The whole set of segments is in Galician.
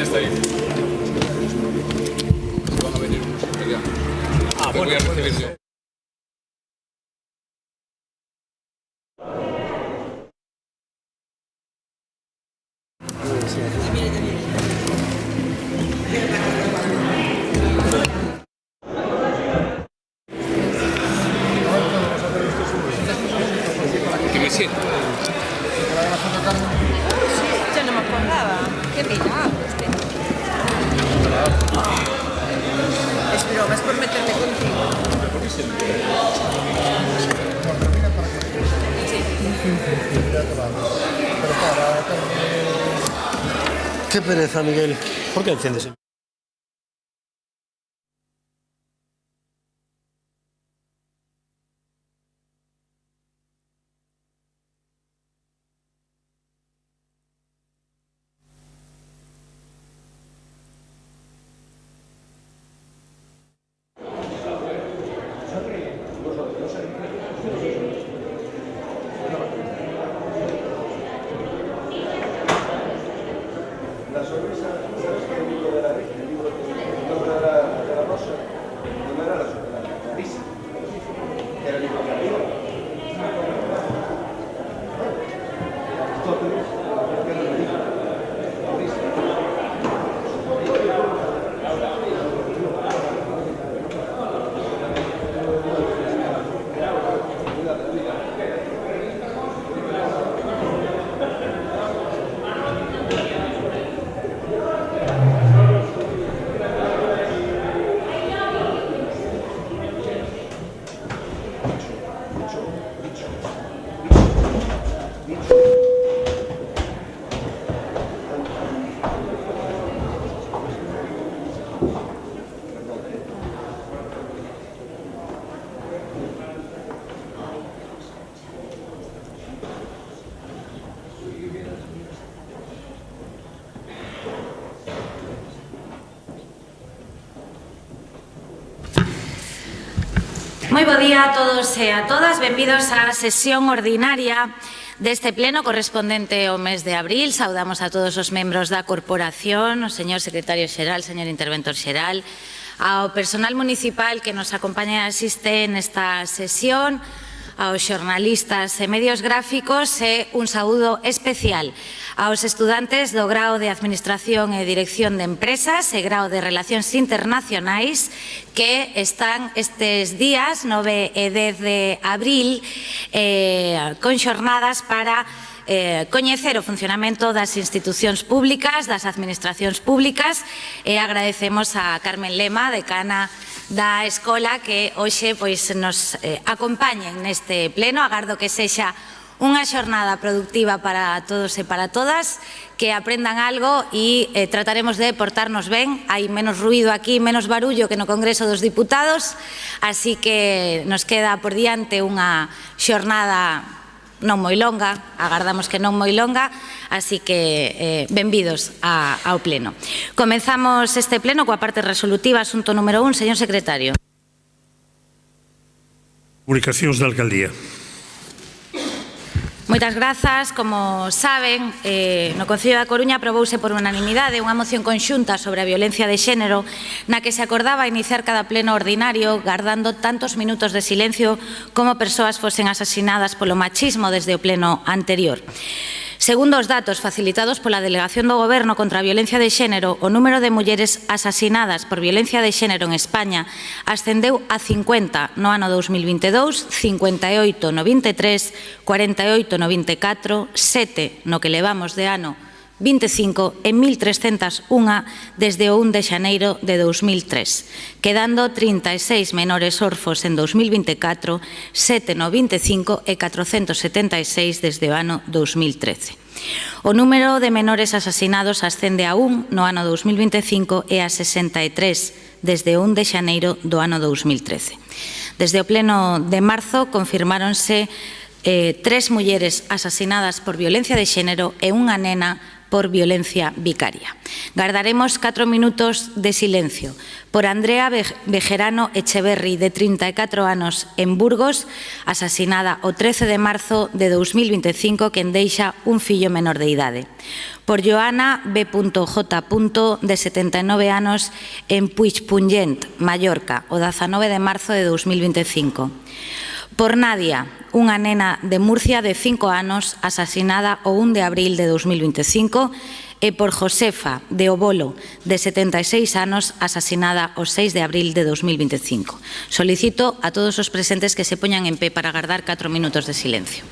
está ahí. Van a venir unos italianos. Bueno, voy a recibir yo. Que me siento. Yo no me acordaba. Qué milagro este. Es broma, es por meterme contigo. Qué pereza, Miguel. ¿Por qué enciendes? La sonrisa, ¿sabes qué? El libro de la Virgen, el libro de la Rosa, no era la risa, era el libro de la vida. Aristóteles, era el libro, la risa. Moi bo día a todos e a todas, benvidos á sesión ordinaria deste pleno correspondente ao mes de abril. Saudamos a todos os membros da corporación, o señor secretario xeral, señor interventor xeral, ao personal municipal que nos acompaña e asiste nesta sesión, aos xornalistas e medios gráficos e un saúdo especial aos estudantes do grao de Administración e Dirección de Empresas e grao de Relacións Internacionais que están estes días 9 e 10 de abril con xornadas para coñecer o funcionamento das institucións públicas, das administracións públicas, e agradecemos a Carmen Lema, decana da escola, que hoxe nos acompañen neste pleno. Agardo que sexa unha xornada productiva para todos e para todas, que aprendan algo e trataremos de portarnos ben. Hai menos ruído aquí, menos barullo que no Congreso dos Diputados, así que nos queda por diante unha xornada non moi longa, agardamos que non moi longa, así que benvidos ao pleno. Comezamos este pleno coa parte resolutiva, asunto número 1, señor secretario. Comunicacións da Alcaldía. Moitas grazas. Como saben, no Concello da Coruña aprobouse por unanimidade unha moción conxunta sobre a violencia de xénero na que se acordaba iniciar cada pleno ordinario gardando tantos minutos de silencio como persoas fosen asasinadas polo machismo desde o pleno anterior. Segundo os datos facilitados pola Delegación do Goberno contra a Violencia de Xénero, o número de mulleres asasinadas por violencia de xénero en España ascendeu a 50 no ano 2022, 58 no 23, 48 no 24, 7 no que levamos de ano 25 e 1.301 desde o 1 de xaneiro de 2003, quedando 36 menores orfos en 2024, 7 no 25 e 476 desde o ano 2013. O número de menores asasinados ascende a 1 no ano 2025 e a 63 desde o 1 de xaneiro do ano 2013. Desde o pleno de marzo confirmáronse 3 mulleres asasinadas por violencia de xénero e unha nena por violencia vicaria. Gardaremos 4 minutos de silencio por Andrea Bejerano Echeverri, de 34 anos, en Burgos, asasinada o 13 de marzo de 2025, quen deixa un fillo menor de idade. Por Joana B.J. de 79 anos, en Puigpunyent, Mallorca, o 19 de marzo de 2025. Por Nadia, unha nena de Murcia de 5 anos, asasinada o 1 de abril de 2025, e por Josefa, de Obolo, de 76 anos, asasinada o 6 de abril de 2025. Solicito a todos os presentes que se poñan en pé para agardar 4 minutos de silencio.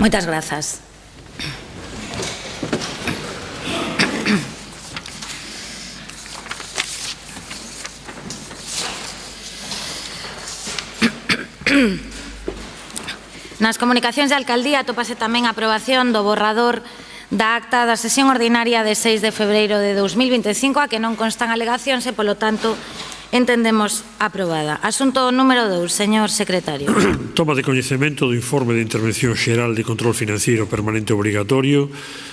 Moitas grazas. Nas comunicacións de alcaldía atópase tamén a aprobación do borrador da acta da sesión ordinaria de 6 de febreiro de 2025, a que non constan alegacións e, polo tanto, entendemos aprobada. Asunto número 2, señor secretario. Toma de coñecemento do informe de intervención xeral de control financiero permanente obrigatorio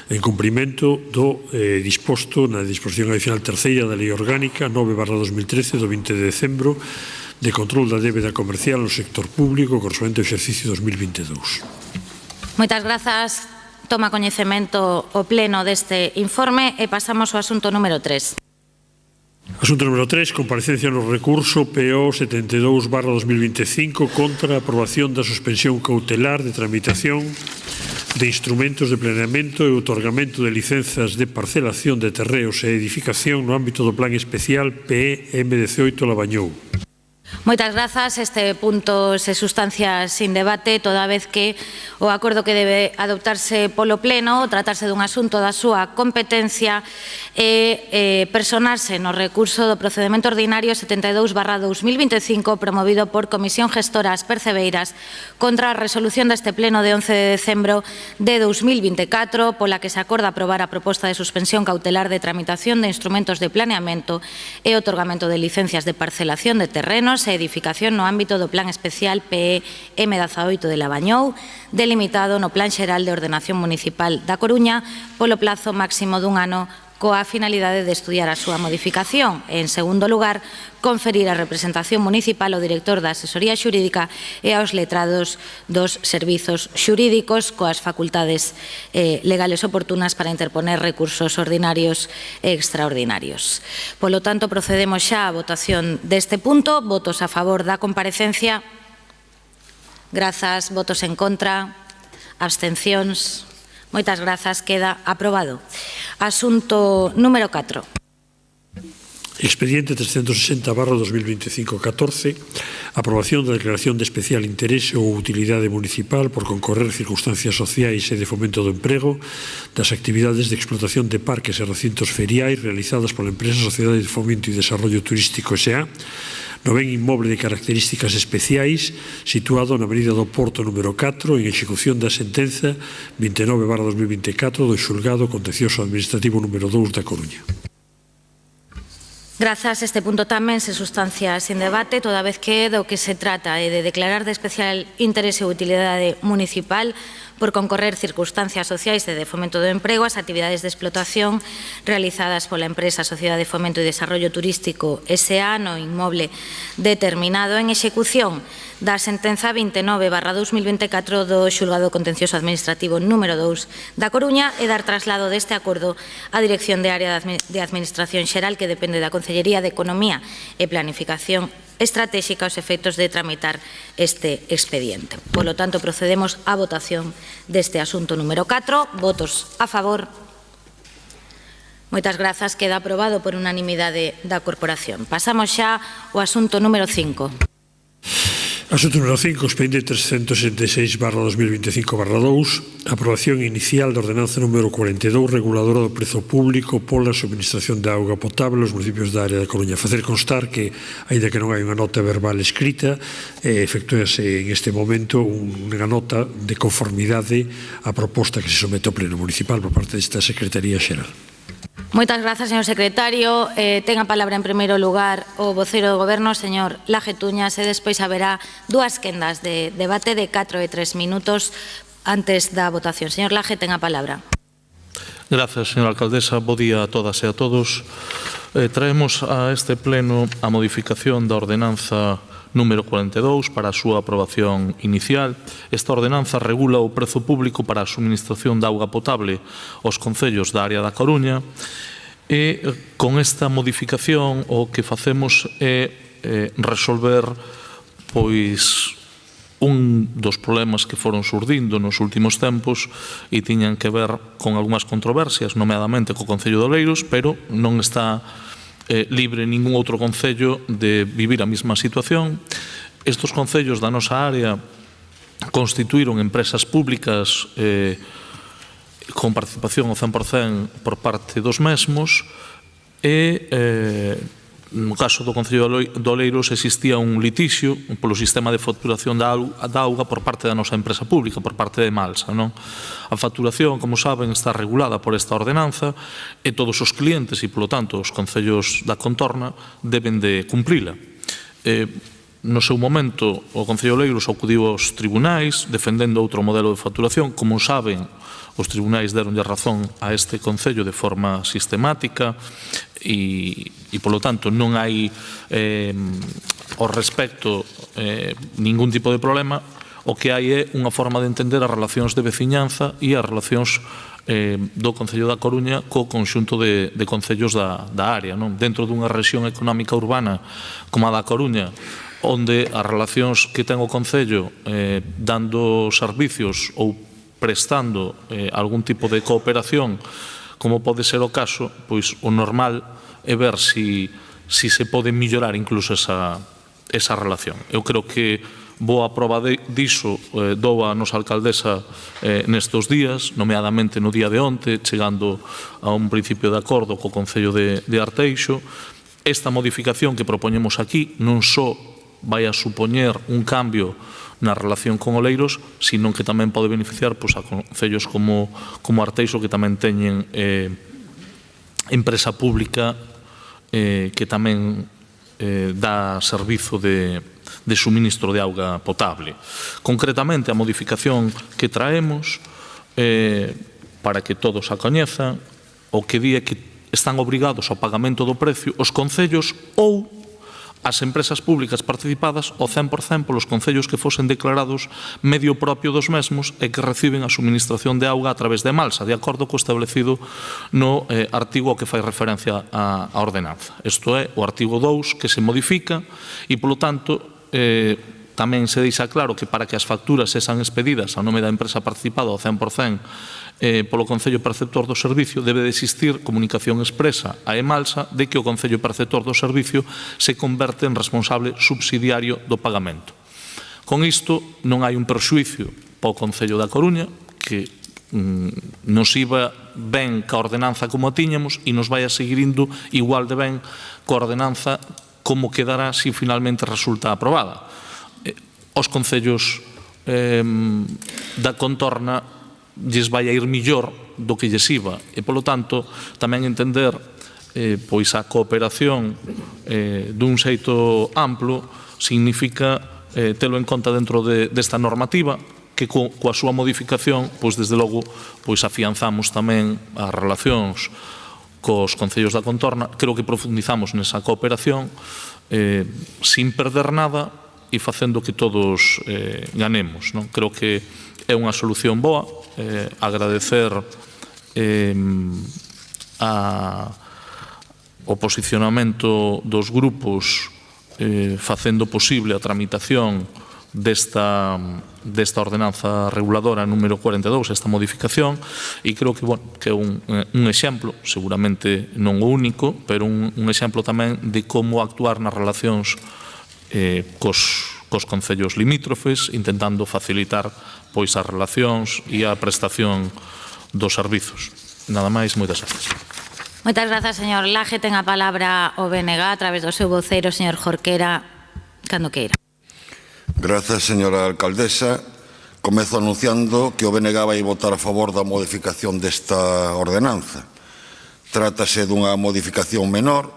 en cumprimento do disposto na disposición adicional terceira da Lei Orgánica 9/2013 do 20 de decembro de control da débeda comercial no sector público correspondente ao exercicio 2022. Moitas grazas. Toma coñecemento o pleno deste informe e pasamos ao asunto número 3. Asunto número 3, comparecencia no recurso PO 72/2025 contra a aprobación da suspensión cautelar de tramitación de instrumentos de planeamento e outorgamento de licenzas de parcelación de terreos e edificación no ámbito do Plan Especial PE M18 Labañou. Moitas grazas. Este punto se sustancia sin debate, toda vez que o acordo que debe adoptarse polo Pleno, tratarse dun asunto da súa competencia e personarse no recurso do procedimento ordinario 72/2025 promovido por Comisión Gestora ás Percebeiras contra a resolución deste Pleno de 11 de decembro de 2024, pola que se acorda aprobar a proposta de suspensión cautelar de tramitación de instrumentos de planeamento e outorgamento de licencias de parcelación de terrenos e edificación no ámbito do Plan Especial PE M18 de Labañou, delimitado no Plan Xeral de Ordenación Municipal da Coruña polo plazo máximo dun ano coa finalidade de estudiar a súa modificación e, en segundo lugar, conferir a representación municipal ao director da asesoría xurídica e aos letrados dos servizos xurídicos coas facultades legales oportunas para interponer recursos ordinarios e extraordinarios. Polo tanto, procedemos xa á votación deste punto. Votos a favor da comparecencia. Grazas. Votos en contra. Abstencións. Moitas grazas. Queda aprobado. Asunto número 4. Expediente 360/2025-14, aprobación da declaración de especial interese ou utilidade municipal por concorrer circunstancias sociais e de fomento do emprego das actividades de explotación de parques e recintos feriais realizadas pola empresa Sociedade de Fomento e Desarrollo Turístico S.A., no ben inmoble de características especiais situado na Avenida do Porto número 4 en execución da sentenza 29/2024 do Xulgado Contencioso Administrativo número 2 da Coruña. Grazas. Este punto tamén se sustancia sin debate, toda vez que do que se trata é de declarar de especial interese ou utilidade municipal por concorrer circunstancias sociais e de fomento do emprego as actividades de explotación realizadas pola empresa Sociedade de Fomento e Desarrollo Turístico S.A. no inmoble determinado en execución da sentenza 29/2024 do Xulgado Contencioso Administrativo número 2 da Coruña e dar traslado deste acordo á Dirección de Área de Administración Xeral que depende da Consellería de Economía e Planificación estratégica aos efectos de tramitar este expediente. Polo tanto, procedemos á votación deste asunto número 4. Votos a favor. Moitas grazas. Queda aprobado por unanimidade da Corporación. Pasamos xa ao asunto número 5. Asunto número 5, expediente 366/2025/2, aprobación inicial da ordenanza número 42, reguladora do prezo público pola suministración de auga potable aos municipios da área da Coruña. Facer constar que, aínda que non hai unha nota verbal escrita, efectúase en este momento unha nota de conformidade á proposta que se somete ao Pleno Municipal por parte desta Secretaría Xeral. Moitas grazas, señor secretario. Ten a palabra en primeiro lugar o voceiro do Goberno, señor Laje Tuñas, e despois haberá dúas quendas de debate de 4 e 3 minutos antes da votación. Señor Laje, ten a palabra. Grazas, señora alcaldesa. Bo día a todas e a todos. Traemos a este pleno a modificación da ordenanza número 42 para a súa aprobación inicial. Esta ordenanza regula o prezo público para a suministración de auga potable aos concellos da área da Coruña e con esta modificación o que facemos é resolver pois un dos problemas que foron surdindo nos últimos tempos e tiñan que ver con algunhas controversias, nomeadamente co Concello de Oleiros, pero non está libre ningún outro concello de vivir a mesma situación. Estes concellos da nosa área constituíron empresas públicas con participación ao 100% por parte dos mesmos e no caso do Concello de Oleiros existía un litixio polo sistema de facturación da auga por parte da nosa empresa pública, por parte de Malsa, non? A facturación, como saben, está regulada por esta ordenanza e todos os clientes e, polo tanto, os concellos da contorna deben de cumprila. No seu momento, o Concello de Oleiros acudiu aos tribunais defendendo outro modelo de facturación. Como saben, os tribunais deronlle razón a este Concello de forma sistemática e polo tanto, non hai ao respecto ningún tipo de problema. O que hai é unha forma de entender as relacións de veciñanza e as relacións do Concello da Coruña co conxunto de concellos da área, non? Dentro dunha rexión económica urbana como a da Coruña, onde as relacións que ten o Concello dando servicios ou prestando algún tipo de cooperación, como pode ser o caso, pois o normal é ver si se pode mellorar incluso esa relación. Eu creo que boa prova diso dou a nosa alcaldesa nestes días, nomeadamente no día de onte, chegando a un principio de acordo co Concello de Arteixo. Esta modificación que propoñemos aquí non só vai a supoñer un cambio na relación con Oleiros, sino que tamén pode beneficiar a concellos como Arteixo, que tamén teñen empresa pública que tamén dá servizo de suministro de auga potable. Concretamente, a modificación que traemos, para que todos a coñezan, o que di é que están obrigados ao pagamento do precio os concellos ou as empresas públicas participadas ao 100% polos concellos que fosen declarados medio propio dos mesmos e que reciben a suministración de auga a través de Malsa, de acordo co establecido no artigo ao que fai referencia a ordenanza. Isto é, o artigo 2 que se modifica e, polo tanto, tamén se deixa claro que para que as facturas sexan expedidas a nome da empresa participada ao 100% polo Concello Perceptor do Servicio, debe de existir comunicación expresa a Emalsa de que o Concello Perceptor do Servicio se converte en responsable subsidiario do pagamento. Con isto non hai un perxuicio para o Concello da Coruña, que nos iba ben ca ordenanza como a tiñamos e nos vai a seguir indo igual de ben coa ordenanza como quedará se finalmente resulta aprobada. Os concellos da contorna lles vai a ir millor do que lles iba e, polo tanto, tamén entender pois a cooperación dun xeito amplo significa telo en conta dentro desta normativa que coa súa modificación, pois desde logo, pois afianzamos tamén as relacións cos concellos da contorna. Creo que profundizamos nesa cooperación sin perder nada e facendo que todos ganemos, non? Creo que é unha solución boa. Agradecer o posicionamento dos grupos facendo posible a tramitación desta ordenanza reguladora número 42, esta modificación, e creo que é un exemplo, seguramente non o único, pero un exemplo tamén de como actuar nas relacións cos concellos limítrofes, intentando facilitar pois as relacións e a prestación dos servizos. Nada máis, moitas gracias. Moitas grazas, señor Laje. Ten a palabra o BNG a través do seu voceiro, señor Jorquera, cando queira. Grazas, señora alcaldesa. Comezo anunciando que o BNG vai votar a favor da modificación desta ordenanza. Trátase dunha modificación menor.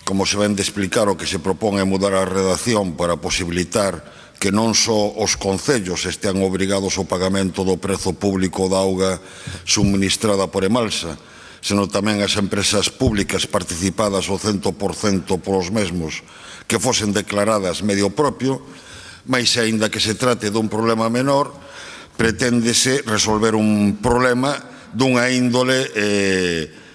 Como se ven de explicar, o que se propón é mudar a redacción para posibilitar que non só os concellos estean obrigados ao pagamento do prezo público da auga suministrada por Emalsa, senón tamén as empresas públicas participadas ao 100% polos mesmos que fosen declaradas medio propio, mas aínda que se trate dun problema menor, preténdese resolver un problema dunha índole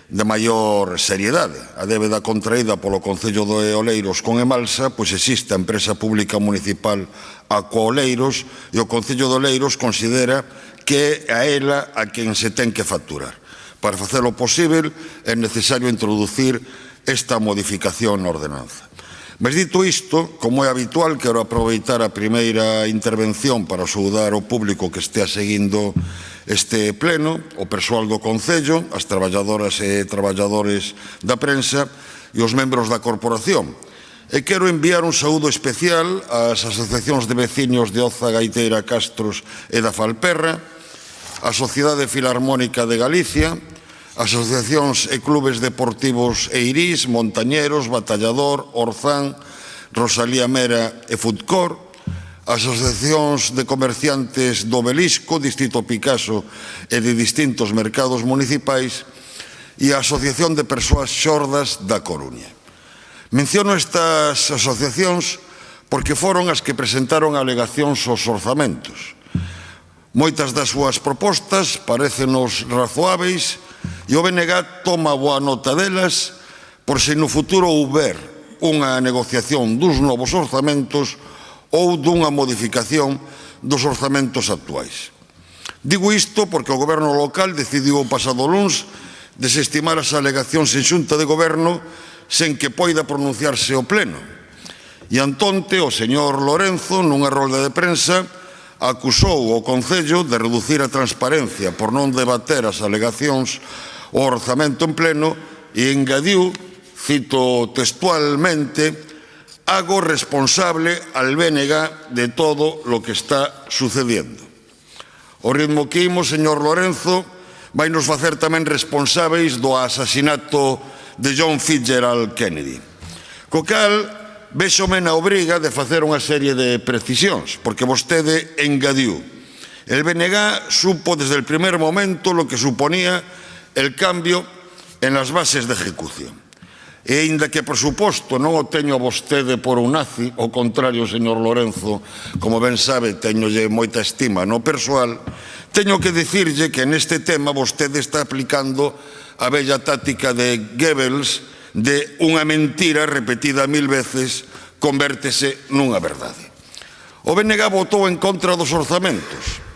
de maior seriedade. A débeda contraída polo Concello de Oleiros con Emalsa, pois existe a empresa pública municipal Aquaoleiros e o Concello de Oleiros considera que é a ela a quen se ten que facturar. Para facelo posible é necesario introducir esta modificación na ordenanza. Mas dito isto, como é habitual, quero aproveitar a primeira intervención para saudar o público que estea seguindo este pleno, o persoal do Concello, as traballadoras e traballadores da prensa e os membros da corporación. E quero enviar un saúdo especial ás asociacións de veciños de Oza, Gaiteira, Castros e da Falperra, a Sociedade Filarmónica de Galicia, as asociacións e clubes deportivos Eirís, Montañeros, Batallador, Orzán, Rosalía Mera e Futcor, as asociacións de comerciantes do Belisco, Distrito Picasso e de distintos mercados municipais e a Asociación de Persoas Xordas da Coruña. Menciono estas asociacións porque foron as que presentaron alegacións aos orzamentos. Moitas das súas propostas parécenos razoáveis e o BNG toma boa nota delas por se no futuro houber unha negociación dos novos orzamentos ou dunha modificación dos orzamentos actuais. Digo isto porque o Goberno local decidiu o pasado luns desestimar as alegacións en Xunta de Goberno sen que poida pronunciarse o Pleno. E antonte o señor Lorenzo, nunha rolda de prensa, acusou o Concello de reducir a transparencia por non debater as alegacións o orzamento en pleno e engadiu, cito textualmente, hago responsable al BNG de todo lo que está sucediendo. O ritmo que imos, señor Lorenzo, vai nos facer tamén responsáveis do asasinato de John Fitzgerald Kennedy. Co cal, véxome na obriga de facer unha serie de precisións, porque vostede engadiu. El BNG supo desde el primer momento lo que suponía el cambio en las bases de ejecución. E aínda que, por suposto, non o teño a vostede por un nazi, ao contrario, señor Lorenzo, como ben sabe, teñolle moita estima no persoal, teño que dicirlle que neste tema vostede está aplicando a bella táctica de Goebbels de unha mentira repetida 1000 veces convértese nunha verdade. O BNG votou en contra dos orzamentos.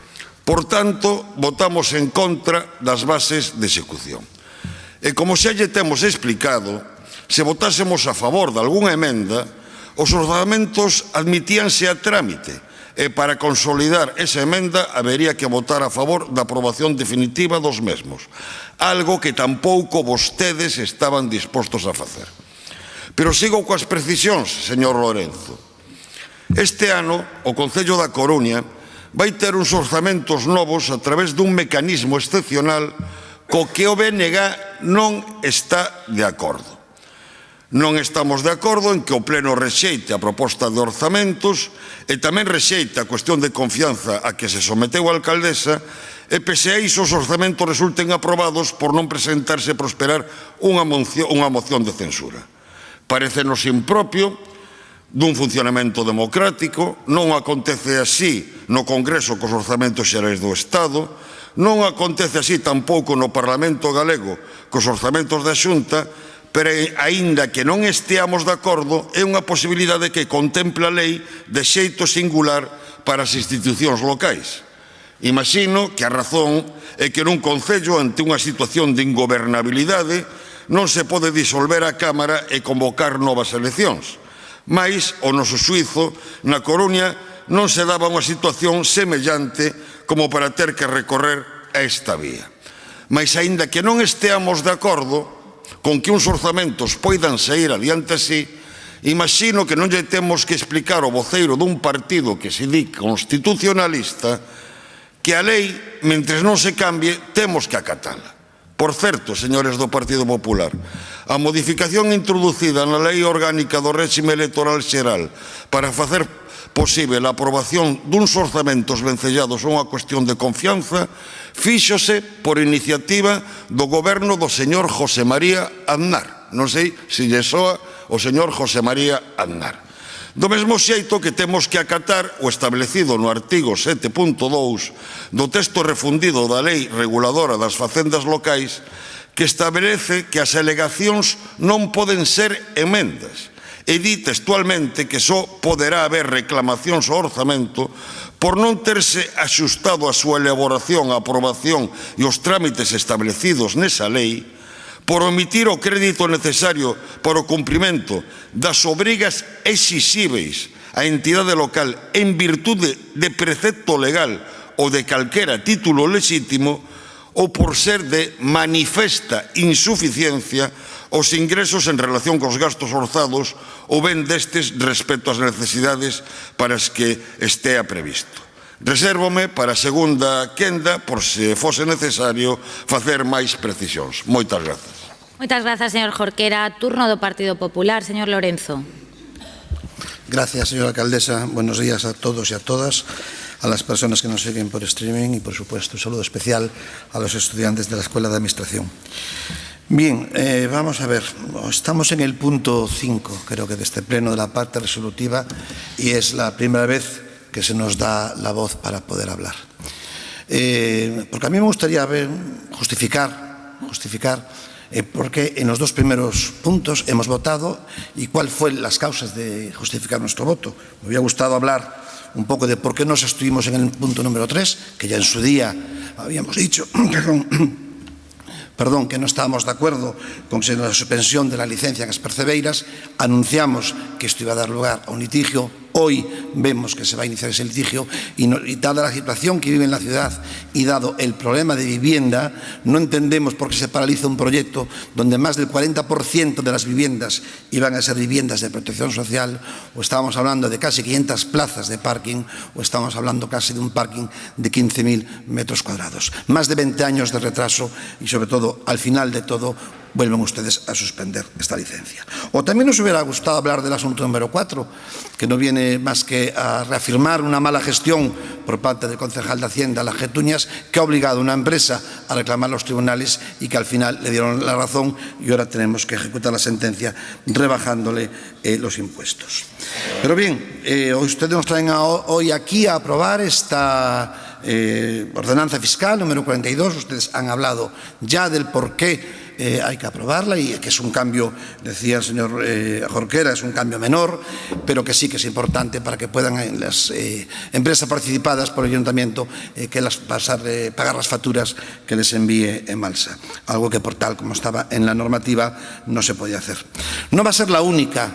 Por tanto, votamos en contra das bases de execución. E como xa lle temos explicado, se votásemos a favor de algunha emenda, os orzamentos admitíanse a trámite e para consolidar esa emenda habería que votar a favor da aprobación definitiva dos mesmos, algo que tampouco vostedes estaban dispostos a facer. Pero sigo coas precisións, señor Lorenzo. Este ano, o Concello da Coruña vai ter uns orzamentos novos a través dun mecanismo excepcional co que o BNG non está de acordo. Non estamos de acordo en que o Pleno rexeite a proposta de orzamentos e tamén rexeite a cuestión de confianza a que se someteu a alcaldesa e pese a iso os orzamentos resulten aprobados por non presentarse e prosperar unha moción de censura. Parécenos impropio dun funcionamento democrático, non acontece así no Congreso cos orzamentos xerais do Estado, non acontece así tampouco no Parlamento galego cos orzamentos da Xunta, pero aínda que non esteamos de acordo, é unha posibilidade que contempla a lei de xeito singular para as institucións locais. Imagino que a razón é que nun concello ante unha situación de ingobernabilidade non se pode disolver a Cámara e convocar novas eleccións. Mais, ao noso xuízo, na Coruña non se daba unha situación semellante como para ter que recorrer a esta vía. Mas, aínda que non esteamos de acordo con que uns orzamentos poidan sair adiante así, imagino que non lle temos que explicar ao voceiro dun partido que se di constitucionalista que a lei, mentres non se cambie, temos que acatala. Por certo, señores do Partido Popular, a modificación introducida na Lei Orgánica do Réxime Electoral Xeral para facer posible a aprobación duns orzamentos vencellados a unha cuestión de confianza fíxose por iniciativa do goberno do señor José María Aznar. Non sei se lle soa o señor José María Aznar. Do mesmo xeito que temos que acatar o establecido no artigo 7.2 do texto refundido da Lei Reguladora das Facendas Locais, que establece que as alegacións non poden ser emendas e di textualmente que só poderá haber reclamacións ao orzamento por non terse axustado a súa elaboración, a aprobación e os trámites establecidos nesa lei, por omitir o crédito necesario para o cumprimento das obrigas exixíveis á entidade local en virtude de precepto legal ou de calquera título lexítimo, ou por ser de manifesta insuficiencia os ingresos en relación cos gastos orzados ou ben destes respecto ás necesidades para as que estea previsto. Resérvome para a segunda quenda, por se fose necesario, facer máis precisións. Moitas grazas. Moitas grazas, señor Jorquera. Turno do Partido Popular, señor Lorenzo. Gracias, señora alcaldesa. Buenos días a todos y a todas, a las personas que nos siguen por streaming y, por supuesto, un saludo especial a los estudiantes de la Escuela de Administración. Bien, vamos a ver. Estamos en el punto 5, creo que de este pleno, de la parte resolutiva, y es la primera vez que se nos da la voz para poder hablar. Porque a mí me gustaría justificar por qué en los dos primeros puntos hemos votado y cuáles fueron las causas de justificar nuestro voto. Me hubiera gustado hablar un poco de por qué nos abstuvimos en el punto número 3, que ya en su día habíamos dicho que no estábamos de acuerdo con la suspensión de la licencia en as percebeiras. Anunciamos que esto iba a dar lugar a un litigio. Hoy vemos que se va a iniciar ese litigio y dada la situación que vive en la ciudad y dado el problema de vivienda, no entendemos por qué se paraliza un proyecto donde más del 40% de las viviendas iban a ser viviendas de protección social, o estábamos hablando de casi 500 plazas de parking, o estábamos hablando casi de un parking de 15.000 metros cuadrados. Más de 20 años de retraso y, sobre todo, al final de todo, vuelven ustedes a suspender esta licencia. O también nos hubiera gustado hablar del asunto número 4, que no viene más que a reafirmar una mala gestión por parte del concejal de Hacienda, la Getuñas, que ha obligado a una empresa a reclamar a los tribunales y que al final le dieron la razón y ahora tenemos que ejecutar la sentencia rebajándole los impuestos. Pero bien, ustedes nos traen hoy aquí a aprobar esta ordenanza fiscal número 42. Ustedes han hablado ya del por qué hay que aprobarla y que es un cambio, decía el señor Jorquera, es un cambio menor, pero que sí que es importante para que puedan las empresas participadas por el ayuntamiento pagar las facturas que les envíe Emalsa, algo que por tal como estaba en la normativa no se podía hacer. No va a ser la única,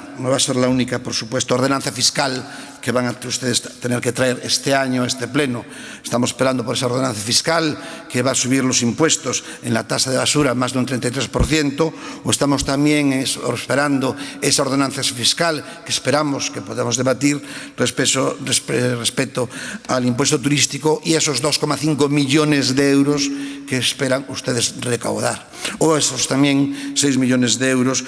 por supuesto, ordenanza fiscal que van a ustedes tener que traer este año a este pleno. Estamos esperando por esa ordenanza fiscal que va a subir los impuestos en la tasa de basura más de un 33%, o estamos también esperando esa ordenanza fiscal que esperamos que podamos debatir respecto al impuesto turístico y esos 2,5 millones de euros que esperan ustedes recaudar, o esos también 5 millones de euros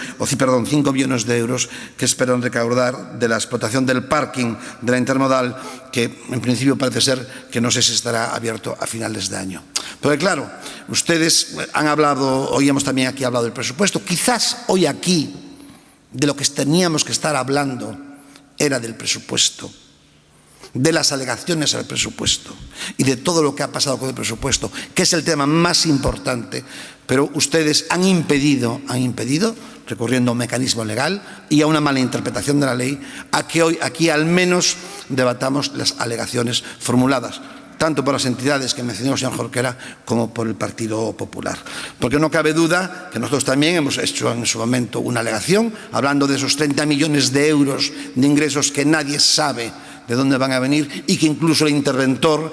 que esperan recaudar de la explotación del parking de la intermodal, que en principio parece ser que no sé si estará abierto a finales de año. Pero claro, ustedes han hablado, hoy hemos también aquí hablado del presupuesto, quizás hoy aquí de lo que teníamos que estar hablando era del presupuesto, de las alegaciones al presupuesto y de todo lo que ha pasado con el presupuesto, que es el tema más importante, pero ustedes han impedido, recurriendo a un mecanismo legal y a una mala interpretación de la ley, a que hoy aquí al menos debatamos las alegaciones formuladas, tanto por las entidades que mencionó el señor Jorquera como por el Partido Popular. Porque no cabe duda que nosotros también hemos hecho en su momento una alegación, hablando de esos 30 millones de euros de ingresos que nadie sabe de dónde van a venir y que incluso el interventor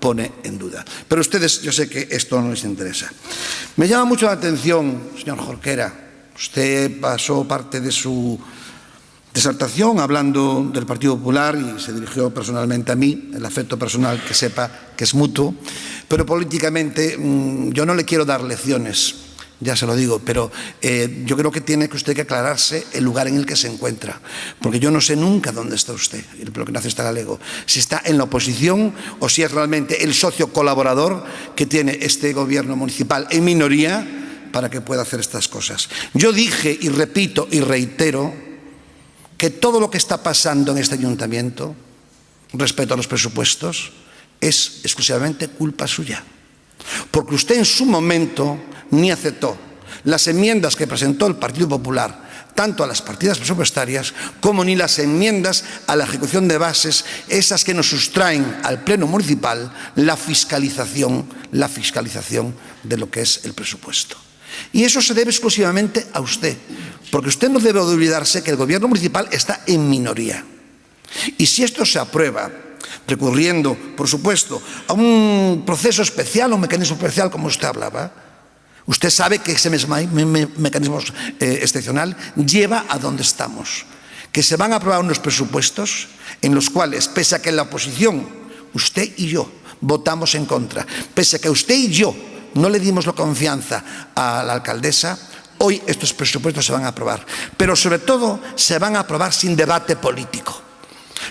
pone en duda. Pero ustedes, yo sé que esto no les interesa. Me llama mucho la atención, señor Jorquera, usted pasó parte de su disertación hablando del Partido Popular y se dirigió personalmente a mí, el afecto personal que sepa que es mutuo, pero políticamente yo no le quiero dar lecciones, ya se lo digo, pero yo creo que tiene usted que aclararse el lugar en el que se encuentra, porque yo no sé nunca dónde está usted, lo que nace está galego, si está en la oposición o si es realmente el socio colaborador que tiene este gobierno municipal en minoría para que pueda hacer estas cosas. Yo dije y repito y reitero que todo lo que está pasando en este ayuntamiento respecto a los presupuestos es exclusivamente culpa suya, porque usted en su momento ni aceptó las enmiendas que presentó el Partido Popular, tanto a las partidas presupuestarias como ni las enmiendas a la ejecución de bases, esas que nos sustraen al Pleno Municipal la fiscalización de lo que es el presupuesto. Y eso se debe exclusivamente a usted, porque usted no debe olvidarse que el gobierno municipal está en minoría. Y si esto se aprueba, recurriendo, por supuesto, a un proceso especial, un mecanismo especial, como usted hablaba, usted sabe que ese mecanismo excepcional lleva a donde estamos, que se van a aprobar unos presupuestos en los cuales, pese a que la oposición, usted y yo, votamos en contra, pese a que usted y yo no le dimos la confianza a la alcaldesa, hoy estos presupuestos se van a aprobar. Pero sobre todo se van a aprobar sin debate político.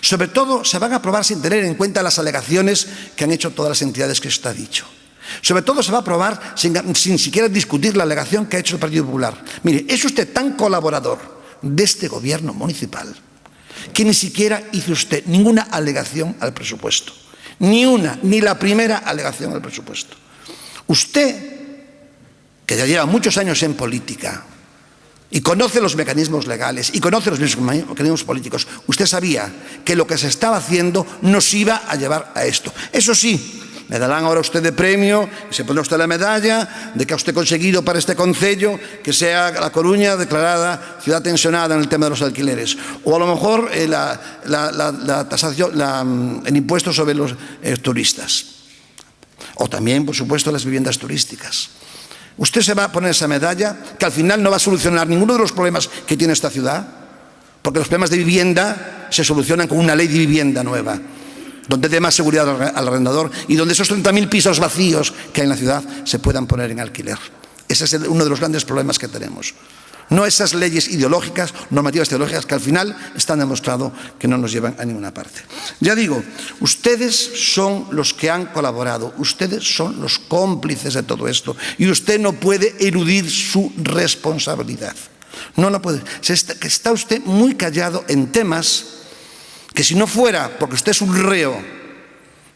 Sobre todo se van a aprobar sin tener en cuenta las alegaciones que han hecho todas las entidades que usted ha dicho. Sobre todo se va a aprobar sin siquiera discutir la alegación que ha hecho el Partido Popular. Mire, es usted tan colaborador de este gobierno municipal que ni siquiera hizo usted ninguna alegación al presupuesto. Ni una, ni la primera alegación al presupuesto. Usted, que ya lleva muchos años en política y conoce los mecanismos legales y conoce los mecanismos políticos, usted sabía que lo que se estaba haciendo nos iba a llevar a esto. Eso sí, le darán ahora a usted de premio, se pondrá usted la medalla de que ha usted conseguido para este concello que sea La Coruña declarada ciudad tensionada en el tema de los alquileres. O a lo mejor el impuesto sobre los turistas. O también, por supuesto, las viviendas turísticas. Usted se va a poner esa medalla que al final no va a solucionar ninguno de los problemas que tiene esta ciudad, porque los problemas de vivienda se solucionan con una ley de vivienda nueva, donde dé más seguridad al arrendador y donde esos 30.000 pisos vacíos que hay en la ciudad se puedan poner en alquiler. Ese es uno de los grandes problemas que tenemos. No esas leyes ideológicas, normativas ideológicas que al final están demostrado que no nos llevan a ninguna parte. Ya digo, ustedes son los que han colaborado, ustedes son los cómplices de todo esto y usted no puede eludir su responsabilidad. No lo puede. Está usted muy callado en temas que si no fuera porque usted es un reo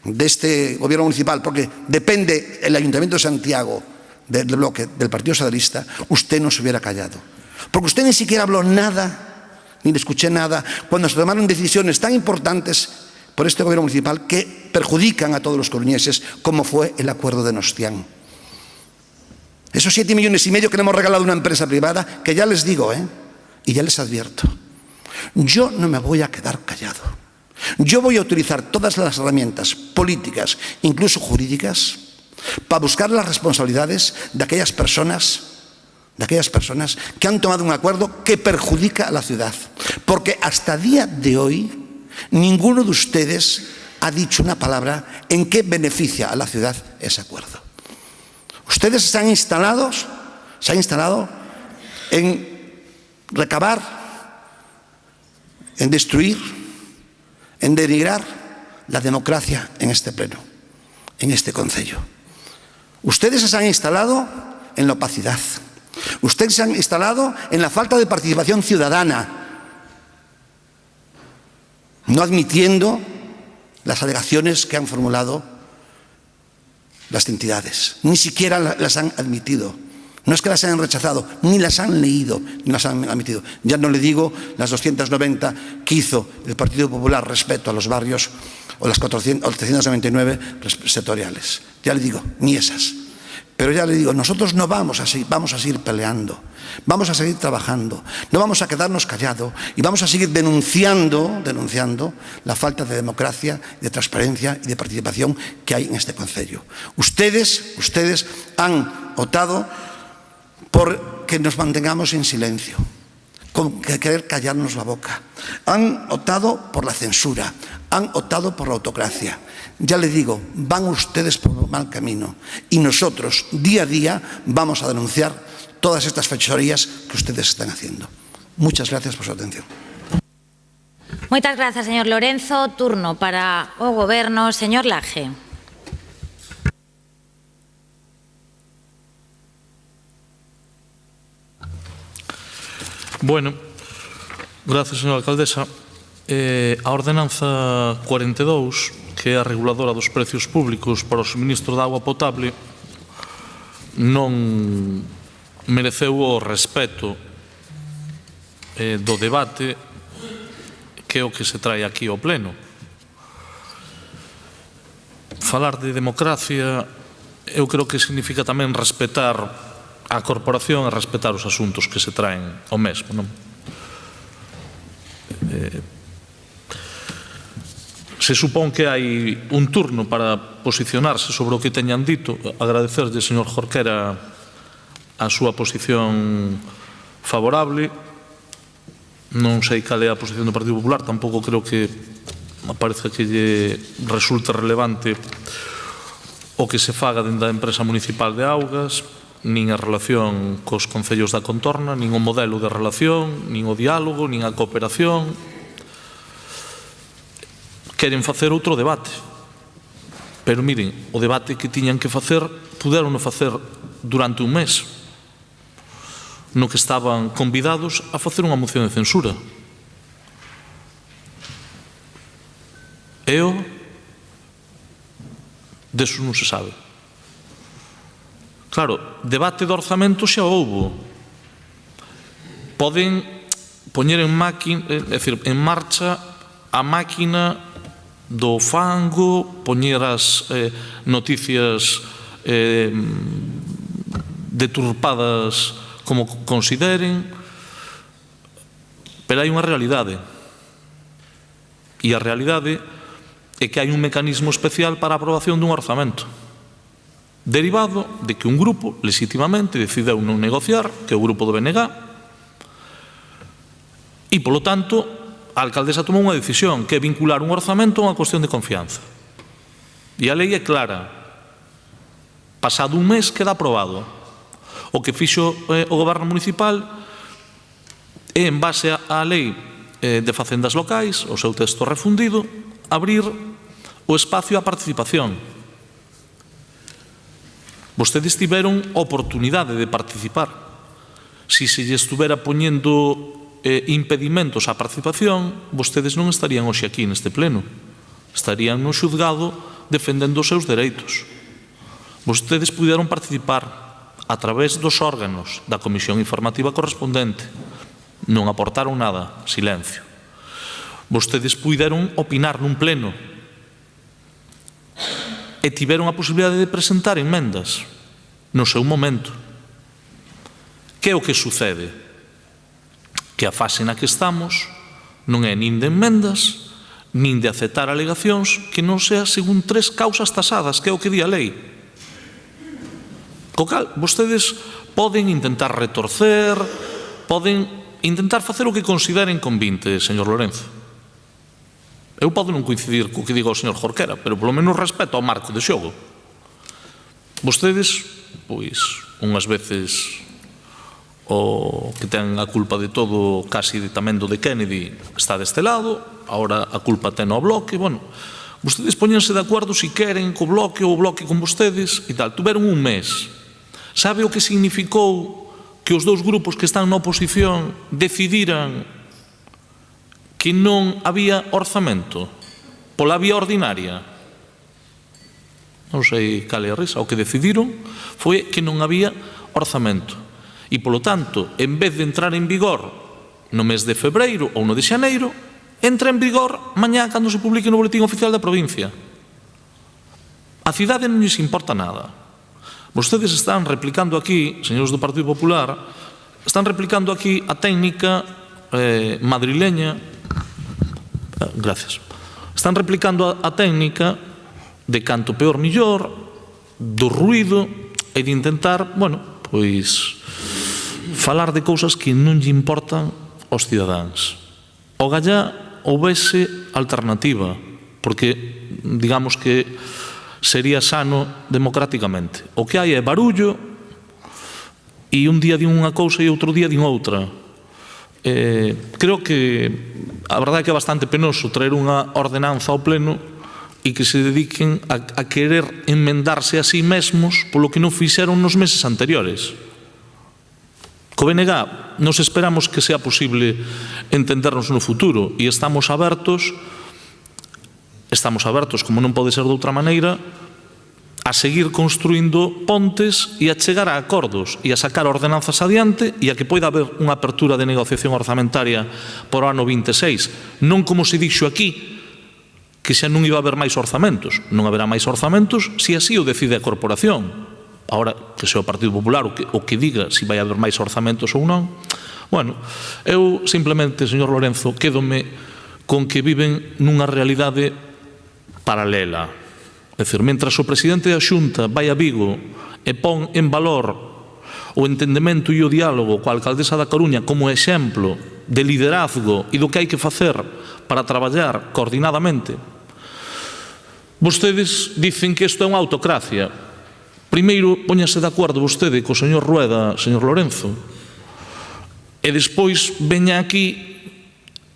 de este gobierno municipal, porque depende el Ayuntamiento de Santiago del bloque del Partido Socialista, usted no se hubiera callado. Porque usted ni siquiera habló nada, ni le escuché nada, cuando se tomaron decisiones tan importantes por este gobierno municipal que perjudican a todos los coruñeses, como fue el acuerdo de Nostián. Esos 7,5 millones que le hemos regalado a una empresa privada, que ya les digo, y ya les advierto, yo no me voy a quedar callado. Yo voy a utilizar todas las herramientas políticas, incluso jurídicas, para buscar las responsabilidades de aquellas personas que han tomado un acuerdo que perjudica a la ciudad. Porque hasta día de hoy, ninguno de ustedes ha dicho una palabra en qué beneficia a la ciudad ese acuerdo. Ustedes se han instalado en recabar, en destruir, en denigrar la democracia en este pleno, en este concello. Ustedes se han instalado en la opacidad. Ustedes se han instalado en la falta de participación ciudadana, no admitiendo las alegaciones que han formulado las entidades. Ni siquiera las han admitido. No es que las hayan rechazado, ni las han leído, ni las han admitido. Ya no le digo las 290 que hizo el Partido Popular respecto a los barrios o las 399 sectoriales. Ya le digo, ni esas. Pero ya le digo, nosotros no vamos a seguir peleando, vamos a seguir trabajando, no vamos a quedarnos callados y vamos a seguir denunciando la falta de democracia, de transparencia y de participación que hay en este concello. Ustedes han optado por que nos mantengamos en silencio, con querer callarnos la boca. Han optado por la censura, han optado por la autocracia. Ya le digo, van ustedes por mal camino y nosotros día a día vamos a denunciar todas estas fechorías que ustedes están haciendo. Muchas gracias por su atención. Moitas grazas, señor Lorenzo. Turno para o Goberno, señor Laje. Bueno, gracias, señora alcaldesa. A ordenanza 42, que é a reguladora dos precios públicos para o suministro de auga potable, non mereceu o respeto do debate que é o que se trae aquí ao pleno. Falar de democracia eu creo que significa tamén respetar a corporación a respetar os asuntos que se traen ao mesmo, non? Se supón que hai un turno para posicionarse sobre o que teñan dito. Agradecerlle, señor Jorquera, a súa posición favorable. Non sei cal é a posición do Partido Popular, tampouco creo que me parece que lle resulte relevante o que se faga dentro da empresa municipal de augas, nin a relación cos concellos da contorna, nin o modelo de relación, nin o diálogo, nin a cooperación. Queren facer outro debate. Pero miren, o debate que tiñan que facer, puderon facer durante un mes, no que estaban convidados a facer unha moción de censura. Eu, deso non se sabe. Claro, debate de orzamento xa houbo. Poden poñer en marcha a máquina do fango, poñer as noticias deturpadas como consideren, pero hai unha realidade. E a realidade é que hai un mecanismo especial para a aprobación dun orzamento, derivado de que un grupo, legitimamente, decideu non negociar, que é o grupo do BNG, e, polo tanto, a alcaldesa tomou unha decisión, que é vincular un orzamento a unha cuestión de confianza. E a lei é clara. Pasado un mes queda aprobado. O que fixo o goberno municipal é, en base á lei de facendas locais, o seu texto refundido, abrir o espacio á participación. Vostedes tiveron oportunidade de participar. Si se lle estuvera poñendo impedimentos á participación, vostedes non estarían hoxe aquí neste pleno. Estarían no xuzgado defendendo os seus dereitos. Vostedes puderon participar a través dos órganos da Comisión Informativa correspondente. Non aportaron nada, silencio. Vostedes puderon opinar nun pleno e tiveron a posibilidade de presentar emendas no seu momento. Que é o que sucede? Que a fase na que estamos non é nin de emendas, nin de aceptar alegacións que non sea según 3 causas tasadas, que é o que di a lei. Co cal, vostedes poden intentar retorcer, poden intentar facer o que consideren convinte, señor Lorenzo. Eu podo non coincidir co que diga o señor Jorquera, pero polo menos respeto ao marco de xogo. Vostedes, pois, unhas veces o que ten a culpa de todo, casi tamén do de Kennedy, está deste lado, agora a culpa ten ao Bloque, bueno, vostedes poñense de acordo se queren co Bloque ou o Bloque con vostedes e tal. Tuveron un mes. Sabe o que significou que os dous grupos que están na oposición decidiran que non había orzamento pola vía ordinaria? Non sei cal é a risa. O que decidiron foi que non había orzamento. E, polo tanto, en vez de entrar en vigor no mes de febreiro ou no de xaneiro, entra en vigor mañá cando se publique no Boletín Oficial da provincia. A cidade non lles importa nada. Vostedes están replicando aquí, señores do Partido Popular, están replicando aquí a técnica madrileña. Gracias. Están replicando a técnica de canto peor millor, do ruído e de intentar, bueno, pois falar de cousas que non lle importan aos cidadáns. O gallá houvese alternativa, porque digamos que sería sano democráticamente. O que hai é barullo e un día din unha cousa e outro día din outra. Creo que a verdade é que é bastante penoso traer unha ordenanza ao pleno e que se dediquen a querer enmendarse a sí mesmos polo que non fixeron nos meses anteriores. Co BNG nos esperamos que sea posible entendernos no futuro e estamos abertos, como non pode ser de outra maneira, a seguir construindo pontes e a chegar a acordos e a sacar ordenanzas adiante e a que poida haber unha apertura de negociación orzamentaria por o ano 26. Non como se dixo aquí, que xa non iba a haber máis orzamentos. Non haberá máis orzamentos se así o decide a corporación. Ahora, que sea o Partido Popular o que diga se vai haber máis orzamentos ou non. Bueno, eu simplemente, señor Lorenzo, quédome con que viven nunha realidade paralela. É dicir, mentras o presidente da Xunta vai a Vigo e pon en valor o entendemento e o diálogo coa alcaldesa da Coruña como exemplo de liderazgo e do que hai que facer para traballar coordinadamente, vostedes dicen que isto é unha autocracia. Primeiro, póñase de acordo vostede co señor Rueda, señor Lorenzo, e despois veña aquí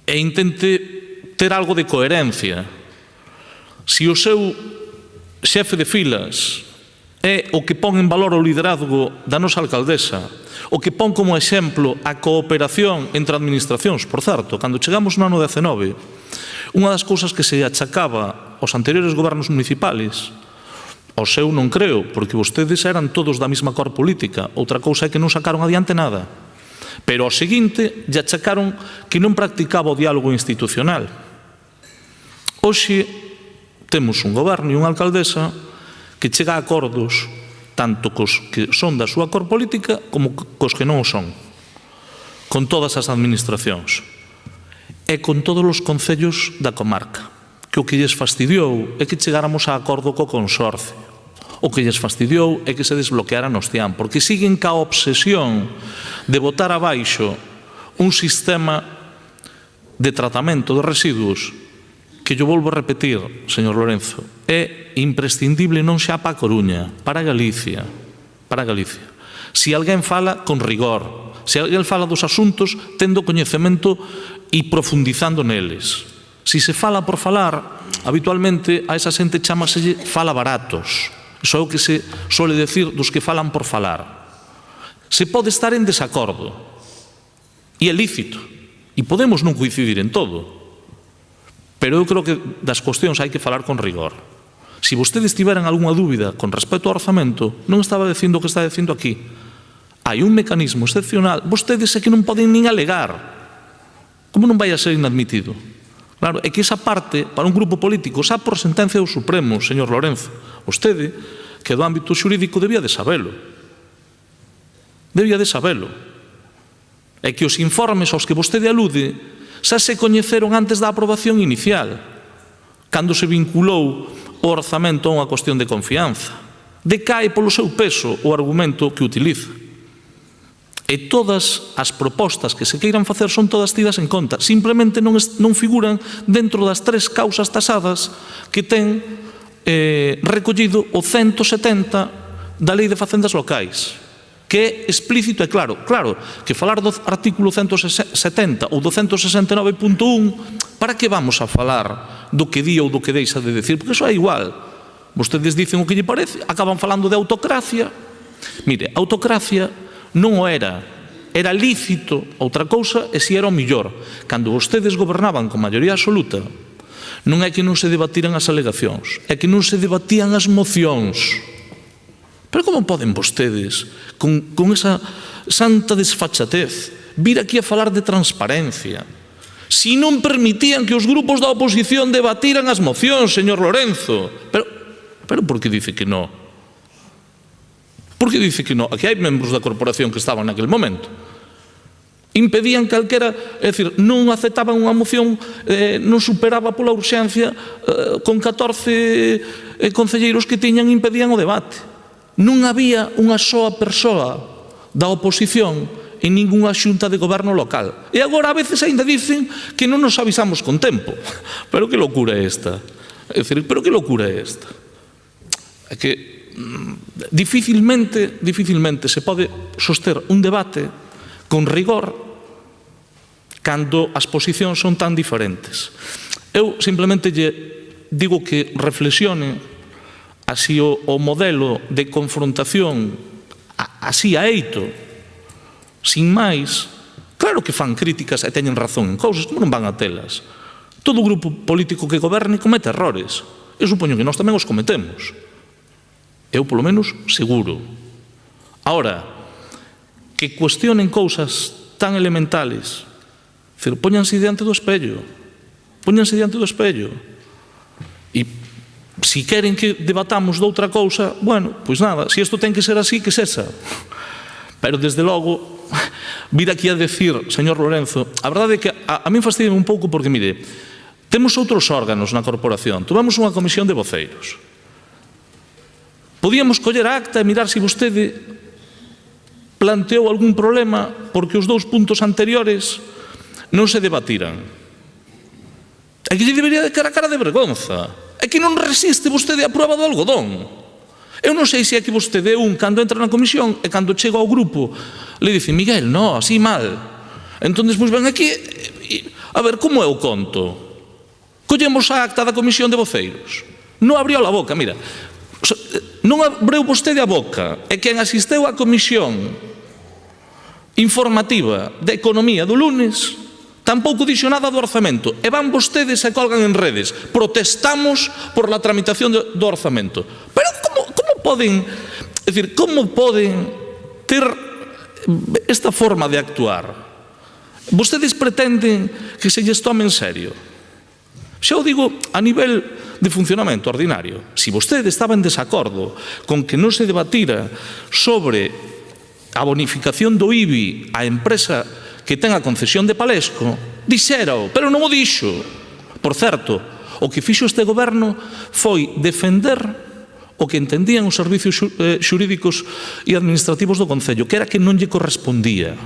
e intente ter algo de coherencia. Se o seu xefe de filas é o que pon en valor o liderazgo da nosa alcaldesa, o que pon como exemplo a cooperación entre administracións, por certo, cando chegamos no ano 19, unha das cousas que se achacaba aos anteriores gobernos municipales, o seu non creo, porque vostedes eran todos da mesma cor política, outra cousa é que non sacaron adiante nada, pero ao seguinte lle achacaron que non practicaba o diálogo institucional. Hoxe temos un goberno e unha alcaldesa que chega a acordos tanto cos que son da súa cor política como cos que non o son, con todas as administracións e con todos os concellos da comarca, que o que lles fastidiou é que chegáramos a acordo co consorcio. O que lles fastidiou é que se desbloquearan os CIAM, porque siguen ca obsesión de botar abaixo un sistema de tratamento de residuos que yo volvo a repetir, señor Lorenzo, é imprescindible non xa para a Coruña, para Galicia, para Galicia. Se alguén fala con rigor, se alguén fala dos asuntos tendo coñecemento e profundizando neles. Se se fala por falar, habitualmente a esa xente chámaselle fala baratos. Iso é o que se suele decir dos que falan por falar. Se pode estar en desacordo, e é lícito, e podemos non coincidir en todo, pero eu creo que das cuestións hai que falar con rigor. Se vostedes tiveran algunha dúbida con respecto ao orzamento, non estaba dicindo o que está dicindo aquí. Hai un mecanismo excepcional, vostedes é que non poden nin alegar. Como non vai a ser inadmitido? Claro, é que esa parte, para un grupo político, xa por sentencia do Supremo, señor Lorenzo, vostede, que do ámbito xurídico debía de sabelo. Debía de sabelo. É que os informes aos que vostede alude xa se coñeceron antes da aprobación inicial, cando se vinculou o orzamento a unha cuestión de confianza. Decae polo seu peso o argumento que utiliza. E todas as propostas que se queiran facer son todas tidas en conta. Simplemente non figuran dentro das 3 causas tasadas que ten recollido o 170 da Lei de Facendas Locais, que é explícito e claro. Claro, que falar do artículo 170 ou do 169.1, para que vamos a falar do que di ou do que deixa de decir? Porque iso é igual. Vostedes dicen o que lle parece, acaban falando de autocracia. Mire, autocracia non o era lícito, outra cousa e si era o millor. Cando vostedes gobernaban con maioría absoluta, non é que non se debatiran as alegacións, é que non se debatían as mocións. Pero como poden vostedes, con esa santa desfachatez, vir aquí a falar de transparencia, si non permitían que os grupos da oposición debatiran as mocións, señor Lorenzo? Pero por que dice que non? Por que dice que non? Aquí hai membros da corporación que estaban naquele momento. Impedían calquera, é dicir, non aceptaban unha moción, non superaba pola urxencia, con 14 concelleiros que tiñan, impedían o debate. Non había unha soa persoa da oposición en ningunha xunta de goberno local. E agora a veces ainda dicen que non nos avisamos con tempo. Pero que locura é esta? É dicir, pero que locura é esta? É que dificilmente se pode soster un debate con rigor cando as posicións son tan diferentes. Eu simplemente lle digo que reflexione así o modelo de confrontación así a eito, sin máis. Claro que fan críticas e teñen razón en cousas, como non van a telas. Todo grupo político que goberne comete errores. Eu supoño que nós tamén os cometemos. Eu, polo menos, seguro. Ahora, que cuestionen cousas tan elementales, póñanse diante do espello. Póñanse diante do espello. E Si queren que debatamos de outra cousa, bueno, pois nada, se isto ten que ser así, que sexa. Pero, desde logo, vir aquí a decir, señor Lorenzo, a verdade é que a min fastidia un pouco porque, mire, temos outros órganos na corporación, tomamos unha comisión de voceiros. Podíamos coller a acta e mirar se vostede planteou algún problema porque os 2 puntos anteriores non se debatiran. É que lle debería de cara a cara de vergonza. É que non resiste vostede a prueba do algodón. Eu non sei se é que vostede cando entra na comisión e cando chega ao grupo le dice, Miguel, no, así mal. Entón, despois ven aquí a ver, como é o conto? Collemos a acta da comisión de voceiros. Non abriu a boca, mira. Non abriu vostede a boca. E quen asisteu á comisión informativa de economía do lunes tampouco dixo nada do orzamento. E van vostedes e colgan en redes. Protestamos por la tramitación do orzamento. Pero como poden, é dicir, como poden ter esta forma de actuar? Vostedes pretenden que se lles tome en serio. Xa o digo a nivel de funcionamento ordinario. Se vostede estaba en desacordo con que non se debatira sobre a bonificación do IBI á empresa que ten a concesión de Palesco, dixérao, pero non o dixo. Por certo, o que fixo este goberno foi defender o que entendían os servicios xurídicos e administrativos do Concello, que era que non lle correspondía.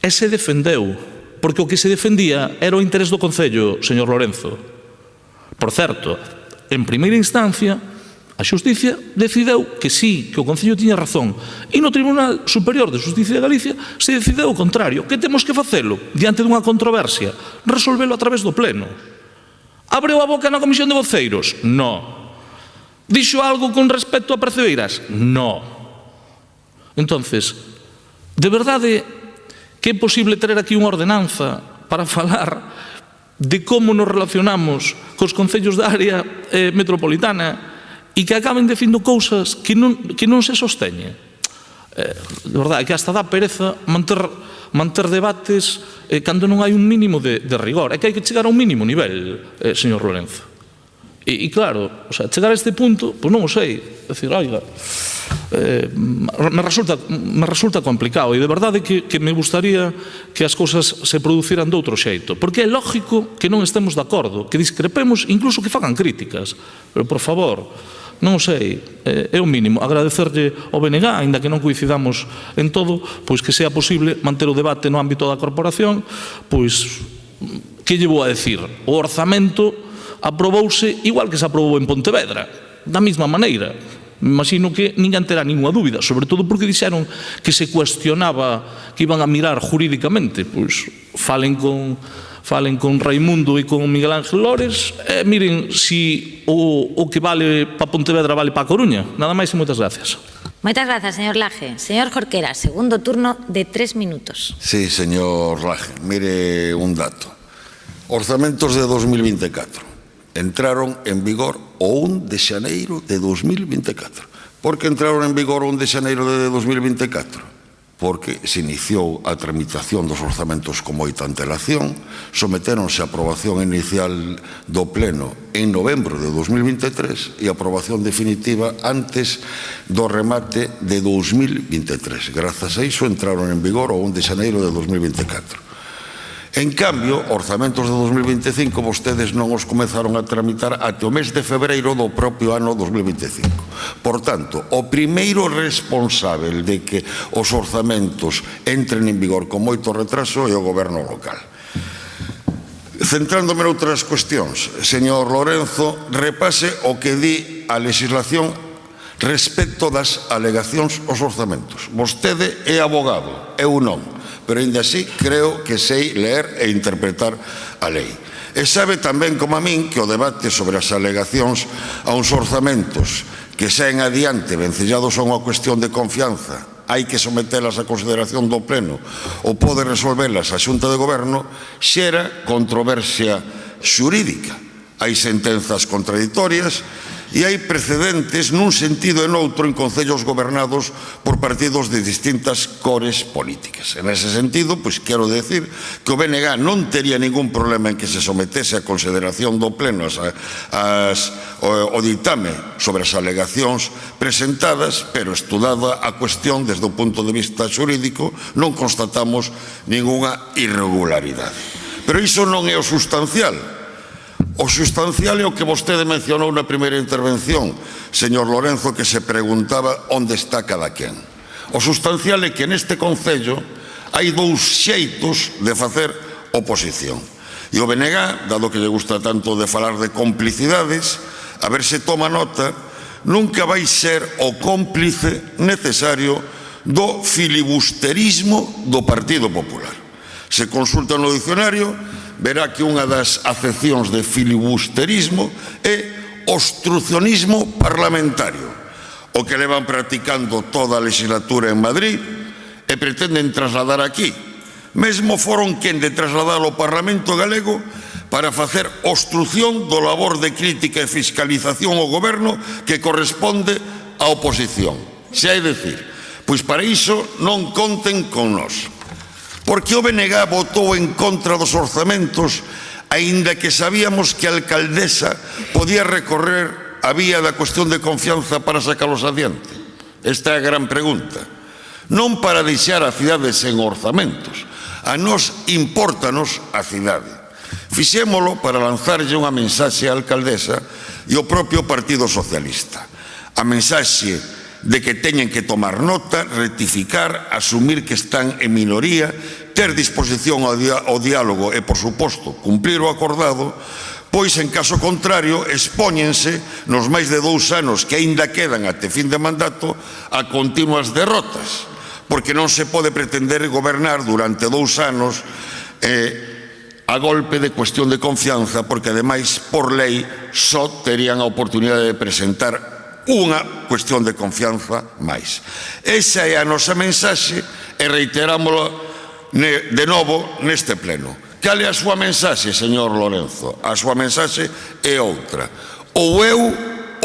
E se defendeu, porque o que se defendía era o interés do Concello, señor Lorenzo. Por certo, en primeira instancia, a Xusticia decideu que sí, que o Concello tiña razón. E no Tribunal Superior de Xusticia de Galicia se decideu o contrario. Que temos que facelo? Diante dunha controversia, resolvelo a través do Pleno. Abreu a boca na Comisión de Voceiros? No. Dixo algo con respecto a percebeiras? No. Entonces, de verdade que é posible ter aquí unha ordenanza para falar de como nos relacionamos cos concellos da área metropolitana e que acaben dicindo cousas que non se sosteñen. De verdade, que hasta dá pereza manter debates cando non hai un mínimo de rigor. É que hai que chegar a un mínimo nivel, señor Lorenzo. E claro, chegar a este punto, pois non o sei. É dicir, oiga, me resulta complicado e de verdade que me gustaría que as cousas se produciran de outro xeito. Porque é lógico que non estemos de acordo, que discrepemos, incluso que fagan críticas. Pero, por favor, non sei, é o mínimo. Agradecerlle ao BNG, aínda que non coincidamos en todo, pois que sea posible manter o debate no ámbito da corporación, pois, que lle vou a decir? O orzamento aprobouse igual que se aprobou en Pontevedra, da mesma maneira. Me imagino que ninguén terá ninguna dúbida, sobre todo porque dixeron que se cuestionaba, que iban a mirar jurídicamente. Pois falen con Raimundo e con Miguel Ángel Lores, miren si o que vale para Pontevedra vale para a Coruña. Nada máis e moitas gracias. Moitas grazas, señor Laje. Señor Jorquera, segundo turno de 3 minutos. Sí, señor Laje, mire un dato. Orzamentos de 2024 entraron en vigor o 1 de xaneiro de 2024. Por que entraron en vigor o 1 de xaneiro de 2024? Porque se iniciou a tramitación dos orzamentos con moita antelación, sometéronse a aprobación inicial do Pleno en novembro de 2023 e a aprobación definitiva antes do remate de 2023. Grazas a iso entraron en vigor o 1 de xaneiro de 2024. En cambio, orzamentos de 2025 vostedes non os comezaron a tramitar até o mes de febreiro do propio ano 2025. Por tanto, o primeiro responsável de que os orzamentos entren en vigor con moito retraso é o goberno local. Centrándome noutras cuestións, señor Lorenzo, repase o que di a legislación respecto das alegacións aos orzamentos. Vostede é abogado, eu non, pero ainda así creo que sei ler e interpretar a lei. E sabe tamén como a min que o debate sobre as alegacións a uns orzamentos que saen adiante vencellados a unha cuestión de confianza hai que sometelas a consideración do Pleno ou pode resolvelas a Xunta de Goberno xera controversia xurídica. Hai sentenzas contraditorias E hai precedentes nun sentido e noutro en concellos gobernados por partidos de distintas cores políticas. En ese sentido, pois quero decir que o BNG non tería ningún problema en que se sometese a consideración do Pleno o ditame sobre as alegacións presentadas, pero estudada a cuestión desde o punto de vista xurídico, non constatamos ningunha irregularidade. Pero iso non é o sustancial. O sustancial é o que vostede mencionou na primeira intervención, señor Lorenzo, que se preguntaba onde está cada quen. O sustancial é que neste Concello hai dous xeitos de facer oposición. E o BNG, dado que lle gusta tanto de falar de complicidades, a ver se toma nota, nunca vai ser o cómplice necesario do filibusterismo do Partido Popular. Se consulta no dicionario, verá que unha das acepcións de filibusterismo é obstrucionismo parlamentario, o que levan practicando toda a legislatura en Madrid e pretenden trasladar aquí. Mesmo foron quen de trasladar ao Parlamento galego para facer obstrución do labor de crítica e fiscalización ao goberno que corresponde á oposición. Se hai dicir, pois para iso non conten con nós. Porque o BNG votou en contra dos orzamentos, aínda que sabíamos que a alcaldesa podía recorrer a vía da cuestión de confianza para sacalos adiante? Esta é a gran pregunta. Non para deixar a cidade sen orzamentos. A nós impórtanos a cidade. Fixémolo para lanzarlle unha mensaxe á alcaldesa e ao propio Partido Socialista. A mensaxe de que teñen que tomar nota, rectificar, asumir que están en minoría, ter disposición ao diálogo e, por suposto, cumplir o acordado, pois, en caso contrario, expóñense nos máis de 2 anos que aínda quedan até fin de mandato a continuas derrotas, porque non se pode pretender gobernar durante 2 anos a golpe de cuestión de confianza, porque, ademais, por lei, só terían a oportunidade de presentar unha cuestión de confianza máis. Esa é a nosa mensaxe e reiterámola de novo neste pleno. Cal é a súa mensaxe, señor Lorenzo? A súa mensaxe é outra. Ou eu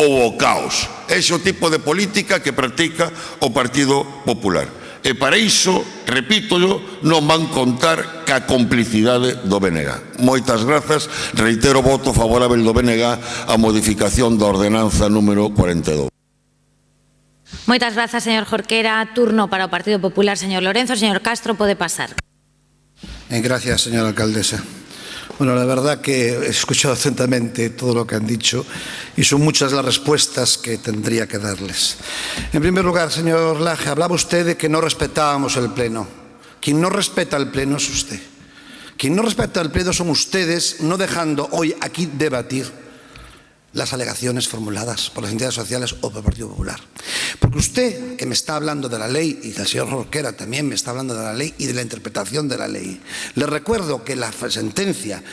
ou o caos. Ese é o tipo de política que practica o Partido Popular. E para iso, repítollo, non van contar ca complicidade do BNG. Moitas grazas. Reitero o voto favorável do BNG á modificación da ordenanza número 42. Moitas grazas, señor Jorquera. Turno para o Partido Popular, señor Lorenzo. Señor Castro, pode pasar. Gracias, señora alcaldesa. Bueno, la verdad que he escuchado atentamente todo lo que han dicho y son muchas las respuestas que tendría que darles. En primer lugar, señor Laje, hablaba usted de que no respetábamos el Pleno. Quien no respeta el Pleno es usted. Quien no respeta el Pleno son ustedes, no dejando hoy aquí debatir las alegaciones formuladas por las entidades sociales o por el Partido Popular. Porque usted, que me está hablando de la ley, y el señor Jorquera también me está hablando de la ley y de la interpretación de la ley, le recuerdo que la sentencia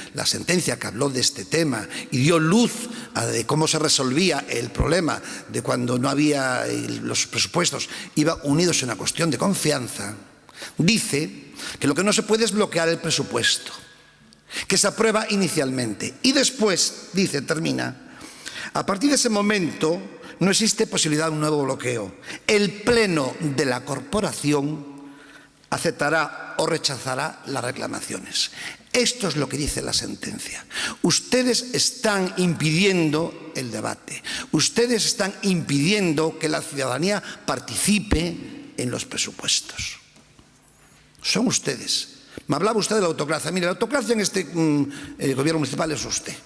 que habló de este tema y dio luz a de cómo se resolvía el problema de cuando no había los presupuestos, iba unidos en una cuestión de confianza, dice que lo que no se puede es bloquear el presupuesto, que se aprueba inicialmente y después, dice, termina, a partir de ese momento no existe posibilidad de un nuevo bloqueo. El Pleno de la Corporación aceptará o rechazará las reclamaciones. Esto es lo que dice la sentencia. Ustedes están impidiendo el debate. Ustedes están impidiendo que la ciudadanía participe en los presupuestos. Son ustedes. Me hablaba usted de la autocracia. Mire, la autocracia en este gobierno municipal es usted,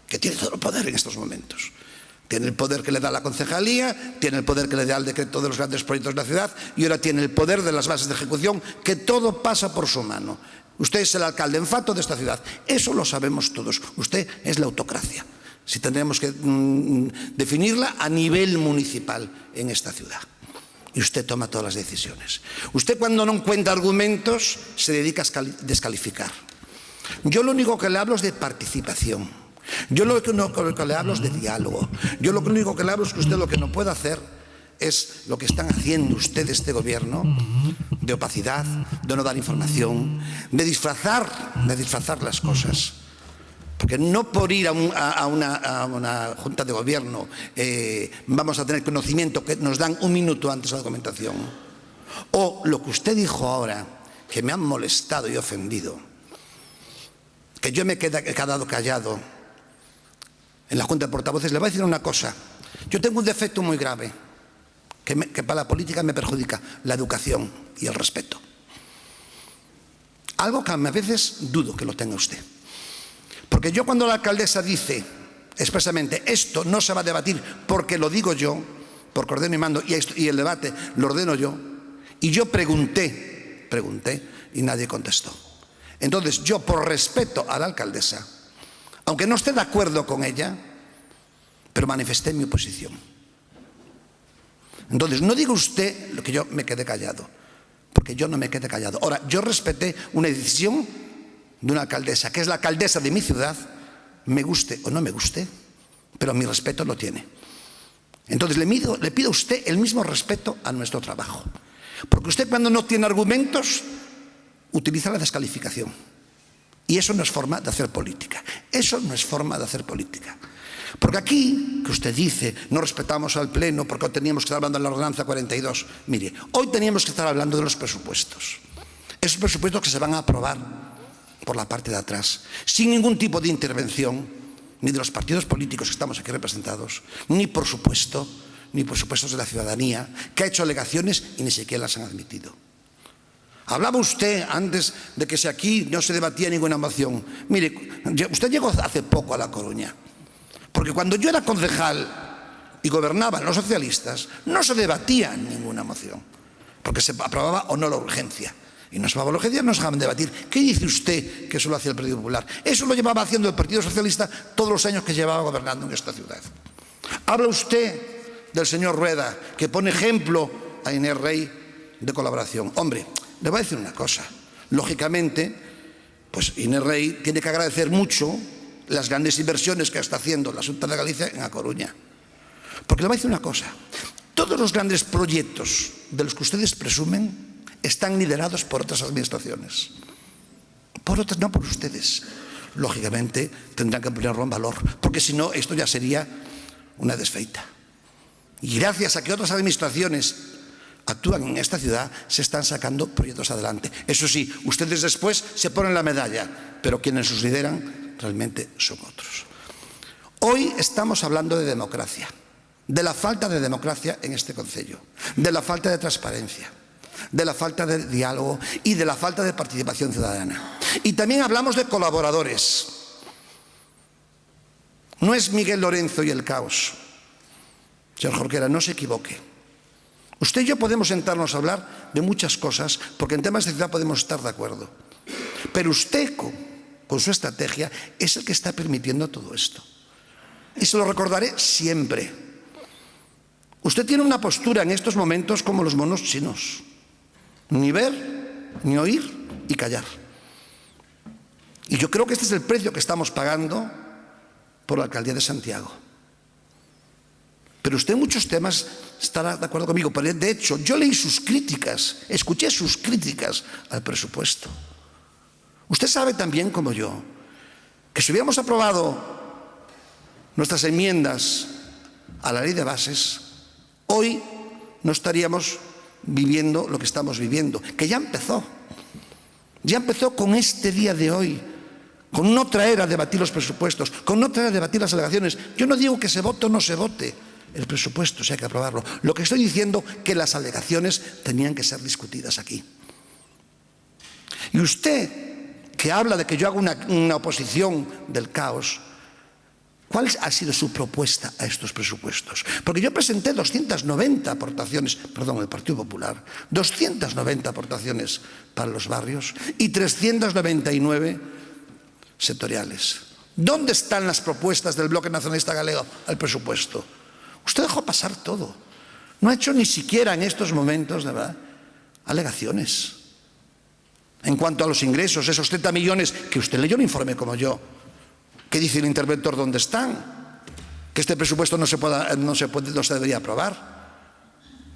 que tiene todo el poder en estos momentos. Tiene el poder que le da la concejalía, tiene el poder que le da el decreto de los grandes proyectos de la ciudad y ahora tiene el poder de las bases de ejecución, que todo pasa por su mano. Usted es el alcalde en fato de esta ciudad. Eso lo sabemos todos. Usted es la autocracia. Si tendríamos que definirla a nivel municipal en esta ciudad. Y usted toma todas las decisiones. Usted, cuando no encuentra argumentos, se dedica a descalificar. Yo lo único que le hablo es de participación. Yo lo único que le hablo es de diálogo. Yo lo único que le hablo es que usted lo que no puede hacer es lo que están haciendo ustedes, este gobierno, de opacidad, de no dar información, de disfrazar las cosas. Porque no por ir a una junta de gobierno vamos a tener conocimiento que nos dan un minuto antes de la documentación. O lo que usted dijo ahora, que me han molestado y ofendido, que yo me he quedado callado en la Junta de Portavoces. Le voy a decir una cosa. Yo tengo un defecto muy grave que para la política me perjudica: la educación y el respeto. Algo que a veces dudo que lo tenga usted. Porque yo, cuando la alcaldesa dice expresamente esto no se va a debatir porque lo digo yo, porque ordeno y mando, y el debate lo ordeno yo, y yo pregunté y nadie contestó. Entonces yo, por respeto a la alcaldesa, aunque no esté de acuerdo con ella, pero manifesté mi oposición. Entonces no diga usted lo que yo me quedé callado, porque yo no me quedé callado. Ahora, yo respeté una decisión de una alcaldesa, que es la alcaldesa de mi ciudad, me guste o no me guste, pero mi respeto lo tiene. Entonces le pido a usted el mismo respeto a nuestro trabajo, porque usted, cuando no tiene argumentos, utiliza la descalificación, y eso no es forma de hacer política. Eso no es forma de hacer política. Porque aquí, que usted dice, no respetamos al Pleno porque hoy teníamos que estar hablando de la ordenanza 42. Mire, hoy teníamos que estar hablando de los presupuestos. Esos presupuestos que se van a aprobar por la parte de atrás, sin ningún tipo de intervención, ni de los partidos políticos que estamos aquí representados, ni por supuestos de la ciudadanía, que ha hecho alegaciones y ni siquiera las han admitido. Hablaba usted antes de que si aquí no se debatía ninguna moción. Mire, usted llegó hace poco a La Coruña, porque cuando yo era concejal y gobernaban los socialistas, no se debatía ninguna moción, porque se aprobaba o no la urgencia. Y no se aprobaba la urgencia, no se dejaban debatir. ¿Qué dice usted que eso lo hacía el Partido Popular? Eso lo llevaba haciendo el Partido Socialista todos los años que llevaba gobernando en esta ciudad. Habla usted del señor Rueda, que pone ejemplo a Inés Rey de colaboración. Hombre, le voy a decir una cosa. Lógicamente, pues Inés Rey tiene que agradecer mucho las grandes inversiones que está haciendo la Xunta de Galicia en A Coruña. Porque le voy a decir una cosa. Todos los grandes proyectos de los que ustedes presumen están liderados por otras administraciones. Por otras, no por ustedes. Lógicamente, tendrán que ponerlo en valor, porque si no, esto ya sería una desfeita. Y gracias a que otras administraciones actúan en esta ciudad, se están sacando proyectos adelante. Eso sí, ustedes después se ponen la medalla, pero quienes los lideran realmente son otros. Hoy estamos hablando de democracia, de la falta de democracia en este concello, de la falta de transparencia, de la falta de diálogo y de la falta de participación ciudadana. Y también hablamos de colaboradores. No es Miguel Lorenzo y el caos. Señor Jorquera, no se equivoque. Usted y yo podemos sentarnos a hablar de muchas cosas, porque en temas de ciudad podemos estar de acuerdo. Pero usted, con su estrategia, es el que está permitiendo todo esto. Y se lo recordaré siempre. Usted tiene una postura en estos momentos como los monos chinos. Ni ver, ni oír y callar. Y yo creo que este es el precio que estamos pagando por la alcaldía de Santiago. Pero usted en muchos temas estará de acuerdo conmigo. Pero de hecho, yo leí sus críticas, escuché sus críticas al presupuesto. Usted sabe también, como yo, que si hubiéramos aprobado nuestras enmiendas a la ley de bases, hoy no estaríamos viviendo lo que estamos viviendo, que ya empezó con este día de hoy, con no traer a debatir los presupuestos, con no traer a debatir las alegaciones. Yo no digo que se vote o no se vote el presupuesto, si hay que aprobarlo. Lo que estoy diciendo es que las alegaciones tenían que ser discutidas aquí. Y usted, que habla de que yo hago una oposición del caos, ¿cuál ha sido su propuesta a estos presupuestos? Porque yo presenté 290 aportaciones, perdón, el Partido Popular, 290 aportaciones para los barrios y 399 sectoriales. ¿Dónde están las propuestas del Bloque Nacionalista Galego al presupuesto? Usted dejó pasar todo. No ha hecho ni siquiera en estos momentos, de verdad, alegaciones. En cuanto a los ingresos, esos 30 millones, que usted leyó el informe como yo, ¿qué dice el interventor? ¿Dónde están? Que este presupuesto no se debería aprobar,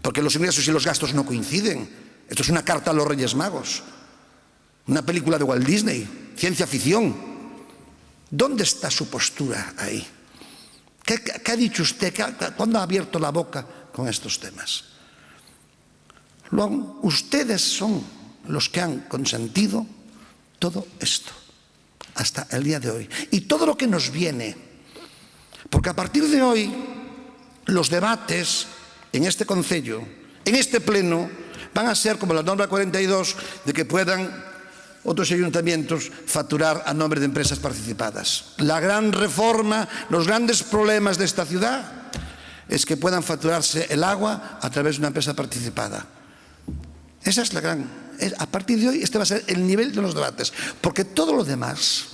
porque los ingresos y los gastos no coinciden. Esto es una carta a los Reyes Magos, una película de Walt Disney, ciencia ficción. ¿Dónde está su postura ahí? ¿Qué ha dicho usted? ¿Cuándo ha abierto la boca con estos temas? Ustedes son los que han consentido todo esto hasta el día de hoy. Y todo lo que nos viene, porque a partir de hoy los debates en este Concello, en este Pleno, van a ser como la norma 42 de que puedan otros ayuntamientos facturar a nombre de empresas participadas. La gran reforma, los grandes problemas de esta ciudad es que puedan facturarse el agua a través de una empresa participada. Esa es la gran... A partir de hoy este va a ser el nivel de los debates, porque todo lo demás,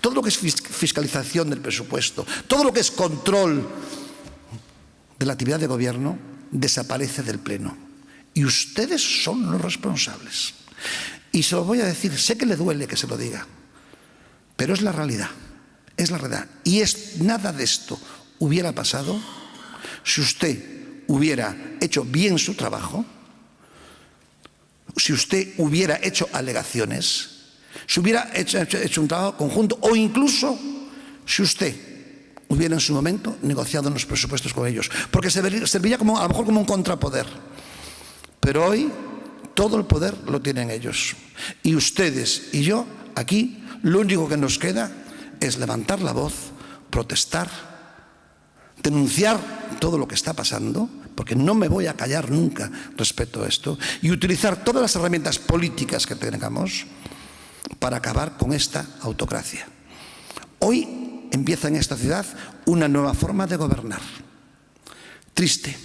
todo lo que es fiscalización del presupuesto, todo lo que es control de la actividad de gobierno, desaparece del Pleno. Y ustedes son los responsables. Y se lo voy a decir, sé que le duele que se lo diga, pero es la realidad, es la realidad. Y nada de esto hubiera pasado si usted hubiera hecho bien su trabajo, si usted hubiera hecho alegaciones, si hubiera hecho un trabajo conjunto, o incluso si usted hubiera en su momento negociado los presupuestos con ellos, porque serviría como, a lo mejor como un contrapoder. Pero hoy todo el poder lo tienen ellos. Y ustedes y yo, aquí, lo único que nos queda es levantar la voz, protestar, denunciar todo lo que está pasando, porque no me voy a callar nunca respecto a esto, y utilizar todas las herramientas políticas que tengamos para acabar con esta autocracia. Hoy empieza en esta ciudad una nueva forma de gobernar. Triste,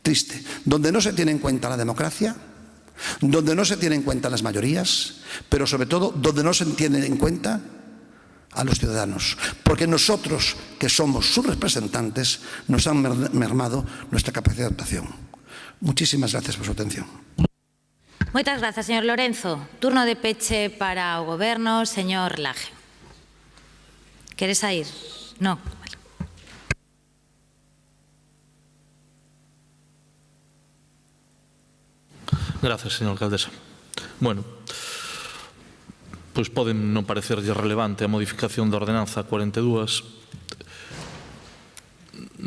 triste, donde no se tiene en cuenta la democracia, donde no se tienen en cuenta las mayorías, pero sobre todo donde no se tiene en cuenta a los ciudadanos, porque nosotros, que somos sus representantes, nos han mermado nuestra capacidad de actuación. Muchísimas gracias por su atención. Moitas grazas, señor Lorenzo. Turno de peche para o Goberno, señor Laje. ¿Queres sair? No. Vale. Gracias, señor alcaldesa. Bueno, pois pode non parecerlle relevante a modificación da ordenanza 42.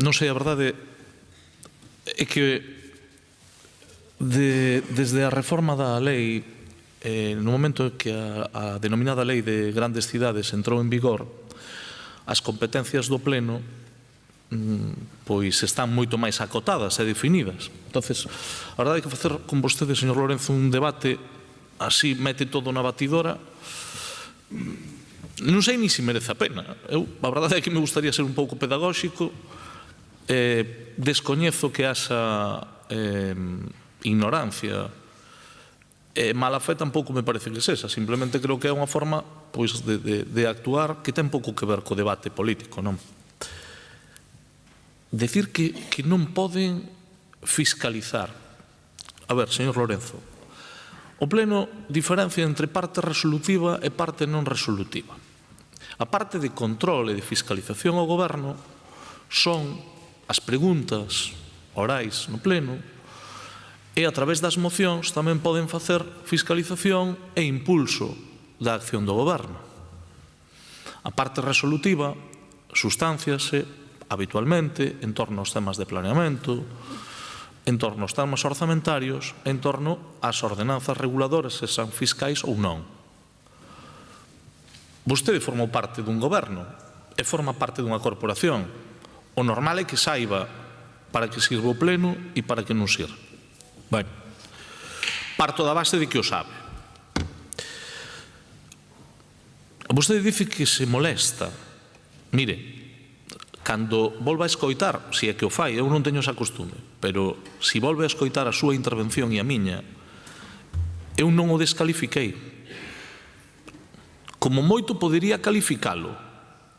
Non sei, a verdade é que desde a reforma da lei, no momento que a denominada lei de grandes cidades entrou en vigor, as competencias do Pleno pois están moito máis acotadas e definidas. Entonces, a verdade é que facer con vostede, señor Lorenzo, un debate así, mete todo na batidora, non sei ni se merece a pena. A verdade é que me gustaría ser un pouco pedagóxico, descoñezo que haxa ignorancia, mala fe tampouco me parece que sexa, simplemente creo que é unha forma pois de actuar que ten pouco que ver co debate político, non? Decir que non poden fiscalizar. A ver, señor Lorenzo, o Pleno diferencia entre parte resolutiva e parte non resolutiva. A parte de control e de fiscalización ao Goberno son as preguntas orais no Pleno, e a través das mocións tamén poden facer fiscalización e impulso da acción do Goberno. A parte resolutiva sustánciase habitualmente en torno aos temas de planeamento, en torno aos temas orzamentarios, en torno ás ordenanzas reguladoras, se son fiscais ou non. Vostede formou parte dun goberno e forma parte dunha corporación. O normal é que saiba para que sirva o Pleno e para que non sirva. Bueno, parto da base de que o sabe. Vostede dice que se molesta. Mire, cando volva a escoitar, se é que o fai, eu non teño esa costume, pero se volve a escoitar a súa intervención e a miña, eu non o descalifiquei. Como moito podería calificalo,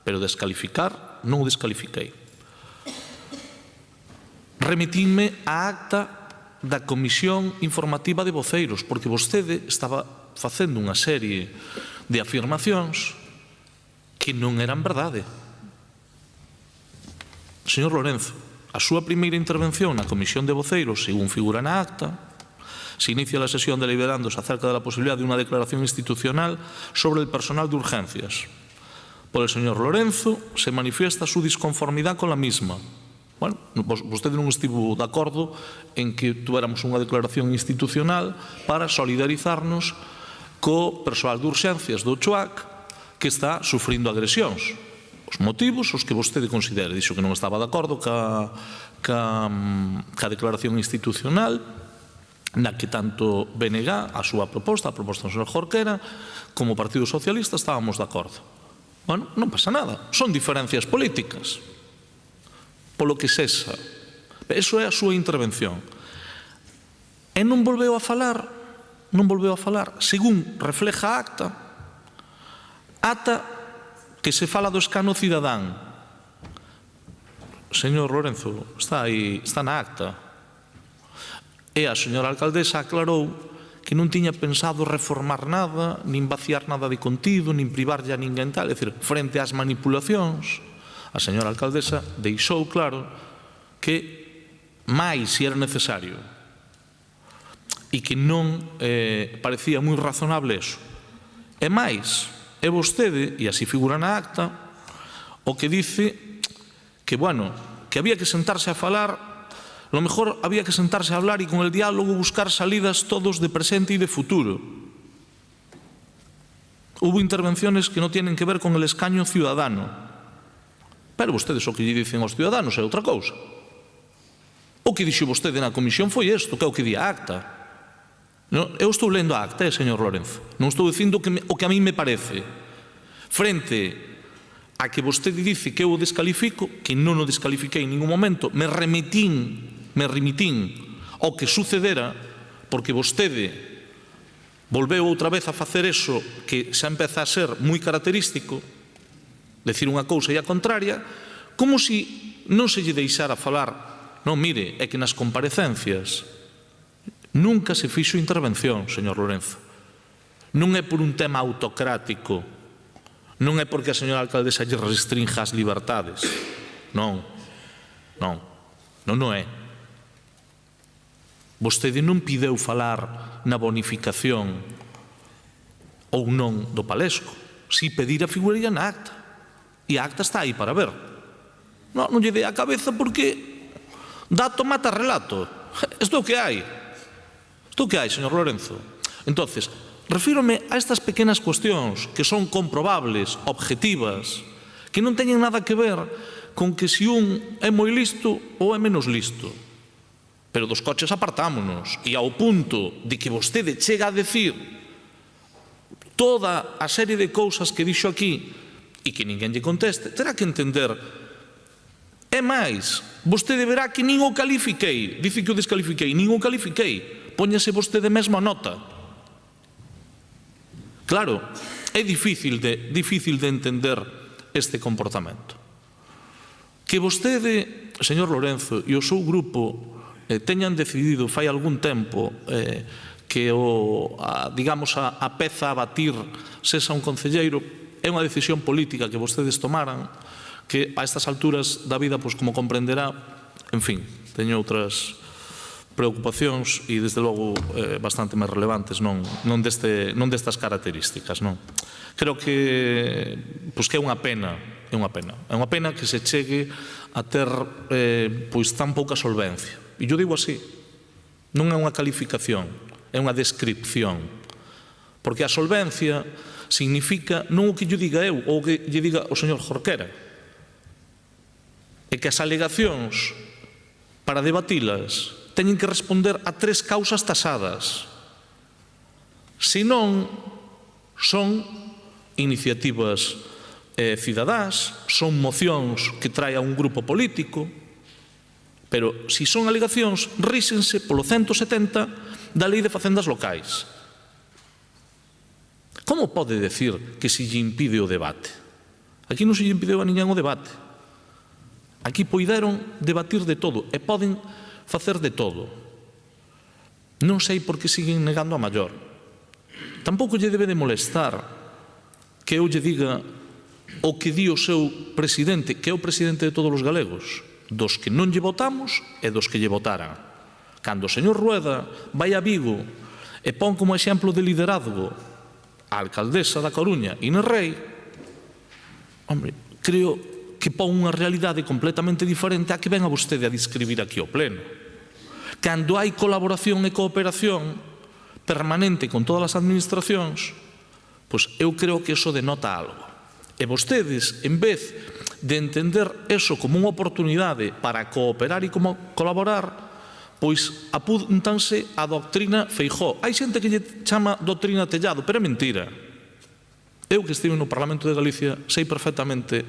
pero descalificar non o descalifiquei. Remitínme á acta da Comisión Informativa de Voceiros, porque vostede estaba facendo unha serie de afirmacións que non eran verdade. Señor Lorenzo, a súa primeira intervención na Comisión de Voceiros, según figura na acta, se inicia la sesión deliberándose acerca de la posibilidad de una declaración institucional sobre el personal de urgencias. por el señor Lorenzo, se manifiesta su disconformidad con la misma. Bueno, vostede non estivo de acordo en que tuéramos unha declaración institucional para solidarizarnos co persoal de urxencias do CHUAC que está sufrindo agresións. Os motivos os que vostede considere. Dixo que non estaba de acordo ca declaración institucional na que tanto BNG, a súa proposta, a proposta do señor Jorquera, como o Partido Socialista estábamos de acordo. Bueno, non pasa nada. Son diferencias políticas. Polo que sexa. Eso é a súa intervención. E non volveu a falar, según refleja a acta que se fala do escano cidadán. Señor Lorenzo, está aí, está na acta. E a señora alcaldesa aclarou que non tiña pensado reformar nada, nin vaciar nada de contido, nin privarlle a ninguén tal. É dicir, frente ás manipulacións, a señora alcaldesa deixou claro que máis se era necesario e que non parecía moi razonable eso. E máis, é vostede, e así figura na acta, o que dice que, bueno, que había que sentarse a falar. Lo mejor había que sentarse a hablar y con el diálogo buscar salidas todos de presente y de futuro. Hubo intervenciones que no tienen que ver con el escaño ciudadano. Pero vostedes o que lle dicen aos ciudadanos é outra cousa. O que dixo vostede na comisión foi isto, que é o que di a acta. Eu estou lendo a acta, señor Lorenzo. Non estou dicindo o que a mí me parece. Frente a que vostede dice que eu o descalifico, que non o descalifiquei en ningún momento, me remitín ao que sucedera, porque vostede volveu outra vez a facer eso que xa empeza a ser moi característico, decir unha cousa e a contraria, como se non se lle deixara falar. Non, mire, é que nas comparecencias nunca se fixo intervención, señor Lorenzo. Non é por un tema autocrático, non é porque a señora alcaldesa lle restrinja as libertades. Non é. Vostede non pideu falar na bonificación ou non do Palesco. Si pedira figuraría na acta. E a acta está aí para ver. Non lle dei a cabeza porque dato mata relato. Isto é o que hai. Isto é o que hai, señor Lorenzo. Entonces, refírome a estas pequenas cuestións que son comprobables, objetivas, que non teñen nada que ver con que se un é moi listo ou é menos listo. Pero dos coches apartámonos. E ao punto de que vostede chega a decir toda a serie de cousas que dixo aquí e que ninguén lle conteste, terá que entender. É máis, vostede verá que nin o califiquei. Dice que o descalifiquei, nin o califiquei. Póñase vostede mesmo a nota. Claro, é difícil de entender este comportamento. Que vostede, señor Lorenzo, e o seu grupo teñan decidido fai algún tempo que a peza a batir sexa un concelleiro, é unha decisión política que vostedes tomaran, que a estas alturas da vida, pois como comprenderá, en fin, teño outras preocupacións e, desde logo, bastante máis relevantes, non destas características, non? Creo que é unha pena, é unha pena que se chegue a ter tan pouca solvencia. E eu digo así, non é unha calificación, é unha descripción. Porque a solvencia significa non o que lle diga eu ou o que lle diga o señor Jorquera. É que as alegacións, para debatilas, teñen que responder a 3 causas tasadas. Se non, son iniciativas cidadás, son mocións que trae a un grupo político, pero se son alegacións, ríxense polo 170 da Lei de Facendas Locais. Como pode decir que se lle impide o debate? Aquí non se lle impideu a ninguén o debate. Aquí poideron debatir de todo e poden facer de todo. Non sei por que siguen negando a maior. Tampouco lle debe de molestar que eu lle diga o que di o seu presidente, que é o presidente de todos os galegos, dos que non lle votamos e dos que lle votaran. Cando o señor Rueda vai a Vigo e pon como exemplo de liderazgo a alcaldesa da Coruña, Inés Rei, Hombre, creo que pon unha realidade completamente diferente a que venga vostede a describir aquí ao pleno. Cando hai colaboración e cooperación permanente con todas as administracións, pois eu creo que eso denota algo. E vostedes, en vez de entender eso como unha oportunidade para cooperar e como colaborar, pois apúntanse a doctrina Feijóo. Hai xente que lle chama doctrina Tellado, pero é mentira. Eu que estive no Parlamento de Galicia sei perfectamente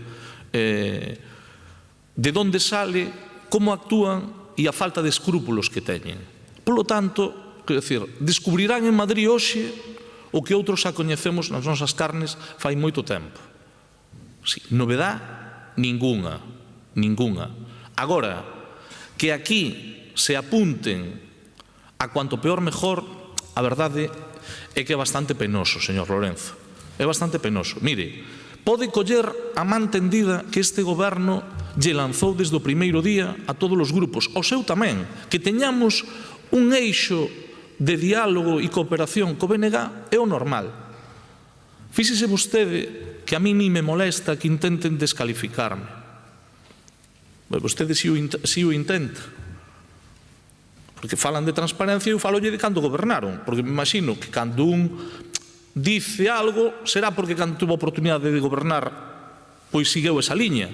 de onde sale, como actúan e a falta de escrúpulos que teñen. Polo tanto, quero dicir, descubrirán en Madrid hoxe o que outros xa coñecemos nas nosas carnes fai moito tempo. Sí, novedade ningunha. Agora, que aquí se apunten a cuanto peor mejor, a verdade é que é bastante penoso, señor Lorenzo. É bastante penoso. Mire, pode coller a man tendida que este goberno lle lanzou desde o primeiro día a todos os grupos, ao seu tamén, que teñamos un eixo de diálogo e cooperación co BNG é o normal. Fíxese vostede que a mí ni me molesta que intenten descalificarme. Vostede si o intenta. Porque falan de transparencia e eu falolle de cando gobernaron, porque me imagino que cando un dice algo, será porque cando tuvo a oportunidade de gobernar, pois segueu esa liña.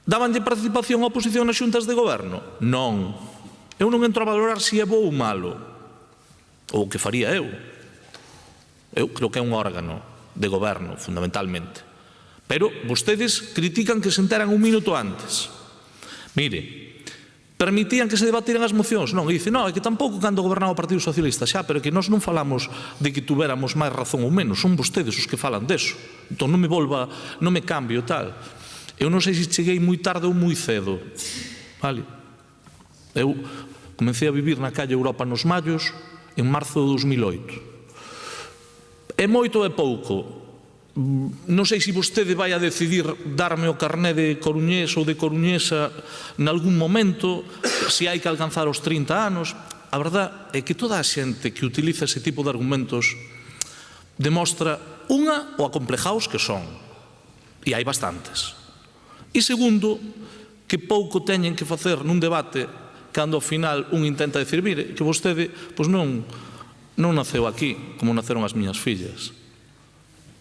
Dabanlle participación á oposición nas xuntas de goberno? Non. Eu non entro a valorar se é bo ou malo, ou o que faría eu. Eu creo que é un órgano de goberno, fundamentalmente. Pero vostedes critican que se enteran un minuto antes. Mire, permitían que se debatiran as mocións? Non, e dice, non, é que tampouco cando gobernaba o Partido Socialista, xa, pero que nós non falamos de que tuveramos máis razón ou menos, son vostedes os que falan deso. Entón non me cambio tal. Eu non sei se cheguei moi tarde ou moi cedo. Vale? Eu comecei a vivir na calle Europa nos Mallos en marzo de 2008. É moito ou é pouco? Non sei se vostede vai a decidir darme o carné de coruñés ou de coruñesa nalgún momento, se hai que alcanzar os 30 anos. A verdade é que toda a xente que utiliza ese tipo de argumentos demostra, unha, o acomplejaos que son, e hai bastantes. E segundo, que pouco teñen que facer nun debate cando ao final un intenta decir, mire, que vostede pois non naceu aquí como naceron as miñas fillas.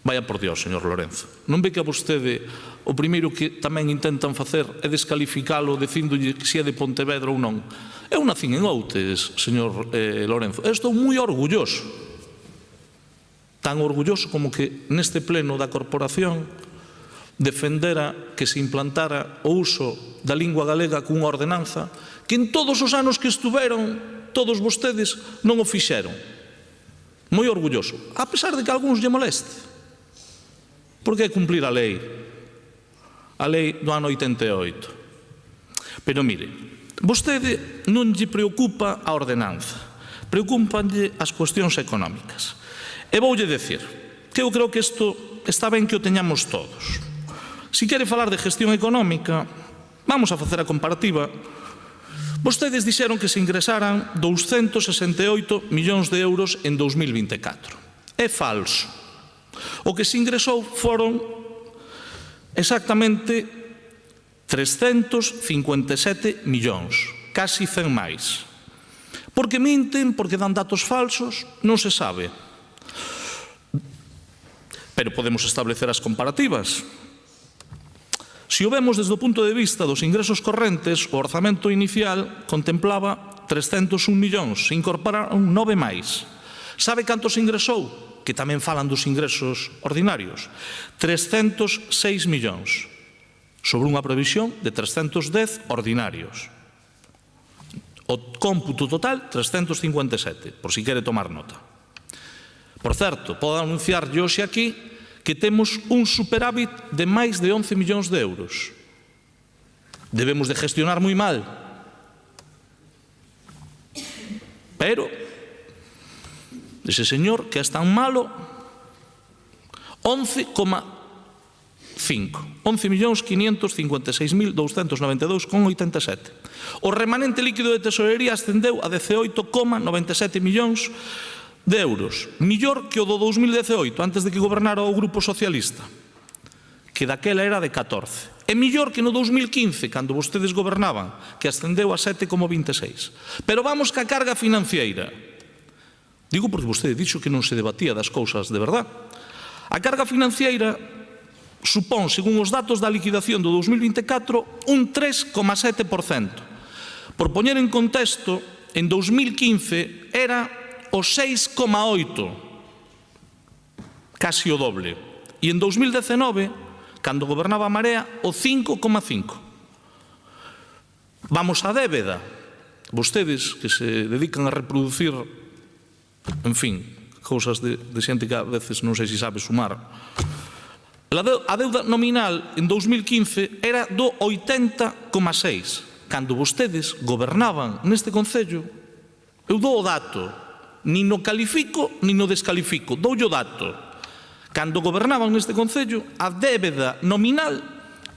Vaya por Dios, señor Lorenzo. Non ve que a vostede o primeiro que tamén intentan facer é descalificalo dicindolle se é de Pontevedra ou non. Eu nacín en Outes, señor Lorenzo. Estou moi orgulloso. Tan orgulloso como que neste pleno da corporación defendera que se implantara o uso da lingua galega cunha ordenanza que en todos os anos que estuveron todos vostedes non o fixeron. Moi orgulloso. A pesar de que a algúns lle moleste. Porque é cumplir a lei do ano 88. Pero mire, vostede non lle preocupa a ordenanza, preocupanlle as cuestións económicas. E voulle decir que eu creo que isto está ben que o teñamos todos. Se quere falar de gestión económica, vamos a facer a comparativa. Vostedes dixeron que se ingresaran 268 millóns de euros en 2024. É falso. O que se ingresou foron exactamente 357 millóns, casi 100 máis. Porque minten, porque dan datos falsos, non se sabe. Pero podemos establecer as comparativas. Se o vemos desde o punto de vista dos ingresos correntes, o orzamento inicial contemplaba 301 millóns, se incorporaron 9 máis. Sabe canto se ingresou? Que tamén falan dos ingresos ordinarios, 306 millóns, sobre unha previsión de 310 ordinarios. O cómputo total, 357, por si quere tomar nota. Por certo, podo anunciarlle hoxe aquí que temos un superávit de máis de 11 millóns de euros. Debemos de gestionar moi mal. Pero ese señor que é tan malo, 11,5. 11.556.292,87. O remanente líquido de tesorería ascendeu a 18,97 millóns de euros. Millor que o do 2018, antes de que gobernara o Grupo Socialista, que daquela era de 14. É mellor que no 2015, cando vostedes gobernaban, que ascendeu a 7,26. Pero vamos ca carga financiera. Digo porque vostede dixo que non se debatía das cousas de verdad. A carga financiera supón, según os datos da liquidación do 2024, un 3,7%. Por poñer en contexto, en 2015 era o 6,8%, casi o doble. E en 2019, cando gobernaba a Marea, o 5,5%. Vamos á débeda. Vostedes que se dedican a reproducir, en fin, cousas de xente que a veces non sei se sabe sumar. A deuda nominal en 2015 era do 80,6%. Cando vostedes gobernaban neste Concello, eu dou o dato, nin no califico, nin no descalifico, dou o dato. Cando gobernaban neste Concello, a débeda nominal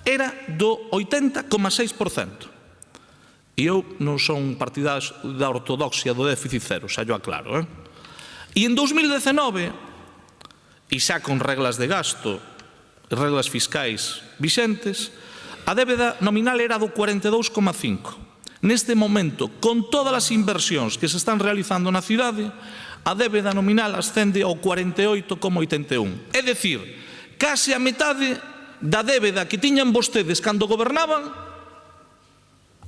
era do 80,6%. E eu non son partidario da ortodoxia do déficit cero, xa yo aclaro. E en 2019, e xa con reglas de gasto, reglas fiscais vixentes, a débeda nominal era do 42,5%. Neste momento, con todas as inversións que se están realizando na cidade, a débeda nominal ascende ao 48,81%. É dicir, case a metade da débeda que tiñan vostedes cando gobernaban,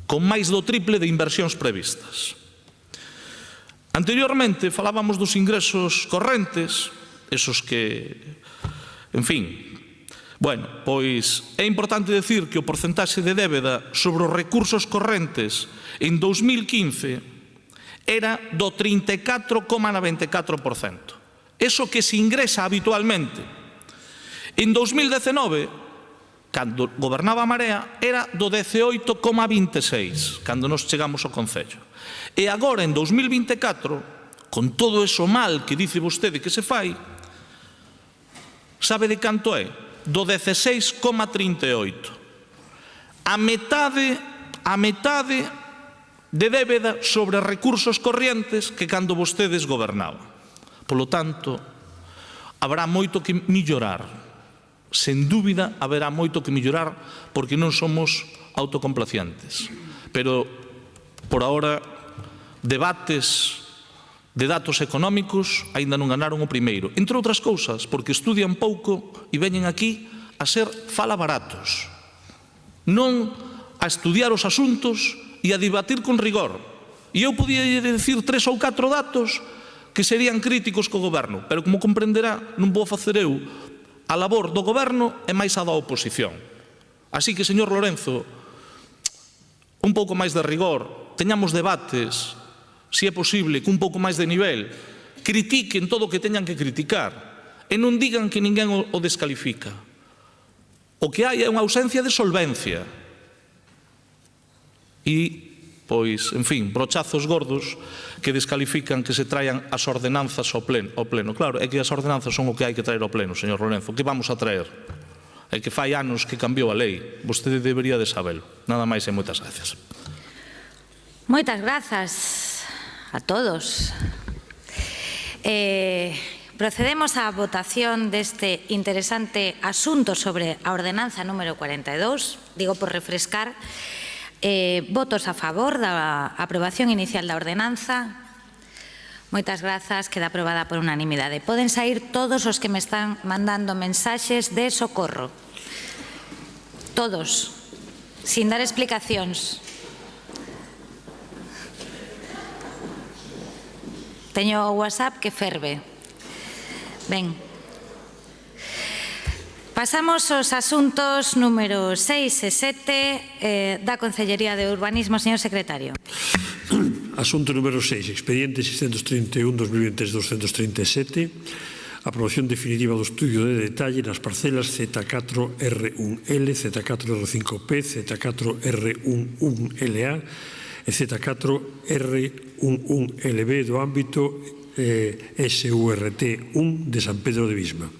con máis do triple de inversións previstas. Anteriormente falábamos dos ingresos correntes, esos que, en fin, bueno, pois é importante decir que o porcentaxe de débeda sobre os recursos correntes en 2015 era do 34,94%. Eso que se ingresa habitualmente. En 2019, cando gobernaba a Marea, era do 18,26%, cando nos chegamos ao Concello. E agora, en 2024, con todo eso mal que dice vostede que se fai, sabe de canto é? Do 16,38%. A metade de débeda sobre recursos corrientes que cando vostedes gobernaban. Polo tanto, habrá moito que mellorar. Sen dúbida, haberá moito que mellorar porque non somos autocomplacientes. Pero, por ahora, debates de datos económicos aínda non ganaron o primeiro. Entre outras cousas, porque estudian pouco e veñen aquí a ser falabaratos. Non a estudiar os asuntos e a debatir con rigor. E eu podía dicir 3 ou 4 datos que serían críticos co goberno, pero como comprenderá, non vou facer eu a labor do goberno e máis a da oposición. Así que, señor Lorenzo, un pouco máis de rigor, teñamos debates, se é posible, cun pouco máis de nivel, critiquen todo o que teñan que criticar e non digan que ninguén o descalifica. O que hai é unha ausencia de solvencia. E, pois, en fin, brochazos gordos que descalifican que se traian as ordenanzas ao pleno. Claro, é que as ordenanzas son o que hai que traer ao pleno, señor Lorenzo. Que vamos a traer? É que fai anos que cambiou a lei. Vostede debería de sabelo. Nada máis e moitas gracias. Moitas grazas a todos. Procedemos á votación deste interesante asunto sobre a ordenanza número 42. Digo por refrescar. Votos a favor da aprobación inicial da ordenanza. Moitas grazas, queda aprobada por unanimidade. Poden saír todos os que me están mandando mensaxes de socorro. Todos, sin dar explicacións. Teño o WhatsApp que ferve. Ben. Pasamos aos asuntos número 6 e 7 da Consellería de Urbanismo. Señor secretario. Asunto número 6, expediente 631-2023-237, aprobación definitiva do estudio de detalle nas parcelas Z4R1L, Z4R5P, Z4R11LA e Z4R11LB do ámbito SURT1 de San Pedro de Visma.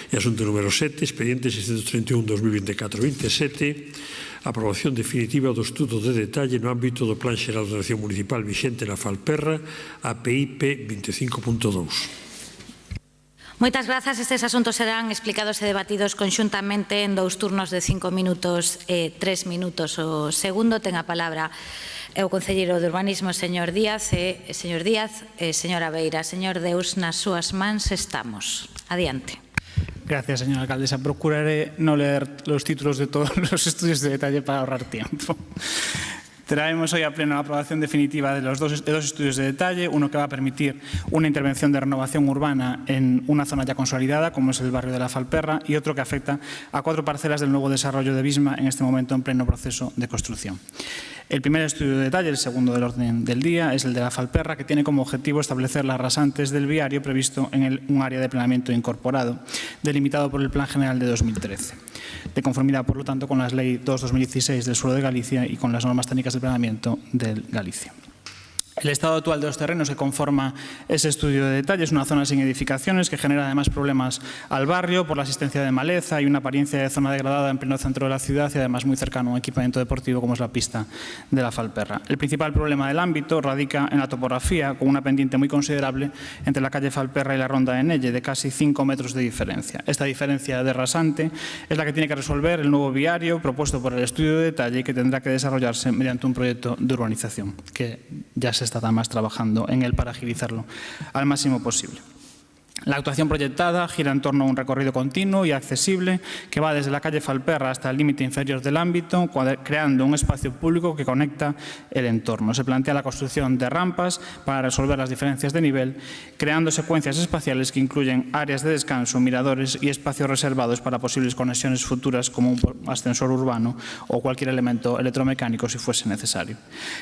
E asunto número 7, expediente 631-2024-27, aprobación definitiva do estudo de detalle no ámbito do Plan Xeral de Ordenación Municipal vixente na Falperra, APIP 25.2. Moitas grazas. Estes asuntos serán explicados e debatidos conxuntamente en 2 turnos de 5 minutos e 3 minutos. O segundo ten a palabra o concelleiro de Urbanismo, señor Díaz, e señora Beira. Señor Deus, nas súas mans estamos. Adiante. Gracias, señora alcaldesa. Procuraré no leer los títulos de todos los estudios de detalle para ahorrar tiempo. Traemos hoy a pleno la aprobación definitiva de dos estudios de detalle, uno que va a permitir una intervención de renovación urbana en una zona ya consolidada, como es el barrio de La Falperra, y otro que afecta a 4 parcelas del nuevo desarrollo de Visma, en este momento en pleno proceso de construcción. El primer estudio de detalle, el segundo del orden del día, es el de La Falperra, que tiene como objetivo establecer las rasantes del viario previsto en un área de planeamiento incorporado, delimitado por el Plan General de 2013, de conformidad, por lo tanto, con la Ley 2/2016 del suelo de Galicia y con las normas técnicas de planeamiento de Galicia. El estado actual de los terrenos que conforma ese estudio de detalle es una zona sin edificaciones que genera además problemas al barrio por la existencia de maleza y una apariencia de zona degradada en pleno centro de la ciudad y además muy cercano a un equipamiento deportivo como es la pista de La Falperra. El principal problema del ámbito radica en la topografía, con una pendiente muy considerable entre la calle Falperra y la ronda de Nelle, de casi 5 metros de diferencia. Esta diferencia de rasante es la que tiene que resolver el nuevo viario propuesto por el estudio de detalle y que tendrá que desarrollarse mediante un proyecto de urbanización, que ya se está además trabajando en él para agilizarlo al máximo posible. La actuación proyectada gira en torno a un recorrido continuo y accesible que va desde la calle Falperra hasta el límite inferior del ámbito, creando un espacio público que conecta el entorno. Se plantea la construcción de rampas para resolver las diferencias de nivel, creando secuencias espaciales que incluyen áreas de descanso, miradores y espacios reservados para posibles conexiones futuras como un ascensor urbano o cualquier elemento electromecánico si fuese necesario.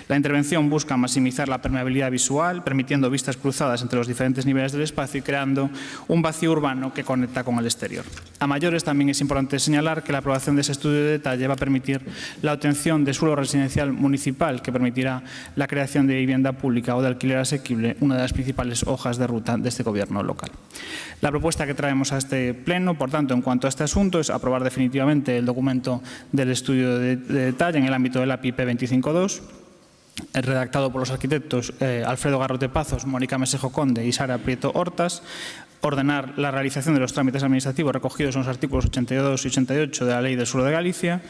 La intervención busca maximizar la permeabilidad visual, permitiendo vistas cruzadas entre los diferentes niveles del espacio y creando un vacío urbano que conecta con el exterior. A mayores, también es importante señalar que la aprobación de ese estudio de detalle va a permitir la obtención de suelo residencial municipal que permitirá la creación de vivienda pública o de alquiler asequible, una de las principales hojas de ruta de este gobierno local. La propuesta que traemos a este pleno, por tanto, en cuanto a este asunto, es aprobar definitivamente el documento del estudio de detalle en el ámbito del API P25.2, redactado por los arquitectos Alfredo Garrote Pazos, Mónica Mesejo Conde y Sara Prieto Hortas, ordenar la realización de los trámites administrativos recogidos en los artículos 82 y 88 de la Ley del Suelo de Galicia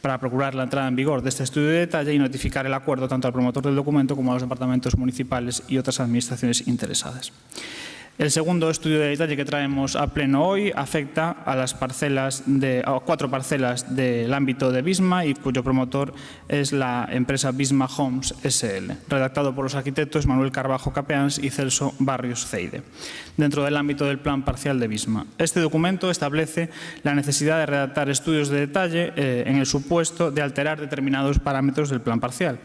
para procurar la entrada en vigor de este estudio de detalle y notificar el acuerdo tanto al promotor del documento como a los departamentos municipales y otras administraciones interesadas. El segundo estudio de detalle que traemos a pleno hoy afecta a las parcelas a 4 parcelas del ámbito de Visma y cuyo promotor es la empresa Visma Homes SL, redactado por los arquitectos Manuel Carbajo Capeans y Celso Barrios Ceide, dentro del ámbito del plan parcial de Visma. Este documento establece la necesidad de redactar estudios de detalle en el supuesto de alterar determinados parámetros del plan parcial.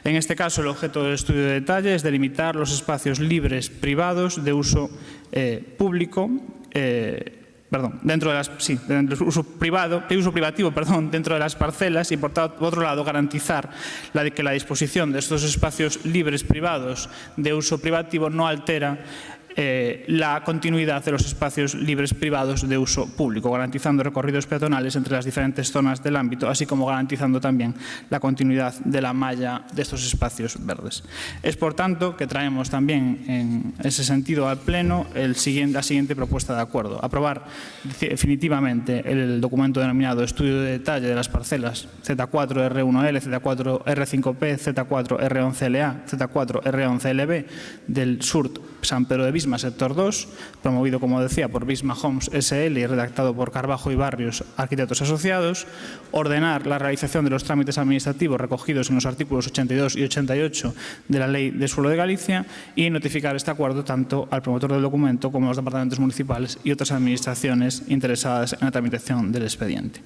En este caso, el objeto del estudio de detalle es delimitar los espacios libres privados de uso público, dentro de uso privativo, dentro de las parcelas y, por otro lado, garantizar que la disposición de estos espacios libres privados de uso privativo no altera la continuidad de los espacios libres privados de uso público, garantizando recorridos peatonales entre las diferentes zonas del ámbito, así como garantizando también la continuidad de la malla de estos espacios verdes. Es, por tanto, que traemos también en ese sentido al Pleno la siguiente propuesta de acuerdo. Aprobar definitivamente el documento denominado Estudio de Detalle de las parcelas Z4R1L, Z4R5P, Z4R11LA, Z4R11LB del SURT San Pedro de Visma, sector 2, promovido, como decía, por Visma Homes SL y redactado por Carbajo y Barrios, arquitectos asociados. Ordenar la realización de los trámites administrativos recogidos en los artículos 82 y 88 de la Ley de Suelo de Galicia y notificar este acuerdo tanto al promotor del documento como a los departamentos municipales y otras administraciones interesadas en la tramitación del expediente.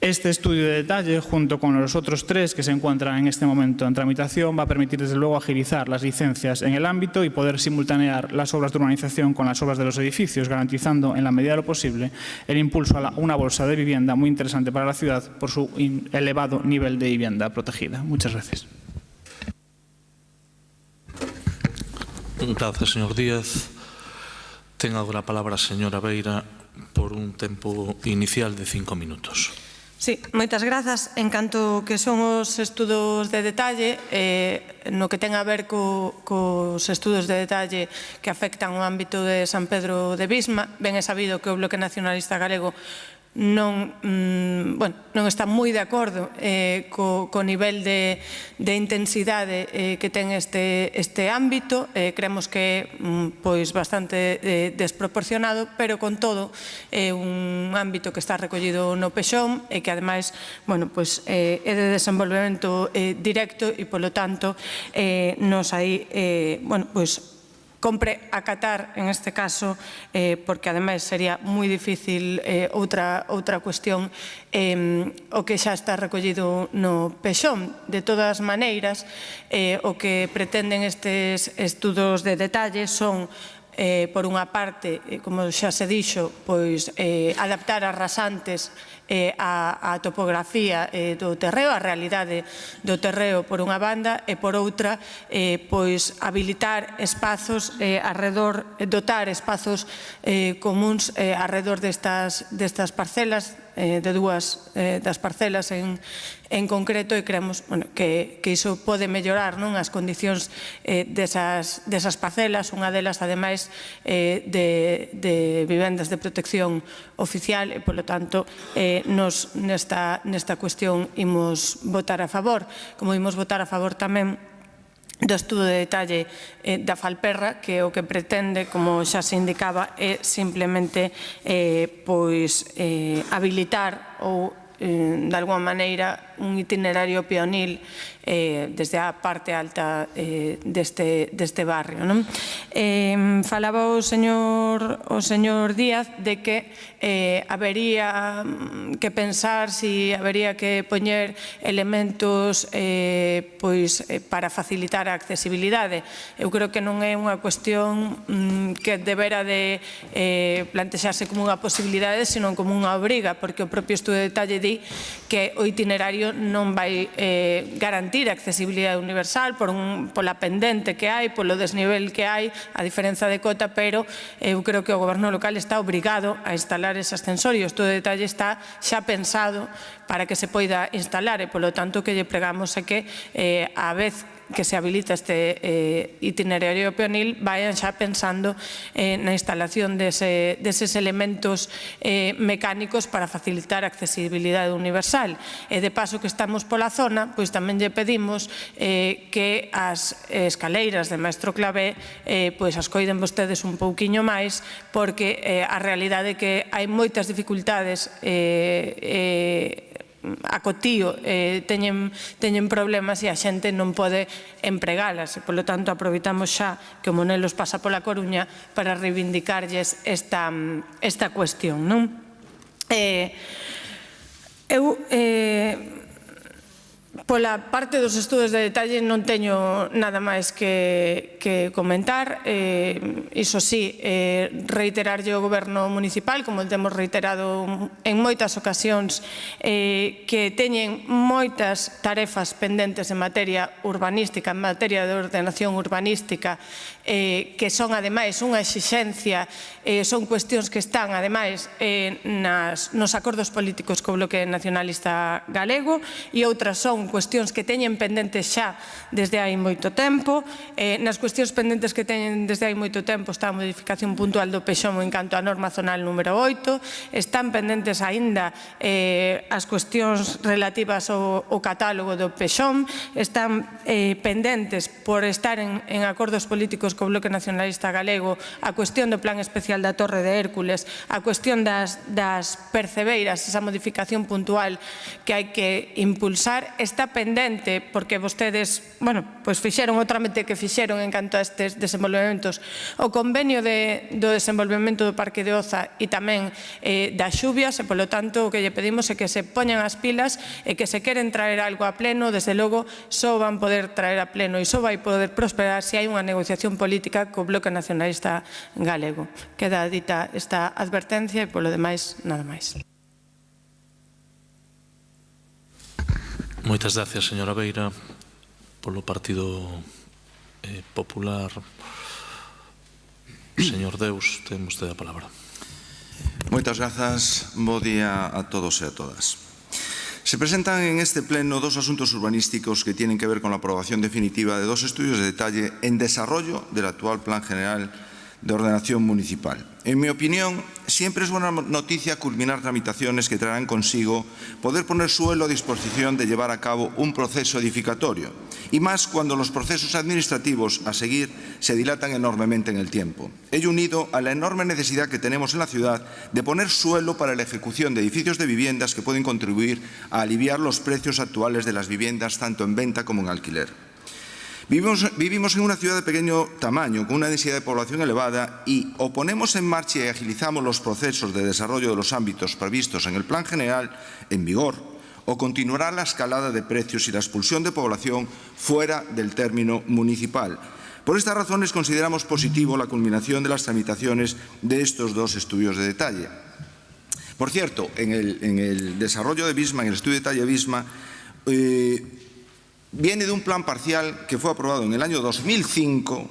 Este estudio de detalle, junto con los otros 3 que se encuentran en este momento en tramitación, va a permitir, desde luego, agilizar las licencias en el ámbito y poder simultanear las obras de urbanización con las obras de los edificios, garantizando, en la medida de lo posible, el impulso a una bolsa de vivienda muy interesante para la ciudad por su elevado nivel de vivienda protegida. Muchas gracias. Gracias, señor Díaz. Ten agora a palabra a señora Beira por un tempo inicial de 5 minutos. Sí, moitas grazas. En canto que son os estudos de detalle, no que ten a ver cos estudos de detalle que afectan o ámbito de San Pedro de Visma, ben é sabido que o Bloque Nacionalista Galego non está moi de acordo co nivel de intensidade que ten este ámbito. Creemos que é bastante desproporcionado, pero con todo é un ámbito que está recollido no PEXOM e que ademais é de desenvolvemento directo e polo tanto nos aí compre acatar en este caso, porque ademais sería moi difícil outra cuestión, o que xa está recollido no PEXOM. De todas maneiras, o que pretenden estes estudos de detalle son, por unha parte, como xa se dixo, adaptar as rasantes a topografía do terreo, a realidade do terreo por unha banda, e por outra habilitar espazos dotar espazos comuns arredor destas parcelas, de dúas das parcelas en concreto, e creemos que iso pode mellorar as condicións desas parcelas. Unha delas, ademais, de vivendas de protección oficial, e polo tanto nos nesta cuestión imos votar a favor, como imos votar a favor tamén do estudo de detalle da Falperra, que o que pretende, como xa se indicaba, é simplemente habilitar ou, de alguma maneira, un itinerario peonil desde a parte alta deste barrio. Falaba o señor Díaz de que habería que pensar si habería que poñer elementos para facilitar a accesibilidade. Eu creo que non é unha cuestión que debera de plantexarse como unha posibilidade, senón como unha obriga, porque o propio estudo de detalle di que o itinerario non vai garantir a accesibilidade universal pola pendente que hai, polo desnivel que hai, a diferenza de cota, pero eu creo que o goberno local está obrigado a instalar ese ascensor, e o estudo de detalle está xa pensado para que se poida instalar, e polo tanto que lle pregamos é que a vez que se habilita este itinerario peonil vayan xa pensando na instalación deses elementos mecánicos para facilitar a accesibilidade universal. E de paso que estamos pola zona, pois tamén lle pedimos que as escaleiras de Maestro Clavé as coiden vostedes un pouquiño máis, porque a realidade é que hai moitas dificultades a cotío, teñen problemas e a xente non pode empregalas, e polo tanto aproveitamos xa que o Monelos pasa pola Coruña para reivindicarlles esta cuestión. Eu pola parte dos estudos de detalle non teño nada máis que comentar. Iso sí, reiterarlle ao goberno municipal, como temos reiterado en moitas ocasións, que teñen moitas tarefas pendentes en materia urbanística, en materia de ordenación urbanística, que son ademais unha exixencia, son cuestións que están ademais nos acordos políticos co Bloque Nacionalista Galego, e outras son cuestións que teñen pendentes xa desde hai moito tempo. Nas cuestións pendentes que teñen desde hai moito tempo está a modificación puntual do PEXOM en canto á norma zonal número 8, están pendentes aínda as cuestións relativas ao catálogo do PEXOM, están pendentes por estar en acordos políticos co Bloque Nacionalista Galego a cuestión do Plan Especial da Torre de Hércules, a cuestión das percebeiras, esa modificación puntual que hai que impulsar, está pendente porque vostedes, fixeron o trámite que fixeron en canto a estes desenvolvementos, o convenio do desenvolvemento do Parque de Oza e tamén das xubias, e polo tanto o que lle pedimos é que se poñan as pilas e que se queren traer algo a pleno, desde logo só van poder traer a pleno e só vai poder prosperar se hai unha negociación política co Bloque Nacionalista Galego. Queda dita esta advertencia e polo demais, nada máis. Moitas gracias, señora Beira. Polo Partido Popular, señor Deus, ten vostede a palabra. Moitas grazas, bo día a todos e a todas. Se presentan en este pleno dos asuntos urbanísticos que tienen que ver con la aprobación definitiva de dos estudios de detalle en desarrollo del actual Plan General de Ordenación Municipal. En mi opinión, siempre es buena noticia culminar tramitaciones que traerán consigo poder poner suelo a disposición de llevar a cabo un proceso edificatorio, y más cuando los procesos administrativos a seguir se dilatan enormemente en el tiempo. Ello unido a la enorme necesidad que tenemos en la ciudad de poner suelo para la ejecución de edificios de viviendas que pueden contribuir a aliviar los precios actuales de las viviendas tanto en venta como en alquiler. Vivimos en una ciudad de pequeño tamaño, con una densidad de población elevada, y o ponemos en marcha y agilizamos los procesos de desarrollo de los ámbitos previstos en el Plan General en vigor, o continuará la escalada de precios y la expulsión de población fuera del término municipal. Por estas razones consideramos positivo la culminación de las tramitaciones de estos dos estudios de detalle. Por cierto, en el desarrollo de Visma, en el estudio de detalle de Visma, viene de un plan parcial que fue aprobado en el año 2005,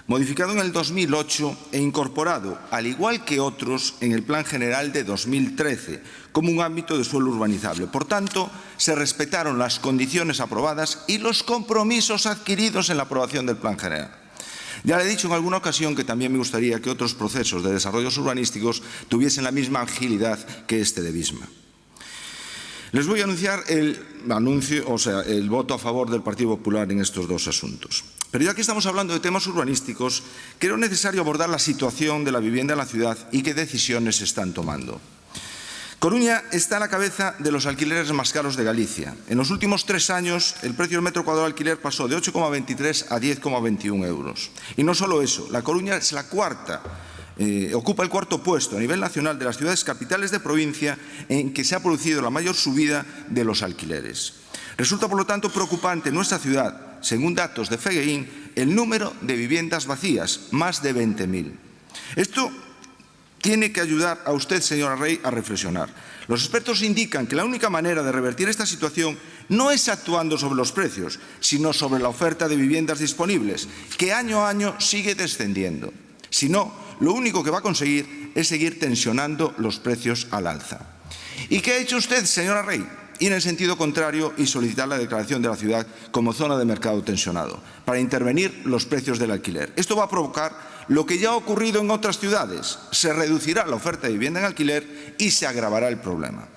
modificado en el 2008 e incorporado, al igual que otros, en el Plan General de 2013, como un ámbito de suelo urbanizable. Por tanto, se respetaron las condiciones aprobadas y los compromisos adquiridos en la aprobación del Plan General. Ya le he dicho en alguna ocasión que también me gustaría que otros procesos de desarrollos urbanísticos tuviesen la misma agilidad que este de Visma. Les voy a anunciar el voto a favor del Partido Popular en estos dos asuntos. Pero ya que estamos hablando de temas urbanísticos, creo necesario abordar la situación de la vivienda en la ciudad y qué decisiones se están tomando. Coruña está a la cabeza de los alquileres más caros de Galicia. En los últimos 3 años, el precio del metro cuadrado de alquiler pasó de 8,23 a 10,21 euros. Y no solo eso, La Coruña es la ocupa el cuarto puesto a nivel nacional de las ciudades capitales de provincia en que se ha producido la mayor subida de los alquileres. Resulta, por lo tanto, preocupante en nuestra ciudad, según datos de FEGEIN, el número de viviendas vacías, más de 20.000. Esto tiene que ayudar a usted, señora Rey, a reflexionar. Los expertos indican que la única manera de revertir esta situación no es actuando sobre los precios, sino sobre la oferta de viviendas disponibles, que año a año sigue descendiendo. Si no, lo único que va a conseguir es seguir tensionando los precios al alza. ¿Y qué ha hecho usted, señora Rey? Ir en sentido contrario y solicitar la declaración de la ciudad como zona de mercado tensionado, para intervenir los precios del alquiler. Esto va a provocar lo que ya ha ocurrido en otras ciudades. Se reducirá la oferta de vivienda en alquiler y se agravará el problema.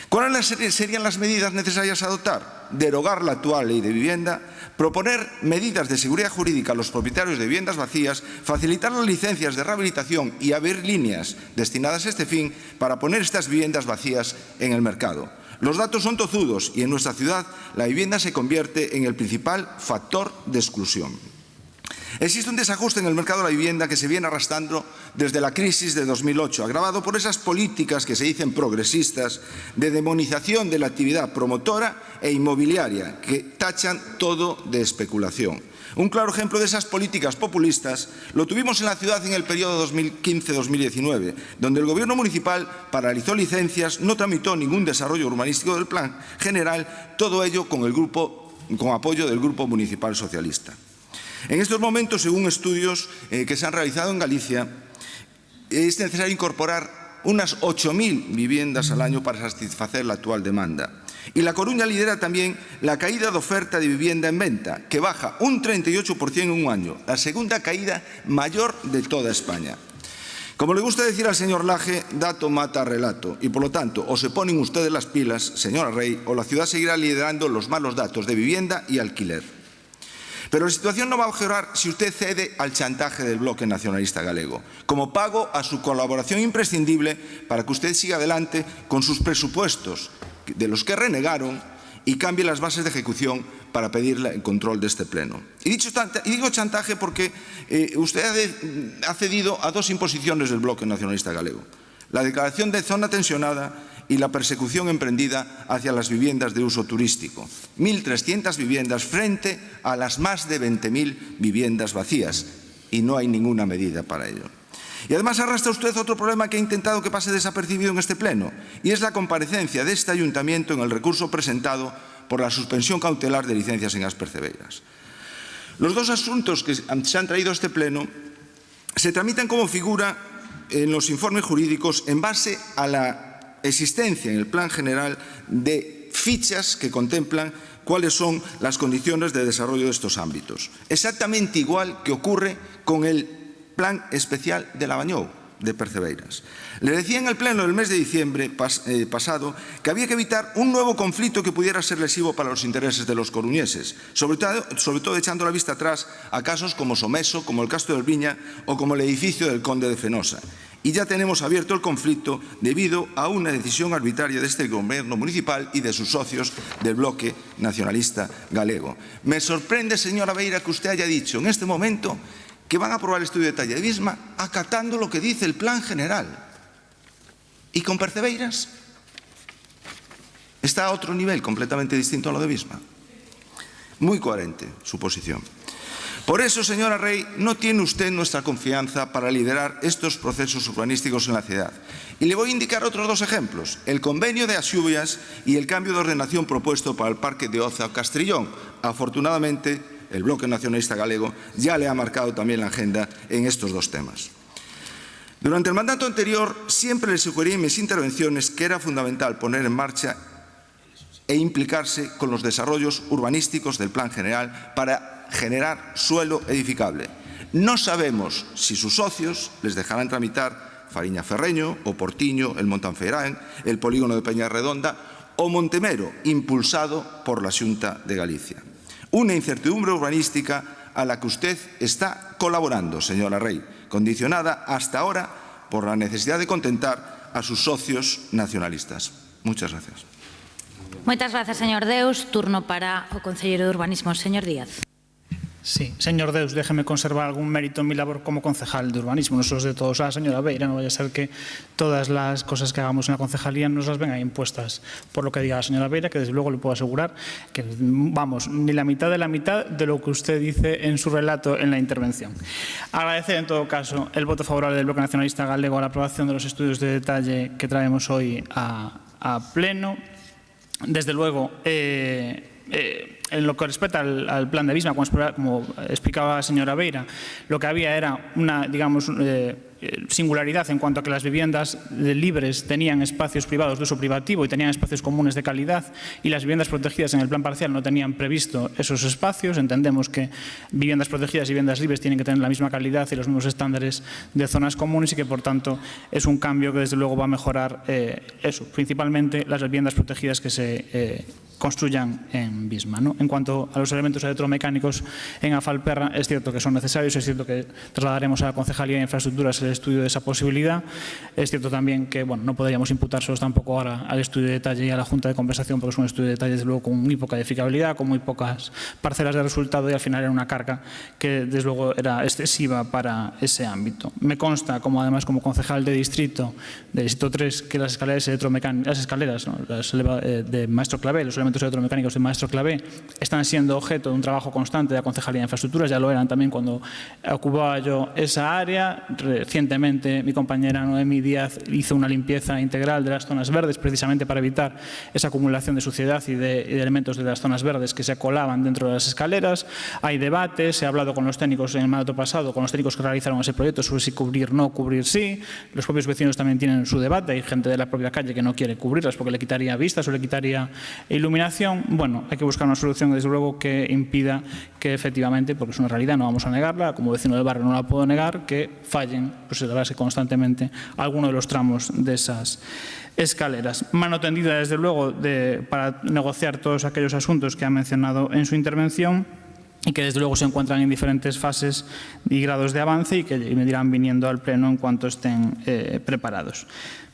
¿Cuáles serían las medidas necesarias a adoptar? Derogar la actual ley de vivienda, proponer medidas de seguridad jurídica a los propietarios de viviendas vacías, facilitar las licencias de rehabilitación y abrir líneas destinadas a este fin para poner estas viviendas vacías en el mercado. Los datos son tozudos y en nuestra ciudad la vivienda se convierte en el principal factor de exclusión. Existe un desajuste en el mercado de la vivienda que se viene arrastrando desde la crisis de 2008, agravado por esas políticas que se dicen progresistas de demonización de la actividad promotora e inmobiliaria, que tachan todo de especulación. Un claro ejemplo de esas políticas populistas lo tuvimos en la ciudad en el periodo 2015-2019, donde el Gobierno municipal paralizó licencias, no tramitó ningún desarrollo urbanístico del Plan General, todo ello con apoyo del Grupo Municipal Socialista. En estos momentos, según estudios que se han realizado en Galicia, es necesario incorporar unas 8.000 viviendas al año para satisfacer la actual demanda. Y La Coruña lidera también la caída de oferta de vivienda en venta, que baja un 38% en un año, la segunda caída mayor de toda España. Como le gusta decir al señor Laje, dato mata relato, y por lo tanto, o se ponen ustedes las pilas, señora Rey, o la ciudad seguirá liderando los malos datos de vivienda y alquiler. Pero la situación no va a mejorar si usted cede al chantaje del bloque nacionalista galego, como pago a su colaboración imprescindible para que usted siga adelante con sus presupuestos, de los que renegaron, y cambie las bases de ejecución para pedir el control de este pleno. Y digo chantaje porque usted ha cedido a dos imposiciones del bloque nacionalista galego: la declaración de zona tensionada y la persecución emprendida hacia las viviendas de uso turístico. 1.300 viviendas frente a las más de 20.000 viviendas vacías, y no hay ninguna medida para ello. Y además arrastra usted otro problema que ha intentado que pase desapercibido en este pleno, y es la comparecencia de este ayuntamiento en el recurso presentado por la suspensión cautelar de licencias en Aspercebeiras. Los dos asuntos que se han traído a este pleno se tramitan como figura en los informes jurídicos en base a la existencia en el Plan General de fichas que contemplan cuáles son las condiciones de desarrollo de estos ámbitos. Exactamente igual que ocurre con el Plan Especial de Labañou, de Percebeiras. Le decía en el pleno del mes de diciembre pasado que había que evitar un nuevo conflicto que pudiera ser lesivo para los intereses de los coruñeses, sobre todo echando la vista atrás a casos como Someso, como el Castro del Viña o como el edificio del Conde de Fenosa. Y ya tenemos abierto el conflicto debido a una decisión arbitraria de este gobierno municipal y de sus socios del bloque nacionalista galego. Me sorprende, señora Beira, que usted haya dicho en este momento que van a aprobar el estudio de detalle de Visma acatando lo que dice el plan general. ¿Y con Percebeiras? Está a otro nivel completamente distinto a lo de Visma. Muy coherente su posición. Por eso, señora Rey, no tiene usted nuestra confianza para liderar estos procesos urbanísticos en la ciudad. Y le voy a indicar otros dos ejemplos, el convenio de Asiubias y el cambio de ordenación propuesto para el Parque de Oza Castrillón. Afortunadamente, el bloque nacionalista galego ya le ha marcado también la agenda en estos dos temas. Durante el mandato anterior siempre le sugerí en mis intervenciones que era fundamental poner en marcha e implicarse con los desarrollos urbanísticos del Plan General para generar suelo edificable. No sabemos si sus socios les dejarán tramitar Fariña Ferreño o Portiño, el Montanfeirán, el polígono de Peñarredonda o Montemero, impulsado por la Xunta de Galicia. Una incertidumbre urbanística a la que usted está colaborando, señora Rey, condicionada hasta ahora por la necesidad de contentar a sus socios nacionalistas. Muchas gracias. Moitas grazas, señor Deus. Turno para o concelleiro de Urbanismo, señor Díaz. Sí, señor Deus, déjeme conservar algún mérito en mi labor como concejal de urbanismo. No solo de todos a la señora Beira, no vaya a ser que todas las cosas que hagamos en la concejalía nos las vengan impuestas por lo que diga la señora Beira, que desde luego le puedo asegurar que, vamos, ni la mitad de lo que usted dice en su relato en la intervención. Agradecer en todo caso el voto favorable del Bloque Nacionalista Galego a la aprobación de los estudios de detalle que traemos hoy a pleno. Desde luego, en lo que respecta al plan de Visma, como explicaba la señora Beira, lo que había era una, digamos, singularidad en cuanto a que las viviendas libres tenían espacios privados de uso privativo y tenían espacios comunes de calidad, y las viviendas protegidas en el plan parcial no tenían previsto esos espacios. Entendemos que viviendas protegidas y viviendas libres tienen que tener la misma calidad y los mismos estándares de zonas comunes, y que por tanto es un cambio que desde luego va a mejorar eso, principalmente las viviendas protegidas que se construyan en Visma, ¿no? En cuanto a los elementos electromecánicos en Afalperra, es cierto que son necesarios, es cierto que trasladaremos a la Concejalía de Infraestructuras el estudio de esa posibilidad. Es cierto también que, bueno, no podríamos imputárselos tampoco ahora al estudio de detalle y a la Junta de Compensación, porque es un estudio de detalle, desde luego, con muy poca edificabilidad, con muy pocas parcelas de resultado, y al final era una carga que, desde luego, era excesiva para ese ámbito. Me consta, además como concejal de Distrito 3, que las escaleras electromecánicas, ¿no? De Maestro Clavé, los elementos electromecánicos de Maestro Clavé, están siendo objeto de un trabajo constante de la Concejalía de Infraestructuras. Ya lo eran también cuando ocupaba yo esa área. Recientemente mi compañera Noemí Díaz hizo una limpieza integral de las zonas verdes, precisamente para evitar esa acumulación de suciedad y de elementos de las zonas verdes que se colaban dentro de las escaleras. Hay debates, se ha hablado con los técnicos en el mandato pasado, con los técnicos que realizaron ese proyecto, sobre si cubrir no, cubrir sí. Los propios vecinos también tienen su debate. Hay gente de la propia calle que no quiere cubrirlas porque le quitaría vistas o le quitaría iluminación. Bueno, hay que buscar una solución, desde luego, que impida que efectivamente, porque es una realidad, no vamos a negarla, como vecino del barrio no la puedo negar, que fallen, pues la verdad, constantemente alguno de los tramos de esas escaleras. Mano tendida, desde luego, para negociar todos aquellos asuntos que ha mencionado en su intervención, y que desde luego se encuentran en diferentes fases y grados de avance, y que me dirán viniendo al pleno en cuanto estén preparados.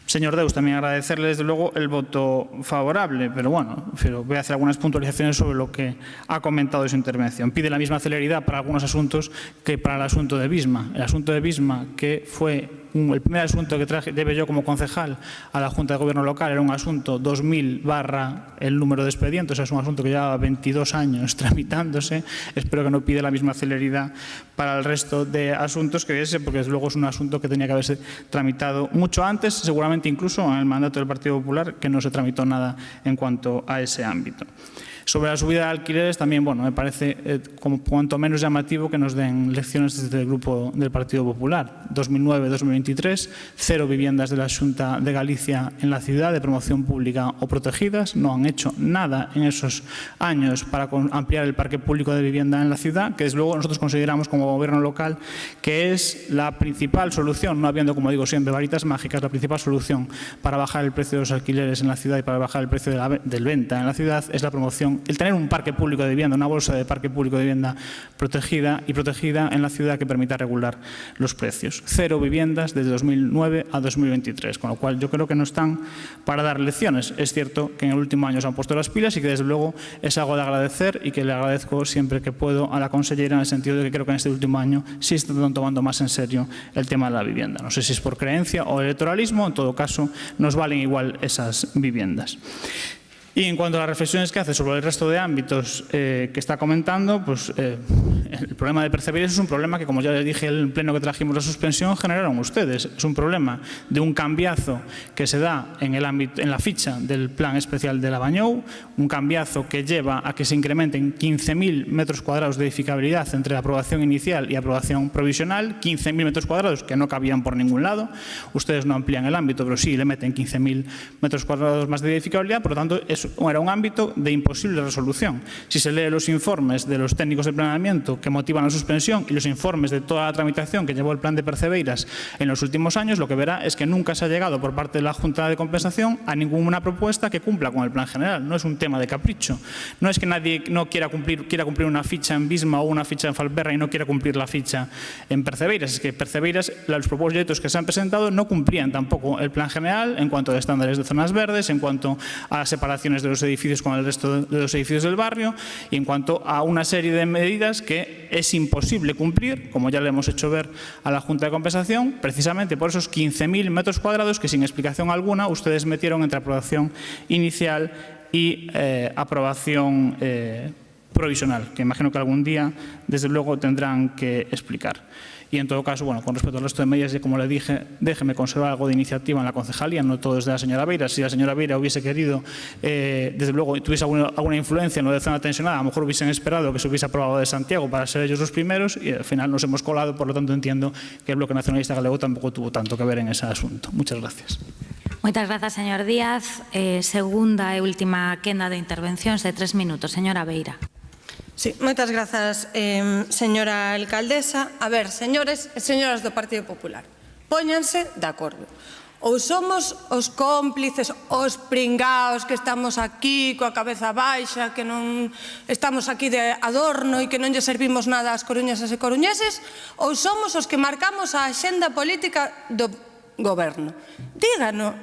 Señor Deus, también agradecerle desde luego el voto favorable, pero bueno, voy a hacer algunas puntualizaciones sobre lo que ha comentado en su intervención. Pide la misma celeridad para algunos asuntos que para el asunto de Visma. El asunto de Visma, que fue el primer asunto que llevé yo como concejal a la Junta de Gobierno local, era un asunto 2000 / el número de expedientes, o sea, es un asunto que llevaba 22 años tramitándose. Espero que no pide la misma celeridad para el resto de asuntos que ese, porque desde luego es un asunto que tenía que haberse tramitado mucho antes, seguramente incluso en el mandato del Partido Popular, que no se tramitó nada en cuanto a ese ámbito. Sobre la subida de alquileres también, bueno, me parece como cuanto menos llamativo que nos den lecciones desde el grupo del Partido Popular. 2009-2023, 0 viviendas de la Xunta de Galicia en la ciudad de promoción pública o protegidas. No han hecho nada en esos años para ampliar el parque público de vivienda en la ciudad, que desde luego nosotros consideramos como gobierno local que es la principal solución, no habiendo, como digo siempre, varitas mágicas, la principal solución para bajar el precio de los alquileres en la ciudad y para bajar el precio del venta en la ciudad es la promoción, el tener un parque público de vivienda, una bolsa de parque público de vivienda protegida en la ciudad que permita regular los precios. 0 viviendas desde 2009 a 2023, con lo cual yo creo que no están para dar lecciones. Es cierto que en el último año se han puesto las pilas y que desde luego es algo de agradecer y que le agradezco siempre que puedo a la consellera, en el sentido de que creo que en este último año sí están tomando más en serio el tema de la vivienda. No sé si es por creencia o electoralismo, en todo caso nos valen igual esas viviendas. Y en cuanto a las reflexiones que hace sobre el resto de ámbitos que está comentando, pues el problema de Percebeiras es un problema que, como ya les dije en el pleno que trajimos la suspensión, generaron ustedes. Es un problema de un cambiazo que se da en la ficha del Plan Especial de Labañou, un cambiazo que lleva a que se incrementen 15.000 metros cuadrados de edificabilidad entre la aprobación inicial y aprobación provisional, 15.000 metros cuadrados que no cabían por ningún lado. Ustedes no amplían el ámbito, pero sí le meten 15.000 metros cuadrados más de edificabilidad, por lo tanto, era un ámbito de imposible resolución. Si se lee los informes de los técnicos de planeamiento que motivan la suspensión y los informes de toda la tramitación que llevó el plan de Percebeiras en los últimos años, lo que verá es que nunca se ha llegado por parte de la Junta de Compensación a ninguna propuesta que cumpla con el plan general. No es un tema de capricho. No es que nadie no quiera cumplir una ficha en Bisma o una ficha en Falberra y no quiera cumplir la ficha en Percebeiras. Es que Percebeiras, los proyectos que se han presentado no cumplían tampoco el plan general en cuanto a estándares de zonas verdes, en cuanto a las separaciones de los edificios con el resto de los edificios del barrio y en cuanto a una serie de medidas que es imposible cumplir, como ya le hemos hecho ver a la Junta de Compensación, precisamente por esos 15.000 metros cuadrados que sin explicación alguna ustedes metieron entre aprobación inicial y aprobación provisional, que imagino que algún día, desde luego, tendrán que explicar. Y en todo caso, bueno, con respecto al resto de medidas, como le dije, déjeme conservar algo de iniciativa en la concejalía, no todo es de la señora Beira. Si la señora Beira hubiese querido, desde luego, tuviese alguna influencia en lo de zona tensionada, a lo mejor hubiesen esperado que se hubiese aprobado de Santiago para ser ellos los primeros y al final nos hemos colado, por lo tanto entiendo que el Bloque Nacionalista Galego tampoco tuvo tanto que ver en ese asunto. Muchas gracias. Moitas grazas, señor Díaz. Segunda e última quenda de intervencións de 3 minutos. Señora Beira. Sí, moitas grazas, señora alcaldesa. A ver, señores e señoras do Partido Popular, póñanse de acordo. Ou somos os cómplices, os pringaos que estamos aquí coa cabeza baixa, que non estamos aquí de adorno e que non lle servimos nada ás coruñesas e coruñeses, ou somos os que marcamos a axenda política do goberno. Dígano,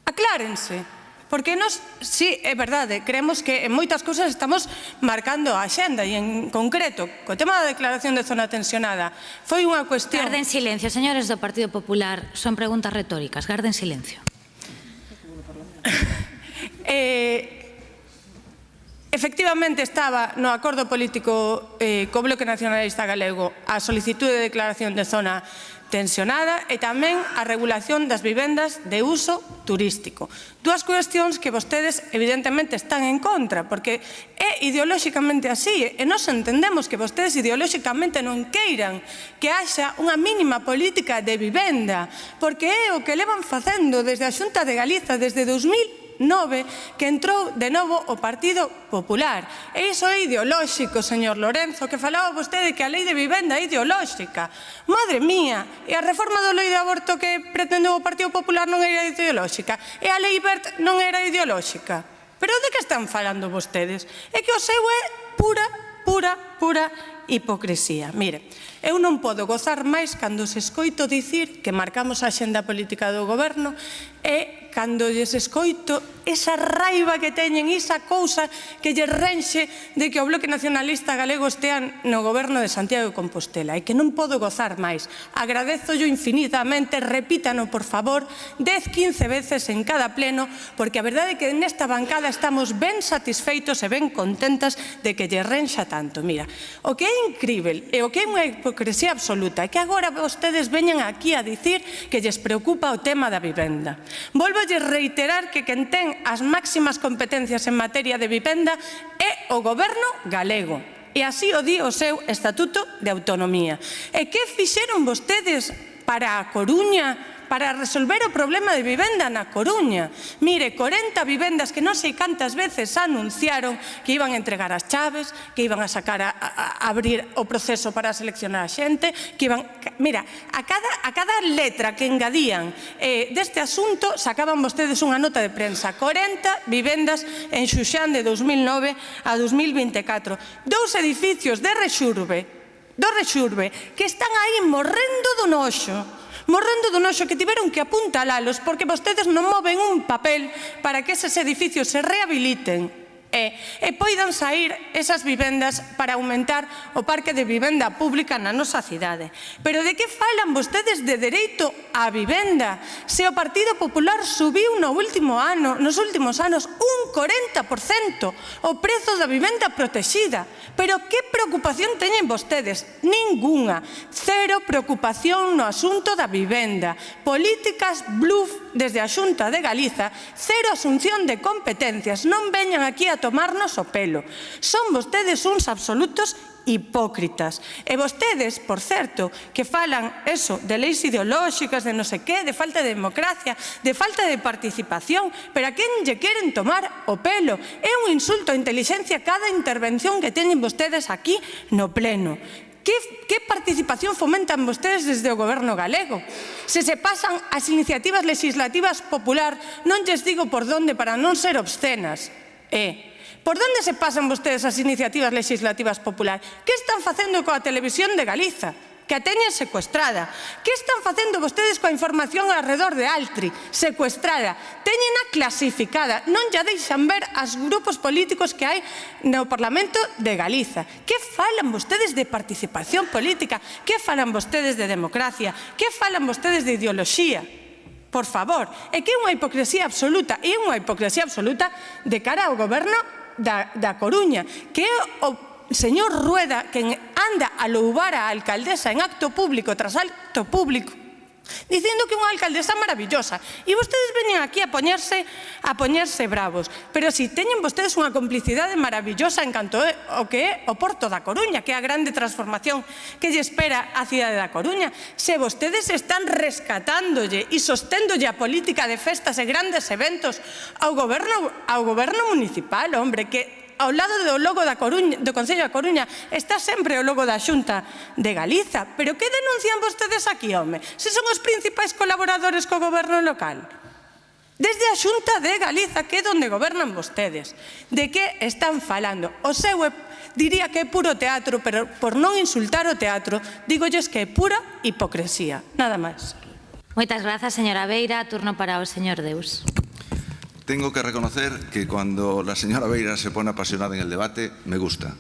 aclárense. Porque nos, sí, é verdade, creemos que en moitas cousas estamos marcando a axenda e en concreto, co tema da declaración de zona tensionada, foi unha cuestión... Garden silencio, señores do Partido Popular, son preguntas retóricas, garden silencio. Efectivamente estaba no acordo político co Bloque Nacionalista Galego a solicitude de declaración de zona tensionada e tamén a regulación das vivendas de uso turístico. Dúas cuestións que vostedes evidentemente están en contra, porque é ideolóxicamente así, e nos entendemos que vostedes ideolóxicamente non queiran que haxa unha mínima política de vivenda, porque é o que levan facendo desde a Xunta de Galiza, desde 2009, que entrou de novo o Partido Popular. E iso é ideolóxico, señor Lorenzo, que falaba vostede que a lei de vivenda é ideolóxica. Madre mía, e a reforma da lei de aborto que pretendeu o Partido Popular non era ideolóxica, e a lei Wert non era ideolóxica. Pero de que están falando vostedes? É que o seu é pura hipocresía. Mire, eu non podo gozar máis cando se escoito dicir que marcamos a axenda política do goberno e cando lles escoito esa raiva que teñen, esa cousa que lles renxe de que o Bloque Nacionalista Galego estea no goberno de Santiago de Compostela e que non podo gozar máis. Agradezollo infinitamente, repítano por favor 10-15 veces en cada pleno, porque a verdade é que nesta bancada estamos ben satisfeitos e ben contentas de que lles renxa tanto. Mira, o que é incrível e o que é unha hipocresía absoluta é que agora vostedes veñan aquí a dicir que lles preocupa o tema da vivenda. Volvo a reiterar que quen ten as máximas competencias en materia de vivenda é o goberno galego. E así o di o seu Estatuto de Autonomía. E que fixeron vostedes para a Coruña, para resolver o problema de vivenda na Coruña? Mire, 40 vivendas que non sei cantas veces anunciaron que iban a entregar as chaves, que iban a sacar a abrir o proceso para seleccionar a xente, que iban... Mira, a cada letra que engadían deste asunto sacaban vostedes unha nota de prensa. 40 vivendas en Xuxán de 2009 a 2024. 2 edificios de Rexurbe, que están aí morrendo do noxo, que tiveron que apuntalalos porque vostedes non moven un papel para que eses edificios se rehabiliten e poidan sair esas vivendas para aumentar o parque de vivenda pública na nosa cidade. Pero de que falan vostedes de dereito á vivenda se o Partido Popular subiu nos últimos anos un 40% o prezo da vivenda protexida? Pero que preocupación teñen vostedes? Ningunha. Cero preocupación no asunto da vivenda. Políticas bluff desde a Xunta de Galiza, cero asunción de competencias. Non veñan aquí a tomarnos o pelo. Son vostedes uns absolutos hipócritas. E vostedes, por certo, que falan eso, de leis ideolóxicas, de non sei que, de falta de democracia, de falta de participación, pero a quen lle queren tomar o pelo? É un insulto á intelixencia cada intervención que teñen vostedes aquí no pleno. Que participación fomentan vostedes desde o goberno galego? Se se pasan as iniciativas legislativas popular, non lles digo por donde para non ser obscenas. Por onde se pasan vostedes as iniciativas legislativas popular? Que están facendo coa Televisión de Galiza, que a teñen secuestrada? Que están facendo vostedes coa información alrededor de Altri, secuestrada? Teñena clasificada, non lla deixan ver aos grupos políticos que hai no Parlamento de Galiza. Que falan vostedes de participación política? Que falan vostedes de democracia? Que falan vostedes de ideoloxía? Por favor, é que é unha hipocresía absoluta, e unha hipocresía absoluta de cara ao goberno da Coruña, que é o señor Rueda quen anda a louvar a alcaldesa en acto público tras acto público, dicindo que é unha alcaldesa maravillosa, e vostedes veñen aquí a poñerse bravos. Pero si teñen vostedes unha complicidade maravillosa en canto ao que é o Porto da Coruña, que é a grande transformación que lle espera a cidade da Coruña, se vostedes están rescatándolle e sostendolle a política de festas e grandes eventos ao goberno municipal, hombre, que ao lado do logo do Concello da Coruña está sempre o logo da Xunta de Galiza. Pero que denuncian vostedes aquí, home? Se son os principais colaboradores co goberno local. Desde a Xunta de Galiza, que é onde gobernan vostedes. De que están falando? O seu diría que é puro teatro, pero por non insultar o teatro, dígolles que é pura hipocresía. Nada máis. Moitas grazas, señora Beira. Turno para o señor Deus. Tengo que reconocer que cuando la señora Beira se pone apasionada en el debate, me gusta.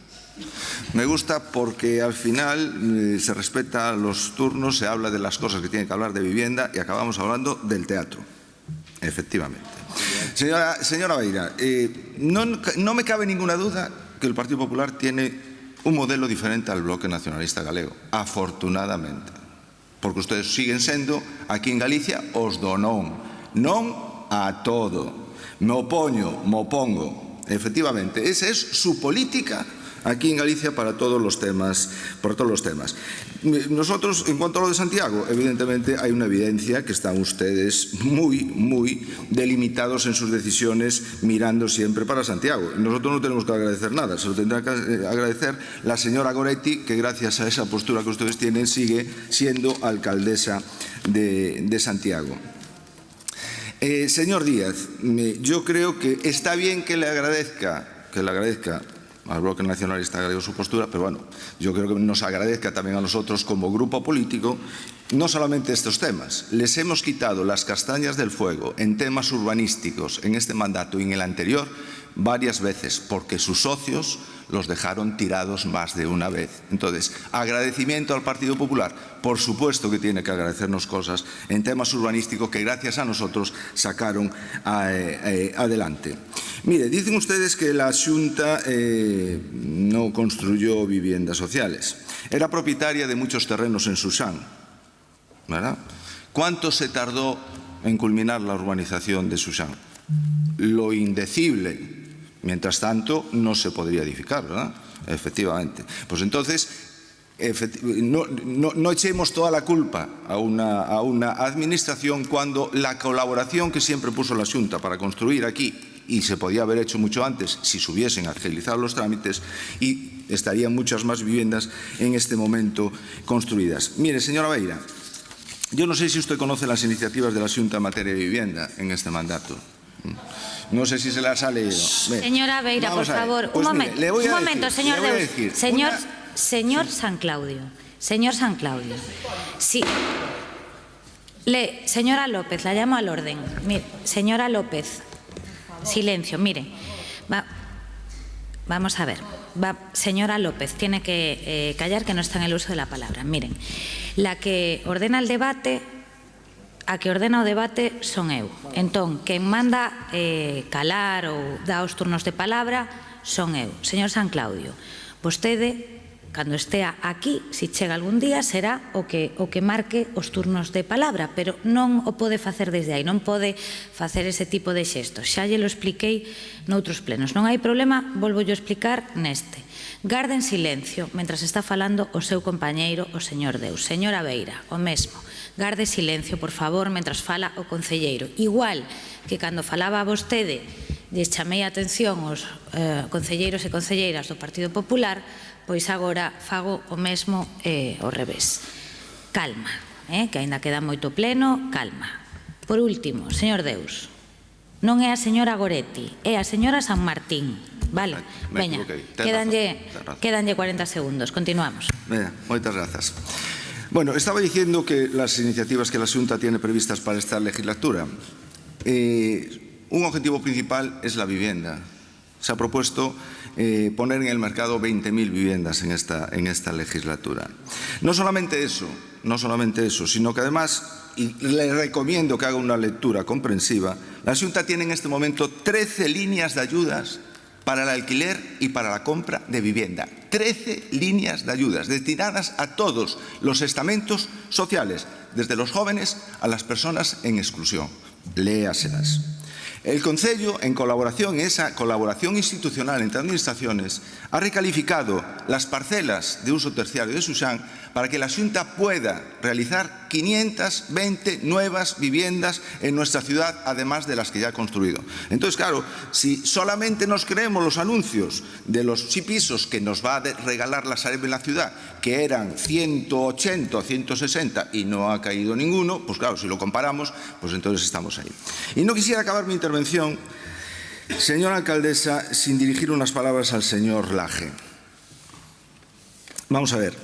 Me gusta porque al final se respeta los turnos, se habla de las cosas que tiene que hablar de vivienda y acabamos hablando del teatro. Efectivamente. Señora Beira, no me cabe ninguna duda que el Partido Popular tiene un modelo diferente al Bloque Nacionalista Galego, afortunadamente. Porque ustedes siguen sendo, aquí en Galicia, os do non. Non a todo. Me opongo. Efectivamente, esa es su política aquí en Galicia para todos los temas. Nosotros, en cuanto a lo de Santiago, evidentemente hay una evidencia que están ustedes muy delimitados en sus decisiones, mirando siempre para Santiago. Nosotros no tenemos que agradecer nada, se lo tendrá que agradecer la señora Goretti, que gracias a esa postura que ustedes tienen sigue siendo alcaldesa de Santiago. Señor Díaz, yo creo que está bien que le agradezca al Bloque Nacionalista Galego su postura, pero bueno, yo creo que nos agradezca también a nosotros como grupo político, no solamente estos temas. Les hemos quitado las castañas del fuego en temas urbanísticos en este mandato y en el anterior varias veces, porque sus socios los dejaron tirados más de una vez. Entonces, agradecimiento al Partido Popular. Por supuesto que tiene que agradecernos cosas en temas urbanísticos que gracias a nosotros sacaron adelante. Mire, dicen ustedes que la Xunta no construyó viviendas sociales. Era propietaria de muchos terrenos en Susán, ¿verdad? ¿Cuánto se tardó en culminar la urbanización de Susán? Lo indecible. Mientras tanto, no se podría edificar, ¿verdad? Efectivamente. Pues entonces, no echemos toda la culpa a una administración cuando la colaboración que siempre puso la Xunta para construir aquí, y se podía haber hecho mucho antes si se hubiesen agilizado los trámites, y estarían muchas más viviendas en este momento construidas. Mire, señora Beira, yo no sé si usted conoce las iniciativas de la Xunta en materia de vivienda en este mandato. No sé si se las ha leído. Señora Beira, por favor, pues un mire, momento, señor Deus. Señor San Claudio, sí. Señora López, la llamo al orden. Mire, señora López, silencio, mire. Vamos a ver. Señora López, tiene que callar, que no está en el uso de la palabra. Miren, la que ordena el debate, a que ordena o debate son eu. Entón, quen manda calar ou dá os turnos de palabra son eu. Señor San Claudio, vostede, cando estea aquí, se chega algún día, será o que marque os turnos de palabra, pero non o pode facer desde aí, non pode facer ese tipo de xestos. Xa lle lo expliquei noutros plenos. Non hai problema, volvo yo explicar neste. Garden silencio mentras está falando o seu compañeiro, o señor Deus. Señora Beira, o mesmo. Garde silencio, por favor, mentras fala o concelleiro. Igual que cando falaba vostede, lles chamei a atención os concelleiros e concelleiras do Partido Popular, pois agora fago o mesmo ao revés. Calma, que aínda queda moito pleno, calma. Por último, señor Deus, non é a señora Goretti, é a señora San Martín. Vale, veña, quédanlle 40 segundos, continuamos. Veña, moitas grazas. Bueno, estaba diciendo que las iniciativas que la Xunta tiene previstas para esta legislatura, un objetivo principal es la vivienda. Se ha propuesto poner en el mercado 20.000 viviendas en esta legislatura. No solamente eso, sino que además, y le recomiendo que haga una lectura comprensiva, la Xunta tiene en este momento 13 líneas de ayudas para el alquiler y para la compra de vivienda. 13 líneas de ayudas destinadas a todos los estamentos sociales, desde los jóvenes a las personas en exclusión. Léaselas. El Concello, en colaboración, esa colaboración institucional entre administraciones, ha recalificado las parcelas de uso terciario de Suxán para que la Xunta pueda realizar 520 nuevas viviendas en nuestra ciudad, además de las que ya ha construido. Entonces, claro, si solamente nos creemos los anuncios de los pisos que nos va a regalar la Sareb en la ciudad, que eran 180 o 160 y no ha caído ninguno, pues claro, si lo comparamos, pues entonces estamos ahí. Y no quisiera acabar mi intervención, señora alcaldesa, sin dirigir unas palabras al señor Laje. Vamos a ver,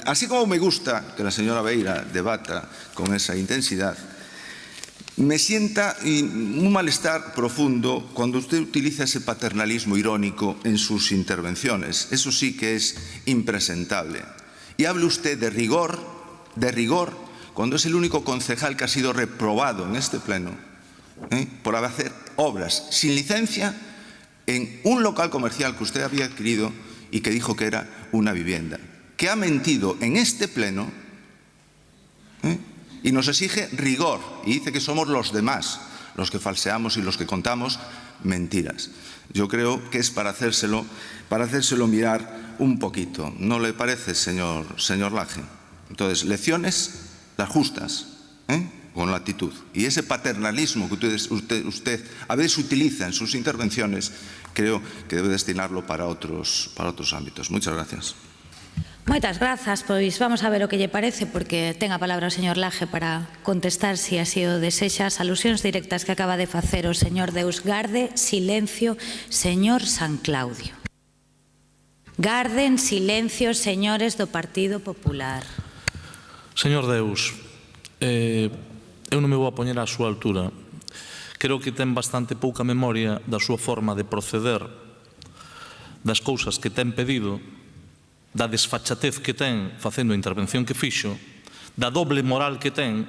así como me gusta que la señora Beira debata con esa intensidad, me sienta un malestar profundo cuando usted utiliza ese paternalismo irónico en sus intervenciones. Eso sí que es impresentable. Y hable usted de rigor, cuando es el único concejal que ha sido reprobado en este pleno por hacer obras sin licencia en un local comercial que usted había adquirido y que dijo que era una vivienda, que ha mentido en este pleno y nos exige rigor y dice que somos los demás los que falseamos y los que contamos mentiras. Yo creo que es para hacérselo mirar un poquito. ¿No le parece, señor Laje? Entonces, lecciones las justas, con la actitud. Y ese paternalismo que usted a veces utiliza en sus intervenciones, creo que debe destinarlo para otros ámbitos. Muchas gracias. Moitas grazas, pois vamos a ver o que lle parece, porque ten a palabra o señor Laje para contestar, se así o desexa, as alusións directas que acaba de facer o señor Deus. Garde silencio, señor San Claudio. Garden silencio, señores do Partido Popular. Señor Deus, eu non me vou a poñer á súa altura. Creo que ten bastante pouca memoria da súa forma de proceder, das cousas que ten pedido, da desfachatez que ten facendo a intervención que fixo, da doble moral que ten,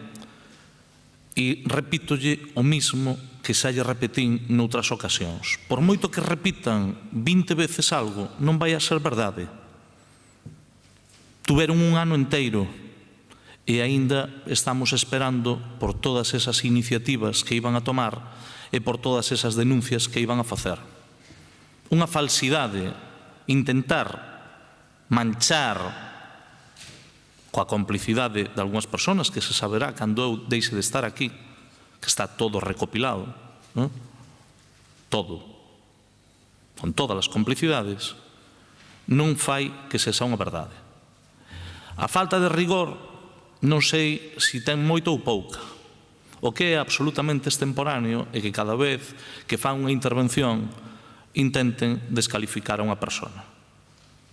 e repítolle o mismo que xa lle repetín noutras ocasións. Por moito que repitan 20 veces algo, non vai a ser verdade. Tuveron un ano inteiro e aínda estamos esperando por todas esas iniciativas que iban a tomar e por todas esas denuncias que iban a facer. unha falsidade, intentar manchar coa complicidade de algunhas persoas que se saberá cando eu deixe de estar aquí, que está todo recopilado, non? Todo, con todas as complicidades, non fai que sexa unha verdade. A falta de rigor non sei se ten moito ou pouca. O que é absolutamente extemporáneo é que cada vez que fan unha intervención intenten descalificar a unha persona.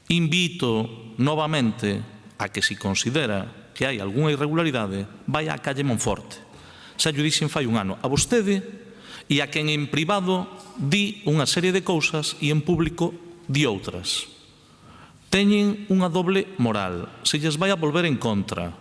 Invito novamente a que se considera que hai algunha irregularidade, vai á calle Monforte. Xa llo dixen fai un ano a vostede e a quen en privado di unha serie de cousas e en público di outras. Teñen unha doble moral, se lles vai a volver en contra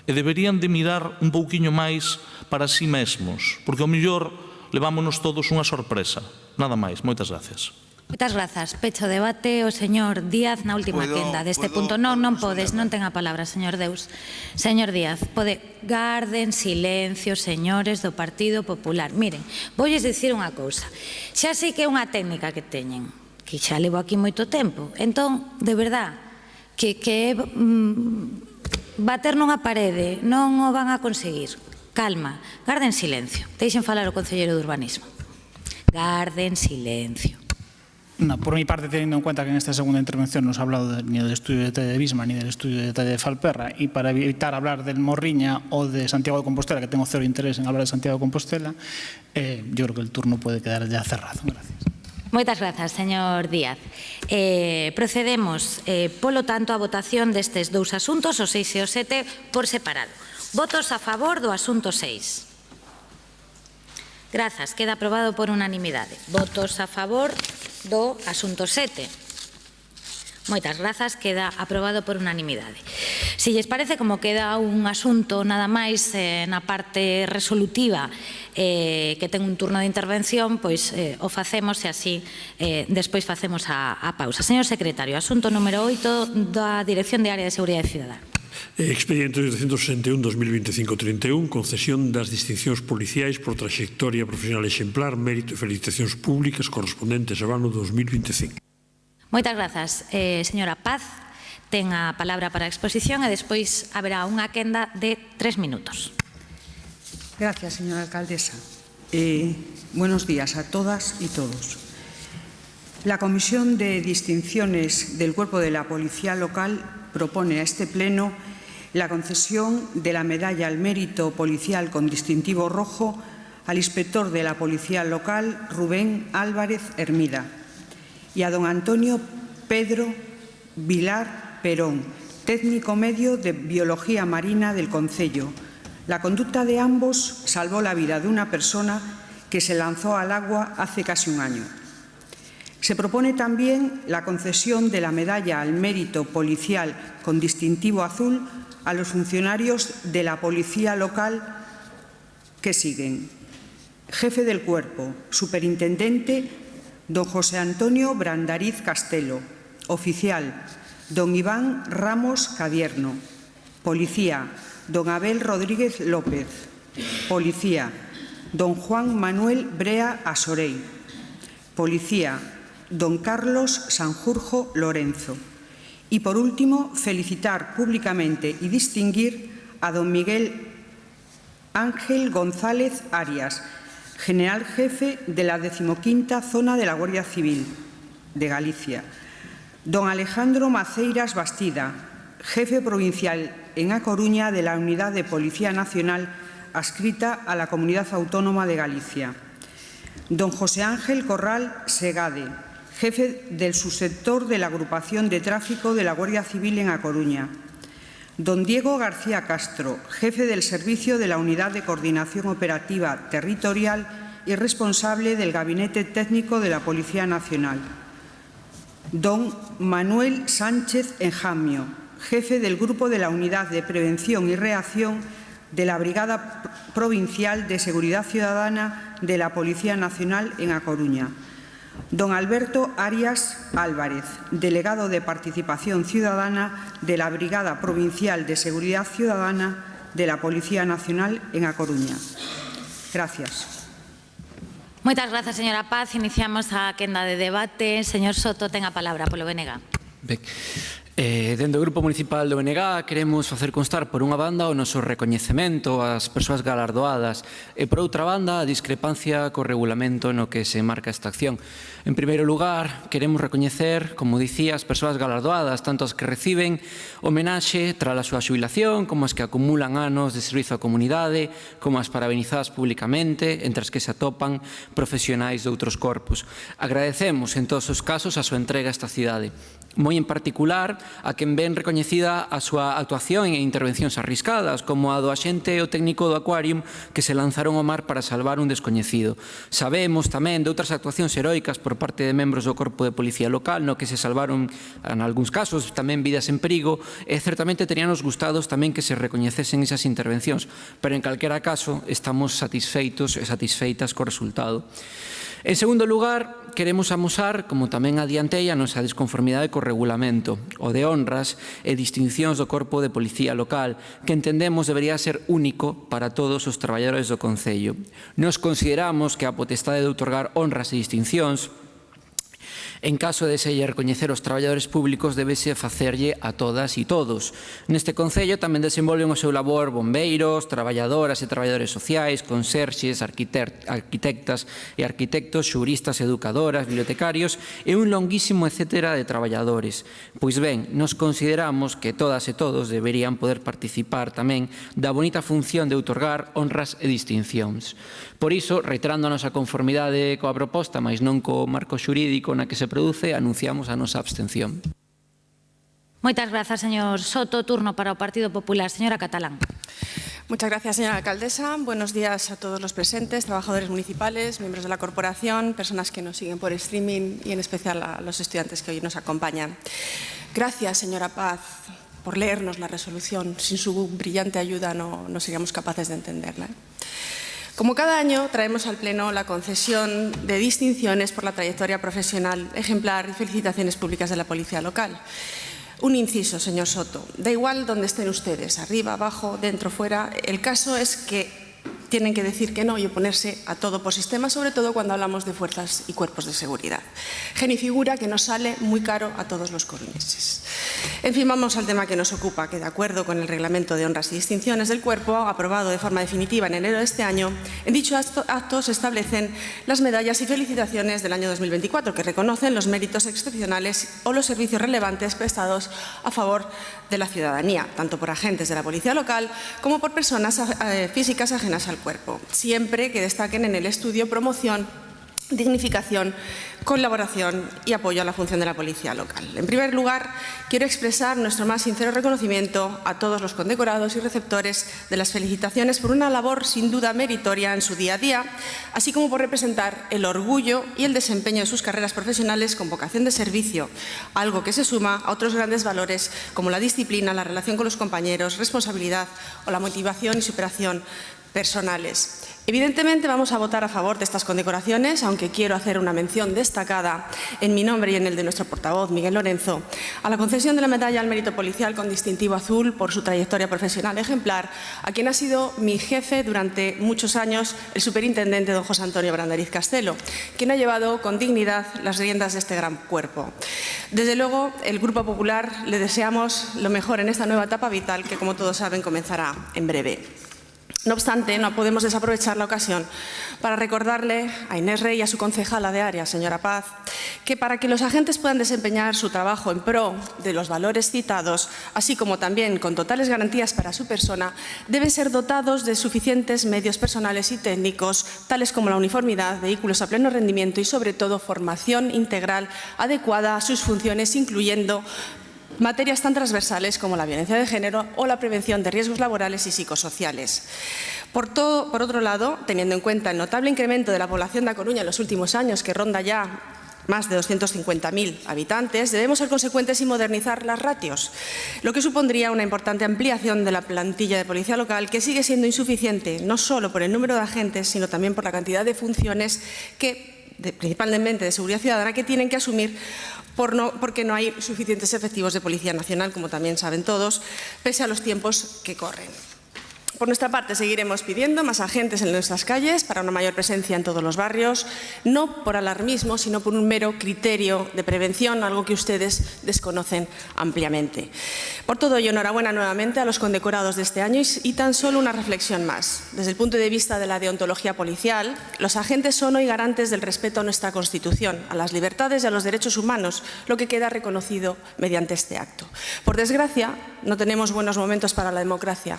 e deberían de mirar un pouquiño máis para si mesmos, porque ao mellor levámonos todos unha sorpresa. Nada máis, moitas gracias. Moitas grazas. Pecho o debate o señor Díaz na última quenda deste punto. Non podes, non ten a palabra, señor Deus. Señor Díaz, pode... Garden silencio, señores do Partido Popular. Miren, voulles dicir unha cousa. Xa sei que é unha técnica que teñen, que xa levo aquí moito tempo. Entón, de verdad, que bater nunha parede non o van a conseguir. Calma, garden silencio. Deixen falar o concelleiro de Urbanismo. Garden silencio. No, por mi parte, teniendo en cuenta que en esta segunda intervención no se ha hablado ni del estudio de detalle de Bisma ni del estudio de detalle de Falperra, y para evitar hablar del Morriña o de Santiago de Compostela, que tengo cero interés en hablar de Santiago de Compostela, yo creo que el turno puede quedar ya cerrado. Gracias. Moitas grazas, señor Díaz. Procedemos, polo tanto, a votación destes dous asuntos, o 6 e o 7, por separado. Votos a favor do asunto 6. Grazas, queda aprobado por unanimidade. Votos a favor do asunto 7. Moitas grazas, queda aprobado por unanimidade. Se lles parece, como queda un asunto nada máis na parte resolutiva que ten un turno de intervención, pois o facemos e así despois facemos a pausa. Señor secretario, asunto número 8 da Dirección de Área de Seguridade Cidadana. Expediente 861-2025-31, concesión das distincións policiais por trayectoria profesional exemplar, mérito e felicitacións públicas correspondentes ao ano 2025. Moitas grazas, señora Paz. Ten a palabra para a exposición e despois haberá unha quenda de 3 minutos. Gracias, señora alcaldesa. Buenos días a todas y todos. La Comisión de Distinciones del Cuerpo de la Policía Local propone a este Pleno la concesión de la Medalla al Mérito Policial con distintivo rojo al inspector de la Policía Local, Rubén Álvarez Hermida, y a don Antonio Pedro Vilar Perón, técnico medio de Biología Marina del concello. La conducta de ambos salvó la vida de una persona que se lanzó al agua hace casi un año. Se propone también la concesión de la Medalla al Mérito Policial con distintivo azul a los funcionarios de la Policía Local que siguen: Jefe del Cuerpo, Superintendente, don José Antonio Brandariz Castelo. Oficial, don Iván Ramos Cadierno. Policía, don Abel Rodríguez López. Policía, don Juan Manuel Brea Asorey. Policía, don Carlos Sanjurjo Lorenzo. Y por último, felicitar públicamente y distinguir a don Miguel Ángel González Arias, general jefe de la 15ª Zona de la Guardia Civil de Galicia. Don Alejandro Maceiras Bastida, jefe provincial en A Coruña de la Unidad de Policía Nacional adscrita a la Comunidad Autónoma de Galicia. Don José Ángel Corral Segade, jefe del subsector de la Agrupación de Tráfico de la Guardia Civil en A Coruña. Don Diego García Castro, jefe del Servicio de la Unidad de Coordinación Operativa Territorial y responsable del Gabinete Técnico de la Policía Nacional. Don Manuel Sánchez Enjamio, jefe del Grupo de la Unidad de Prevención y Reacción de la Brigada Provincial de Seguridad Ciudadana de la Policía Nacional en A Coruña. Don Alberto Arias Álvarez, delegado de Participación Ciudadana de la Brigada Provincial de Seguridad Ciudadana de la Policía Nacional en A Coruña. Gracias. Moitas grazas, señora Paz. Iniciamos a quenda de debate. Señor Soto, ten a palabra polo BNG. Ben, dende o Grupo Municipal do BNG queremos facer constar por unha banda o noso recoñecemento ás persoas galardoadas e por outra banda a discrepancia co regulamento no que se marca esta acción. En primeiro lugar, queremos recoñecer, como dicía, as persoas galardoadas, tanto as que reciben homenaxe tras a súa xubilación, como as que acumulan anos de servizo á comunidade, como as parabenizadas públicamente, entre as que se atopan profesionais de outros corpos. Agradecemos en todos os casos a súa entrega a esta cidade. Moi en particular a quen ven recoñecida a súa actuación e intervencións arriscadas, como a do axente e o técnico do Aquarium que se lanzaron ao mar para salvar un descoñecido. Sabemos tamén de outras actuacións heroicas por parte de membros do Corpo de Policía Local, no que se salvaron, en algúns casos, tamén vidas en perigo, e certamente teríanos gustados tamén que se recoñecesen esas intervencións, pero en calquera caso estamos satisfeitos e satisfeitas co resultado. En segundo lugar, queremos amosar, como tamén adiantei, a nosa desconformidade co regulamento, o de honras e distincións do Corpo de Policía Local, que entendemos debería ser único para todos os traballadores do Concello. Nos consideramos que a potestade de outorgar honras e distincións en caso de se recoñecer os traballadores públicos debese facerlle a todas e todos. Neste Concello tamén desenvolven o seu labor bombeiros, traballadoras e traballadores sociais, conserxes, arquitectas e arquitectos, xuristas, educadoras, bibliotecarios e un longuísimo etcétera de traballadores. Pois ben, nos consideramos que todas e todos deberían poder participar tamén da bonita función de outorgar honras e distincións. Por iso, reiterando a nosa conformidade coa proposta, mas non co marco xurídico na que se produce, anunciamos a nosa abstención. Moitas grazas, señor Soto. Turno para o Partido Popular. Señora Catalán. Muchas gracias, señora alcaldesa. Buenos días a todos los presentes, trabajadores municipales, miembros de la corporación, personas que nos siguen por streaming y en especial a los estudiantes que hoy nos acompañan. Gracias, señora Paz, por leernos la resolución. Sin su brillante ayuda no seríamos capaces de entenderla. Como cada año, traemos al Pleno la concesión de distinciones por la trayectoria profesional ejemplar y felicitaciones públicas de la Policía Local. Un inciso, señor Soto. Da igual donde estén ustedes, arriba, abajo, dentro, fuera. El caso es que tienen que decir que no y oponerse a todo por sistema, sobre todo cuando hablamos de fuerzas y cuerpos de seguridad. Genifigura que nos sale muy caro a todos los coruñeses. En fin, vamos al tema que nos ocupa, que de acuerdo con el Reglamento de Honras y Distinciones del Cuerpo, aprobado de forma definitiva en enero de este año, en dicho acto se establecen las medallas y felicitaciones del año 2024, que reconocen los méritos excepcionales o los servicios relevantes prestados a favor de la ciudadanía, tanto por agentes de la Policía Local como por personas físicas ajenas al cuerpo, siempre que destaquen en el estudio, promoción, dignificación, colaboración y apoyo a la función de la Policía Local. En primer lugar, quiero expresar nuestro más sincero reconocimiento a todos los condecorados y receptores de las felicitaciones por una labor sin duda meritoria en su día a día, así como por representar el orgullo y el desempeño de sus carreras profesionales con vocación de servicio, algo que se suma a otros grandes valores como la disciplina, la relación con los compañeros, responsabilidad o la motivación y superación personales. Evidentemente vamos a votar a favor de estas condecoraciones, aunque quiero hacer una mención destacada en mi nombre y en el de nuestro portavoz, Miguel Lorenzo, a la concesión de la medalla al mérito policial con distintivo azul por su trayectoria profesional ejemplar, a quien ha sido mi jefe durante muchos años, el superintendente don José Antonio Brandariz Castelo, quien ha llevado con dignidad las riendas de este gran cuerpo. Desde luego, el Grupo Popular le deseamos lo mejor en esta nueva etapa vital que, como todos saben, comenzará en breve. No obstante, no podemos desaprovechar la ocasión para recordarle a Inés Rey y a su concejala de área, señora Paz, que para que los agentes puedan desempeñar su trabajo en pro de los valores citados, así como también con totales garantías para su persona, deben ser dotados de suficientes medios personales y técnicos, tales como la uniformidad, vehículos a pleno rendimiento y, sobre todo, formación integral adecuada a sus funciones, incluyendo materias tan transversales como la violencia de género o la prevención de riesgos laborales y psicosociales. Por otro lado, teniendo en cuenta el notable incremento de la población de A Coruña en los últimos años, que ronda ya más de 250.000 habitantes, debemos ser consecuentes y modernizar las ratios, lo que supondría una importante ampliación de la plantilla de policía local, que sigue siendo insuficiente no solo por el número de agentes, sino también por la cantidad de funciones principalmente de seguridad ciudadana, que tienen que asumir porque no hay suficientes efectivos de Policía Nacional, como también saben todos, pese a los tiempos que corren. Por nuestra parte, seguiremos pidiendo más agentes en nuestras calles para una mayor presencia en todos los barrios, no por alarmismo, sino por un mero criterio de prevención, algo que ustedes desconocen ampliamente. Por todo ello, enhorabuena nuevamente a los condecorados de este año y tan solo una reflexión más. Desde el punto de vista de la deontología policial, los agentes son hoy garantes del respeto a nuestra Constitución, a las libertades y a los derechos humanos, lo que queda reconocido mediante este acto. Por desgracia, no tenemos buenos momentos para la democracia.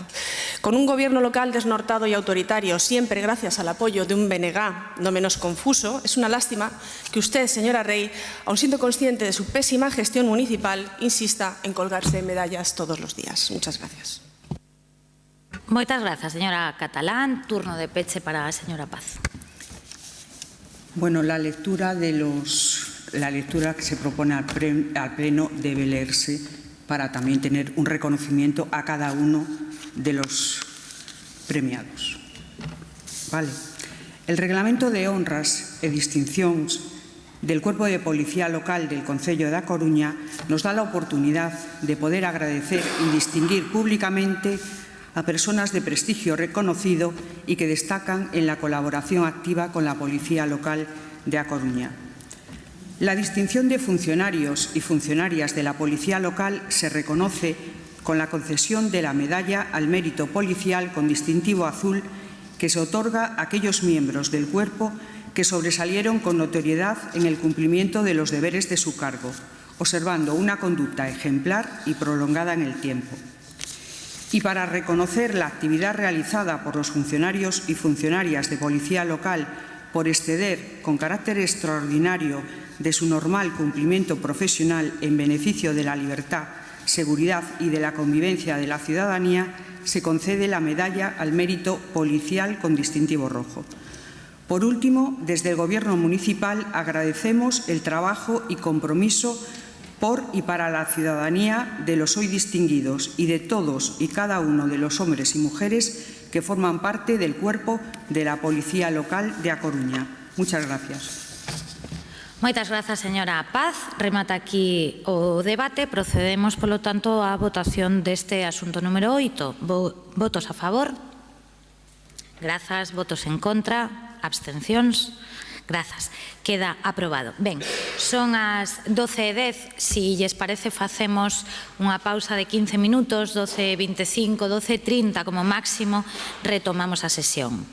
Con un gobierno local desnortado y autoritario, siempre gracias al apoyo de un BNG no menos confuso, es una lástima que usted, señora Rey, aun siendo consciente de su pésima gestión municipal, insista en colgarse medallas todos los días. Muchas gracias. Moitas grazas, señora Catalán. Turno de peche para a señora Paz. Bueno, la lectura que se propone al Pleno debe leerse para también tener un reconocimiento a cada uno de los premiados. Vale. El Reglamento de Honras e Distincións del Cuerpo de Policía Local del Concello da Coruña nos da la oportunidad de poder agradecer y distinguir públicamente a personas de prestigio reconocido y que destacan en la colaboración activa con la Policía Local de A Coruña. La distinción de funcionarios y funcionarias de la Policía Local se reconoce con la concesión de la Medalla al Mérito Policial con distintivo azul que se otorga a aquellos miembros del cuerpo que sobresalieron con notoriedad en el cumplimiento de los deberes de su cargo, observando una conducta ejemplar y prolongada en el tiempo. Y para reconocer la actividad realizada por los funcionarios y funcionarias de Policía Local por exceder con carácter extraordinario de su normal cumplimiento profesional en beneficio de la libertad, seguridad y de la convivencia de la ciudadanía, se concede la Medalla al Mérito Policial con distintivo rojo. Por último, desde el Gobierno municipal agradecemos el trabajo y compromiso por y para la ciudadanía de los hoy distinguidos y de todos y cada uno de los hombres y mujeres que forman parte del cuerpo de la Policía Local de A Coruña. Muchas gracias. Moitas grazas, señora Paz. Remata aquí o debate. Procedemos, polo tanto, á votación deste asunto número 8. Votos a favor? Grazas. Votos en contra? Abstencións? Grazas. Queda aprobado. Ben, son as 12:10. Si lles parece, facemos unha pausa de 15 minutos, 12:25, 12:30 como máximo, retomamos a sesión.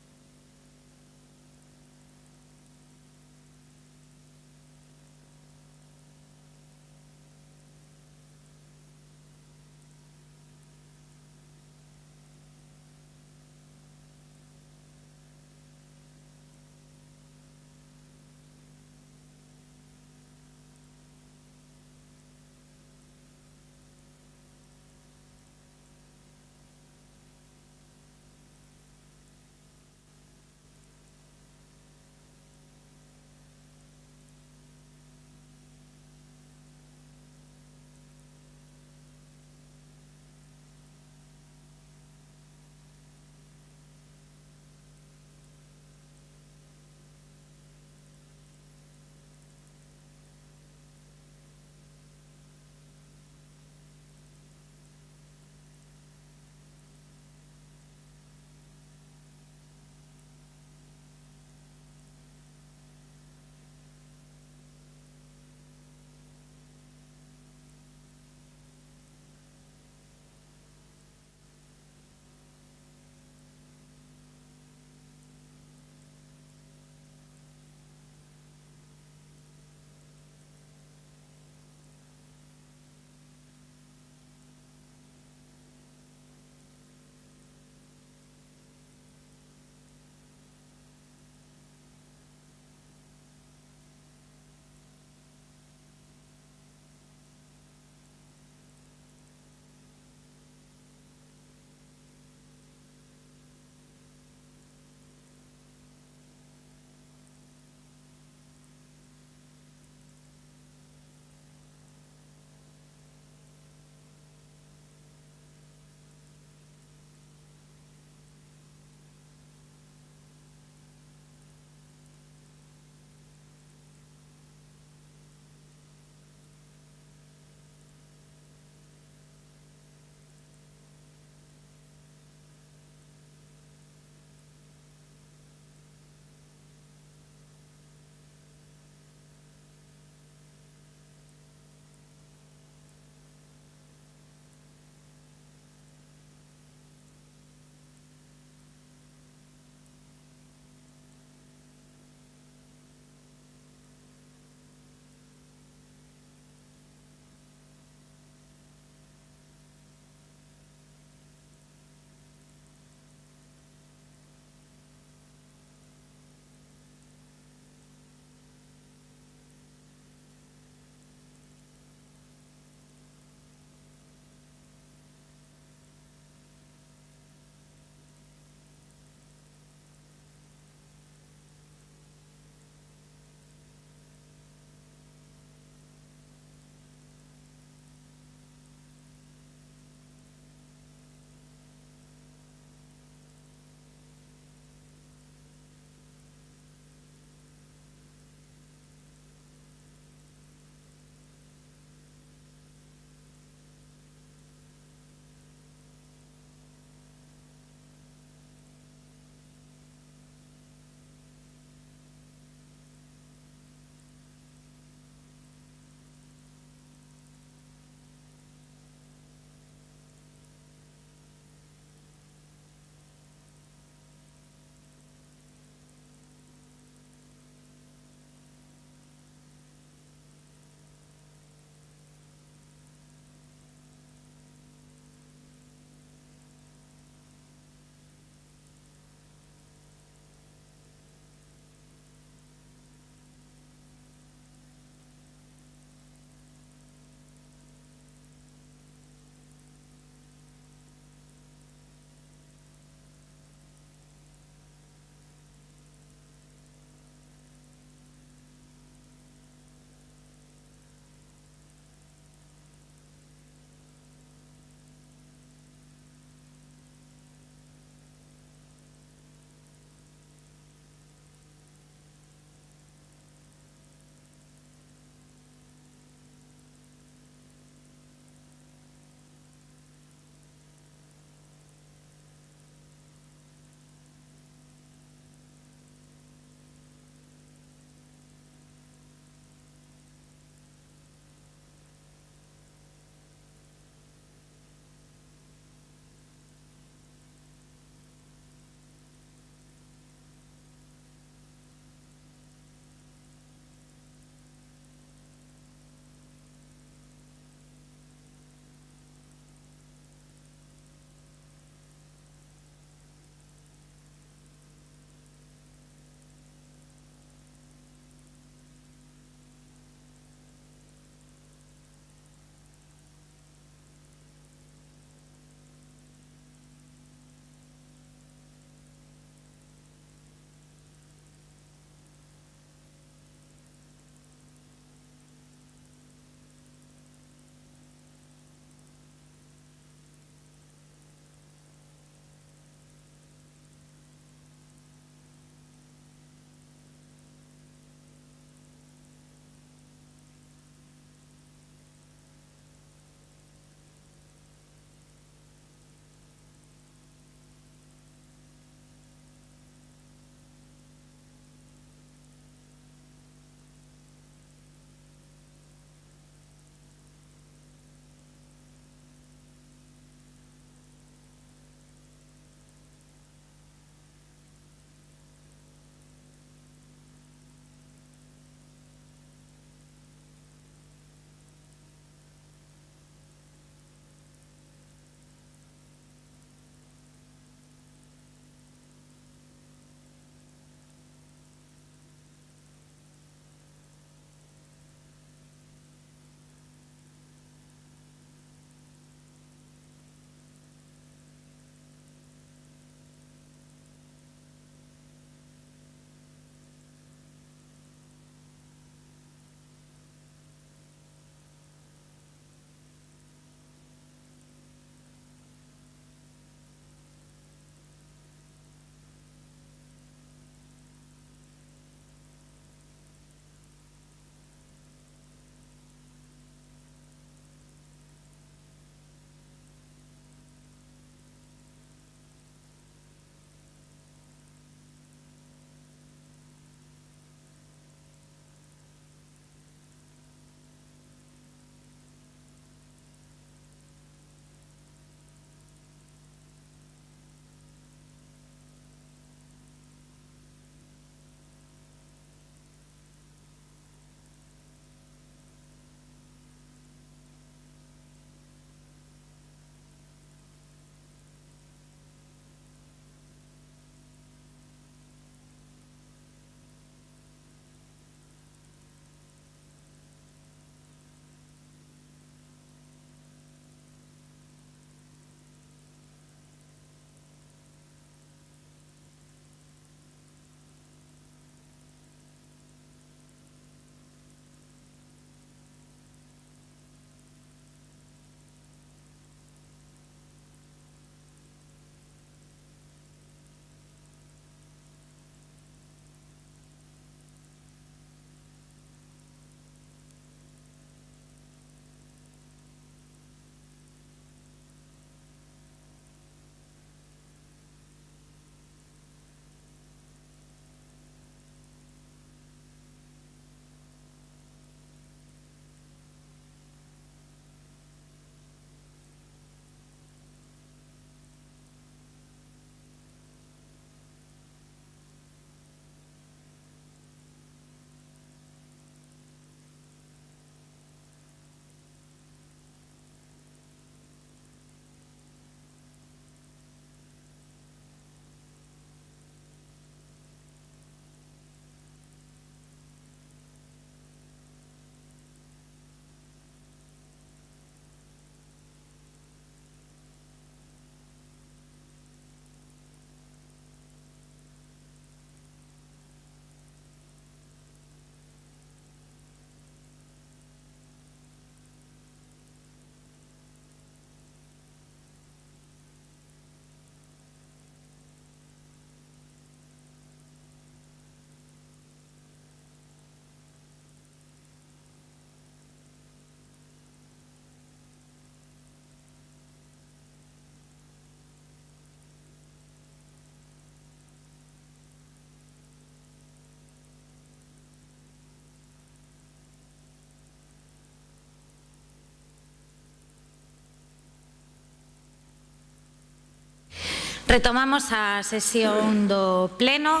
Retomamos a sesión do Pleno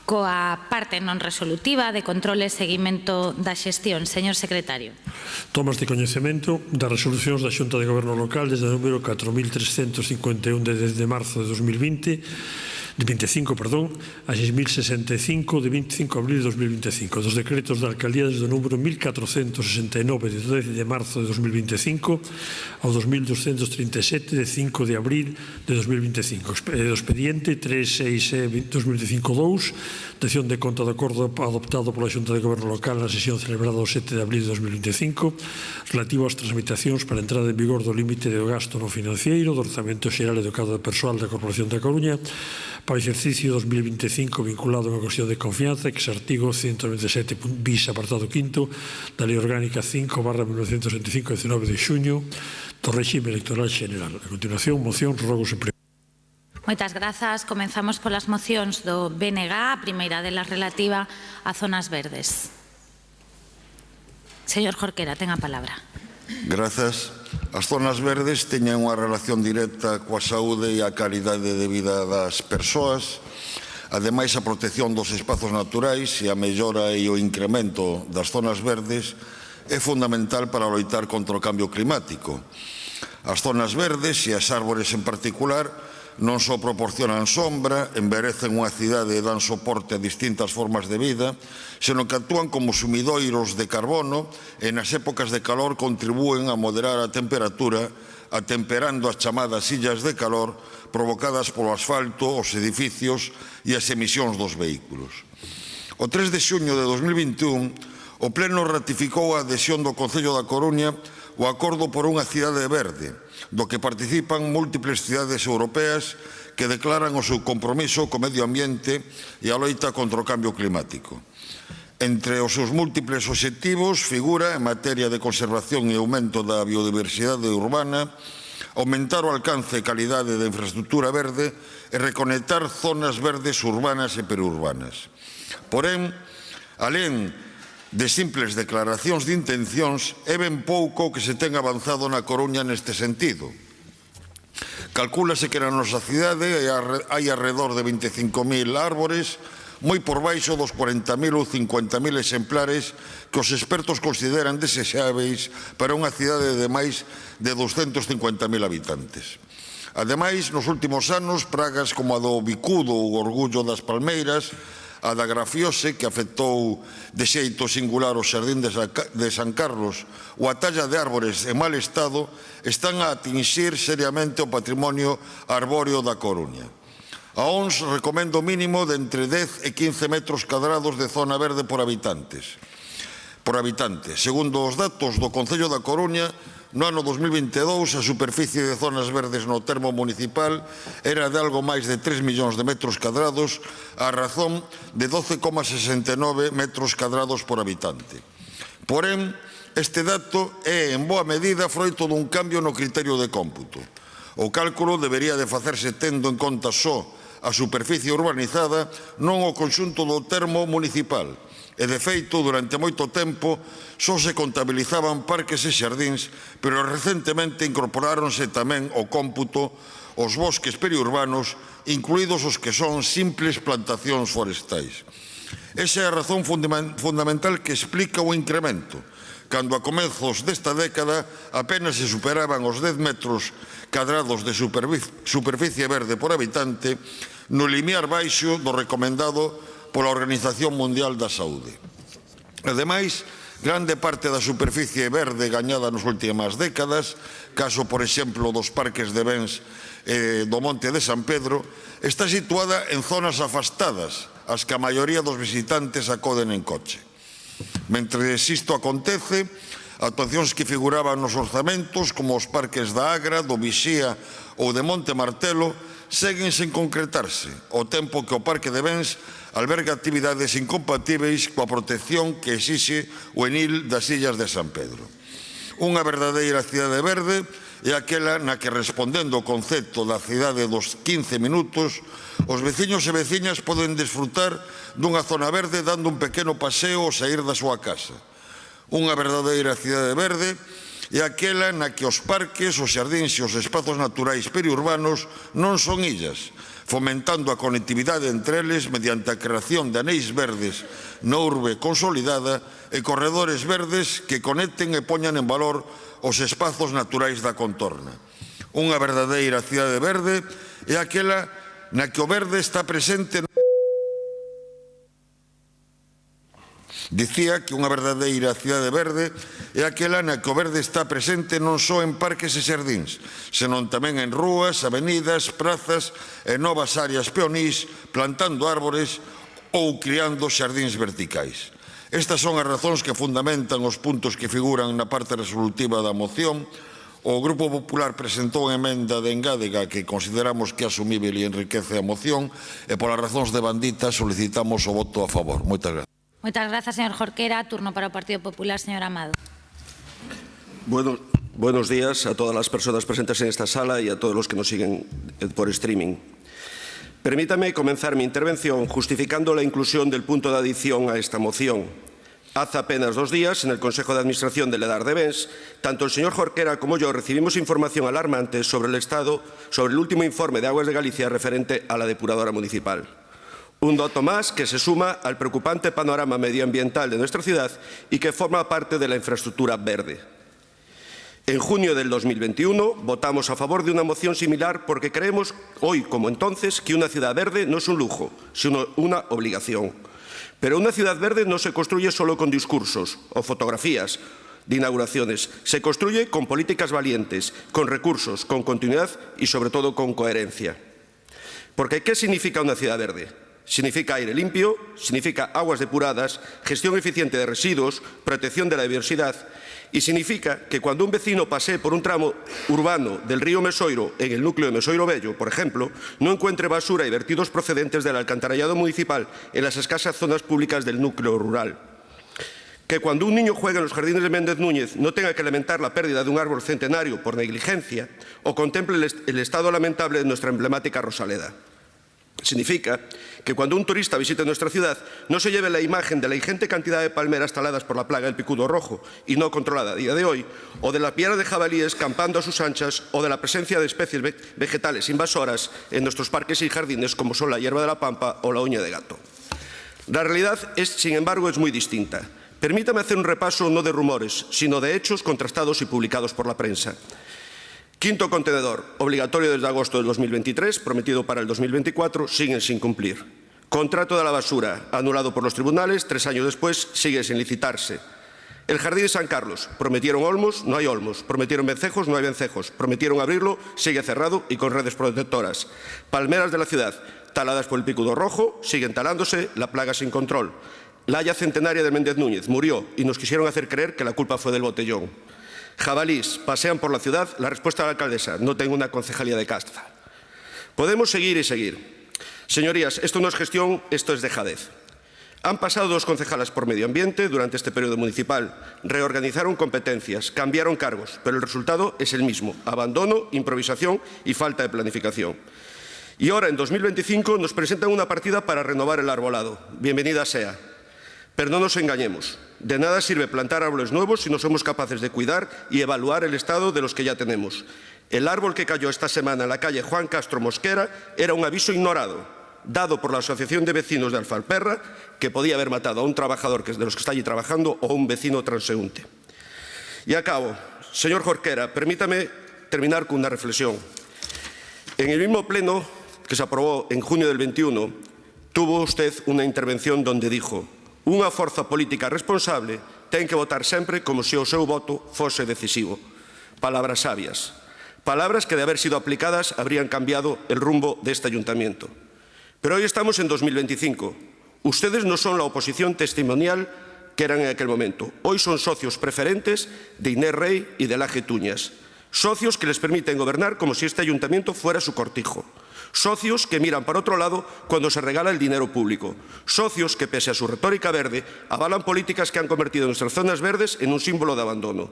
coa parte non resolutiva de controle e seguimento da xestión. Señor secretario. Tomas de coñecemento das resolucións da Xunta de Goberno Local desde o número 4.351 de 10 de marzo de 2020, a 6.065 de 25 de abril de 2025, dos decretos da Alcaldía desde o número 1.469 de 12 de marzo de 2025 ao 2.237 de 5 de abril de 2025. Do expediente 366-2025-2, dación de conta do acordo adoptado pola Xunta de Goberno Local na sesión celebrada o 7 de abril de 2025, relativo ás tramitacións para a entrada en vigor do límite de gasto no financiero do Orzamento Xeral e do cadro persoal da Corporación da Coruña para o exercicio 2025 vinculado a unha cuestión de confianza, que é o artigo 197 bis apartado 5 da Lei Orgánica 5/1975 de 19 de xuño do réxime electoral xeneral. A continuación, mocións, rogos e preguntas. Moitas grazas. Comenzamos polas mocións do BNG, a primeira delas relativa a zonas verdes. Señor Jorquera, ten a palabra. Grazas. As zonas verdes teñen unha relación directa coa saúde e a calidade de vida das persoas. Ademais, a protección dos espazos naturais e a mellora e o incremento das zonas verdes é fundamental para loitar contra o cambio climático. As zonas verdes e as árbores en particular non só proporcionan sombra, enverecen unha cidade e dan soporte a distintas formas de vida, senón que actúan como sumidoiros de carbono e nas épocas de calor contribúen a moderar a temperatura, atemperando as chamadas illas de calor provocadas polo asfalto, os edificios e as emisións dos vehículos. O 3 de xuño de 2021, o Pleno ratificou a adhesión do Concello da Coruña ao Acordo por unha cidade verde, do que participan múltiples cidades europeas que declaran o seu compromiso co medio ambiente e a loita contra o cambio climático. Entre os seus múltiples obxectivos figura, en materia de conservación e aumento da biodiversidade urbana, aumentar o alcance e calidade da infraestructura verde e reconectar zonas verdes urbanas e periurbanas. Porén, alén de simples declaracións de intencións, é ben pouco que se ten avanzado na Coruña neste sentido. Calcúlase que na nosa cidade hai alrededor de 25.000 árbores, moi por baixo dos 40.000 ou 50.000 exemplares que os expertos consideran desexáveis para unha cidade de máis de 250.000 habitantes. Ademais, nos últimos anos, pragas como a do bicudo ou orgullo das palmeiras, a da grafiose, que afectou de xeito singular o xardín de San Carlos, ou a talla de árbores en mal estado, están a atinxir seriamente o patrimonio arbóreo da Coruña. A ONS recomenda o mínimo de entre 10 e 15 metros cadrados de zona verde por habitante. Segundo os datos do Concello da Coruña, no ano 2022 a superficie de zonas verdes no termo municipal era de algo máis de 3 millóns de metros cadrados a razón de 12,69 metros cadrados por habitante. Porén, este dato é en boa medida froito dun cambio no criterio de cómputo. O cálculo debería de facerse tendo en conta só a superficie urbanizada, non o conxunto do termo municipal. E, de feito, durante moito tempo só se contabilizaban parques e xardíns, pero recentemente incorporáronse tamén ao cómputo os bosques periurbanos, incluídos os que son simples plantacións forestais. Esa é a razón fundamental que explica o incremento, cando a comezos desta década apenas se superaban os 10 metros cadrados de superficie verde por habitante, no limiar baixo do recomendado pola Organización Mundial da Saúde. Ademais, grande parte da superficie verde gañada nas últimas décadas, caso, por exemplo, dos parques de Bens do Monte de San Pedro, está situada en zonas afastadas, as que a maioría dos visitantes acoden en coche. Mentre isto acontece, actuacións que figuraban nos orzamentos, como os parques da Agra, do Vixía ou de Monte Martelo, seguen sen concretarse, ao tempo que o Parque de Bens alberga actividades incompatíveis coa protección que exixe o enil das illas de San Pedro. Unha verdadeira cidade verde é aquela na que, respondendo ao concepto da cidade dos 15 minutos, os veciños e veciñas poden desfrutar dunha zona verde dando un pequeno paseo ao saír da súa casa. Unha verdadeira cidade verde é aquela na que os parques, os xardíns e os espazos naturais periurbanos non son illas, fomentando a conectividade entre eles mediante a creación de anéis verdes na urbe consolidada e corredores verdes que conecten e poñan en valor os espazos naturais da contorna. Unha verdadeira cidade verde é aquela na que o verde está presente. Dicía que unha verdadeira cidade verde é aquela na que o verde está presente non só en parques e xardíns, senón tamén en rúas, avenidas, prazas e novas áreas peonís, plantando árbores ou criando xardíns verticais. Estas son as razóns que fundamentan os puntos que figuran na parte resolutiva da moción. O Grupo Popular presentou unha emenda de engádega que consideramos que é asumível e enriquece a moción e polas razóns de bandita solicitamos o voto a favor. Moitas gracias. Muchas gracias, señor Jorquera. Turno para el Partido Popular, señor Amado. Buenos días a todas las personas presentes en esta sala y a todos los que nos siguen por streaming. Permítame comenzar mi intervención justificando la inclusión del punto de adición a esta moción. Hace apenas 2 días, en el Consejo de Administración del EDAR de Bens, tanto el señor Jorquera como yo recibimos información alarmante sobre el último informe de Aguas de Galicia referente a la depuradora municipal. Un dato más que se suma al preocupante panorama medioambiental de nuestra ciudad y que forma parte de la infraestructura verde. En junio del 2021 votamos a favor de una moción similar porque creemos, hoy como entonces, que una ciudad verde no es un lujo, sino una obligación. Pero una ciudad verde no se construye solo con discursos o fotografías de inauguraciones. Se construye con políticas valientes, con recursos, con continuidad y, sobre todo, con coherencia. Porque, ¿qué significa una ciudad verde? Significa aire limpio, significa aguas depuradas, gestión eficiente de residuos, protección de la biodiversidad y significa que cuando un vecino pasee por un tramo urbano del río Mesoiro, en el núcleo de Mesoiro Bello, por ejemplo, no encuentre basura y vertidos procedentes del alcantarillado municipal en las escasas zonas públicas del núcleo rural. Que cuando un niño juegue en los jardines de Méndez Núñez no tenga que lamentar la pérdida de un árbol centenario por negligencia o contemple el estado lamentable de nuestra emblemática Rosaleda. Significa que cuando un turista visite nuestra ciudad no se lleve la imagen de la ingente cantidad de palmeras taladas por la plaga del picudo rojo y no controlada a día de hoy, o de la piara de jabalíes campando a sus anchas, o de la presencia de especies vegetales invasoras en nuestros parques y jardines como son la hierba de la pampa o la uña de gato. La realidad, sin embargo, es muy distinta. Permítame hacer un repaso no de rumores, sino de hechos contrastados y publicados por la prensa. Quinto contenedor, obligatorio desde agosto del 2023, prometido para el 2024, siguen sin cumplir. Contrato de la basura, anulado por los tribunales, 3 años después sigue sin licitarse. El Jardín de San Carlos, prometieron olmos, no hay olmos. Prometieron vencejos, no hay vencejos. Prometieron abrirlo, sigue cerrado y con redes protectoras. Palmeras de la ciudad, taladas por el picudo rojo, siguen talándose, la plaga sin control. La haya centenaria de Méndez Núñez murió y nos quisieron hacer creer que la culpa fue del botellón. Jabalís pasean por la ciudad, la respuesta de la alcaldesa: no tengo una concejalía de caza. Podemos seguir y seguir. Señorías, esto no es gestión, esto es dejadez. Han pasado 2 concejalas por medio ambiente durante este periodo municipal, reorganizaron competencias, cambiaron cargos, pero el resultado es el mismo: abandono, improvisación y falta de planificación. Y ahora, en 2025, nos presentan una partida para renovar el arbolado. Bienvenida sea. Pero no nos engañemos, de nada sirve plantar árboles nuevos si no somos capaces de cuidar y evaluar el estado de los que ya tenemos. El árbol que cayó esta semana en la calle Juan Castro Mosquera era un aviso ignorado, dado por la Asociación de Vecinos de Alfalperra, que podía haber matado a un trabajador de los que está allí trabajando o a un vecino transeúnte. Y acabo. Señor Jorquera, permítame terminar con una reflexión. En el mismo pleno que se aprobó en junio del 21, tuvo usted una intervención donde dijo: unha forza política responsable ten que votar sempre como se o seu voto fose decisivo. Palabras sabias. Palabras que, de haber sido aplicadas, habrían cambiado el rumbo de este ayuntamiento. Pero hoy estamos en 2025. Ustedes no son la oposición testimonial que eran en aquel momento. Hoy son socios preferentes de Inés Rey y de Laje Tuñas. Socios que les permiten gobernar como si este ayuntamiento fuera su cortijo. Socios que miran para otro lado cuando se regala el dinero público. Socios que, pese a su retórica verde, avalan políticas que han convertido nuestras zonas verdes en un símbolo de abandono.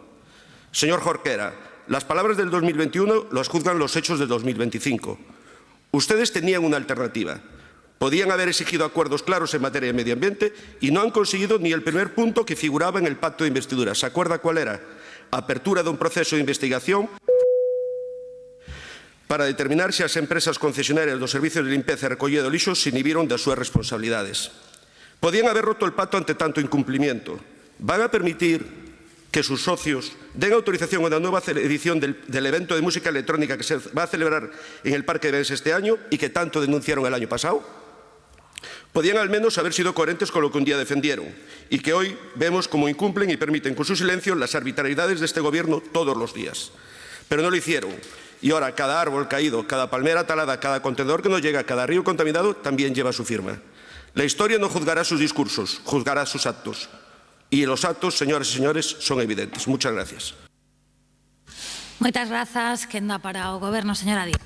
Señor Jorquera, las palabras del 2021 las juzgan los hechos del 2025. Ustedes tenían una alternativa. Podían haber exigido acuerdos claros en materia de medio ambiente y no han conseguido ni el primer punto que figuraba en el pacto de investidura. ¿Se acuerda cuál era? a apertura dun proceso de investigación para determinar se as empresas concesionarias dos servicios de limpeza e recollida do lixo se inhibiron das súas responsabilidades. Podían haber roto el pato ante tanto incumplimiento. ¿Van a permitir que sus socios den autorización a una nueva edición del evento de música electrónica que se va a celebrar en el Parque de Benés este año y que tanto denunciaron el año pasado? Podían al menos haber sido coherentes con lo que un día defendieron y que hoy vemos cómo incumplen y permiten con su silencio las arbitrariedades de este gobierno todos los días. Pero no lo hicieron. Y ahora cada árbol caído, cada palmera talada, cada contenedor que no llega, cada río contaminado también lleva su firma. La historia no juzgará sus discursos, juzgará sus actos. Y los actos, señoras y señores, son evidentes. Muchas gracias. Moitas grazas. Quenda para o Goberno, señora Díaz.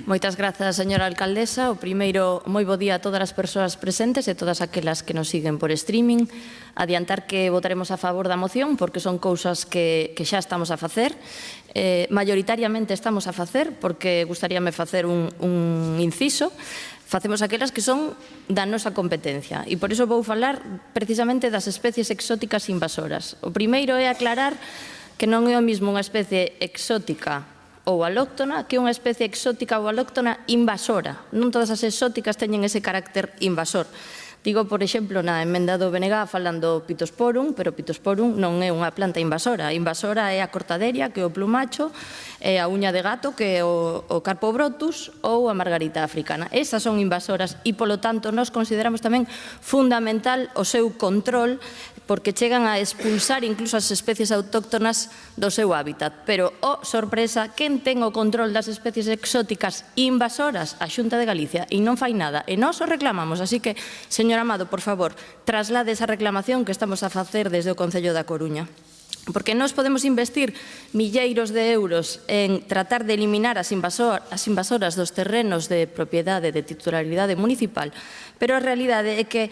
Moitas grazas, señora alcaldesa. O primeiro, moi bo día a todas as persoas presentes e todas aquelas que nos siguen por streaming. Adiantar que votaremos a favor da moción porque son cousas que xa estamos a facer. Maioritariamente estamos a facer porque gustaríame facer un inciso. Facemos aquelas que son da nosa competencia e por iso vou falar precisamente das especies exóticas invasoras. O primeiro é aclarar que non é o mesmo unha especie exótica ou alóctona que unha especie exótica ou alóctona invasora. Non todas as exóticas teñen ese carácter invasor. Digo, por exemplo, na emenda do BNG falando Pittosporum, pero Pittosporum non é unha planta invasora. A invasora é a cortaderia, que é o plumacho, é a uña de gato, que é o Carpobrotus, ou a margarita africana. Esas son invasoras e, polo tanto, nós consideramos tamén fundamental o seu control porque chegan a expulsar incluso as especies autóctonas do seu hábitat. Pero, oh, sorpresa, quen ten o control das especies exóticas invasoras? A Xunta de Galicia, e non fai nada. E nós o reclamamos, así que, señor Amado, por favor, traslade esa reclamación que estamos a facer desde o Concello da Coruña. Porque nós podemos investir milleiros de euros en tratar de eliminar as invasoras dos terrenos de propiedade de titularidade municipal, pero a realidade é que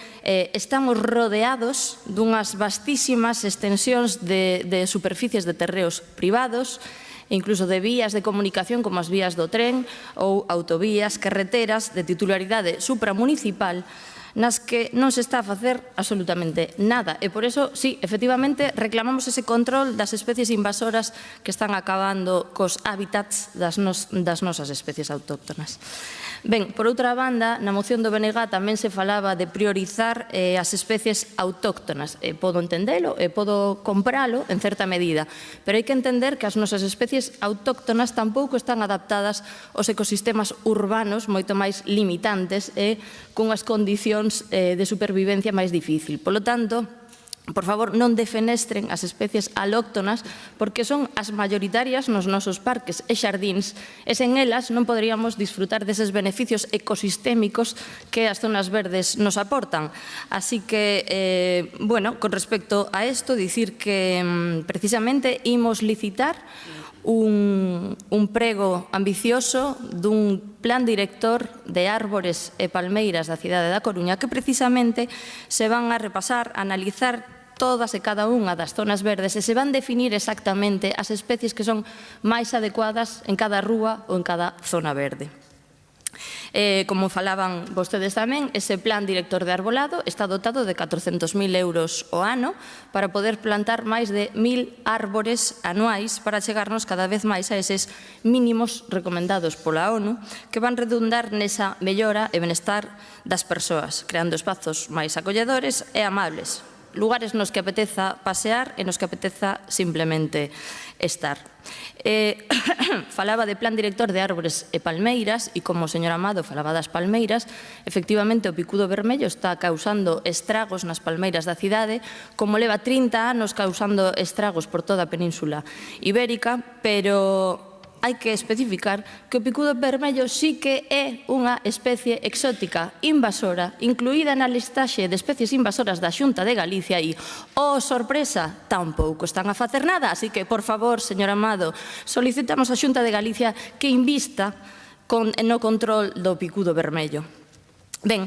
estamos rodeados dunhas vastísimas extensións de superficies de terreos privados, incluso de vías de comunicación como as vías do tren ou autovías, carreteras de titularidade supramunicipal, nas que non se está a facer absolutamente nada. E por eso, sí, efectivamente, reclamamos ese control das especies invasoras que están acabando cos hábitats das nosas especies autóctonas. Ben, por outra banda, na moción do BNG tamén se falaba de priorizar as especies autóctonas. Podo entendelo e podo compralo en certa medida, pero hai que entender que as nosas especies autóctonas tampouco están adaptadas aos ecosistemas urbanos moito máis limitantes e cunhas condicións de supervivencia máis difícil. Polo tanto, por favor, non defenestren as especies alóctonas porque son as maioritarias nos nosos parques e xardíns e sen elas non poderíamos disfrutar deses beneficios ecosistémicos que as zonas verdes nos aportan. Así que, bueno, con respecto a isto, dicir que precisamente imos licitar un prego ambicioso dun plan director de árbores e palmeiras da cidade da Coruña que precisamente se van a repasar, a analizar todas e cada unha das zonas verdes e se van definir exactamente as especies que son máis adecuadas en cada rúa ou en cada zona verde. Como falaban vostedes tamén, ese plan director de arbolado está dotado de 400.000 euros ao ano para poder plantar máis de 1.000 árbores anuais para chegarnos cada vez máis a eses mínimos recomendados pola ONU que van redundar nesa mellora e benestar das persoas, creando espazos máis acolledores e amables, lugares nos que apeteza pasear e nos que apeteza simplemente estar. Falaba de plan director de árbores e palmeiras e como o señor Amado falaba das palmeiras, efectivamente o picudo vermello está causando estragos nas palmeiras da cidade, como leva 30 anos causando estragos por toda a península ibérica, pero hai que especificar que o picudo vermello sí que é unha especie exótica invasora incluída na listaxe de especies invasoras da Xunta de Galicia e, oh sorpresa, tampouco están a facer nada. Así que, por favor, señor Amado, solicitamos á Xunta de Galicia que invista no control do picudo vermello. Ben,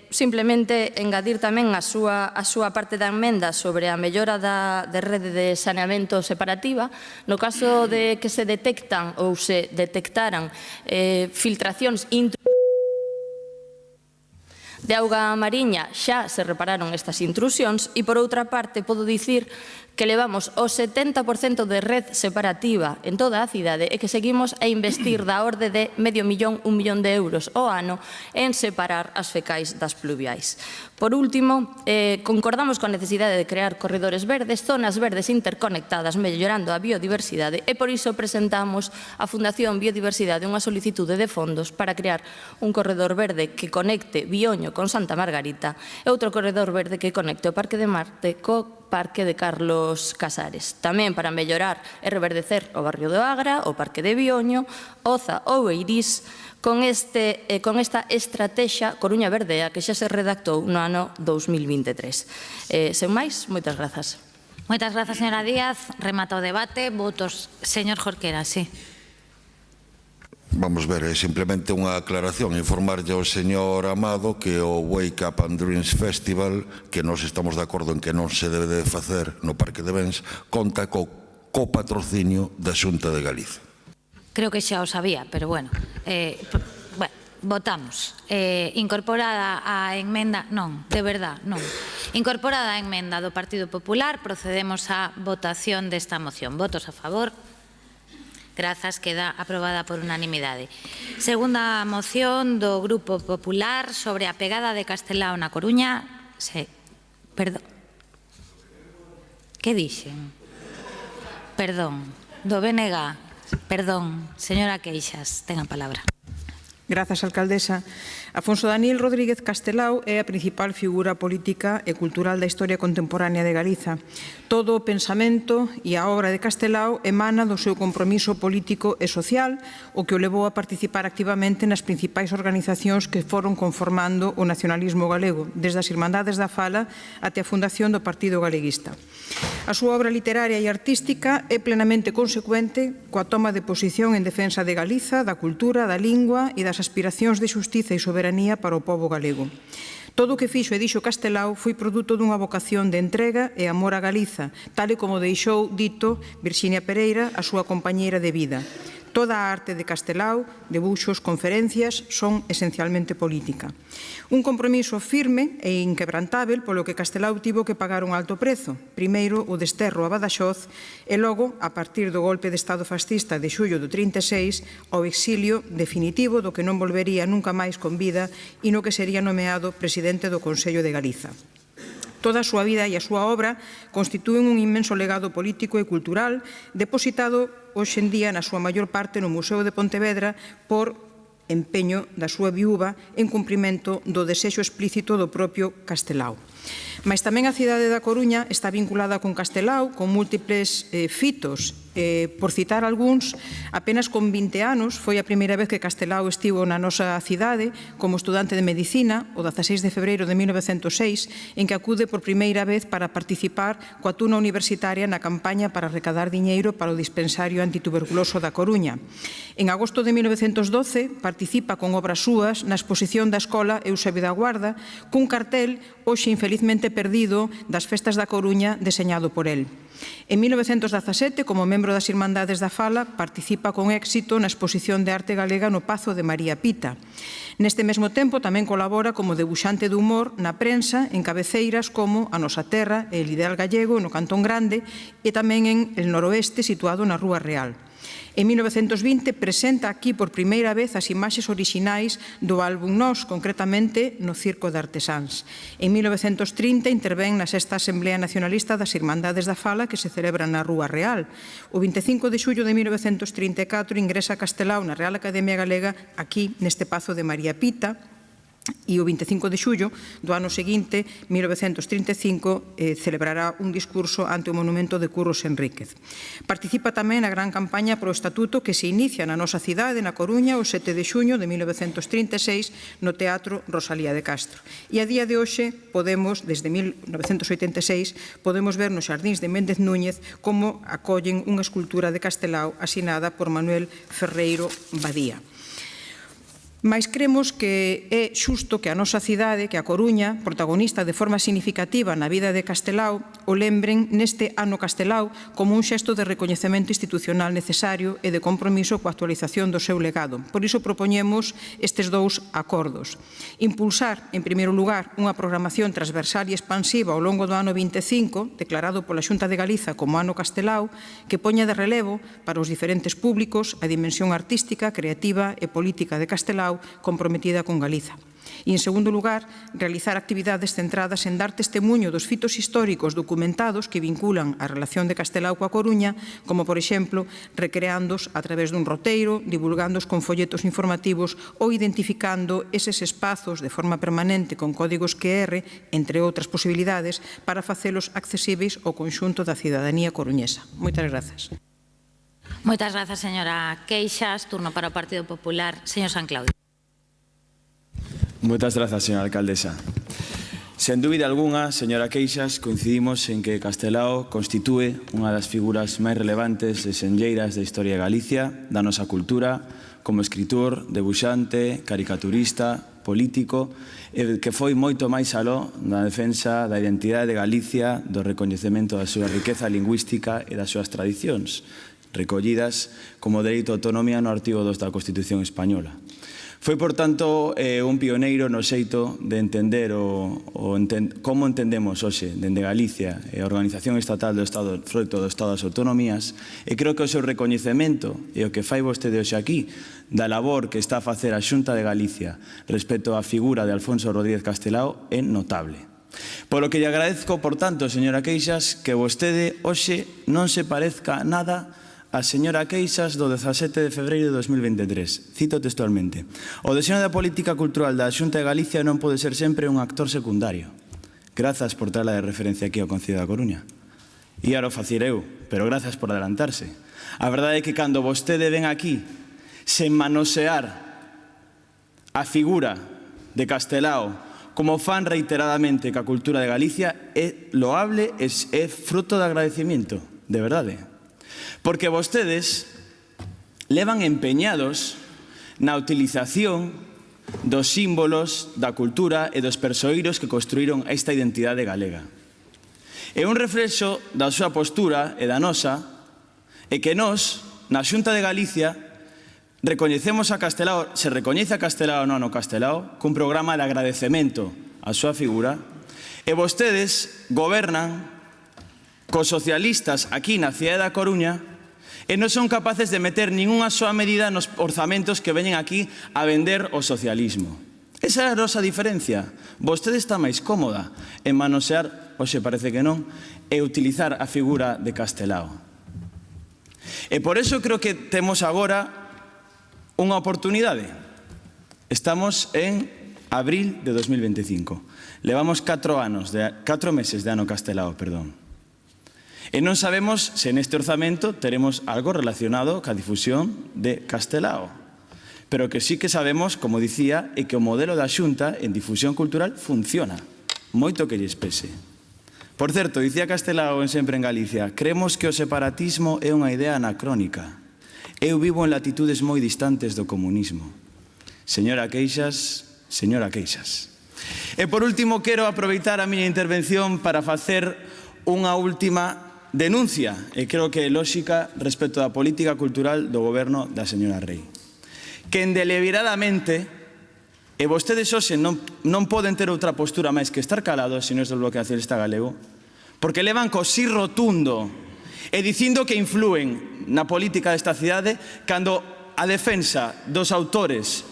simplemente engadir tamén a súa parte da emenda sobre a mellora da rede de saneamento separativa. No caso de que se detectan ou se detectaran filtracións de auga mariña, xa se repararon estas intrusións e, por outra parte, podo dicir que levamos o 70% de red separativa en toda a cidade e que seguimos a investir da orde de €500.000, €1 millón ao ano en separar as fecais das pluviais. Por último, concordamos coa necesidade de crear corredores verdes, zonas verdes interconectadas, mellorando a biodiversidade, e por iso presentamos a Fundación Biodiversidade unha solicitude de fondos para crear un corredor verde que conecte Vioño con Santa Margarita e outro corredor verde que conecte o Parque de Marte co Parque de Carlos Casares. Tamén para mellorar e reverdecer o barrio do Agra, o Parque de Vioño, Oza ou Eirís, con esta estrategia Coruña Verdea que xa se redactou no ano 2023. Sen máis, moitas grazas. Moitas grazas, señora Díaz. Remata o debate. Votos. Señor Jorquera, sí. Vamos ver, é simplemente unha aclaración, informarlle ao señor Amado que o Wake Up and Dreams Festival, que nós estamos de acordo en que non se debe de facer no Parque de Bens, conta co patrocinio da Xunta de Galicia. Creo que xa o sabía, pero bueno. Votamos. Incorporada a emenda... Non, de verdad, non. Incorporada a emenda do Partido Popular, procedemos á votación desta moción. Votos a favor. Grazas, queda aprobada por unanimidade. Segunda moción do Grupo Popular sobre a pegada de Castelao na Coruña. Perdón. Que dixen? Perdón. Do BNG. Perdón. Señora Queixas, ten a palabra. Grazas, alcaldesa. Afonso Daniel Rodríguez Castelao é a principal figura política e cultural da historia contemporánea de Galiza. Todo o pensamento e a obra de Castelao emana do seu compromiso político e social, o que o levou a participar activamente nas principais organizacións que foron conformando o nacionalismo galego, desde as Irmandades da Fala até a fundación do Partido Galeguista. A súa obra literaria e artística é plenamente consecuente coa toma de posición en defensa de Galiza, da cultura, da lingua e das aspiracións de xustiza e soberanía para o pobo galego. Todo o que fixo e dixo Castelao foi produto dunha vocación de entrega e amor a Galiza, tal e como deixou dito Virxinia Pereira, a súa compañeira de vida. Toda a arte de Castelao, debuxos, conferencias, son esencialmente política. Un compromiso firme e inquebrantável polo que Castelao tivo que pagar un alto prezo. Primeiro, o desterro a Badaxoz e logo, a partir do golpe de Estado fascista de xullo do 36, ao exilio definitivo do que non volvería nunca máis con vida e no que sería nomeado presidente do Consello de Galiza. Toda a súa vida e a súa obra constitúen un inmenso legado político e cultural depositado hoxe en día na súa maior parte no Museo de Pontevedra por empeño da súa viúva en cumprimento do desexo explícito do propio Castelao. Mais tamén a cidade da Coruña está vinculada con Castelao, con múltiples fitos. Por citar algúns, apenas con 20 anos foi a primeira vez que Castelao estivo na nosa cidade como estudante de Medicina, o 16 de febreiro de 1906, en que acude por primeira vez para participar coa tuna universitaria na campaña para recadar diñeiro para o dispensario antituberculoso da Coruña. En agosto de 1912 participa con obras súas na exposición da Escola Eusebio da Guarda cun cartel hoxe infelizmente perdido das Festas da Coruña deseñado por el. En 1917, como membro das Irmandades da Fala, participa con éxito na exposición de arte galega no Pazo de María Pita. Neste mesmo tempo tamén colabora como debuxante de humor na prensa en cabeceiras como A Nosa Terra e El Ideal Gallego no Cantón Grande e tamén en El Noroeste, situado na Rúa Real. En 1920 presenta aquí por primeira vez as imaxes orixinais do álbum Nós, concretamente no Circo de Artesáns. En 1930 intervén na sexta Asamblea Nacionalista das Irmandades da Fala que se celebra na Rúa Real. O 25 de xullo de 1934 ingresa a Castelao na Real Academia Galega aquí neste Pazo de María Pita, e o 25 de xullo do ano seguinte, 1935, celebrará un discurso ante o monumento de Curros Enríquez. Participa tamén na gran campaña pro Estatuto que se inicia na nosa cidade, na Coruña, o 7 de xuño de 1936, no Teatro Rosalía de Castro. E a día de hoxe, desde 1986, podemos ver nos xardíns de Méndez Núñez como acollen unha escultura de Castelao asinada por Manuel Ferreiro Badía. Mais cremos que é xusto que a nosa cidade, que a Coruña, protagonista de forma significativa na vida de Castelao, o lembren neste ano Castelao como un xesto de recoñecemento institucional necesario e de compromiso coa actualización do seu legado. Por iso propoñemos estes dous acordos. Impulsar, en primeiro lugar, unha programación transversal e expansiva ao longo do ano 25, declarado pola Xunta de Galiza como ano Castelao, que poña de relevo para os diferentes públicos a dimensión artística, creativa e política de Castelao comprometida con Galiza. E, en segundo lugar, realizar actividades centradas en dar testemunho dos fitos históricos documentados que vinculan a relación de Castelao coa Coruña, como, por exemplo, recreándos a través dun roteiro, divulgándos con folletos informativos ou identificando eses espazos de forma permanente con códigos QR, entre outras posibilidades, para facelos accesíveis ao conxunto da cidadanía coruñesa. Moitas grazas. Moitas grazas, señora Queixas. Turno para o Partido Popular. Señor San Claudio. Moitas grazas, señora alcaldesa. Sen dúbida algunha, señora Queixas, coincidimos en que Castelao constitúe unha das figuras máis relevantes e senlleiras da historia de Galicia, da nosa cultura, como escritor, debuxante, caricaturista, político, e que foi moito máis aló na defensa da identidade de Galicia, do recoñecemento da súa riqueza lingüística e das súas tradicións, recollidas como dereito a autonomía no artigo 2 da Constitución Española. Foi, por tanto, un pioneiro no xeito de entender como entendemos hoxe dende Galicia e a Organización Estatal do Estado, froito do Estado das Autonomías, e creo que o seu recoñecemento e o que fai vostede hoxe aquí da labor que está a facer a Xunta de Galicia respecto á figura de Alfonso Rodríguez Castelao é notable. Polo que lle agradezco, por tanto, señora Queixas, que vostede hoxe non se parezca nada a señora Queixas do 17 de febreiro de 2023. Cito textualmente: o deseño da política cultural da Xunta de Galicia non pode ser sempre un actor secundario. Grazas por traerla de referencia aquí ao Concello da Coruña. Ia o facir eu, pero grazas por adelantarse. A verdade é que cando vostede ven aquí sen manosear a figura de Castelao como fan reiteradamente ca cultura de Galicia, é loable, é fruto de agradecimiento, de verdade. Porque vostedes levan empeñados na utilización dos símbolos da cultura e dos persoeiros que construíron esta identidade galega. E un reflexo da súa postura e da nosa é que nós, na Xunta de Galicia, recoñecemos a Castelao, se recoñece a Castelao no ano Castelao, cun programa de agradecemento á súa figura, e vostedes gobernan cos socialistas aquí na cidade da Coruña e non son capaces de meter ningunha soa medida nos orzamentos que veñen aquí a vender o socialismo. Esa é a nosa diferencia. Vostede está máis cómoda en manosear, hoxe parece que non, e utilizar a figura de Castelao. E por eso creo que temos agora unha oportunidade. Estamos en abril de 2025. Levamos 4 meses de ano Castelao, perdón. E non sabemos se neste orzamento teremos algo relacionado ca difusión de Castelao. Pero que sí que sabemos, como dicía, é que o modelo da Xunta en difusión cultural funciona. Moito que lles pese. Por certo, dicía Castelao en Sempre en Galicia, creemos que o separatismo é unha idea anacrónica. Eu vivo en latitudes moi distantes do comunismo. Señora Queixas, señora Queixas. E por último, quero aproveitar a miña intervención para facer unha última denuncia, e creo que é lóxica, respecto da política cultural do goberno da señora Rei. Que deliberadamente, e vostedes hoxe non poden ter outra postura máis que estar calados, se non é do Bloque Nacionalista Galego, porque levan co sí rotundo e dicindo que influen na política desta cidade cando a defensa dos autores,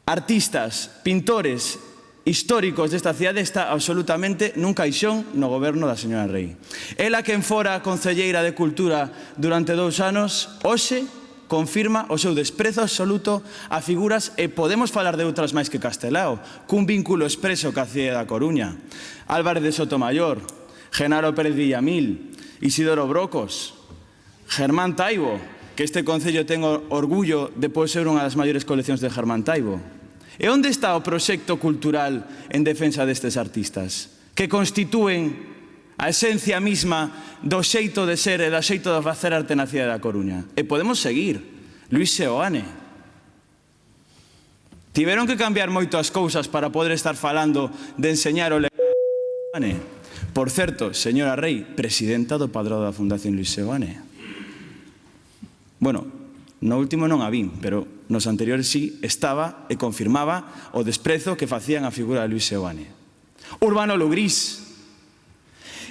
artistas, pintores, históricos desta cidade está absolutamente nun caixón no goberno da señora Rei. Ela, quen fora concelleira de Cultura durante 2 anos, hoxe confirma o seu desprezo absoluto a figuras, e podemos falar de outras máis que Castelao, cun vínculo expreso ca cidade da Coruña. Álvarez de Sotomayor, Genaro Pérez Villamil, Isidoro Brocos, Germán Taibo, que este concello ten orgullo de poder ser unha das maiores coleccións de Germán Taibo. E onde está o proxecto cultural en defensa destes artistas, que constitúen a esencia misma do xeito de ser e do xeito de facer arte na cidade da Coruña? E podemos seguir. Luis Seoane, Tiveron que cambiar moito as cousas para poder estar falando de enseñar o Seoane. Por certo, señora Rei, presidenta do Padrón da Fundación Luis Seoane. Bueno, no último non a vin, pero nos anteriores sí estaba e confirmaba o desprezo que facían a figura de Luis Seoane. Urbano Lugrís.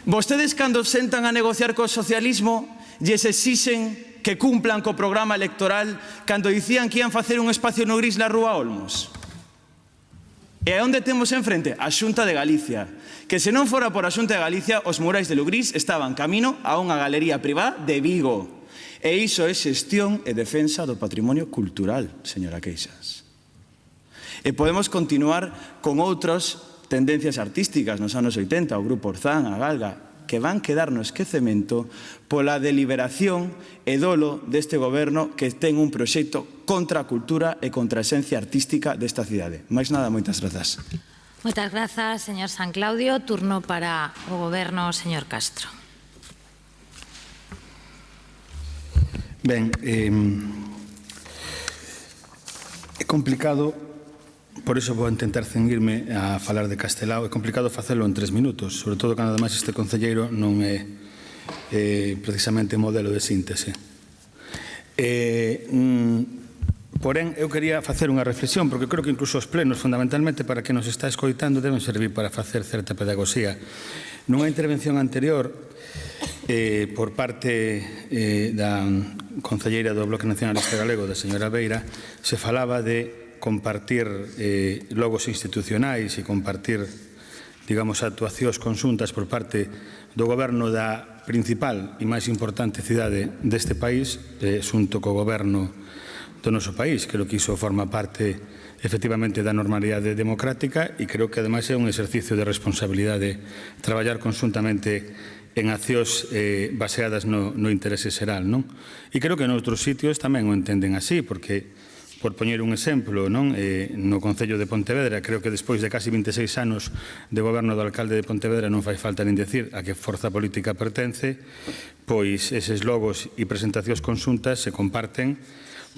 Vostedes, cando sentan a negociar co socialismo, lles exixen que cumplan co programa electoral cando dicían que ian facer un espacio no gris na Rúa Olmos. E onde temos enfrente? A Xunta de Galicia. Que se non fora por a Xunta de Galicia, os murais de Lugrís estaban camino a unha galería privada de Vigo. E iso é xestión e defensa do patrimonio cultural, señora Queixas. E podemos continuar con outras tendencias artísticas nos anos 80, o Grupo Orzán, a Galga, que van quedar no esquecemento pola deliberación e dolo deste goberno que ten un proxecto contra a cultura e contra a esencia artística desta cidade. Mais nada, moitas grazas. Moitas grazas, señor San Claudio. Turno para o goberno, señor Castro. Ben, é complicado, por iso vou intentar ceñirme a falar de Castelao. É complicado facelo en 3 minutos, sobre todo cando ademais este concelleiro non é precisamente modelo de síntese. Porén, eu quería facer unha reflexión, porque creo que incluso os plenos, fundamentalmente para que nos está escoitando, deben servir para facer certa pedagogía. Nunha intervención anterior, por parte da concelleira do Bloque Nacionalista Galego, da señora Beira, se falaba de compartir logos institucionais e compartir, digamos, actuacións conxuntas por parte do goberno da principal e máis importante cidade deste país, xunto co goberno do noso país. Creo que iso forma parte efectivamente da normalidade democrática e creo que ademais é un exercicio de responsabilidade traballar conxuntamente en accións baseadas no interese xeral, non? E creo que noutros sitios tamén o entenden así, porque, por poñer un exemplo, non? No Concello de Pontevedra, creo que despois de casi 26 anos de goberno do alcalde de Pontevedra non fai falta nin decir a que forza política pertence, pois eses logos e presentacións conxuntas se comparten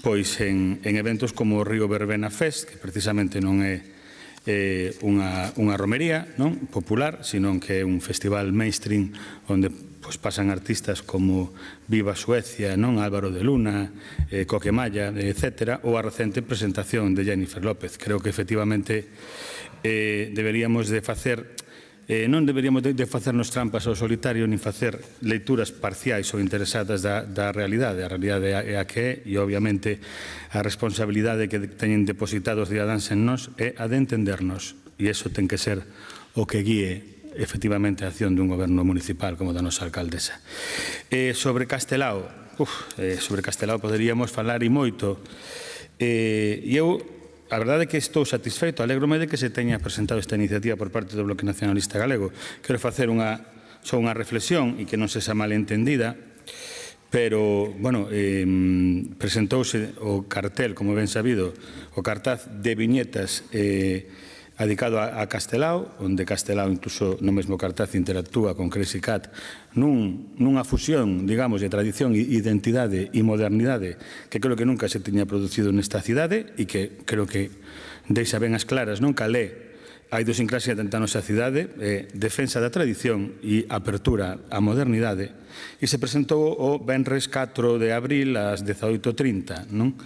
pois en eventos como o Río Verbena Fest, que precisamente non é unha romería popular, sino que é un festival mainstream onde pasan artistas como Viva Suecia, Álvaro de Luna, Coquemalla, etc., ou a recente presentación de Jennifer López. Creo que efectivamente deberíamos de facer non deberíamos de facernos trampas ao solitario nin facer leituras parciais ou interesadas da realidade. A realidade é a que é e, obviamente, a responsabilidade que teñen depositado os cidadáns en nós é a de entendernos. E iso ten que ser o que guíe efectivamente a acción dun goberno municipal como da nosa alcaldesa. Sobre Castelao, poderíamos falar e moito. E eu, a verdade é que estou satisfeito, alégrome de que se teña presentado esta iniciativa por parte do Bloque Nacionalista Galego. Quero facer só unha reflexión e que non sexa mal entendida, pero, bueno, presentouse o cartel, como ben sabido, o cartaz de viñetas adicado a Castelao, onde Castelao incluso no mesmo cartaz interactúa con Crazy Cat nunha fusión, digamos, de tradición, identidade e modernidade que creo que nunca se tiña producido nesta cidade e que creo que deixa ben as claras, non? Cal é a idiosincrasia da nosa cidade, defensa da tradición e apertura á modernidade, e se presentou o venres 4 de abril ás 18:30, non?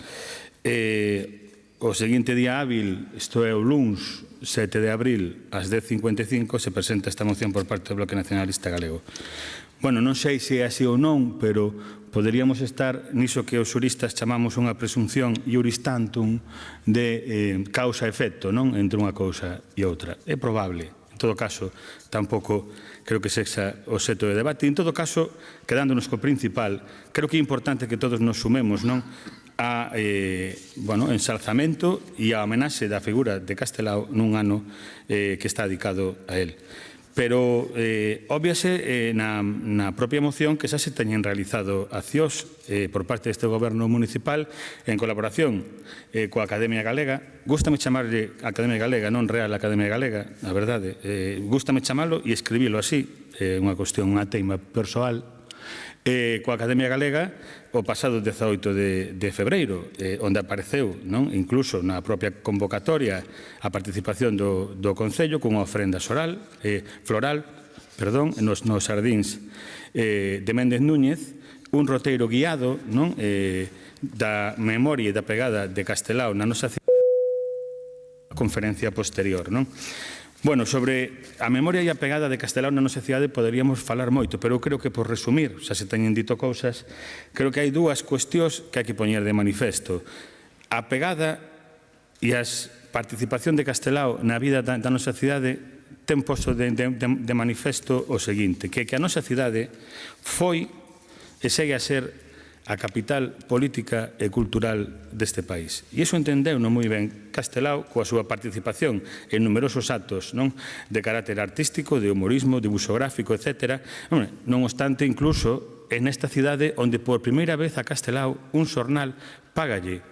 O seguinte día hábil, isto é o luns 7 de abril ás 10:55, se presenta esta moción por parte do Bloque Nacionalista Galego. Bueno, non sei se é así ou non, pero poderíamos estar niso que os xuristas chamamos unha presunción iuris tantum de causa-efecto, non? Entre unha cousa e outra. É probable. En todo caso, tampouco creo que sexa o xeto de debate. En todo caso, quedándonos co principal, creo que é importante que todos nos sumemos, non? A ensalzamento e a homenaxe da figura de Castelao nun ano que está dedicado a él. Pero óbviase na propia moción que xa se teñen realizado accións por parte deste goberno municipal en colaboración coa Academia Galega. Gústame chamarlle Academia Galega, non Real Academia Galega, a verdade. Gústame chamalo e escribilo así, unha cuestión, unha teima persoal. coa Academia Galega o pasado 18 de febreiro, onde apareceu incluso na propia convocatoria a participación do Concello cunha ofrenda floral nos xardíns de Méndez Núñez, un roteiro guiado da memoria e da pegada de Castelao na nosa conferencia posterior. Bueno, sobre a memoria e a pegada de Castelao na nosa cidade poderíamos falar moito, pero eu creo que por resumir, xa se teñen dito cousas, creo que hai dúas cuestións que hai que poñer de manifesto. A pegada e a participación de Castelao na vida da nosa cidade ten posto de manifesto o seguinte, que a nosa cidade foi e segue a ser a capital política e cultural deste país. E iso entendeu moi ben Castelao coa súa participación en numerosos actos de carácter artístico, de humorismo, dibuixo gráfico, etc. Non obstante, incluso en esta cidade onde por primeira vez a Castelao un xornal págalle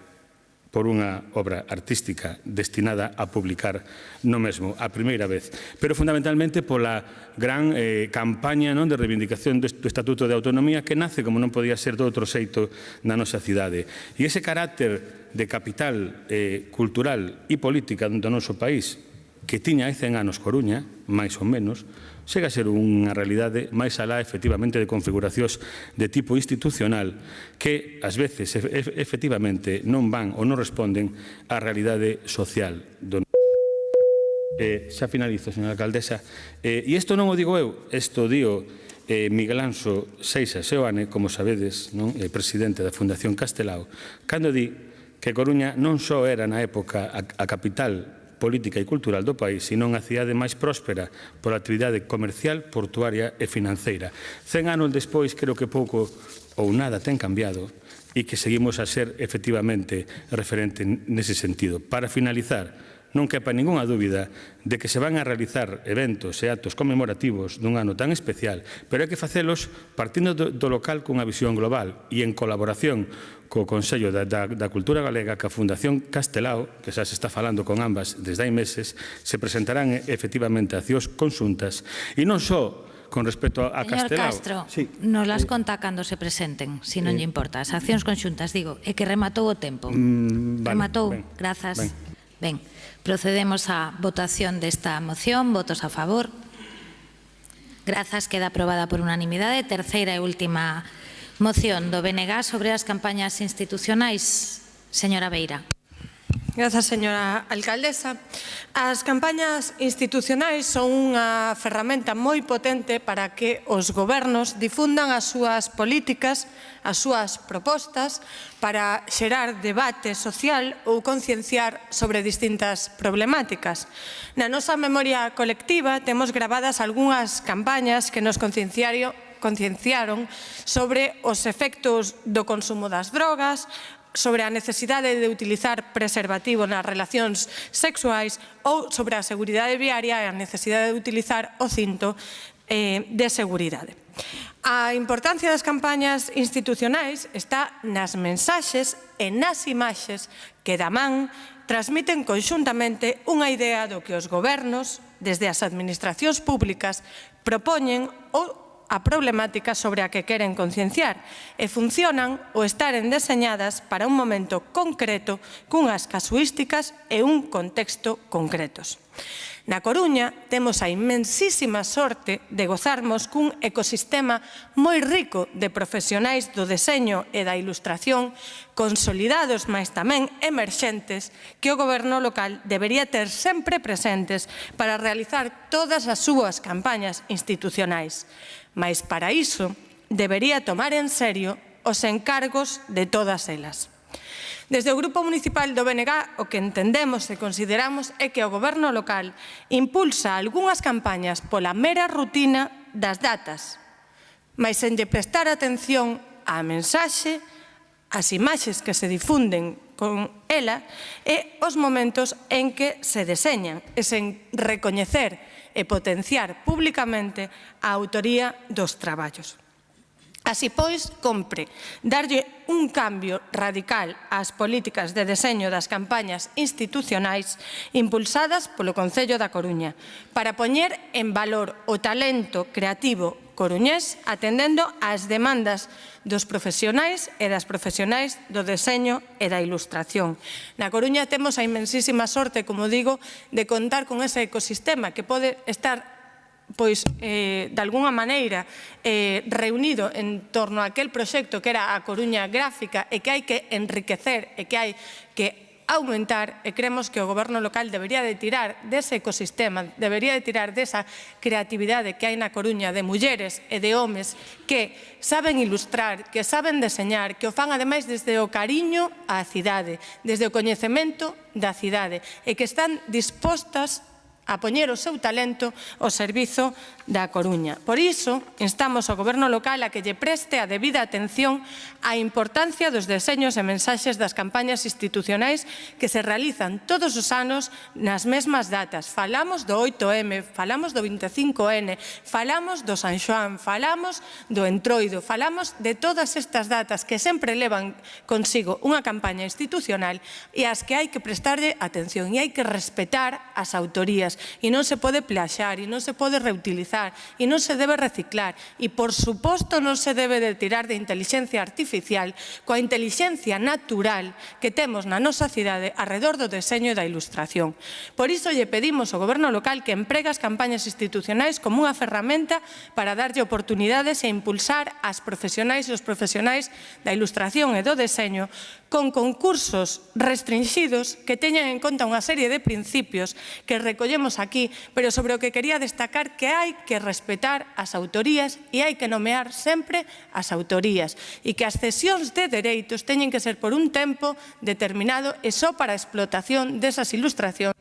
por unha obra artística destinada a publicar no mesmo, a primeira vez. Pero fundamentalmente pola gran campaña de reivindicación do Estatuto de Autonomía que nace, como non podía ser de outro xeito, na nosa cidade. E ese carácter de capital cultural e política do noso país que tiña hai 100 anos Coruña, máis ou menos, chega a ser unha realidade máis alá, efectivamente, de configuracións de tipo institucional que, ás veces, efectivamente, non van ou non responden á realidade social. Xa finalizo, señora alcaldesa. E isto non o digo eu, isto dio Miguel Anxo Seixas Seoane, como sabedes, presidente da Fundación Castelao, cando di que Coruña non só era na época a capital política e cultural do país, sino unha cidade máis próspera pola actividade comercial, portuaria e financeira. 100 anos despois, creo que pouco ou nada ten cambiado e que seguimos a ser efectivamente referente nese sentido. Para finalizar, non quepa ningunha dúbida de que se van a realizar eventos e actos conmemorativos dun ano tan especial, pero hai que facelos partindo do local cunha visión global e en colaboración co Consello da Cultura Galega, ca Fundación Castelao, que xa se está falando con ambas desde hai meses, se presentarán efectivamente accións conxuntas e non só con respecto a Castelao. Señor Castro, nos las conta cando se presenten, se non lle importa. As accións conxuntas, digo, é que rematou o tempo. Rematou, grazas. Ben, procedemos á votación desta moción. Votos a favor. Grazas, queda aprobada por unanimidade. Terceira e última moción do BNG sobre as campañas institucionais. Señora Beira. Grazas, señora alcaldesa. As campañas institucionais son unha ferramenta moi potente para que os gobernos difundan as súas políticas, as súas propostas, para xerar debate social ou concienciar sobre distintas problemáticas. Na nosa memoria colectiva temos gravadas algunhas campañas que nos concienciaron sobre os efectos do consumo das drogas, sobre a necesidade de utilizar preservativo nas relacións sexuais ou sobre a seguridade viaria e a necesidade de utilizar o cinto de seguridade. A importancia das campañas institucionais está nas mensaxes e nas imaxes que da man transmiten conxuntamente unha idea do que os gobernos, desde as administracións públicas, propoñen ou a problemática sobre a que queren concienciar e funcionan ou estaren deseñadas para un momento concreto cunhas casuísticas e un contexto concretos. Na Coruña temos a inmensísima sorte de gozarmos cun ecosistema moi rico de profesionais do deseño e da ilustración consolidados, mas tamén emerxentes, que o goberno local debería ter sempre presentes para realizar todas as súas campañas institucionais. Mais para iso debería tomar en serio os encargos de todas elas. Desde o Grupo Municipal do BNG, o que entendemos e consideramos é que o goberno local impulsa algunhas campañas pola mera rutina das datas, mas sen lle prestar atención á mensaxe, ás imaxes que se difunden con ela e os momentos en que se deseñan e sen recoñecer e potenciar públicamente a autoría dos traballos. Así pois, compre darlle un cambio radical ás políticas de deseño das campañas institucionais impulsadas polo Concello da Coruña para poñer en valor o talento creativo coruñés, atendendo ás demandas dos profesionais e das profesionais do deseño e da ilustración. Na Coruña temos a inmensísima sorte, como digo, de contar con ese ecosistema que pode estar pois, de alguna maneira, reunido en torno a aquel proxecto que era a Coruña Gráfica e que hai que enriquecer e que hai que aumentar, e creemos que o goberno local debería de tirar dese ecosistema, debería de tirar desa creatividade que hai na Coruña de mulleres e de homes que saben ilustrar, que saben deseñar, que o fan ademais desde o cariño á cidade, desde o coñecemento da cidade e que están dispostas a poñer o seu talento ao servizo da Coruña. Por iso, instamos ao goberno local a que lle preste a debida atención á importancia dos deseños e mensaxes das campañas institucionais que se realizan todos os anos nas mesmas datas. Falamos do 8M, falamos do 25N, falamos do San Xoán, falamos do Entroido, falamos de todas estas datas que sempre levan consigo unha campaña institucional e ás que hai que prestarlle atención e hai que respetar as autorías. E non se pode plaxar, e non se pode reutilizar, e non se debe reciclar. E, por suposto, non se debe de tirar de inteligencia artificial coa inteligencia natural que temos na nosa cidade arredor do deseño e da ilustración. Por iso lle pedimos ao goberno local que emprega as campañas institucionais como unha ferramenta para darlle oportunidades e impulsar as profesionais e os profesionais da ilustración e do deseño con concursos restringidos que teñan en conta unha serie de principios que recollemos aquí, pero sobre o que quería destacar que hai que respetar as autorías e hai que nomear sempre as autorías e que as cesións de dereitos teñen que ser por un tempo determinado e só para a explotación desas ilustracións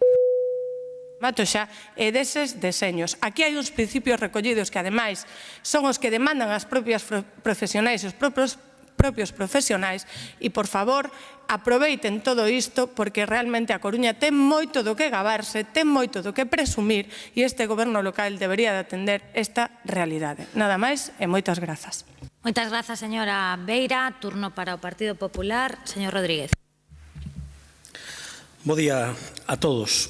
e deses deseños. Aquí hai uns principios recollidos que, ademais, son os que demandan as propias profesionais e os propios profesionais e, por favor, aproveiten todo isto porque realmente a Coruña ten moito do que gabarse, ten moito do que presumir e este goberno local debería de atender esta realidade. Nada máis e moitas grazas. Moitas grazas, señora Beira. Turno para o Partido Popular. Señor Rodríguez. Bo día a todos.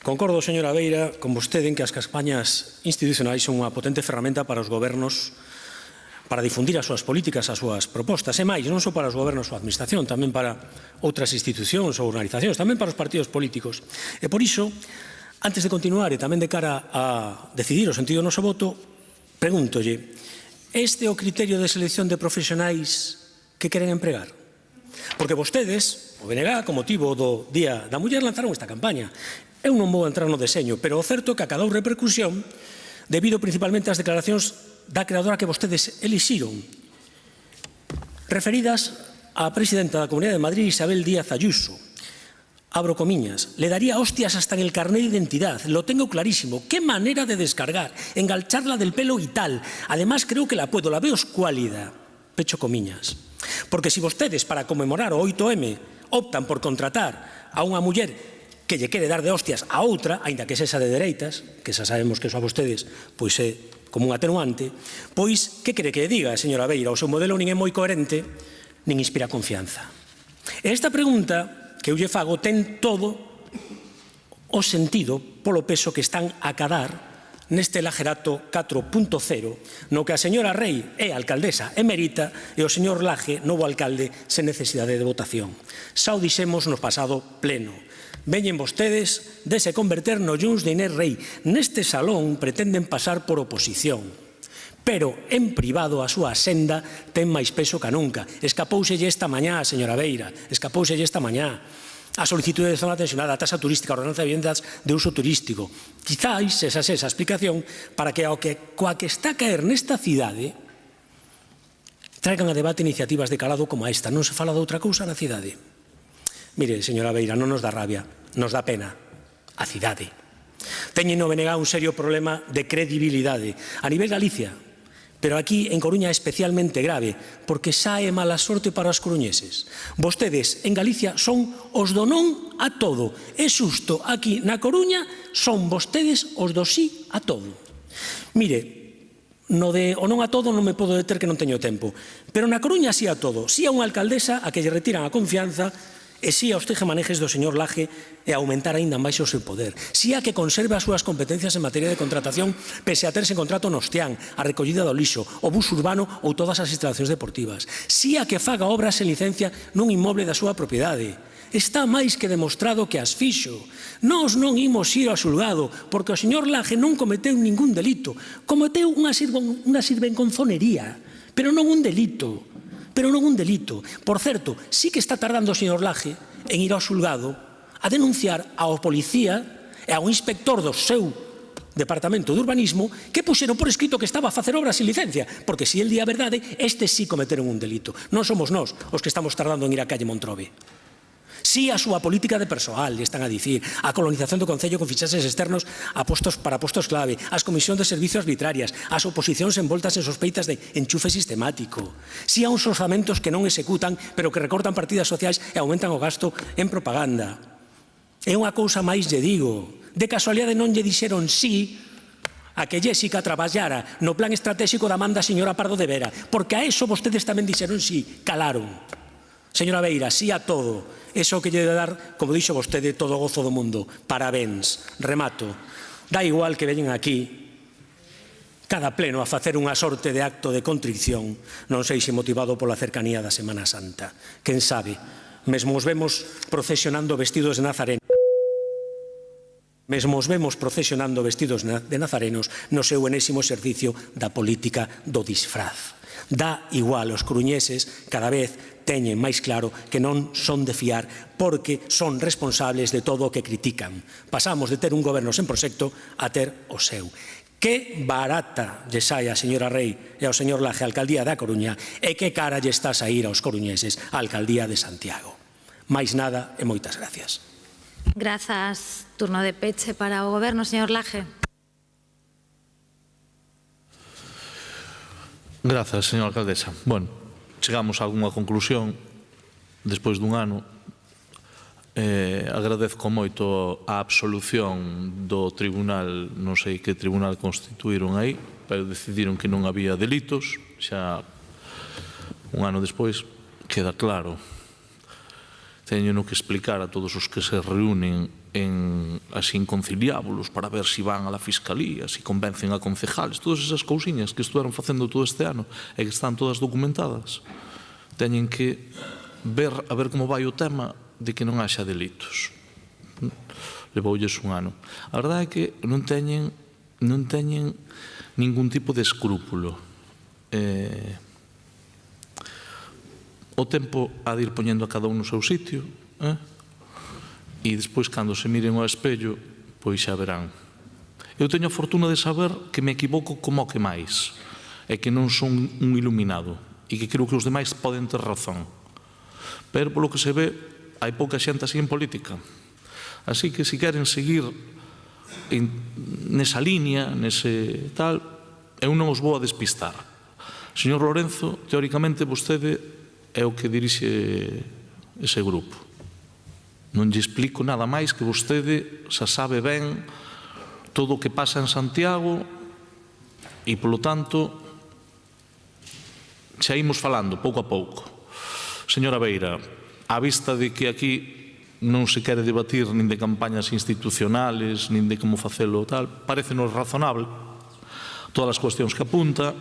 Concordo, señora Beira, con vostede en que as campañas institucionais son unha potente ferramenta para os gobernos para difundir as súas políticas, as súas propostas, e máis, non só para os gobernos ou a administración, tamén para outras institucións ou organizacións, tamén para os partidos políticos. E por iso, antes de continuar e tamén de cara a decidir o sentido do noso voto, pregúntolle, este é o criterio de selección de profesionais que queren empregar? Porque vostedes, o BNG, con motivo do Día da Muller, lanzaron esta campaña. Eu non vou entrar no deseño, pero o certo é que acadou repercusión debido principalmente ás declaracións da creadora que vostedes elixiron, referidas á presidenta da Comunidade de Madrid, Isabel Díaz Ayuso. Abro comiñas, le daría hostias hasta en el carnet de identidad, lo tengo clarísimo, qué manera de descargar, engancharla del pelo y tal, además creo que la puedo, la veo escuálida, pecho comiñas. Porque si vostedes para conmemorar o 8M optan por contratar a unha muller que lle quere dar de hostias a outra, aínda que esa de dereitas, que xa sabemos que eso a vostedes pois é como un atenuante, pois, que quere que diga, señora Beira? O seu modelo nin é moi coherente, nin inspira confianza. E esta pregunta que eu lle fago ten todo o sentido polo peso que están a cadar neste Lajerato 4.0, no que a señora Rei é alcaldesa emérita e o señor Laje, novo alcalde, sen necesidade de votación. Xa o dixemos no pasado pleno. Veñen vostedes de se converter no Junts de Inés Rei. Neste salón pretenden pasar por oposición. Pero en privado a súa senda ten máis peso que nunca. Escapouselle esta mañá, señora Beira, escapouselle esta mañá. A solicitude de zona tensionada, a tasa turística, a ordenanza de vivendas de uso turístico. Quizáis esa explicación para que coa que está a caer nesta cidade traigan a debate iniciativas de calado como esta. Non se fala de outra cousa na cidade. Mire, señora Beira, non nos dá rabia, nos dá pena. A cidade. Teñen no BNG un serio problema de credibilidade. A nivel Galicia, pero aquí en Coruña é especialmente grave, porque xa é mala sorte para os coruñeses. Vostedes en Galicia son os do non a todo. É xusto, aquí na Coruña son vostedes os do sí a todo. Mire, no de o non a todo non me podo deter que non teño tempo, pero na Coruña sí a todo. Sí a unha alcaldesa a que lle retiran a confianza E si aos tejemanejes do señor Laje e aumentar aínda máis o seu poder. Si a que conserve as súas competencias en materia de contratación pese a terse contrato no Ostián, a recollida do lixo, o bus urbano ou todas as instalacións deportivas. Si a que faga obras sen licencia nun inmoble da súa propiedade. Está máis que demostrado que as fixo. Nós non imos ir ao xulgado porque o señor Laje non cometeu ningún delito. Cometeu unha sirvenconzonería, pero non un delito. Por certo, sí que está tardando o señor Laje en ir ao xulgado a denunciar ao policía e ao inspector do seu Departamento de Urbanismo que puxeron por escrito que estaba a facer obras sin licencia, porque se el di a verdade, estes sí cometeron un delito. Non somos nós os que estamos tardando en ir á calle Montrobe. Si a súa política de persoal, están a dicir, a colonización do Concello con fichaxes externos para postos clave, as comisións de servicios arbitrarias, as oposicións envoltas en sospeitas de enchufe sistemático. Si a uns orzamentos que non executan, pero que recortan partidas sociais e aumentan o gasto en propaganda. E unha cousa máis lle digo, de casualidade non lle dixeron sí a que Jéssica traballara no plan estratégico da man da señora Pardo de Vera, porque a eso vostedes tamén dixeron sí, calaron. Señora Beira, sí a todo. Eso que lle de dar, como dixo vostede, todo o gozo do mundo. Parabéns. Remato. Da igual que veñen aquí cada pleno a facer unha sorte de acto de contrición, non sei se motivado pola cercanía da Semana Santa. Quen sabe, mesmo os vemos procesionando vestidos de nazarenos no seu enésimo servicio da política do disfraz. Dá igual, os coruñeses cada vez teñen máis claro que non son de fiar porque son responsables de todo o que critican. Pasamos de ter un goberno sen proxecto a ter o seu. Que barata lle sai a señora Rei e ao señor Laje a alcaldía da Coruña e que cara lle está a sair aos coruñeses a alcaldía de Santiago. Máis nada e moitas gracias. Grazas. Turno de peche para o goberno, señor Laje. Grazas, señora alcaldesa. Bueno, chegamos a algunha conclusión despois dun ano. Agradezco moito a absolución do tribunal, non sei que tribunal constituíron aí, pero decidiron que non había delitos. Xa un ano despois queda claro. Teño no que explicar a todos os que se reúnen así inconciliábulos para ver se van a la fiscalía, se convencen a concejales, todas esas cousiñas que estuveron facendo todo este ano e que están todas documentadas. Teñen que ver a ver como vai o tema de que non haxa delitos. Levoulles un ano. A verdade é que non teñen ningún tipo de escrúpulo. O tempo ha de ir poñendo a cada un no seu sitio e despois cando se miren ao espello pois xa verán. Eu teño a fortuna de saber que me equivoco como que máis e que non son un iluminado e que creo que os demais poden ter razón, pero polo que se ve hai pouca xente así en política, así que se queren seguir nesa línea, nese tal, eu non os vou a despistar. Señor Lorenzo, teóricamente vostede é o que dirixe ese grupo. Non lle explico nada máis que vostede xa sabe ben todo o que pasa en Santiago e, polo tanto, xa imos falando pouco a pouco. Señora Beira, á vista de que aquí non se quere debatir nin de campañas institucionales, nin de como facelo tal, parécenos razonable todas as cuestións que apunta.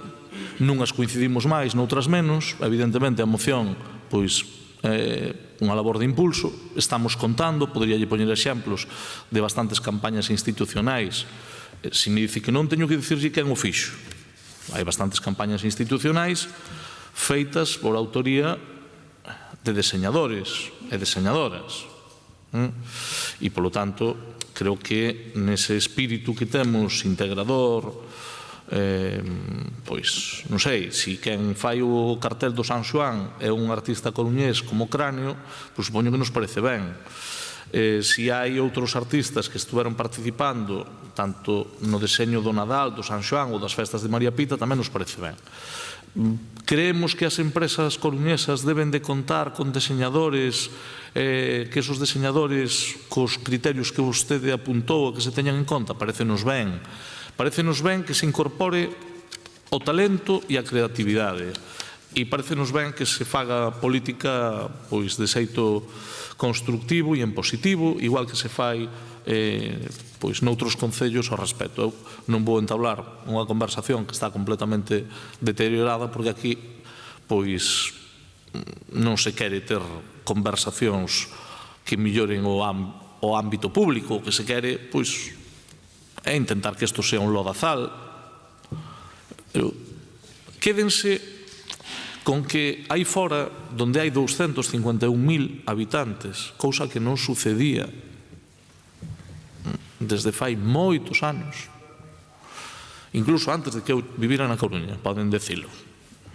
Nunhas coincidimos máis, noutras menos. Evidentemente a moción pois é unha labor de impulso. Estamos contando, poderíalle poñer exemplos de bastantes campañas institucionais. Se me dice que non, teño que dicirlle quen o fixo. Hai bastantes campañas institucionais feitas por autoría de deseñadores e deseñadoras. E, polo tanto, creo que nese espírito que temos integrador, pois, non sei, se quen fai o cartel do San Xoán é un artista coruñés como Cráneo, pois supoño que nos parece ben. Se hai outros artistas que estuveron participando tanto no deseño do Nadal, do San Xoán ou das festas de María Pita, tamén nos parece ben. Creemos que as empresas coruñesas deben de contar con deseñadores, que esos deseñadores cos criterios que vostede apuntou que se teñan en conta, parecenos ben. Parecenos ben que se incorpore o talento e a creatividade. E parecenos ben que se faga política pois de xeito constructivo e en positivo, igual que se fai pois noutros concellos ao respecto. Eu non vou entablar unha conversación que está completamente deteriorada, porque aquí pois non se quere ter conversacións que melloren o ámbito público. O que se quere pois é intentar que isto sea un lodazal. Quédense con que aí fora, donde hai 251.000 habitantes, cousa que non sucedía desde fai moitos anos, incluso antes de que eu vivira na Coruña, poden decilo,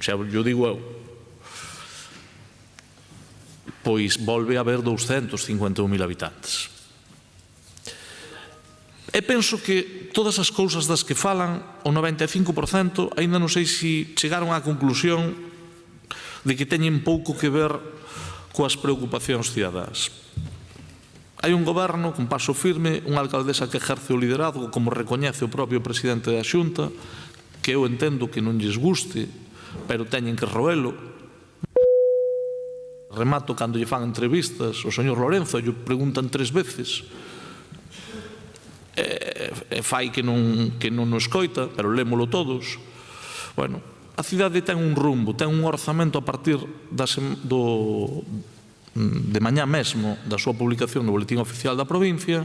xa yo digo eu, pois volve a haber 251.000 habitantes. E penso que todas as cousas das que falan, o 95%, aínda non sei se chegaron á conclusión de que teñen pouco que ver coas preocupacións cidadás. Hai un goberno con paso firme, unha alcaldesa que ejerce o liderazgo, como recoñece o propio presidente da Xunta, que eu entendo que non lles guste, pero teñen que roelo. Remato cando lle fan entrevistas, o señor Lorenzo lle preguntan 3 veces, e fai que non o escoita, pero lémolo todos. Bueno, a cidade ten un rumbo, ten un orzamento a partir de mañá mesmo da súa publicación no Boletín Oficial da provincia,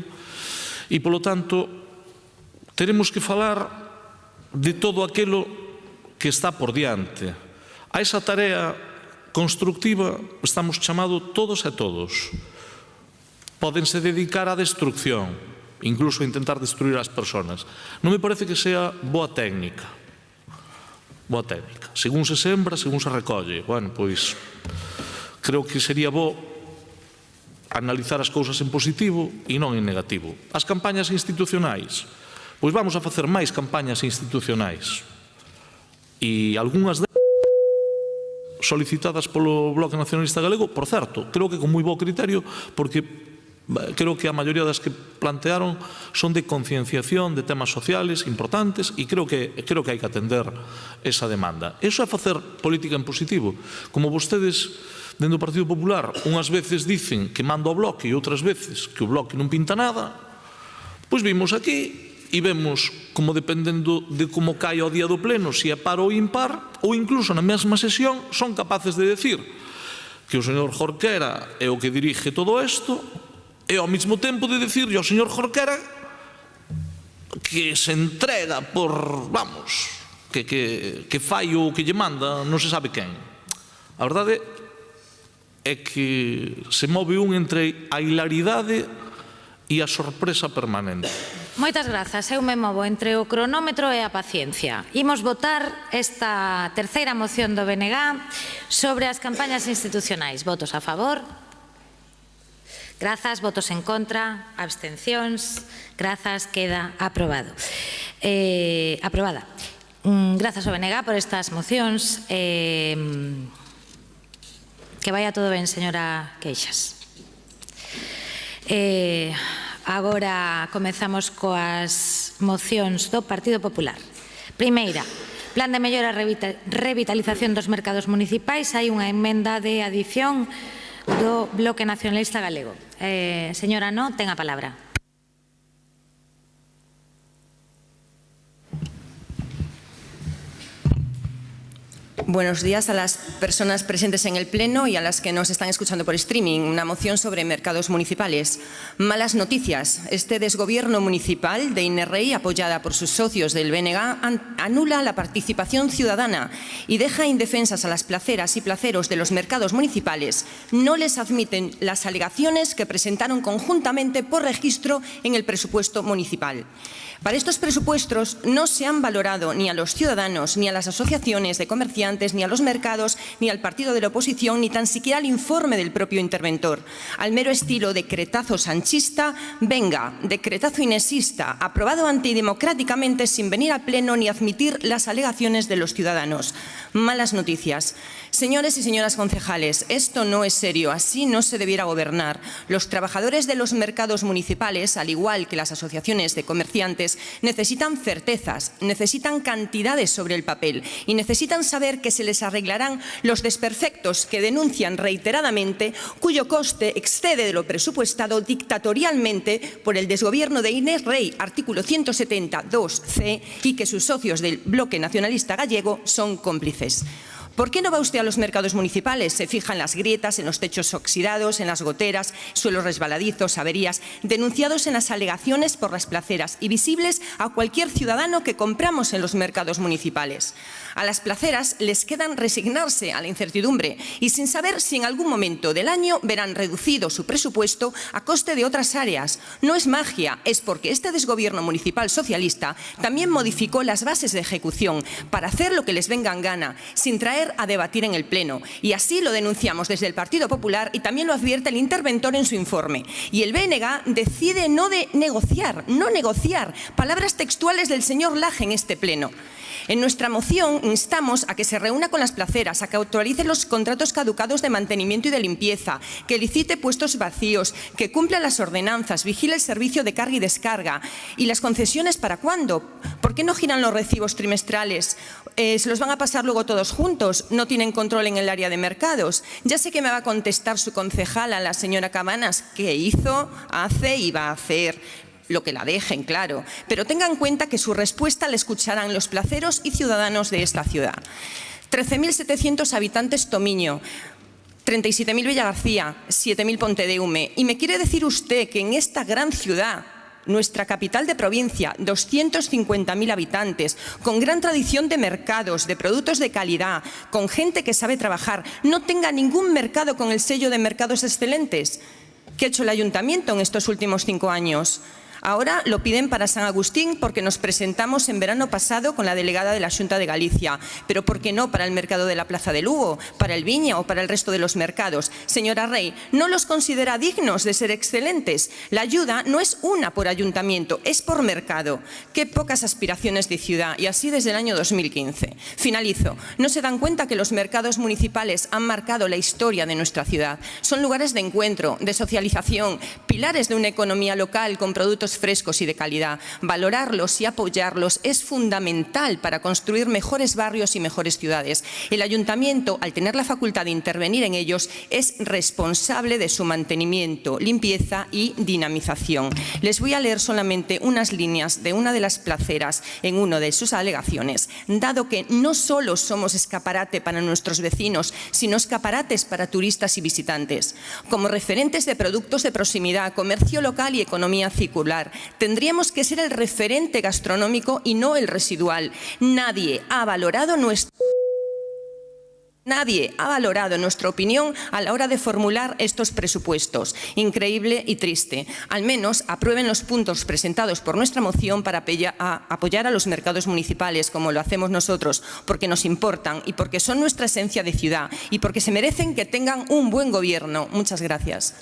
e, polo tanto, teremos que falar de todo aquilo que está por diante. A esa tarea constructiva estamos chamados todos e todos. Pódense dedicar á destrucción, incluso a intentar destruir as persoas. Non me parece que sea boa técnica. Boa técnica. Según se sembra, según se recolle. Bueno, pois, creo que sería bo analizar as cousas en positivo e non en negativo. As campañas institucionais. Pois vamos a facer máis campañas institucionais. E algunhas solicitadas polo Bloque Nacionalista Galego, por certo, creo que con moi bo criterio, porque creo que a maioría das que plantearon son de concienciación de temas sociales importantes, e creo que hai que atender esa demanda. Eso é facer política en positivo. Como vostedes, dentro do Partido Popular, unhas veces dicen que manda o Bloque e outras veces que o Bloque non pinta nada, pois vimos aquí e vemos como, dependendo de como cae o día do pleno, se é par ou impar, ou incluso na mesma sesión son capaces de decir que o señor Jorquera é o que dirige todo isto, e ao mesmo tempo de dicirle ao señor Jorquera que se entrega por, vamos, que fai o que lle manda non se sabe quen. A verdade é que se move un entre a hilaridade e a sorpresa permanente. Moitas grazas. Eu me movo entre o cronómetro e a paciencia. Imos votar esta terceira moción do BNG sobre as campañas institucionais. Votos a favor. Grazas. Votos en contra. Abstencións. Grazas. Queda aprobado. Aprobada. Grazas ao BNG por estas mocións. Que vaya todo ben, señora Queixas. Agora comezamos coas mocións do Partido Popular. Primeira, Plan de mellora e revitalización dos mercados municipais. Hai unha emenda de adición do Bloque Nacionalista Galego. Señora No, ten a palabra. Buenos días a las personas presentes en el Pleno y a las que nos están escuchando por streaming. Una moción sobre mercados municipales. Malas noticias. Este desgobierno municipal de Innerrey, apoyada por sus socios del BNG, anula la participación ciudadana y deja indefensas a las placeras y placeros de los mercados municipales. No les admiten las alegaciones que presentaron conjuntamente por registro en el presupuesto municipal. Para estos presupuestos no se han valorado ni a los ciudadanos, ni a las asociaciones de comerciantes, ni a los mercados, ni al partido de la oposición, ni tan siquiera al informe del propio interventor. Al mero estilo decretazo sanchista, venga, decretazo inesista, aprobado antidemocráticamente sin venir a pleno ni admitir las alegaciones de los ciudadanos. Malas noticias. Señores y señoras concejales, esto no es serio, así no se debiera gobernar. Los trabajadores de los mercados municipales, al igual que las asociaciones de comerciantes, necesitan certezas, necesitan cantidades sobre el papel y necesitan saber saber que se les arreglarán los desperfectos que denuncian reiteradamente, cuyo coste excede de lo presupuestado dictatorialmente por el desgobierno de Inés Rey, artículo 172c, y que sus socios del bloque nacionalista gallego son cómplices. ¿Por qué no va usted a los mercados municipales? Se fija en las grietas, en los techos oxidados, en las goteras, suelos resbaladizos, averías, denunciados en las alegaciones por las placeras y visibles a cualquier ciudadano que compramos en los mercados municipales. A las placeras les quedan resignarse a la incertidumbre y sin saber si en algún momento del año verán reducido su presupuesto a coste de otras áreas. No es magia, es porque este desgobierno municipal socialista también modificó las bases de ejecución para hacer lo que les venga en gana, sin traer a debatir en el Pleno. Y así lo denunciamos desde el Partido Popular y también lo advierte el interventor en su informe. Y el BNG decide no negociar, palabras textuales del señor Laje en este Pleno. En nuestra moción instamos a que se reúna con las placeras, a que actualice los contratos caducados de mantenimiento y de limpieza, que licite puestos vacíos, que cumpla las ordenanzas, vigile el servicio de carga y descarga. ¿Y las concesiones para cuándo? ¿Por qué no giran los recibos trimestrales? ¿Se los van a pasar luego todos juntos? ¿No tienen control en el área de mercados? Ya sé que me va a contestar su concejala, la señora Cabanas, que hizo, hace y va a hacer lo que la dejen, claro. Pero tengan en cuenta que su respuesta la escucharán los placeros y ciudadanos de esta ciudad. 13.700 habitantes Tomiño, 37.000 Villagarcía, 7.000 Pontedeume. ¿Y me quiere decir usted que en esta gran ciudad, nuestra capital de provincia, 250.000 habitantes, con gran tradición de mercados, de productos de calidad, con gente que sabe trabajar, no tenga ningún mercado con el sello de mercados excelentes? ¿Qué ha hecho el ayuntamiento en estos últimos 5 años? Ahora lo piden para San Agustín porque nos presentamos en verano pasado con la delegada de la Xunta de Galicia. Pero ¿por qué no para el mercado de la Plaza de Lugo, para el Viña o para el resto de los mercados? Señora Rey, ¿no los considera dignos de ser excelentes? La ayuda no es una por ayuntamiento, es por mercado. Qué pocas aspiraciones de ciudad, y así desde el año 2015. Finalizo. ¿No se dan cuenta que los mercados municipales han marcado la historia de nuestra ciudad? Son lugares de encuentro, de socialización, pilares de una economía local con productos frescos y de calidad. Valorarlos y apoyarlos es fundamental para construir mejores barrios y mejores ciudades. El ayuntamiento, al tener la facultad de intervenir en ellos, es responsable de su mantenimiento, limpieza y dinamización. Les voy a leer solamente unas líneas de una de las placeras en una de sus alegaciones. Dado que no solo somos escaparate para nuestros vecinos, sino escaparates para turistas y visitantes. Como referentes de productos de proximidad, comercio local y economía circular, tendríamos que ser el referente gastronómico y no el residual. Nadie ha valorado nuestra opinión a la hora de formular estos presupuestos. Increíble y triste. Al menos aprueben los puntos presentados por nuestra moción para apoyar a los mercados municipales, como lo hacemos nosotros, porque nos importan y porque son nuestra esencia de ciudad y porque se merecen que tengan un buen gobierno. Muchas gracias.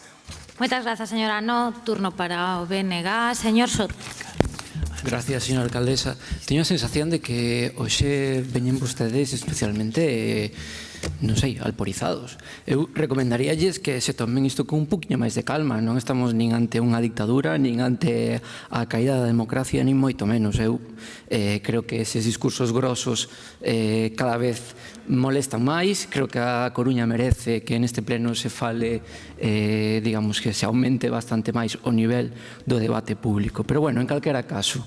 Moitas grazas, señora. No, turno para o BNG. Señor Soto. Gracias, señora alcaldesa. Teño a sensación de que hoxe veñen vostedes especialmente, non sei, alporizados. Eu recomendaríalles que se tomen isto con un poquinho máis de calma. Non estamos nin ante unha dictadura, nin ante a caída da democracia, nin moito menos. Eu creo que eses discursos grosos cada vez molestan máis. Creo que a Coruña merece que neste pleno se fale, digamos, que se aumente bastante máis o nivel do debate público. Pero, bueno, en calquera caso,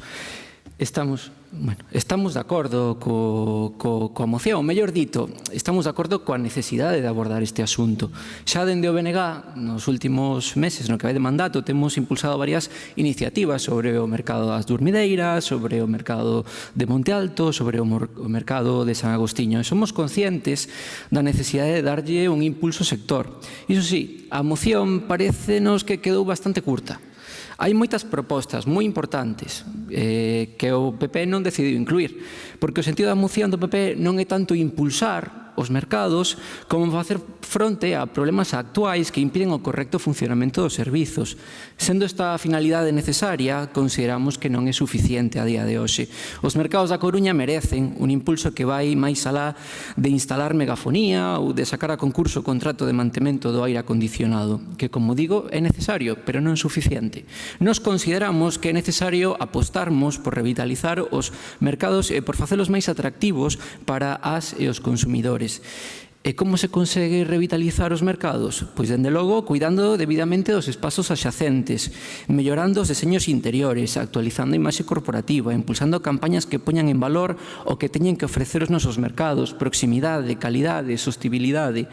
estamos de acordo coa moción, mellor dito, estamos de acordo coa necesidade de abordar este asunto. Xa dende o BNG, nos últimos meses, no que vai de mandato, temos impulsado varias iniciativas sobre o mercado das Durmideiras, sobre o mercado de Monte Alto, sobre o mercado de San Agostiño. E somos conscientes da necesidade de darlle un impulso ao sector. Iso sí, a moción parecenos que quedou bastante curta. Hai moitas propostas moi importantes que o PP non decidiu incluir, porque o sentido da moción do PP non é tanto impulsar os mercados, como facer fronte a problemas actuais que impiden o correcto funcionamento dos servizos. Sendo esta finalidade necesaria, consideramos que non é suficiente a día de hoxe. Os mercados da Coruña merecen un impulso que vai máis alá de instalar megafonía ou de sacar a concurso o contrato de mantemento do aire acondicionado, que, como digo, é necesario, pero non suficiente. Nos consideramos que é necesario apostarmos por revitalizar os mercados e por facelos máis atractivos para as e os consumidores. E como se consegue revitalizar os mercados? Pois, dende logo, cuidando debidamente dos espazos axacentes, mellorando os deseños interiores, actualizando a imaxe corporativa, impulsando campañas que poñan en valor o que teñen que ofrecer os nosos mercados, proximidade, calidade, sostibilidade.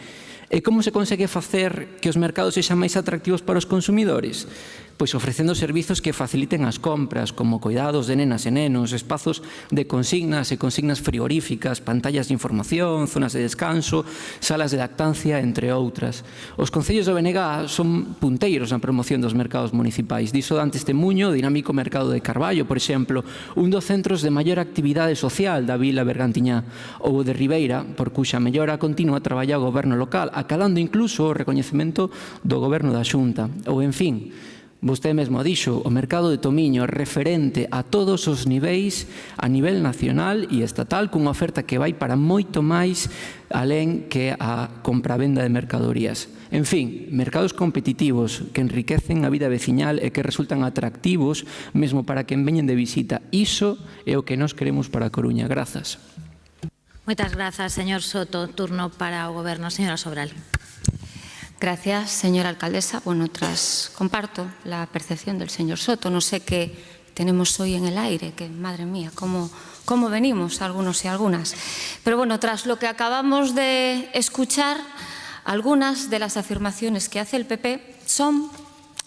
E como se consegue facer que os mercados sexan máis atractivos para os consumidores? Pois ofrecendo servizos que faciliten as compras, como cuidados de nenas e nenos, espazos de consignas e consignas frigoríficas, pantallas de información, zonas de descanso, salas de lactancia, entre outras. Os concellos do BNG son punteiros na promoción dos mercados municipais. Diso dan testemunho o dinámico mercado de Carballo, por exemplo, un dos centros de maior actividade social da vila bergantiñá, ou o de Ribeira, por cuxa mellora continua traballa o goberno local, acadando incluso o recoñecemento do goberno da Xunta. Ou, en fin, vostede mesmo dixo, o mercado de Tomiño é referente a todos os niveis, a nivel nacional e estatal, cunha oferta que vai para moito máis alén que a compra-venda de mercadorías. En fin, mercados competitivos que enriquecen a vida veciñal e que resultan atractivos mesmo para quen veñen de visita. Iso é o que nós queremos para a Coruña. Grazas. Moitas grazas, señor Soto. Turno para o Goberno. Señora Sobral. Gracias, señora alcaldesa. Bueno, comparto la percepción del señor Soto. No sé qué tenemos hoy en el aire, que madre mía, cómo venimos algunos y algunas. Pero bueno, tras lo que acabamos de escuchar, algunas de las afirmaciones que hace el PP son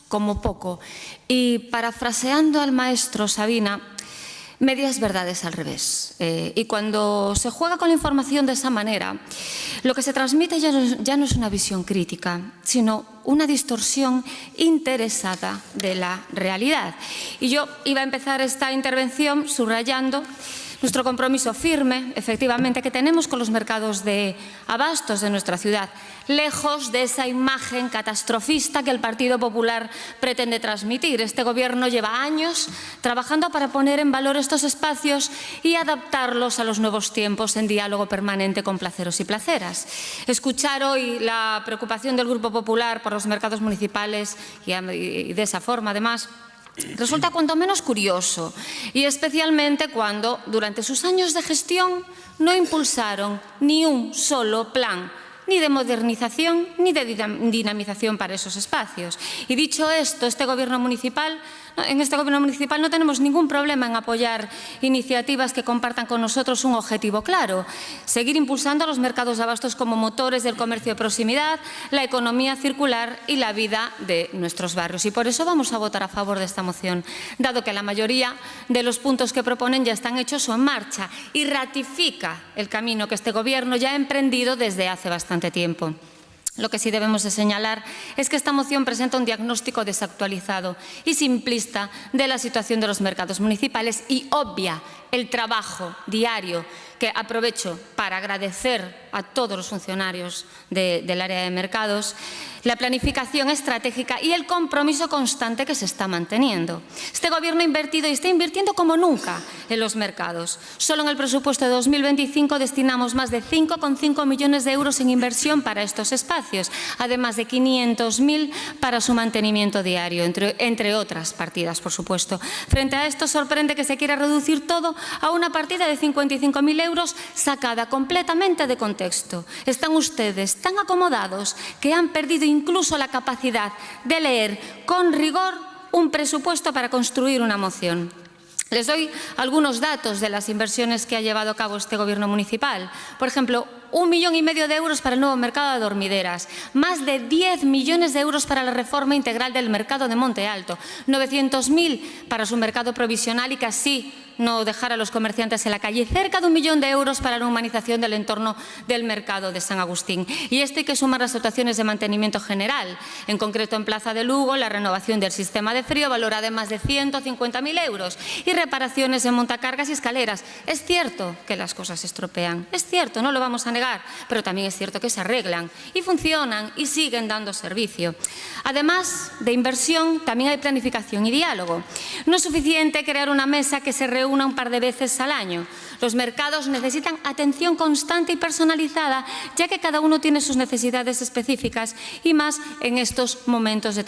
como poco. Y parafraseando al maestro Sabina, medias verdades al revés. Y cuando se juega con la información de esa manera, lo que se transmite ya no es una visión crítica, sino una distorsión interesada de la realidad. Y yo iba a empezar esta intervención subrayando nuestro compromiso firme, efectivamente, que tenemos con los mercados de abastos de nuestra ciudad, lejos de esa imagen catastrofista que el Partido Popular pretende transmitir. Este Gobierno lleva años trabajando para poner en valor estos espacios y adaptarlos a los nuevos tiempos en diálogo permanente con placeros y placeras. Escuchar hoy la preocupación del Grupo Popular por los mercados municipales y de esa forma, además, resulta cuanto menos curioso, y especialmente cuando, durante sus años de gestión, no impulsaron ni un solo plan, ni de modernización ni de dinamización para esos espacios. Y dicho esto, en este Gobierno municipal no tenemos ningún problema en apoyar iniciativas que compartan con nosotros un objetivo claro: seguir impulsando a los mercados de abastos como motores del comercio de proximidad, la economía circular y la vida de nuestros barrios. Y por eso vamos a votar a favor de esta moción, dado que la mayoría de los puntos que proponen ya están hechos o en marcha, y ratifica el camino que este Gobierno ya ha emprendido desde hace bastante tiempo. Lo que sí debemos de señalar es que esta moción presenta un diagnóstico desactualizado y simplista de la situación de los mercados municipales y obvia el trabajo diario, que aprovecho para agradecer a todos los funcionarios del área de mercados, la planificación estratégica y el compromiso constante que se está manteniendo. Este Gobierno ha invertido y está invirtiendo como nunca en los mercados. Solo en el presupuesto de 2025 destinamos más de 5,5 millones de euros en inversión para estos espacios, además de 500.000 para su mantenimiento diario, entre otras partidas, por supuesto. Frente a esto, sorprende que se quiera reducir todo a una partida de 55.000 euros sacada completamente de contexto. Están ustedes tan acomodados que han perdido incluso la capacidad de leer con rigor un presupuesto para construir una moción. Les doy algunos datos de las inversiones que ha llevado a cabo este Gobierno municipal. Por ejemplo, 1,5 millones de euros para el nuevo mercado de dormideras, más de 10 millones de euros para la reforma integral del mercado de Monte Alto, 900.000 para su mercado provisional y casi no dejar a los comerciantes en la calle. Cerca de 1 millón de euros para la humanización del entorno del mercado de San Agustín. Y esto hay que sumar las dotaciones de mantenimiento general. En concreto, en Plaza de Lugo, la renovación del sistema de frío valorada en más de 150.000 euros y reparaciones en montacargas y escaleras. Es cierto que las cosas se estropean, es cierto, no lo vamos a negar, pero también es cierto que se arreglan y funcionan y siguen dando servicio. Además de inversión, también hay planificación y diálogo. No es suficiente crear una mesa que se reúna un par de veces al año. Los mercados necesitan atención constante y personalizada, ya que cada uno tiene sus necesidades específicas y más en estos momentos de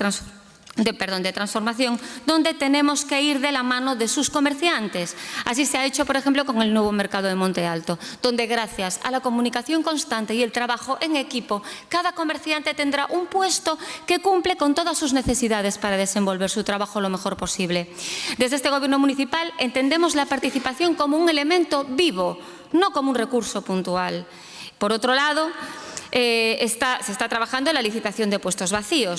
transformación, donde tenemos que ir de la mano de sus comerciantes. Así se ha hecho, por ejemplo, con el nuevo mercado de Monte Alto, donde gracias a la comunicación constante y el trabajo en equipo, cada comerciante tendrá un puesto que cumple con todas sus necesidades para desenvolver su trabajo lo mejor posible. Desde este Gobierno municipal entendemos la participación como un elemento vivo, no como un recurso puntual. Por otro lado, se está trabajando en la licitación de puestos vacíos.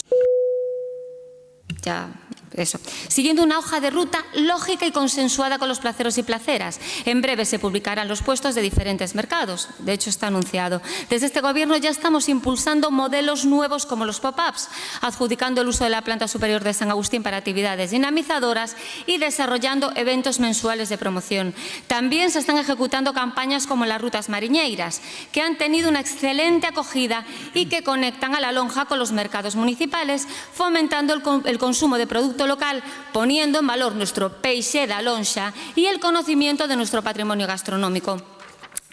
Siguiendo una hoja de ruta lógica y consensuada con los placeros y placeras. En breve se publicarán los puestos de diferentes mercados. De hecho, está anunciado. Desde este Gobierno ya estamos impulsando modelos nuevos como los pop-ups, adjudicando el uso de la planta superior de San Agustín para actividades dinamizadoras y desarrollando eventos mensuales de promoción. También se están ejecutando campañas como las rutas mariñeiras, que han tenido una excelente acogida y que conectan a la lonja con los mercados municipales, fomentando el consumo de producto local, poniendo en valor nuestro peixe da lonxa y el conocimiento de nuestro patrimonio gastronómico.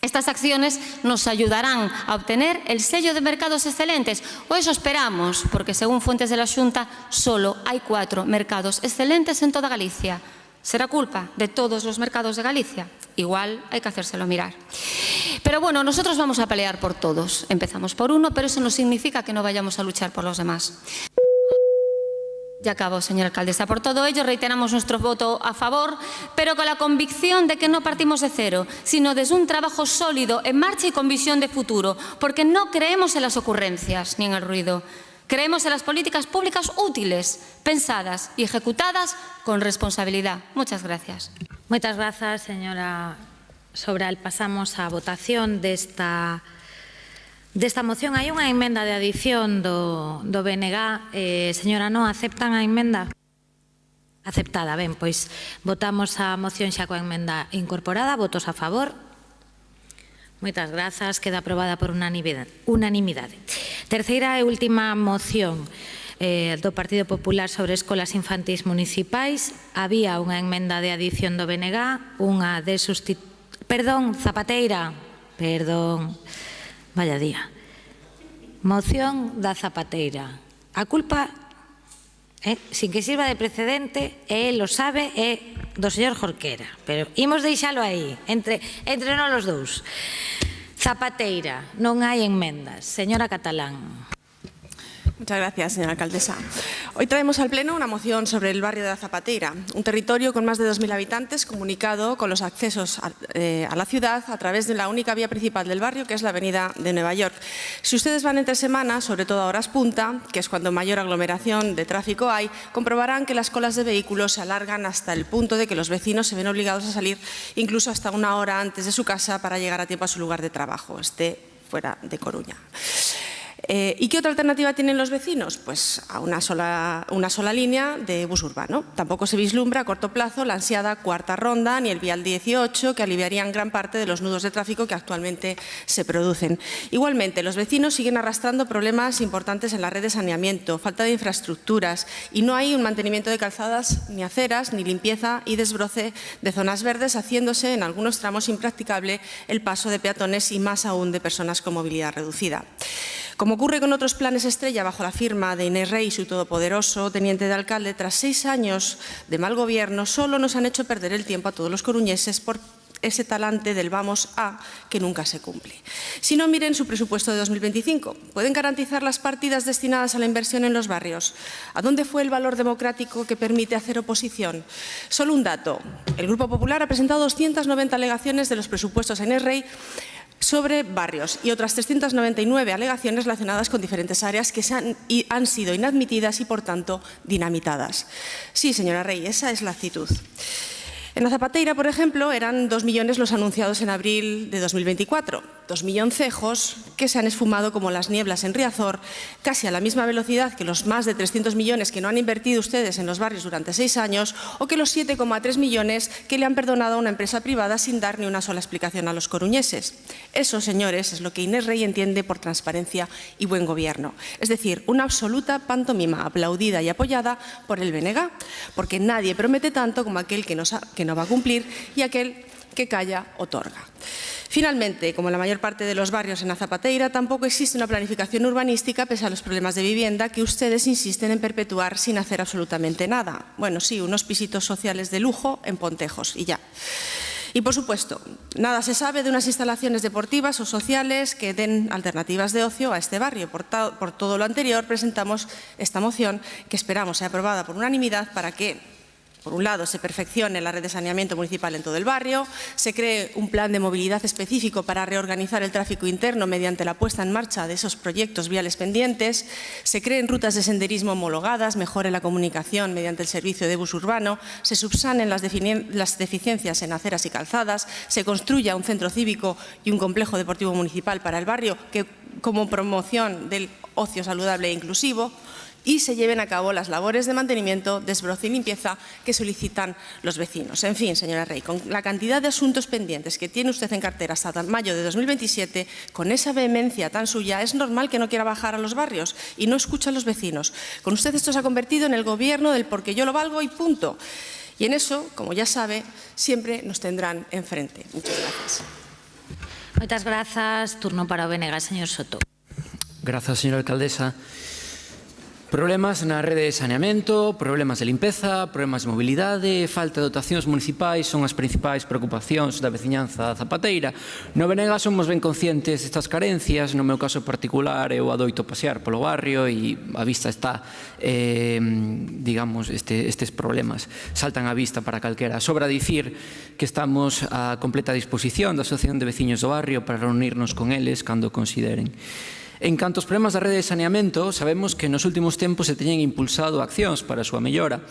Estas acciones nos ayudarán a obtener el sello de mercados excelentes, o eso esperamos, porque según fuentes de la Xunta, solo hay 4 mercados excelentes en toda Galicia. ¿Será culpa de todos los mercados de Galicia? Igual hay que hacérselo mirar. Pero bueno, nosotros vamos a pelear por todos. Empezamos por uno, pero eso no significa que no vayamos a luchar por los demás. Ya acabo, señora alcaldesa. Por todo ello, reiteramos nuestro voto a favor, pero con la convicción de que no partimos de cero, sino desde un trabajo sólido, en marcha y con visión de futuro, porque no creemos en las ocurrencias ni en el ruido. Creemos en las políticas públicas útiles, pensadas y ejecutadas con responsabilidad. Muchas gracias. Muchas gracias, señora Sobral. Pasamos a votación desta moción. Hai unha emenda de adición do BNG. Señora No, aceptan a emenda? Aceptada. Ben, pois votamos a moción xa coa emenda incorporada. Votos a favor? Moitas grazas. Queda aprobada por unanimidade. Terceira e última moción do Partido Popular sobre escolas infantís municipais. Había unha emenda de adición do BNG, unha de Perdón, Zapateira. Perdón. Vaya día. Moción da Zapateira. A culpa, sin que sirva de precedente, él lo sabe, é do señor Jorquera. Pero imos deixalo aí, entre nós os dous. Zapateira, non hai enmendas. Señora Catalán. Muchas gracias, señora alcaldesa. Hoy traemos al Pleno una moción sobre el barrio de la Zapateira, un territorio con más de 2.000 habitantes comunicado con los accesos a la ciudad a través de la única vía principal del barrio, que es la avenida de Nueva York. Si ustedes van entre semana, sobre todo a horas punta, que es cuando mayor aglomeración de tráfico hay, comprobarán que las colas de vehículos se alargan hasta el punto de que los vecinos se ven obligados a salir incluso hasta 1 hora antes de su casa para llegar a tiempo a su lugar de trabajo, esté fuera de Coruña. ¿Y qué otra alternativa tienen los vecinos? Pues a una sola línea de bus urbano. Tampoco se vislumbra a corto plazo la ansiada cuarta ronda ni el vial 18, que aliviarían gran parte de los nudos de tráfico que actualmente se producen. Igualmente, los vecinos siguen arrastrando problemas importantes en la red de saneamiento, falta de infraestructuras, y no hay un mantenimiento de calzadas ni aceras, ni limpieza y desbroce de zonas verdes, haciéndose en algunos tramos impracticable el paso de peatones y más aún de personas con movilidad reducida. Como ocurre con otros planes estrella bajo la firma de Inés Rey, su todopoderoso teniente de alcalde, tras 6 años de mal gobierno, solo nos han hecho perder el tiempo a todos los coruñeses por ese talante del vamos a que nunca se cumple. Si no, miren su presupuesto de 2025. ¿Pueden garantizar las partidas destinadas a la inversión en los barrios? ¿A dónde fue el valor democrático que permite hacer oposición? Solo un dato. El Grupo Popular ha presentado 290 alegaciones de los presupuestos a Inés Rey sobre barrios y otras 399 alegaciones relacionadas con diferentes áreas que han sido inadmitidas y, por tanto, dinamitadas. Sí, señora Rey, esa es la actitud. En la Zapateira, por ejemplo, eran 2 millones los anunciados en abril de 2024. 2 milloncejos que se han esfumado como las nieblas en Riazor, casi a la misma velocidad que los más de 300 millones que no han invertido ustedes en los barrios durante 6 años o que los 7,3 millones que le han perdonado a una empresa privada sin dar ni una sola explicación a los coruñeses. Eso, señores, es lo que Inés Rey entiende por transparencia y buen gobierno. Es decir, una absoluta pantomima aplaudida y apoyada por el BNG, porque nadie promete tanto como aquel que no va a cumplir y aquel que calla otorga. Finalmente, como en la mayor parte de los barrios en la Zapateira, tampoco existe una planificación urbanística pese a los problemas de vivienda que ustedes insisten en perpetuar sin hacer absolutamente nada. Bueno, sí, unos pisitos sociales de lujo en Pontejos y ya. Y, por supuesto, nada se sabe de unas instalaciones deportivas o sociales que den alternativas de ocio a este barrio. Por todo lo anterior, presentamos esta moción que esperamos sea aprobada por unanimidad para que, por un lado, se perfeccione la red de saneamiento municipal en todo el barrio, se cree un plan de movilidad específico para reorganizar el tráfico interno mediante la puesta en marcha de esos proyectos viales pendientes, se creen rutas de senderismo homologadas, mejore la comunicación mediante el servicio de bus urbano, se subsanen las deficiencias en aceras y calzadas, se construya un centro cívico y un complejo deportivo municipal para el barrio que, como promoción del ocio saludable e inclusivo, y se lleven a cabo las labores de mantenimiento, desbroce y limpieza que solicitan los vecinos. En fin, señora Rey, con la cantidad de asuntos pendientes que tiene usted en cartera hasta mayo de 2027, con esa vehemencia tan suya, es normal que no quiera bajar a los barrios y no escucha a los vecinos. Con usted esto se ha convertido en el gobierno del porque yo lo valgo y punto. Y en eso, como ya sabe, siempre nos tendrán enfrente. Muchas gracias. Moitas grazas. Turno para o BNG, señor Soto. Grazas, señora alcaldesa. Problemas na rede de saneamento, problemas de limpeza, problemas de mobilidade, falta de dotacións municipais son as principais preocupacións da veciñanza zapateira. No BNG somos ben conscientes destas carencias, no meu caso particular eu adoito pasear polo barrio e a vista está, digamos, estes problemas saltan á vista para calquera. Sobra dicir que estamos a completa disposición da Asociación de Veciños do Barrio para reunirnos con eles cando consideren. En canto aos problemas da rede de saneamento, sabemos que nos últimos tempos se teñen impulsado accións para a súa mellora,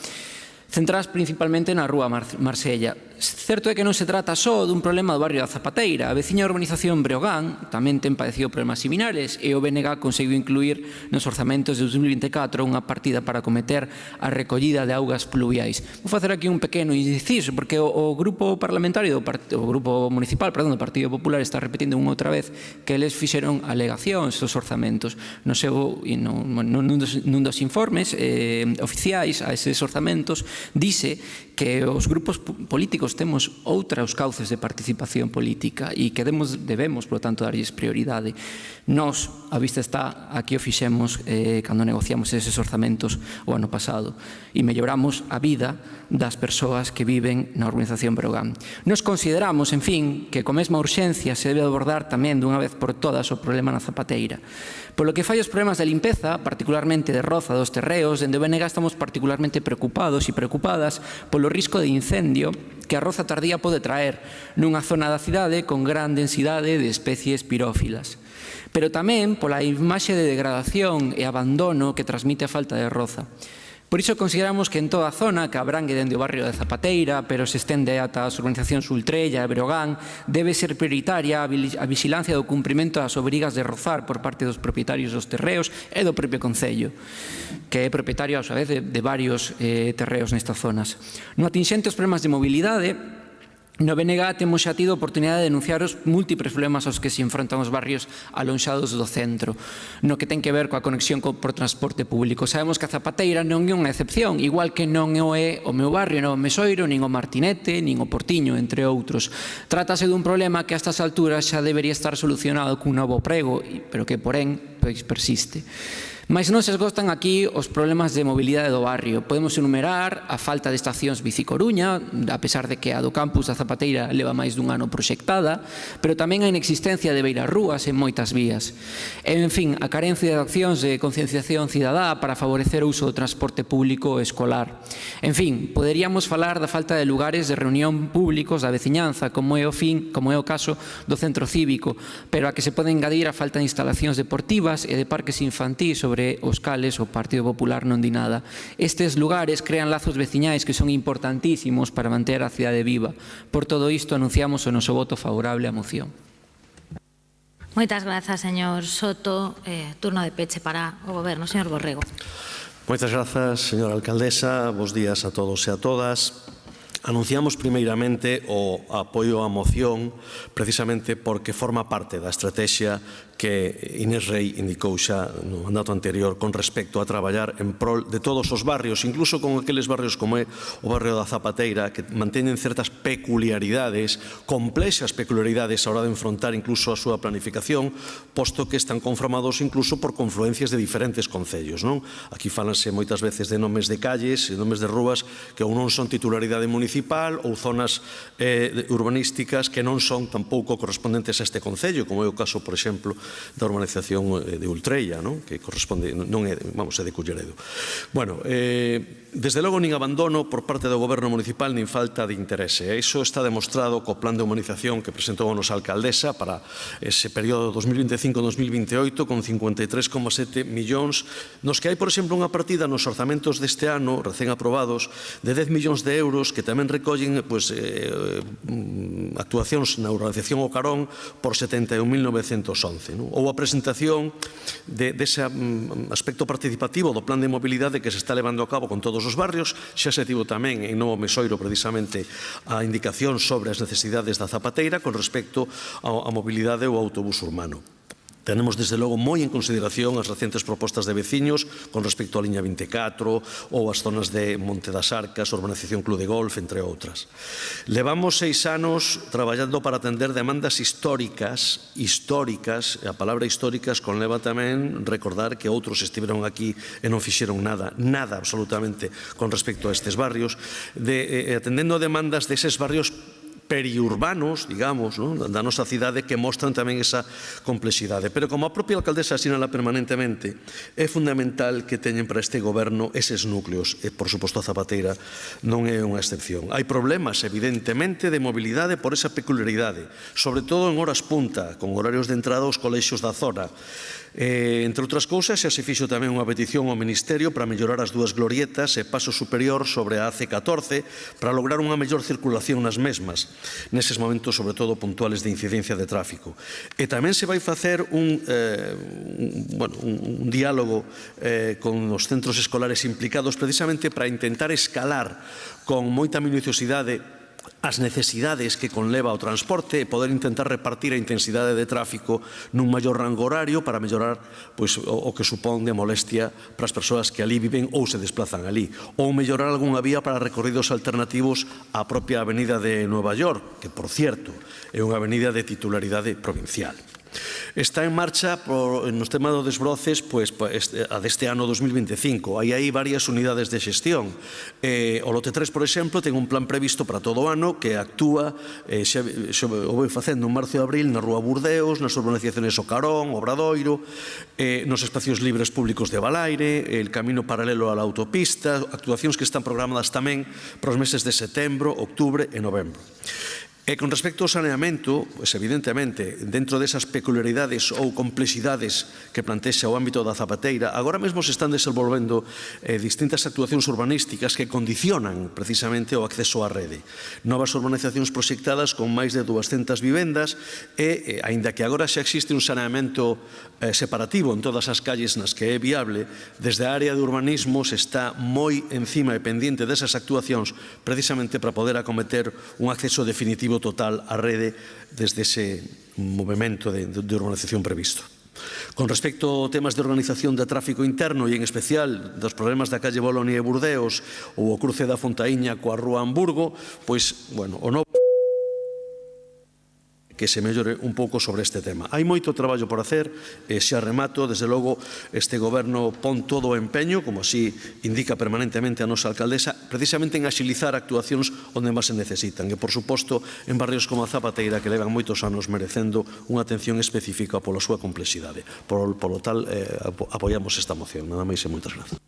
centradas principalmente na Rúa Marsella. Certo é que non se trata só dun problema do barrio da Zapateira. A veciña urbanización Breogán tamén ten padecido problemas similares e o BNG conseguiu incluir nos orzamentos de 2024 unha partida para acometer a recollida de augas pluviais. Vou facer aquí un pequeno inciso porque o grupo parlamentario, o grupo municipal, perdón, do Partido Popular está repetindo unha outra vez que eles fixeron alegacións dos orzamentos. Nun dos informes oficiais a eses orzamentos dice que os grupos políticos temos outros cauces de participación política e que debemos, por lo tanto, darlles prioridade. Nós, a vista está, aquí o fixemos cando negociamos eses orzamentos o ano pasado e melloramos a vida das persoas que viven na urbanización Breogán. Nos consideramos, en fin, que con mesma urxencia se debe abordar tamén dunha vez por todas o problema na Zapateira. Polo que fai os problemas de limpeza, particularmente de roza dos terreos, dende o BNG estamos particularmente preocupados e preocupadas polo risco de incendio que a roza tardía pode traer nunha zona da cidade con gran densidade de especies pirófilas. Pero tamén pola imaxe de degradación e abandono que transmite a falta de roza. Por iso consideramos que en toda a zona, que abrangue dende o barrio de Zapateira, pero se estende ata as urbanizacións Ultrella e Breogán, debe ser prioritaria a vixilancia do cumprimento das obrigas de rozar por parte dos propietarios dos terreos e do propio Concello, que é propietario, a súa vez, de varios terreos nestas zonas. No atinxente aos problemas de mobilidade, no BNG temos xa tido a oportunidade de denunciar os múltiples problemas aos que se enfrontan os barrios alonxados do centro, no que ten que ver coa conexión por transporte público. Sabemos que a Zapateira non é unha excepción, igual que non é o meu barrio, non o Mesoiro, nin o Martinete, nin o Portiño, entre outros. Trátase dun problema que a estas alturas xa debería estar solucionado cun novo prego, pero que, porén, persiste. Mais non se esgostan aquí os problemas de mobilidade do barrio. Podemos enumerar a falta de estacións Bicicoruña, a pesar de que a do campus da Zapateira leva máis dun ano proxectada, pero tamén a inexistencia de beirarrúas en moitas vías. E, en fin, a carencia de accións de concienciación cidadá para favorecer o uso do transporte público escolar. En fin, poderíamos falar da falta de lugares de reunión públicos da veciñanza, como é o caso do centro cívico, pero a que se pode engadir a falta de instalacións deportivas e de parques infantís, sobre sobre os cales o Partido Popular non di nada. Estes lugares crean lazos veciñais que son importantísimos para manter a cidade viva. Por todo isto, anunciamos o noso voto favorable á moción. Moitas grazas, señor Soto. Turno de peche para o Goberno. Señor Borrego. Moitas grazas, señora alcaldesa. Bos días a todos e a todas. Anunciamos primeiramente o apoio á moción precisamente porque forma parte da estrategia que Inés Rei indicou xa no mandato anterior con respecto a traballar en prol de todos os barrios, incluso con aqueles barrios como é o barrio da Zapateira, que manteñen certas peculiaridades, complexas peculiaridades a hora de enfrontar incluso a súa planificación, posto que están conformados incluso por confluencias de diferentes concellos. Aquí falanse moitas veces de nomes de calles e nomes de rúas que ou non son titularidade municipal ou zonas urbanísticas que non son tampouco correspondentes a este concello, como é o caso, por exemplo, da urbanización de Ultreia, que corresponde, non é, vamos, é de Culleredo. Bueno, desde logo nin abandono por parte do Goberno municipal nin falta de interese. Iso está demostrado co plan de humanización que presentou a nosa alcaldesa para ese período 2025-2028 con 53,7 millóns, nos que hai, por exemplo, unha partida nos orzamentos deste ano, recén aprobados, de 10 millóns de euros que tamén recollen actuacións na urbanización O Carón por 71.911. Ou a presentación dese aspecto participativo do plan de mobilidade que se está levando a cabo con todos os barrios. Xa se tivo tamén en Novo Mesoiro precisamente a indicación sobre as necesidades da Zapateira con respecto á mobilidade ou autobús urbano. Tenemos, desde logo, moi en consideración as recentes propostas de veciños con respecto á liña 24 ou as zonas de Monte das Arcas, Urbanización Club de Golf, entre outras. Levamos 6 anos traballando para atender demandas históricas, a palabra históricas conleva tamén recordar que outros estiveron aquí e non fixeron nada absolutamente con respecto a estes barrios, atendendo demandas deses barrios periurbanos, digamos, da nosa cidade que mostran tamén esa complexidade. Pero como a propia alcaldesa sinala permanentemente, é fundamental que teñen para este goberno eses núcleos e, por suposto, a Zapateira non é unha excepción. Hai problemas, evidentemente, de mobilidade por esa peculiaridade, sobre todo en horas punta, con horarios de entrada aos colexios da zona. Entre outras cousas, xa se fixo tamén unha petición ao Ministerio para mellorar as dúas glorietas e paso superior sobre a AC14 para lograr unha mellor circulación nas mesmas, neses momentos, sobre todo, puntuales de incidencia de tráfico. E tamén se vai facer un diálogo con os centros escolares implicados precisamente para intentar escalar con moita minuciosidade as necesidades que conleva o transporte e poder intentar repartir a intensidade de tráfico nun maior rango horario para mellorar o que supón de molestia para as persoas que ali viven ou se desplazan ali, ou mellorar algunha vía para recorridos alternativos á propia avenida de Nova York, que, por cierto, é unha avenida de titularidade provincial. Está en marcha nos temas dos desbroces a deste ano 2025. Hai aí varias unidades de xestión. O lote 3, por exemplo, ten un plan previsto para todo o ano que actúa, o vai facendo en marzo e abril na Rúa Burdeos, nas urbanizaciones O Carón, Obradoiro, nos espacios libres públicos de Balaire, el camino paralelo á autopista, actuacións que están programadas tamén para os meses de setembro, outubro e novembro. E con respecto ao saneamento, evidentemente, dentro desas peculiaridades ou complexidades que plantexa o ámbito da Zapateira, agora mesmo se están desenvolvendo distintas actuacións urbanísticas que condicionan precisamente o acceso á rede. Novas urbanizacións proxectadas con máis de 200 vivendas e, aínda que agora xa existe un saneamento separativo en todas as calles nas que é viable, desde a área de urbanismo se está moi encima e pendiente desas actuacións precisamente para poder acometer un acceso definitivo total á rede desde ese movimento de urbanización previsto. Con respecto a temas de organización de tráfico interno e en especial dos problemas da calle Bolonia e Burdeos ou o cruce da Fontaíña coa Rúa Hamburgo, o novo que se mellore un pouco sobre este tema. Hai moito traballo por hacer, e xa remato, desde logo, este goberno pon todo o empeño, como así indica permanentemente a nosa alcaldesa, precisamente en axilizar actuacións onde máis se necesitan, e, por suposto, en barrios como a Zapateira, que levan moitos anos merecendo unha atención específica pola súa complexidade. Polo tal, apoiamos esta moción. Nada máis e moitas grazas.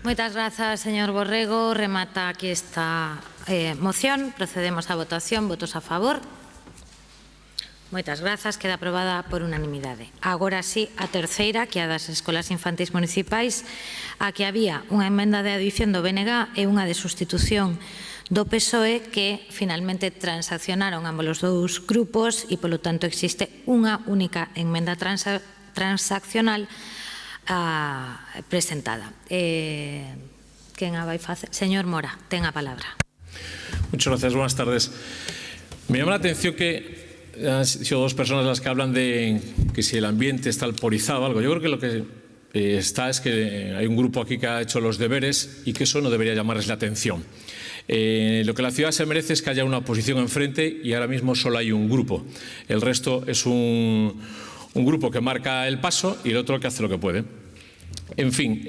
Moitas grazas, señor Borrego. Remata aquí esta moción. Procedemos á votación. Votos a favor. Moitas grazas, queda aprobada por unanimidade. Agora sí, a terceira, que é a das escolas infantis municipais, a que había unha emenda de adición do BNG e unha de sustitución do PSOE que finalmente transaccionaron ambos os dous grupos e, polo tanto, existe unha única emenda transaccional presentada. Quen a vai facer? Señor Mora, ten a palabra. Muchas gracias, buenas tardes. Me llama la atención que han sido dos personas las que hablan de que si el ambiente está alporizado o algo. Yo creo que lo que está es que hay un grupo aquí que ha hecho los deberes y que eso no debería llamarles la atención. Lo que la ciudad se merece es que haya una oposición enfrente y ahora mismo solo hay un grupo. El resto es un grupo que marca el paso y el otro que hace lo que puede. En fin,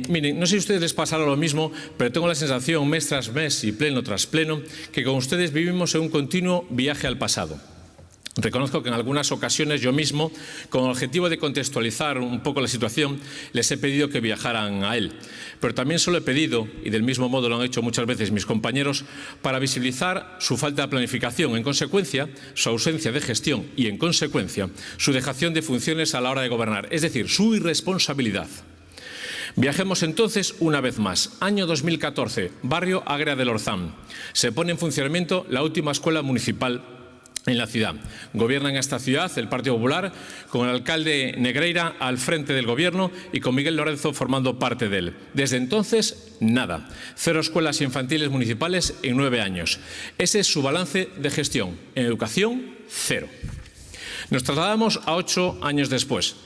miren, no sé si a ustedes les pasará lo mismo, pero tengo la sensación mes tras mes y pleno tras pleno que con ustedes vivimos en un continuo viaje al pasado. Reconozco que en algunas ocasiones yo mismo, con el objetivo de contextualizar un poco la situación, les he pedido que viajaran a él. Pero también se lo he pedido, y del mismo modo lo han hecho muchas veces mis compañeros, para visibilizar su falta de planificación, en consecuencia, su ausencia de gestión y, en consecuencia, su dejación de funciones a la hora de gobernar, es decir, su irresponsabilidad. Viajemos entonces una vez más. Año 2014, barrio Águeda del Orzán. Se pone en funcionamiento la última escuela municipal en la ciudad. Gobierna en esta ciudad el Partido Popular, con el alcalde Negreira al frente del gobierno y con Miguel Lorenzo formando parte de él. Desde entonces, nada. 0 escuelas infantiles municipales en 9 años. Ese es su balance de gestión. En educación, 0. Nos trasladamos a 8 años después.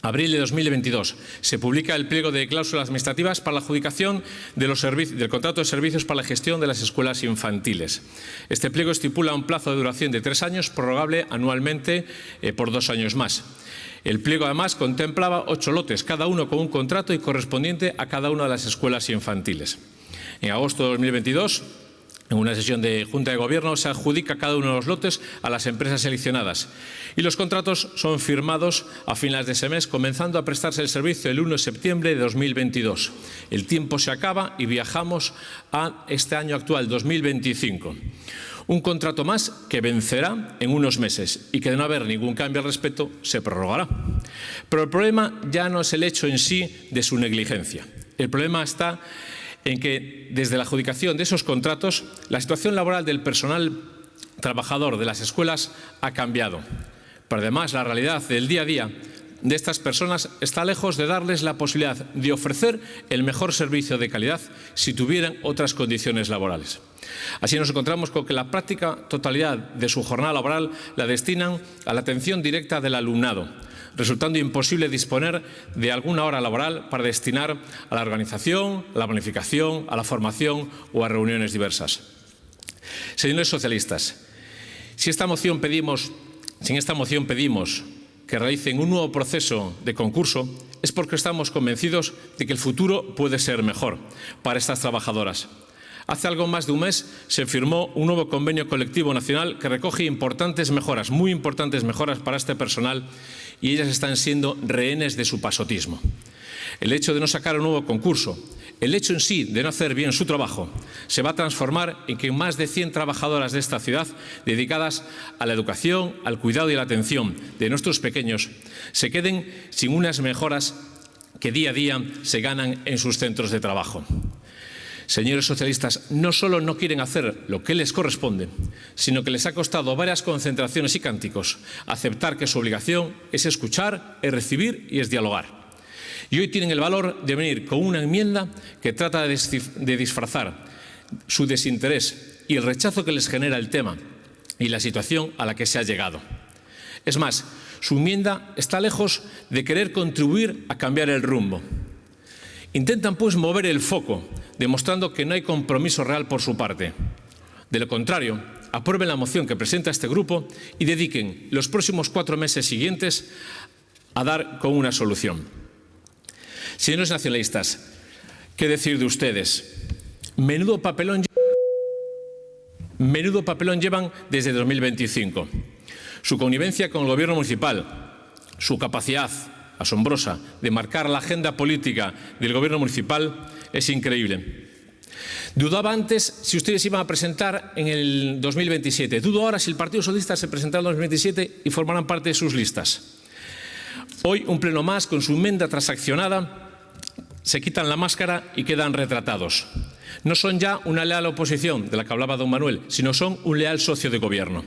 Abril de 2022, se publica el pliego de cláusulas administrativas para la adjudicación del contrato de servicios para la gestión de las escuelas infantiles. Este pliego estipula un plazo de duración de 3 años, prorrogable anualmente por 2 años más. El pliego, además, contemplaba 8 lotes, cada uno con un contrato y correspondiente a cada una de las escuelas infantiles. En agosto de 2022, en una sesión de Junta de Gobierno, se adjudica cada uno de los lotes a las empresas seleccionadas y los contratos son firmados a finales de ese mes, comenzando a prestarse el servicio el 1 de septiembre de 2022. El tiempo se acaba y viajamos a este año actual, 2025. Un contrato más que vencerá en unos meses y que, de no haber ningún cambio al respecto, se prorrogará. Pero el problema ya no es el hecho en sí de su negligencia. El problema está en que, desde la adjudicación de esos contratos, la situación laboral del personal trabajador de las escuelas ha cambiado. Pero además, la realidad del día a día de estas personas está lejos de darles la posibilidad de ofrecer el mejor servicio de calidad si tuvieran otras condiciones laborales. Así nos encontramos con que la práctica totalidad de su jornada laboral la destinan a la atención directa del alumnado, resultando imposible disponer de alguna hora laboral para destinar a la organización, a la planificación, a la formación o a reuniones diversas. Señores socialistas, si en esta moción pedimos que realicen un nuevo proceso de concurso, es porque estamos convencidos de que el futuro puede ser mejor para estas trabajadoras. Hace algo más de un mes se firmó un nuevo convenio colectivo nacional que recoge importantes mejoras, muy importantes mejoras para este personal, y ellas están siendo rehenes de su pasotismo. El hecho de no sacar un nuevo concurso, el hecho en sí de no hacer bien su trabajo, se va a transformar en que más de 100 trabajadoras de esta ciudad, dedicadas a la educación, al cuidado y a la atención de nuestros pequeños, se queden sin unas mejoras que día a día se ganan en sus centros de trabajo. Señores socialistas, no solo no quieren hacer lo que les corresponde, sino que les ha costado varias concentraciones y cánticos aceptar que su obligación es escuchar, es recibir y es dialogar. Y hoy tienen el valor de venir con una enmienda que trata de disfrazar su desinterés y el rechazo que les genera el tema y la situación a la que se ha llegado. Es más, su enmienda está lejos de querer contribuir a cambiar el rumbo. Intentan, pues, mover el foco, demostrando que no hay compromiso real por su parte. De lo contrario, aprueben la moción que presenta este grupo y dediquen los próximos 4 meses siguientes a dar con una solución. Señores nacionalistas, ¿qué decir de ustedes? Menudo papelón llevan desde 2025. Su connivencia con el gobierno municipal, su capacidad asombrosa de marcar la agenda política del gobierno municipal es increíble. Dudaba antes si ustedes iban a presentar en el 2027. Dudo ahora si el Partido Socialista se presentará en el 2027 y formarán parte de sus listas. Hoy, un pleno más, con su enmienda transaccionada, se quitan la máscara y quedan retratados. No son ya una leal oposición, de la que hablaba don Manuel, sino son un leal socio de gobierno.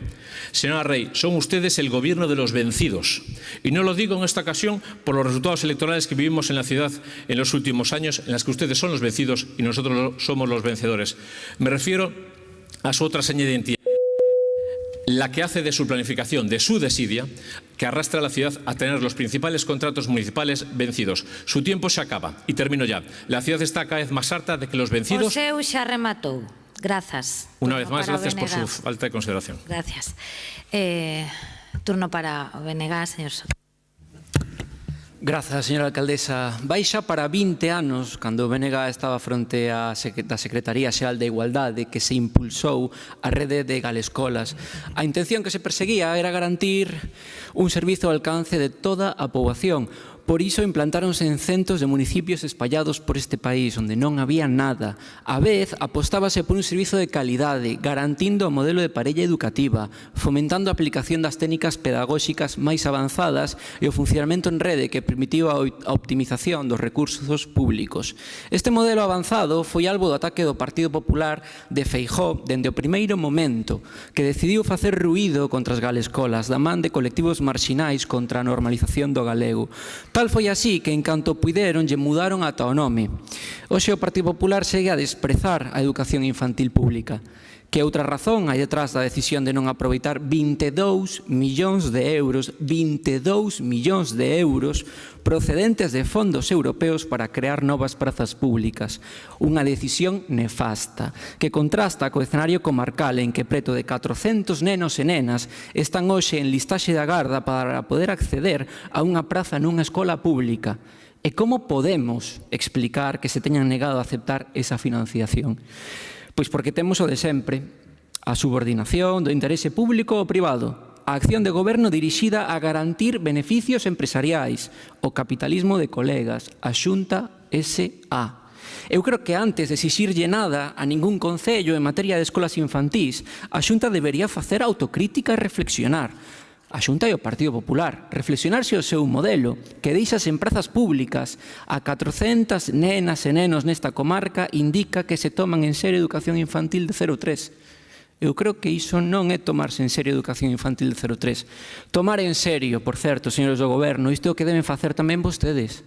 Señora Rey, son ustedes el gobierno de los vencidos. Y no lo digo en esta ocasión por los resultados electorales que vivimos en la ciudad en los últimos años, en las que ustedes son los vencidos y nosotros somos los vencedores. Me refiero a su otra seña de identidad, la que hace de su planificación, de su desidia, que arrastra a la ciudad a tener los principales contratos municipales vencidos. Su tiempo se acaba, y termino ya. La ciudad está cada vez más harta de que los vencidos... O seu xa rematou. Grazas. Una vez más, Turno para gracias por BNG. su falta de consideración. Gracias. Turno para o BNG, señor Soto. Grazas, señora alcaldesa. Vai xa para 20 anos, cando o BNG estaba fronte da Secretaría Xeral de Igualdade, que se impulsou a rede de galescolas. A intención que se perseguía era garantir un servizo ao alcance de toda a poboación. Por iso implantáronse en centos de municipios espallados por este país, onde non había nada. A vez, apostábase por un servizo de calidade, garantindo o modelo de parella educativa, fomentando a aplicación das técnicas pedagóxicas máis avanzadas e o funcionamento en rede que permitiu a optimización dos recursos públicos. Este modelo avanzado foi albo do ataque do Partido Popular de Feijóo dende o primeiro momento, que decidiu facer ruído contra as galescolas, da man de colectivos marxinais contra a normalización do galego. Tal foi así que, en canto puideron, lle mudaron ata o nome. Hoxe o Partido Popular segue a desprezar a educación infantil pública. Que outra razón hai detrás da decisión de non aproveitar 22 millóns de euros, 22 millóns de euros procedentes de fondos europeos para crear novas prazas públicas. Unha decisión nefasta, que contrasta co escenario comarcal en que preto de 400 nenos e nenas están hoxe en listaxe de agarda para poder acceder a unha praza nunha escola pública. E como podemos explicar que se teñan negado a aceptar esa financiación? Pois porque temos o de sempre, a subordinación do interese público ou privado, a acción de goberno dirixida a garantir beneficios empresariais, o capitalismo de colegas, a Xunta S.A. Eu creo que antes de exixirlle nada a ningún concello en materia de escolas infantís, a Xunta debería facer autocrítica e reflexionar. A Xunta e o Partido Popular, reflexionarse o seu modelo, que deixas en prazas públicas a 400 nenas e nenos nesta comarca, indica que se toman en serio a educación infantil de 0,3. Eu creo que iso non é tomarse en serio a educación infantil de 0,3. Tomar en serio, por certo, señores do Goberno, isto é o que deben facer tamén vostedes.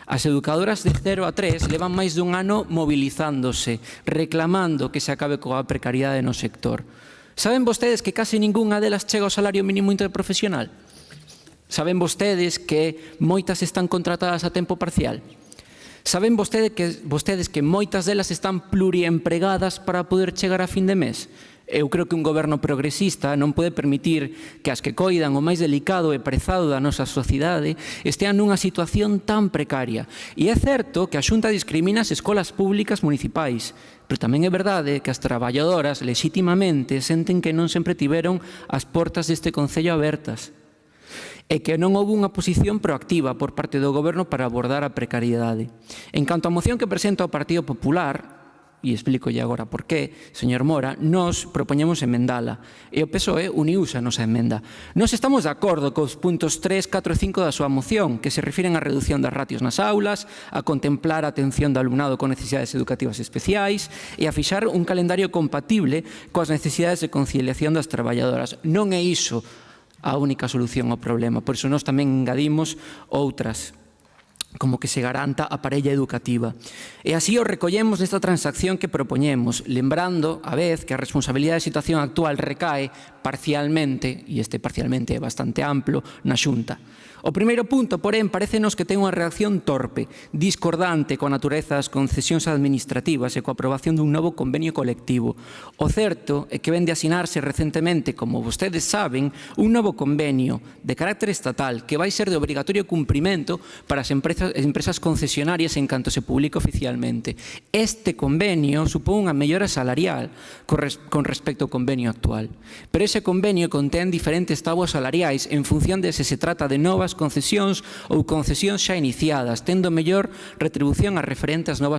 As educadoras de 0 a 3 levan máis dun ano movilizándose, reclamando que se acabe coa precariedade no sector. Saben vostedes que case ningunha delas chega ao salario mínimo interprofesional? Saben vostedes que moitas están contratadas a tempo parcial? Saben vostedes que moitas delas están pluriempregadas para poder chegar a fin de mes? Eu creo que un goberno progresista non pode permitir que as que coidan o máis delicado e prezado da nosa sociedade estean nunha situación tan precaria. E é certo que a Xunta discrimina as escolas públicas municipais, pero tamén é verdade que as traballadoras legitimamente senten que non sempre tiveron as portas deste concello abertas e que non houve unha posición proactiva por parte do goberno para abordar a precariedade. En canto á moción que presenta o Partido Popular, e explicolle agora por qué, señor Mora, nos propoñemos emendala e o PSOE uniuse a nosa emenda. Nos estamos de acordo cos puntos 3, 4 e 5 da súa moción, que se refiren á reducción das ratios nas aulas, a contemplar a atención do alumnado con necesidades educativas especiais e a fixar un calendario compatible coas necesidades de conciliación das traballadoras. Non é iso a única solución ao problema, por iso nós tamén engadimos outras, como que se garanta a parella educativa. E así o recollemos nesta transacción que propoñemos, lembrando, a vez, que a responsabilidade da situación actual recae parcialmente, e este parcialmente é bastante amplo, na Xunta. O primeiro punto, porén, parécenos que ten unha reacción torpe, discordante coa natureza das concesións administrativas e coa aprobación dun novo convenio colectivo. O certo é que ven de asinarse recentemente, como vostedes saben, un novo convenio de carácter estatal que vai ser de obrigatorio cumprimento para as empresas concesionarias en canto se publica oficialmente. Este convenio supón unha mellora salarial con respecto ao convenio actual. Pero ese convenio contén diferentes tabuas salariais en función de se trata de novas concesións ou concesións xa iniciadas, tendo mellor retribución a referente ás novas.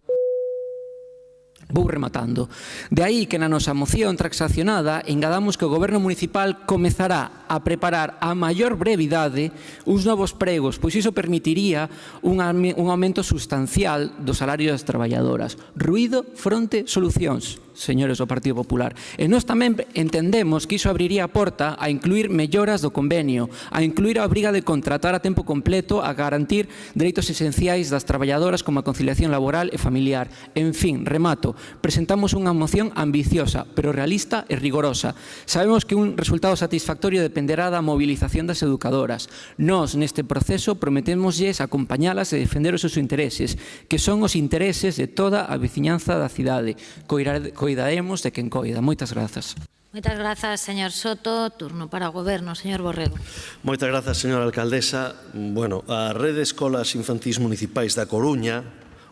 Vou rematando. De aí que na nosa moción transaccionada engadamos que o Goberno municipal comezará a preparar a maior brevidade uns novos pregos, pois iso permitiría un aumento sustancial do salario das traballadoras. Ruído fronte solucións, señores do Partido Popular. E nós tamén entendemos que iso abriría a porta a incluir melloras do convenio, a incluir a obriga de contratar a tempo completo, a garantir dereitos esenciais das traballadoras como a conciliación laboral e familiar. En fin, remato. Presentamos unha moción ambiciosa, pero realista e rigorosa. Sabemos que un resultado satisfactorio dependerá da movilización das educadoras. Nós, neste proceso, prometémoslles acompañalas e defender os seus intereses, que son os intereses de toda a veciñanza da cidade. Coidaremos de quen coida. Moitas grazas. Moitas grazas, señor Soto. Turno para o Goberno, señor Borrego. Moitas grazas, señora alcaldesa. Bueno, a Rede de Escolas Infantís Municipais da Coruña,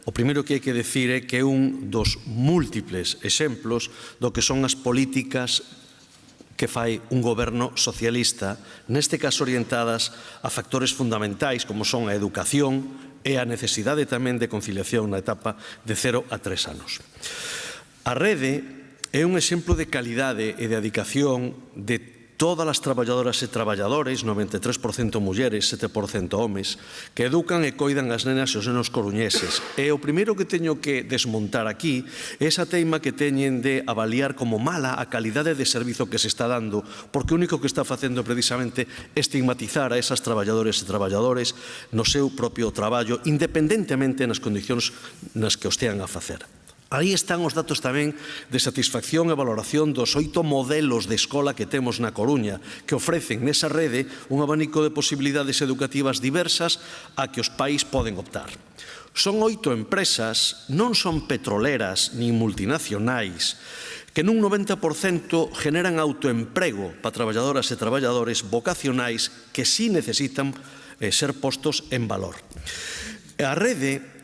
o primeiro que hai que decir é que é un dos múltiples exemplos do que son as políticas que fai un goberno socialista, neste caso orientadas a factores fundamentais como son a educación e a necesidade tamén de conciliación na etapa de 0 a 3 anos. A rede é un exemplo de calidade e de dedicación de todas as traballadoras e traballadores, 93% mulleres, 7% homes, que educan e coidan as nenas e os nenos coruñeses. E o primeiro que teño que desmontar aquí é esa teima que teñen de avaliar como mala a calidade de servizo que se está dando, porque o único que está facendo precisamente é estigmatizar a esas traballadores e traballadores no seu propio traballo, independentemente nas condicións nas que os tean a facer. Aí están os datos tamén de satisfacción e valoración dos 8 modelos de escola que temos na Coruña, que ofrecen nesa rede un abanico de posibilidades educativas diversas a que os pais poden optar. Son 8 empresas, non son petroleras nin multinacionais, que nun 90% generan autoemprego para traballadoras e traballadores vocacionais que sí necesitan ser postos en valor. A rede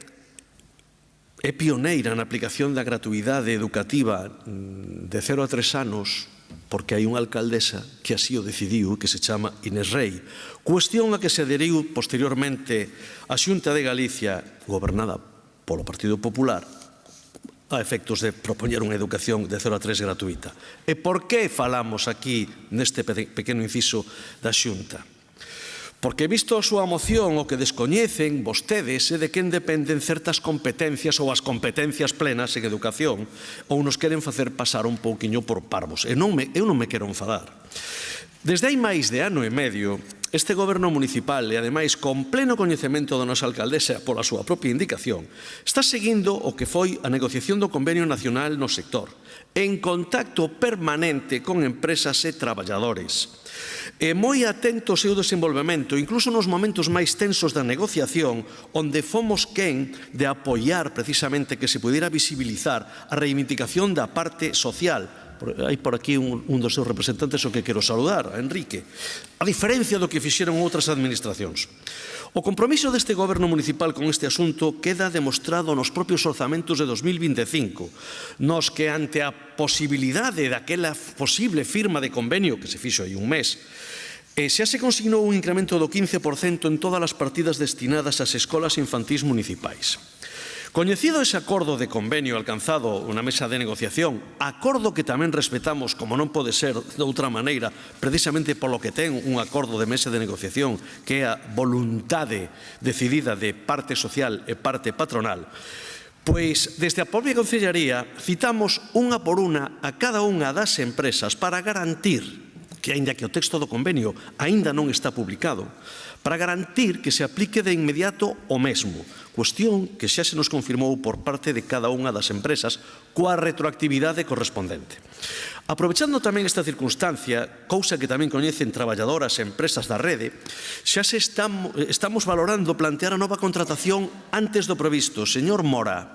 é pioneira na aplicación da gratuidade educativa de 0 a 3 anos porque hai unha alcaldesa que así o decidiu, que se chama Inés Rei, cuestión a que se adheriu posteriormente a Xunta de Galicia, gobernada polo Partido Popular, a efectos de propoñer unha educación de 0 a 3 gratuita. E por que falamos aquí neste pequeno inciso da Xunta? Porque visto a súa moción o que descoñecen vostedes é de quen dependen certas competencias ou as competencias plenas en educación ou nos queren facer pasar un pouquiño por parvos. Eu non me quero enfadar. Desde hai máis de ano e medio, este goberno municipal e ademais con pleno coñecemento da nosa alcaldesa pola súa propia indicación, está seguindo o que foi a negociación do convenio nacional no sector, en contacto permanente con empresas e traballadores. E moi atento ao seu desenvolvemento, incluso nos momentos máis tensos da negociación, onde fomos quen de apoiar precisamente que se pudiera visibilizar a reivindicación da parte social. Hai por aquí un dos seus representantes o que quero saludar, a Enrique. A diferencia do que fixeron outras administracións. O compromiso deste goberno municipal con este asunto queda demostrado nos propios orzamentos de 2025, nos que ante a posibilidade daquela posible firma de convenio que se fixo hai un mes, xa se consignou un incremento do 15% en todas as partidas destinadas ás escolas infantís municipais. Coñecido ese acordo de convenio alcanzado na mesa de negociación, acordo que tamén respetamos, como non pode ser de outra maneira, precisamente polo que ten un acordo de mesa de negociación, que é a voluntade decidida de parte social e parte patronal, pois desde a propia Concellaría citamos unha por unha a cada unha das empresas para garantir que, aínda que o texto do convenio aínda non está publicado, para garantir que se aplique de inmediato o mesmo, cuestión que xa se nos confirmou por parte de cada unha das empresas coa retroactividade correspondente. Aprovechando tamén esta circunstancia, cousa que tamén coñecen traballadoras e empresas da rede, xa estamos valorando plantear a nova contratación antes do previsto. Señor Mora,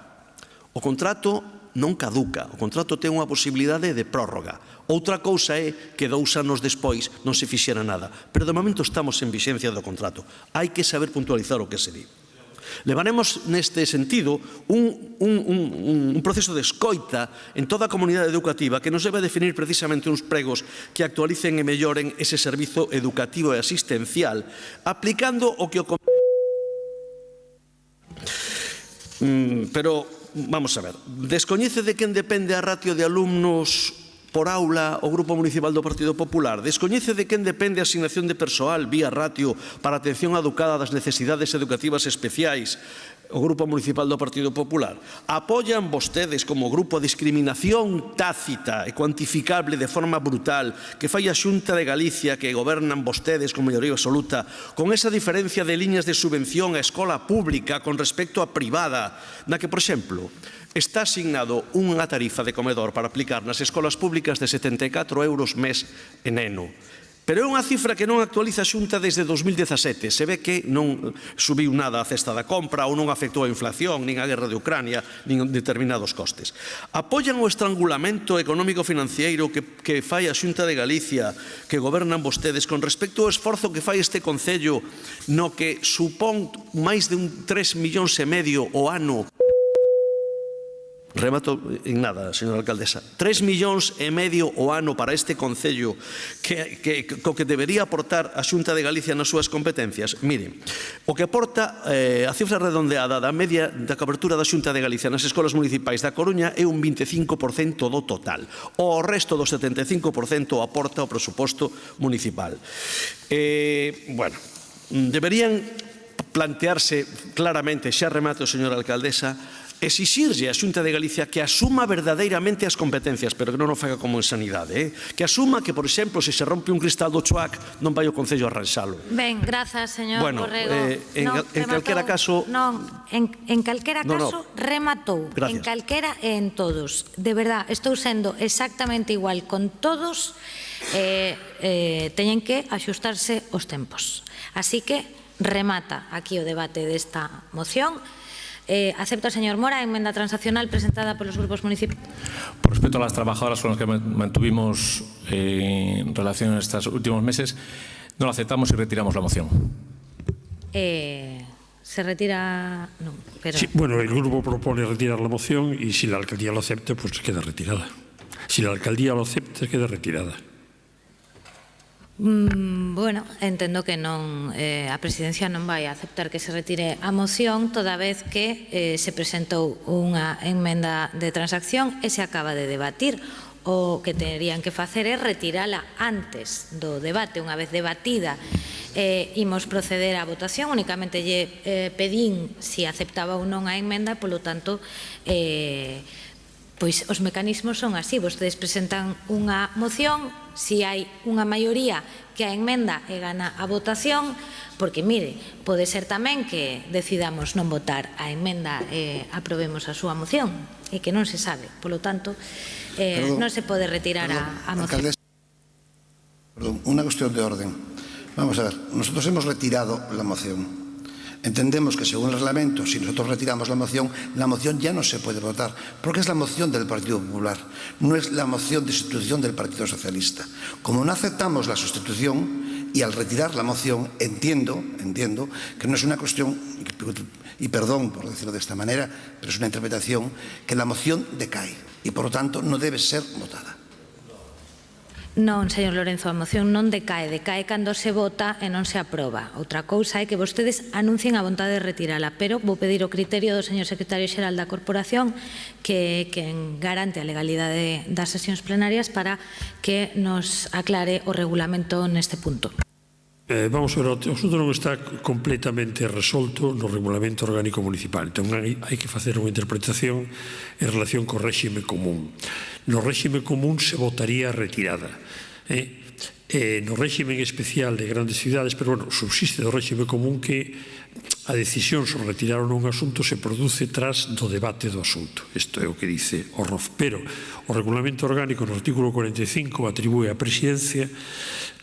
o contrato non caduca, o contrato ten unha posibilidade de prórroga. Outra cousa é que 2 anos despois non se fixera nada, pero de momento estamos en vixencia do contrato. Hai que saber puntualizar o que se di. Levaremos neste sentido un proceso de escoita en toda a comunidade educativa que nos debe definir precisamente uns pregos que actualicen e melloren ese servizo educativo e asistencial, aplicando o que o... Pero vamos a ver, descoñece de quen depende a ratio de alumnos por aula o Grupo Municipal do Partido Popular? Descoñece de quen depende a asignación de persoal vía ratio para a atención adecuada das necesidades educativas especiais o Grupo Municipal do Partido Popular? Apoian vostedes como grupo a discriminación tácita e cuantificable de forma brutal que fai a Xunta de Galicia, que gobernan vostedes con maioría absoluta, con esa diferencia de liñas de subvención a escola pública con respecto a privada, na que, por exemplo, está asignado unha tarifa de comedor para aplicar nas escolas públicas de 74 euros mes e neno. Pero é unha cifra que non actualiza a Xunta desde 2017. Se ve que non subiu nada a cesta da compra ou non afectou a inflación, nin a guerra de Ucrania, nin determinados costes. Apoian o estrangulamento económico-financiero que fai a Xunta de Galicia, que gobernan vostedes, con respecto ao esforzo que fai este Concello, no que supón máis de 3,5 millóns ao ano. Remato en nada, señora alcaldesa. 3,5 millóns ao ano para este Concello co que debería aportar a Xunta de Galicia nas súas competencias. Mire, o que aporta a cifra redondeada da media da cobertura da Xunta de Galicia nas escolas municipais da Coruña é un 25% do total. O resto do 75% aporta o presuposto municipal. Bueno, deberían plantearse claramente, xa remato, señora alcaldesa, exixirlle a Xunta de Galicia que asuma verdadeiramente as competencias, pero que non o faga como en sanidade, que asuma que, por exemplo, se rompe un cristal do choac, non vai o Concello a arranxalo. Ben, grazas, señor Borrego. En calquera caso... En calquera caso, rematou. En calquera e en todos. De verdad, estou sendo exactamente igual con todos, teñen que axustarse os tempos. Así que remata aquí o debate desta moción. Acepto, señor Mora, a enmienda transaccional presentada por los grupos municipales. Por respecto a las trabajadoras con las que mantuvimos relación en estos últimos meses, no la aceptamos y retiramos la moción. Se retira... No, pero... Sí, bueno, el grupo propone retirar la moción y si la alcaldía lo acepta, pues queda retirada. Si la alcaldía lo acepta, queda retirada. Bueno, entendo que non a presidencia non vai a aceptar que se retire a moción toda vez que se presentou unha enmenda de transacción e se acaba de debatir. O que terían que facer é retirala antes do debate. Unha vez debatida, imos proceder á votación. Únicamente lle pedín se aceptaba ou non a enmenda, polo tanto, pois os mecanismos son así. Vostedes presentan unha moción, se hai unha maioría que a enmenda e gana a votación, porque, mire, pode ser tamén que decidamos non votar a enmenda e aprobemos a súa moción, e que non se sabe. Polo tanto, non se pode retirar a moción. Perdón, una cuestión de orden. Vamos a ver, nosotros hemos retirado la moción. Entendemos que según el reglamento, si nosotros retiramos la moción ya no se puede votar, porque es la moción del Partido Popular, no es la moción de sustitución del Partido Socialista. Como no aceptamos la sustitución y al retirar la moción, entiendo que no es una cuestión, y perdón por decirlo de esta manera, pero es una interpretación, que la moción decae y por lo tanto no debe ser votada. Non, señor Lorenzo, a moción non decae, decae cando se vota e non se aproba. Outra cousa é que vostedes anuncien a vontade de retirala, pero vou pedir o criterio do señor secretario xeral da Corporación que garante a legalidade das sesións plenarias para que nos aclare o regulamento neste punto. Vamos a ver, o asunto non está completamente resolto no regulamento orgánico municipal. Entón, hai que facer unha interpretación en relación co réxime común. No réxime común se votaría retirada. No réxime especial de grandes cidades, pero, bueno, subsiste do réxime común que a decisión sobre retirar ou non un asunto se produce tras do debate do asunto. Isto é o que dice o ROF. Pero o regulamento orgánico no artículo 45 atribúe á presidencia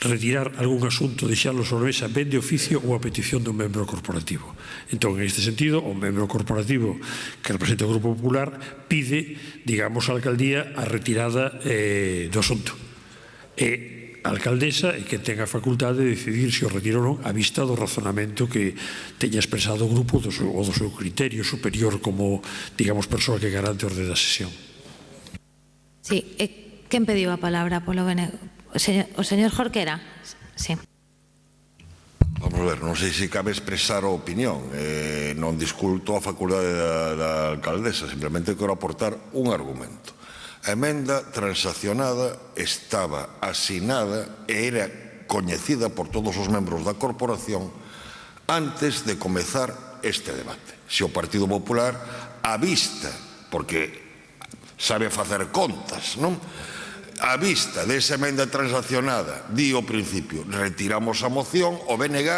retirar algún asunto, deixalo sobre mesa ben de oficio ou a petición dun membro corporativo. Entón, en este sentido, o membro corporativo que representa o Grupo Popular pide, digamos, á alcaldía a retirada do asunto. A alcaldesa é que ten a facultade de decidir se o retira ou non a vista do razonamento que teña expresado o grupo ou do seu criterio superior como, digamos, persoa que garante a orde da sesión. Sí, quen pediu a palabra polo o señor Jorquera? Sí. Vamos a ver, non sei se cabe expresar a opinión. Non disculto a facultade da alcaldesa, simplemente quero aportar un argumento. A emenda transaccionada estaba asinada e era coñecida por todos os membros da corporación antes de comezar este debate. Se o Partido Popular, á vista, porque sabe facer contas, non? A vista desa emenda transaccionada, di ao principio, retiramos a moción, o BNG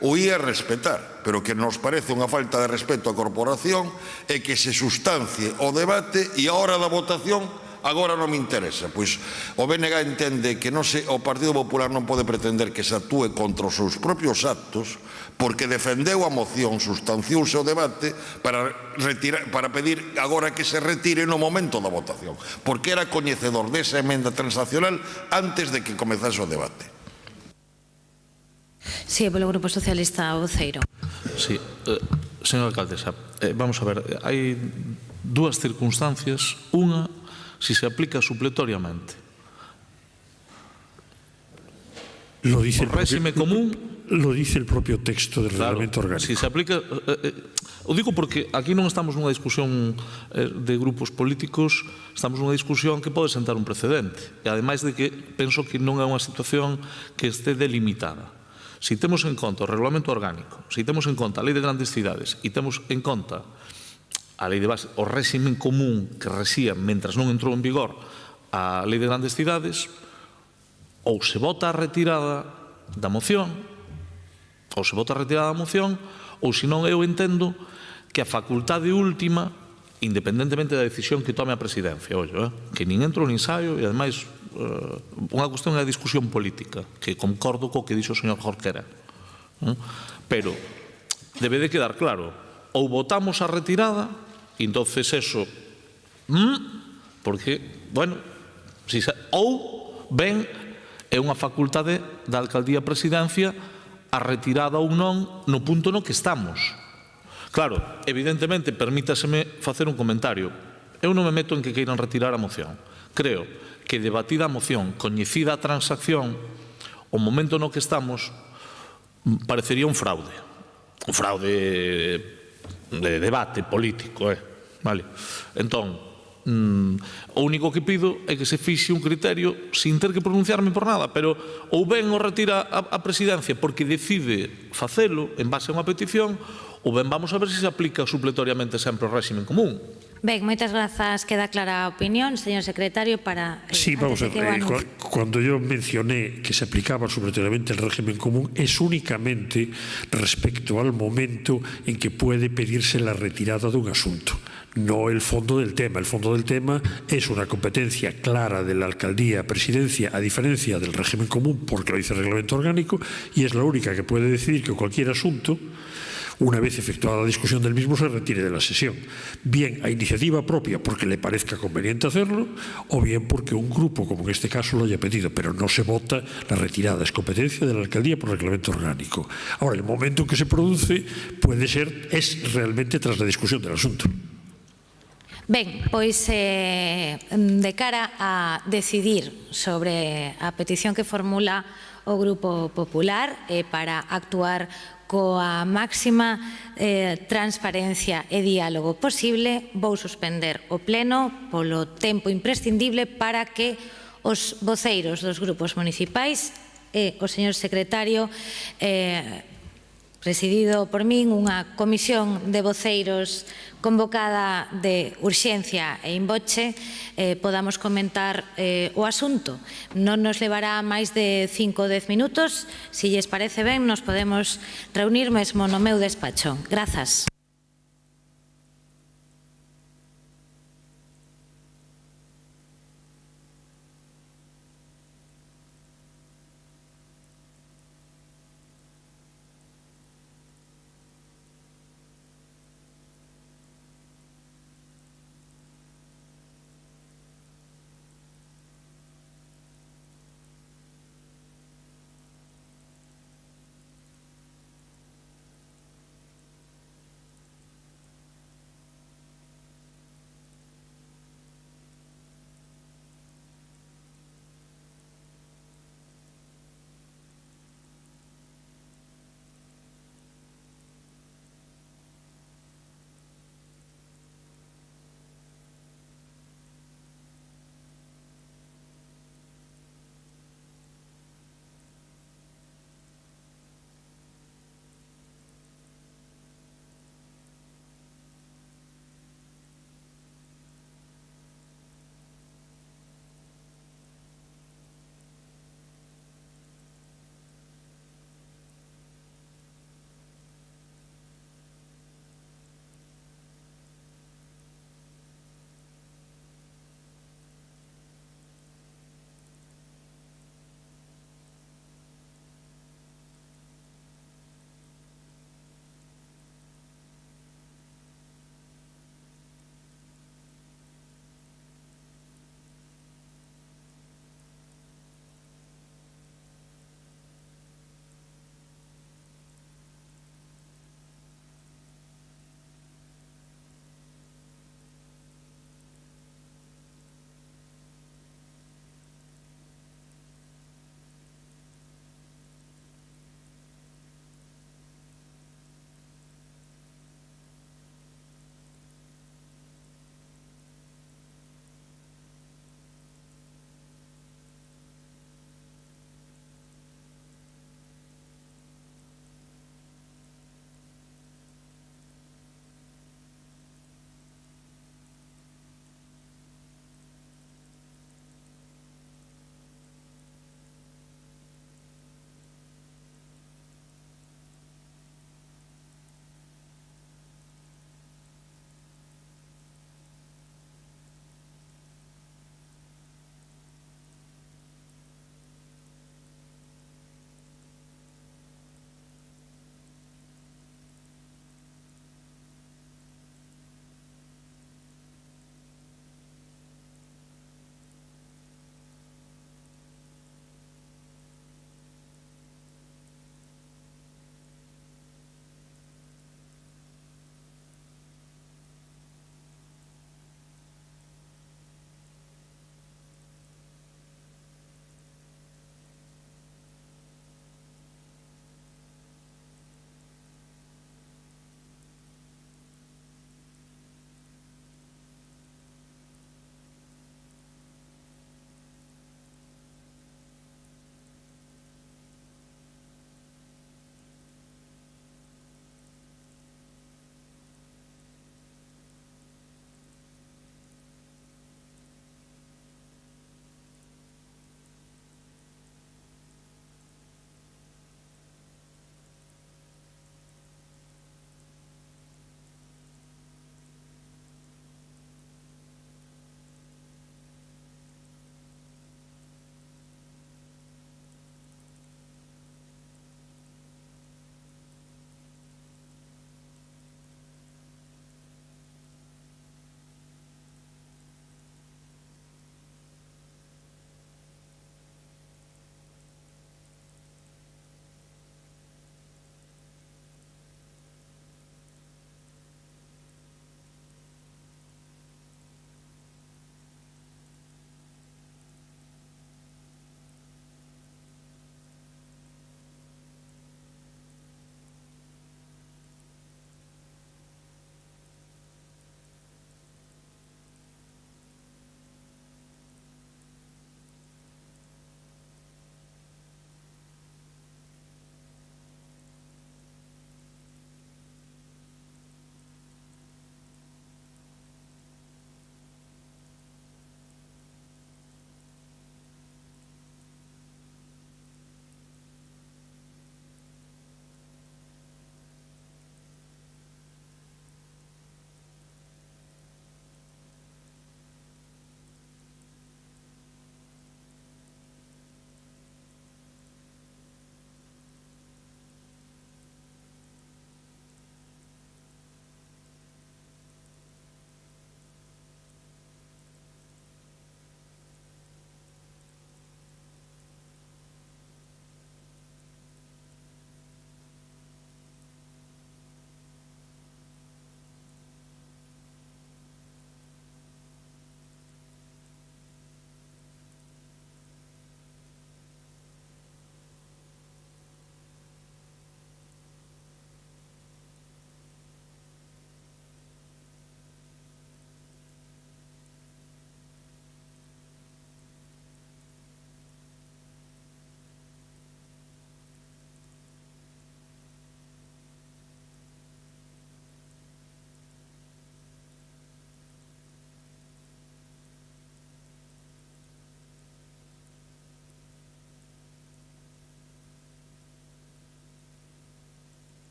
o ia respetar, pero que nos parece unha falta de respeto á corporación e que se sustancie o debate e a hora da votación agora non me interesa. Pois o BNG entende que o Partido Popular non pode pretender que se actúe contra os seus propios actos porque defendeu a moción, sustanciouse o debate para pedir agora que se retire no momento da votación, porque era coñecedor desa emenda transaccional antes de que comezase o debate. Sí, polo Grupo Socialista, voceiro. Sí, señora alcaldesa, vamos a ver, hai dúas circunstancias. Unha, si se aplica supletoriamente. Lo dice o réxime común. Lo dice el propio texto del reglamento orgánico. Si se aplica, o digo porque aquí non estamos nunha discusión de grupos políticos, estamos nunha discusión que pode sentar un precedente. E ademais de que penso que non é unha situación que este delimitada. Si temos en conta o reglamento orgánico, si temos en conta a lei de grandes cidades e temos en conta a lei de base, o réximen común que resía mentras non entrou en vigor a lei de grandes cidades, ou se vota a retirada da moción, ou se vota a retirada da moción, ou senón eu entendo que a facultade última, independentemente da decisión que tome a presidencia, que nin entro nin saio, e ademais unha cuestión é a discusión política, que concordo co que dixo o señor Jorquera, pero debe de quedar claro, ou votamos a retirada, e entonces eso, porque, bueno, ou ben é unha facultade da alcaldía presidencia a retirada ou non no punto no que estamos. Claro, evidentemente, permítaseme facer un comentario. Eu non me meto en que queiran retirar a moción. Creo que debatida a moción, coñecida a transacción, o momento no que estamos, parecería un fraude. Un fraude de debate político, vale? Entón, o único que pido é que se fixe un criterio sin ter que pronunciarme por nada, pero ou ben o retira a presidencia porque decide facelo en base a unha petición, ou ben vamos a ver se se aplica supletoriamente sempre o réximen común. Ben, moitas grazas, queda clara a opinión, señor secretario, para... Sí, vamos a ver, cuando yo mencioné que se aplicaba supletoriamente el régimen común es únicamente respecto al momento en que puede pedirse la retirada de un asunto, no el fondo del tema. El fondo del tema es una competencia clara de la alcaldía, presidencia, a diferencia del régimen común, porque lo dice el reglamento orgánico, y es la única que puede decidir que cualquier asunto, una vez efectuada la discusión del mismo, se retire de la sesión, bien a iniciativa propia porque le parezca conveniente hacerlo, o bien porque un grupo, como en este caso, lo haya pedido, pero no se vota la retirada, es competencia de la alcaldía por reglamento orgánico. Ahora, el momento en que se produce es realmente tras la discusión del asunto. Ben, pois de cara a decidir sobre a petición que formula o Grupo Popular para actuar coa máxima transparencia e diálogo posible, vou suspender o pleno polo tempo imprescindible para que os voceiros dos grupos municipais e o señor secretario presidido por min, unha comisión de voceiros convocada de urxencia e in voce, podamos comentar o asunto. Non nos levará máis de 5 ou 10 minutos. Se lles parece ben, nos podemos reunir mesmo no meu despacho. Grazas.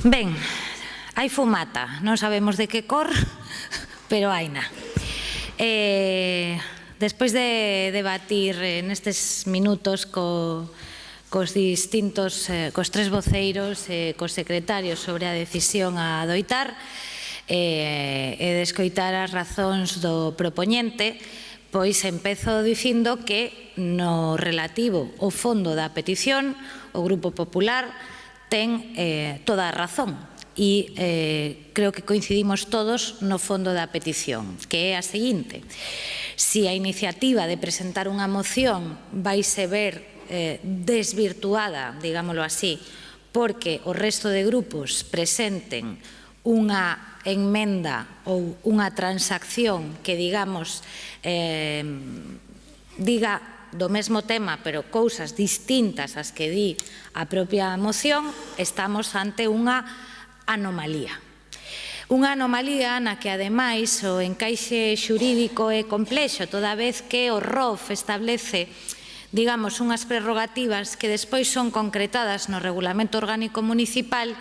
Ben, hai fumata, non sabemos de que cor, pero haina. Despois de debatir nestes minutos cos tres voceiros e cos secretarios sobre a decisión a adoitar e de escoitar as razóns do propoñente, pois empezo dicindo que no relativo ao fondo da petición o Grupo Popular ten toda a razón e creo que coincidimos todos no fondo da petición, que é a seguinte: si a iniciativa de presentar unha moción vaise ver desvirtuada, digámoslo así, porque o resto de grupos presenten unha enmenda ou unha transacción que, digamos, diga do mesmo tema, pero cousas distintas ás que di a propia moción, estamos ante unha anomalía. Unha anomalía na que, ademais, o encaixe xurídico é complexo, toda vez que o ROF establece, digamos, unhas prerrogativas que despois son concretadas no Regulamento Orgánico Municipal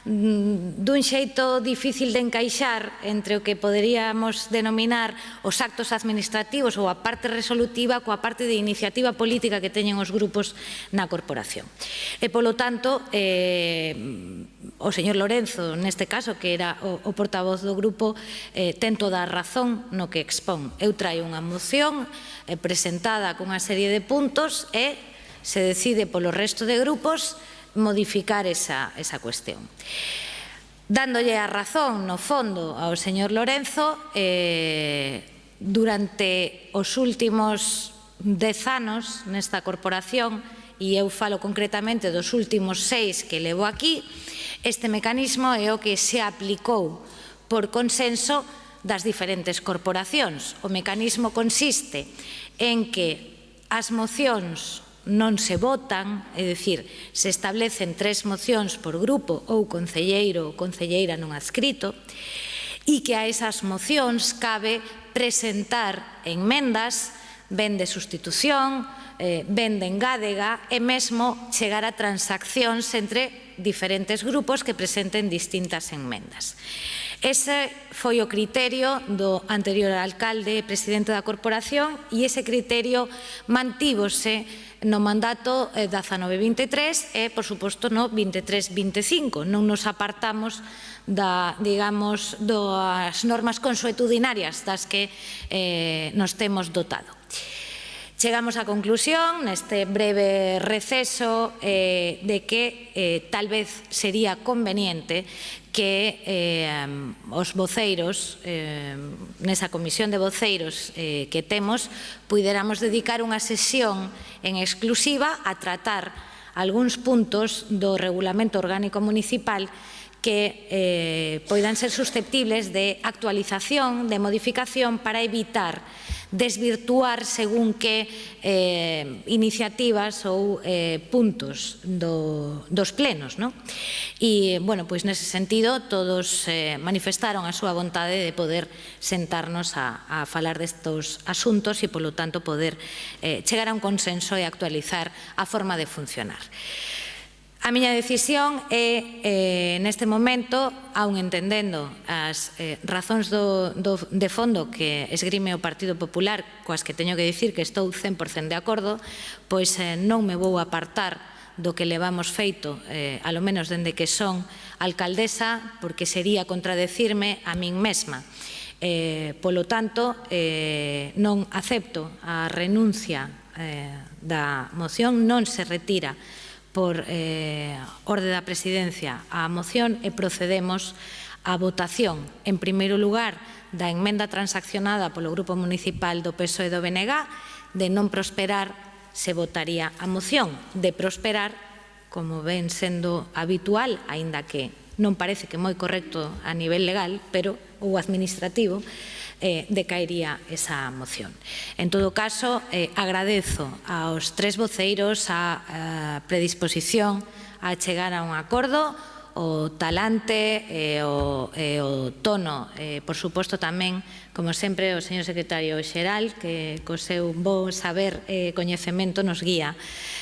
dun xeito difícil de encaixar entre o que poderíamos denominar os actos administrativos ou a parte resolutiva coa parte de iniciativa política que teñen os grupos na corporación. E, polo tanto, o señor Lorenzo, neste caso, que era o portavoz do grupo, ten toda a razón no que expón. Eu traio unha moción presentada con unha serie de puntos e se decide polo resto de grupos modificar esa cuestión. Dándolle a razón, no fondo, ao señor Lorenzo, durante os últimos 10 anos nesta corporación, e eu falo concretamente dos últimos 6 que levo aquí, este mecanismo é o que se aplicou por consenso das diferentes corporacións. O mecanismo consiste en que as mocións non se votan, é dicir, se establecen 3 mocións por grupo ou concelleiro ou concelleira non adscrito, e que a esas mocións cabe presentar enmendas, ben de sustitución, ben de engádega e mesmo chegar a transaccións entre diferentes grupos que presenten distintas enmendas. Ese foi o criterio do anterior alcalde e presidente da corporación e ese criterio mantívose no mandato 19-23 e, por suposto, no 23-25. Non nos apartamos digamos, das normas consuetudinarias das que nos temos dotado. Chegamos á conclusión, neste breve receso, de que tal vez sería conveniente que os voceiros, nesa comisión de voceiros que temos, puidéramos dedicar unha sesión en exclusiva a tratar algúns puntos do Regulamento Orgánico Municipal que poidan ser susceptibles de actualización, de modificación, para evitar desvirtuar según que iniciativas ou puntos dos plenos. E, bueno, pois nese sentido, todos manifestaron a súa vontade de poder sentarnos a falar destos asuntos e, polo tanto, poder chegar a un consenso e actualizar a forma de funcionar. A miña decisión é, neste momento, aun entendendo as razóns de fondo que esgrime o Partido Popular, coas que teño que dicir que estou 100% de acordo, pois non me vou apartar do que levamos feito, alo menos dende que son alcaldesa, porque sería contradecirme a min mesma. Polo tanto, non acepto a renuncia da moción, non se retira por orde da Presidencia a moción e procedemos á votación, en primeiro lugar, da enmenda transaccionada polo Grupo Municipal do PSOE do BNG. De non prosperar, se votaría a moción. De prosperar, como ven sendo habitual, aínda que non parece que moi correcto a nivel legal, pero ou administrativo, decaería esa moción. En todo caso, agradezo aos 3 voceiros a predisposición a chegar a un acordo, o talante e o tono, por suposto tamén, como sempre, o señor secretario xeral, que co seu bo saber e coñecemento nos guía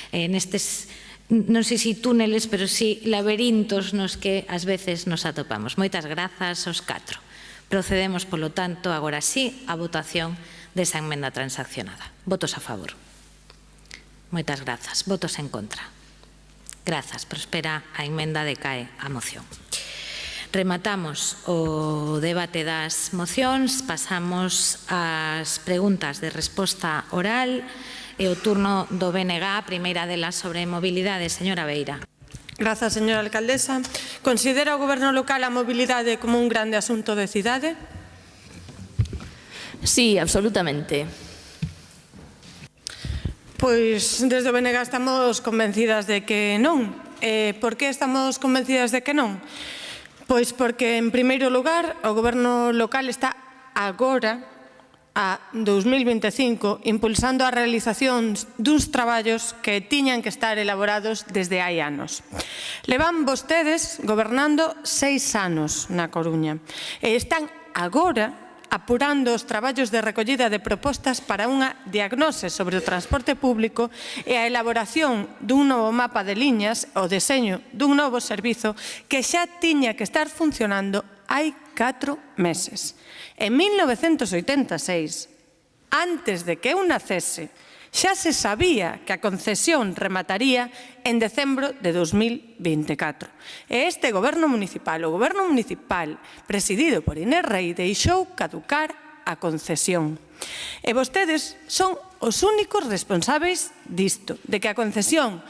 nestes non sei se túneles, pero si laberintos nos que ás veces nos atopamos. Moitas grazas aos 4. Procedemos, polo tanto, agora sí, a votación desa enmenda transaccionada. Votos a favor. Moitas grazas. Votos en contra. Grazas. Prospera a emenda, decae a moción. Rematamos o debate das mocións, pasamos ás preguntas de resposta oral e o turno do BNG, primeira delas sobre mobilidade. Señora Beira. Grazas, señora alcaldesa. Considera o Goberno local a mobilidade como un grande asunto de cidade? Sí, absolutamente. Pois desde o BNG estamos convencidas de que non. Por que estamos convencidas de que non? Pois porque, en primeiro lugar, o Goberno local está agora, a 2025, impulsando a realización duns traballos que tiñan que estar elaborados desde hai anos. Levan vostedes gobernando 6 anos na Coruña e están agora apurando os traballos de recollida de propostas para unha diagnose sobre o transporte público e a elaboración dun novo mapa de liñas, o deseño dun novo servizo que xa tiña que estar funcionando hai 4 meses. En 1986, antes de que eu nacese, xa se sabía que a concesión remataría en decembro de 2024. E este goberno municipal, o goberno municipal presidido por Inés Rei, deixou caducar a concesión. E vostedes son os únicos responsáveis disto, de que a concesión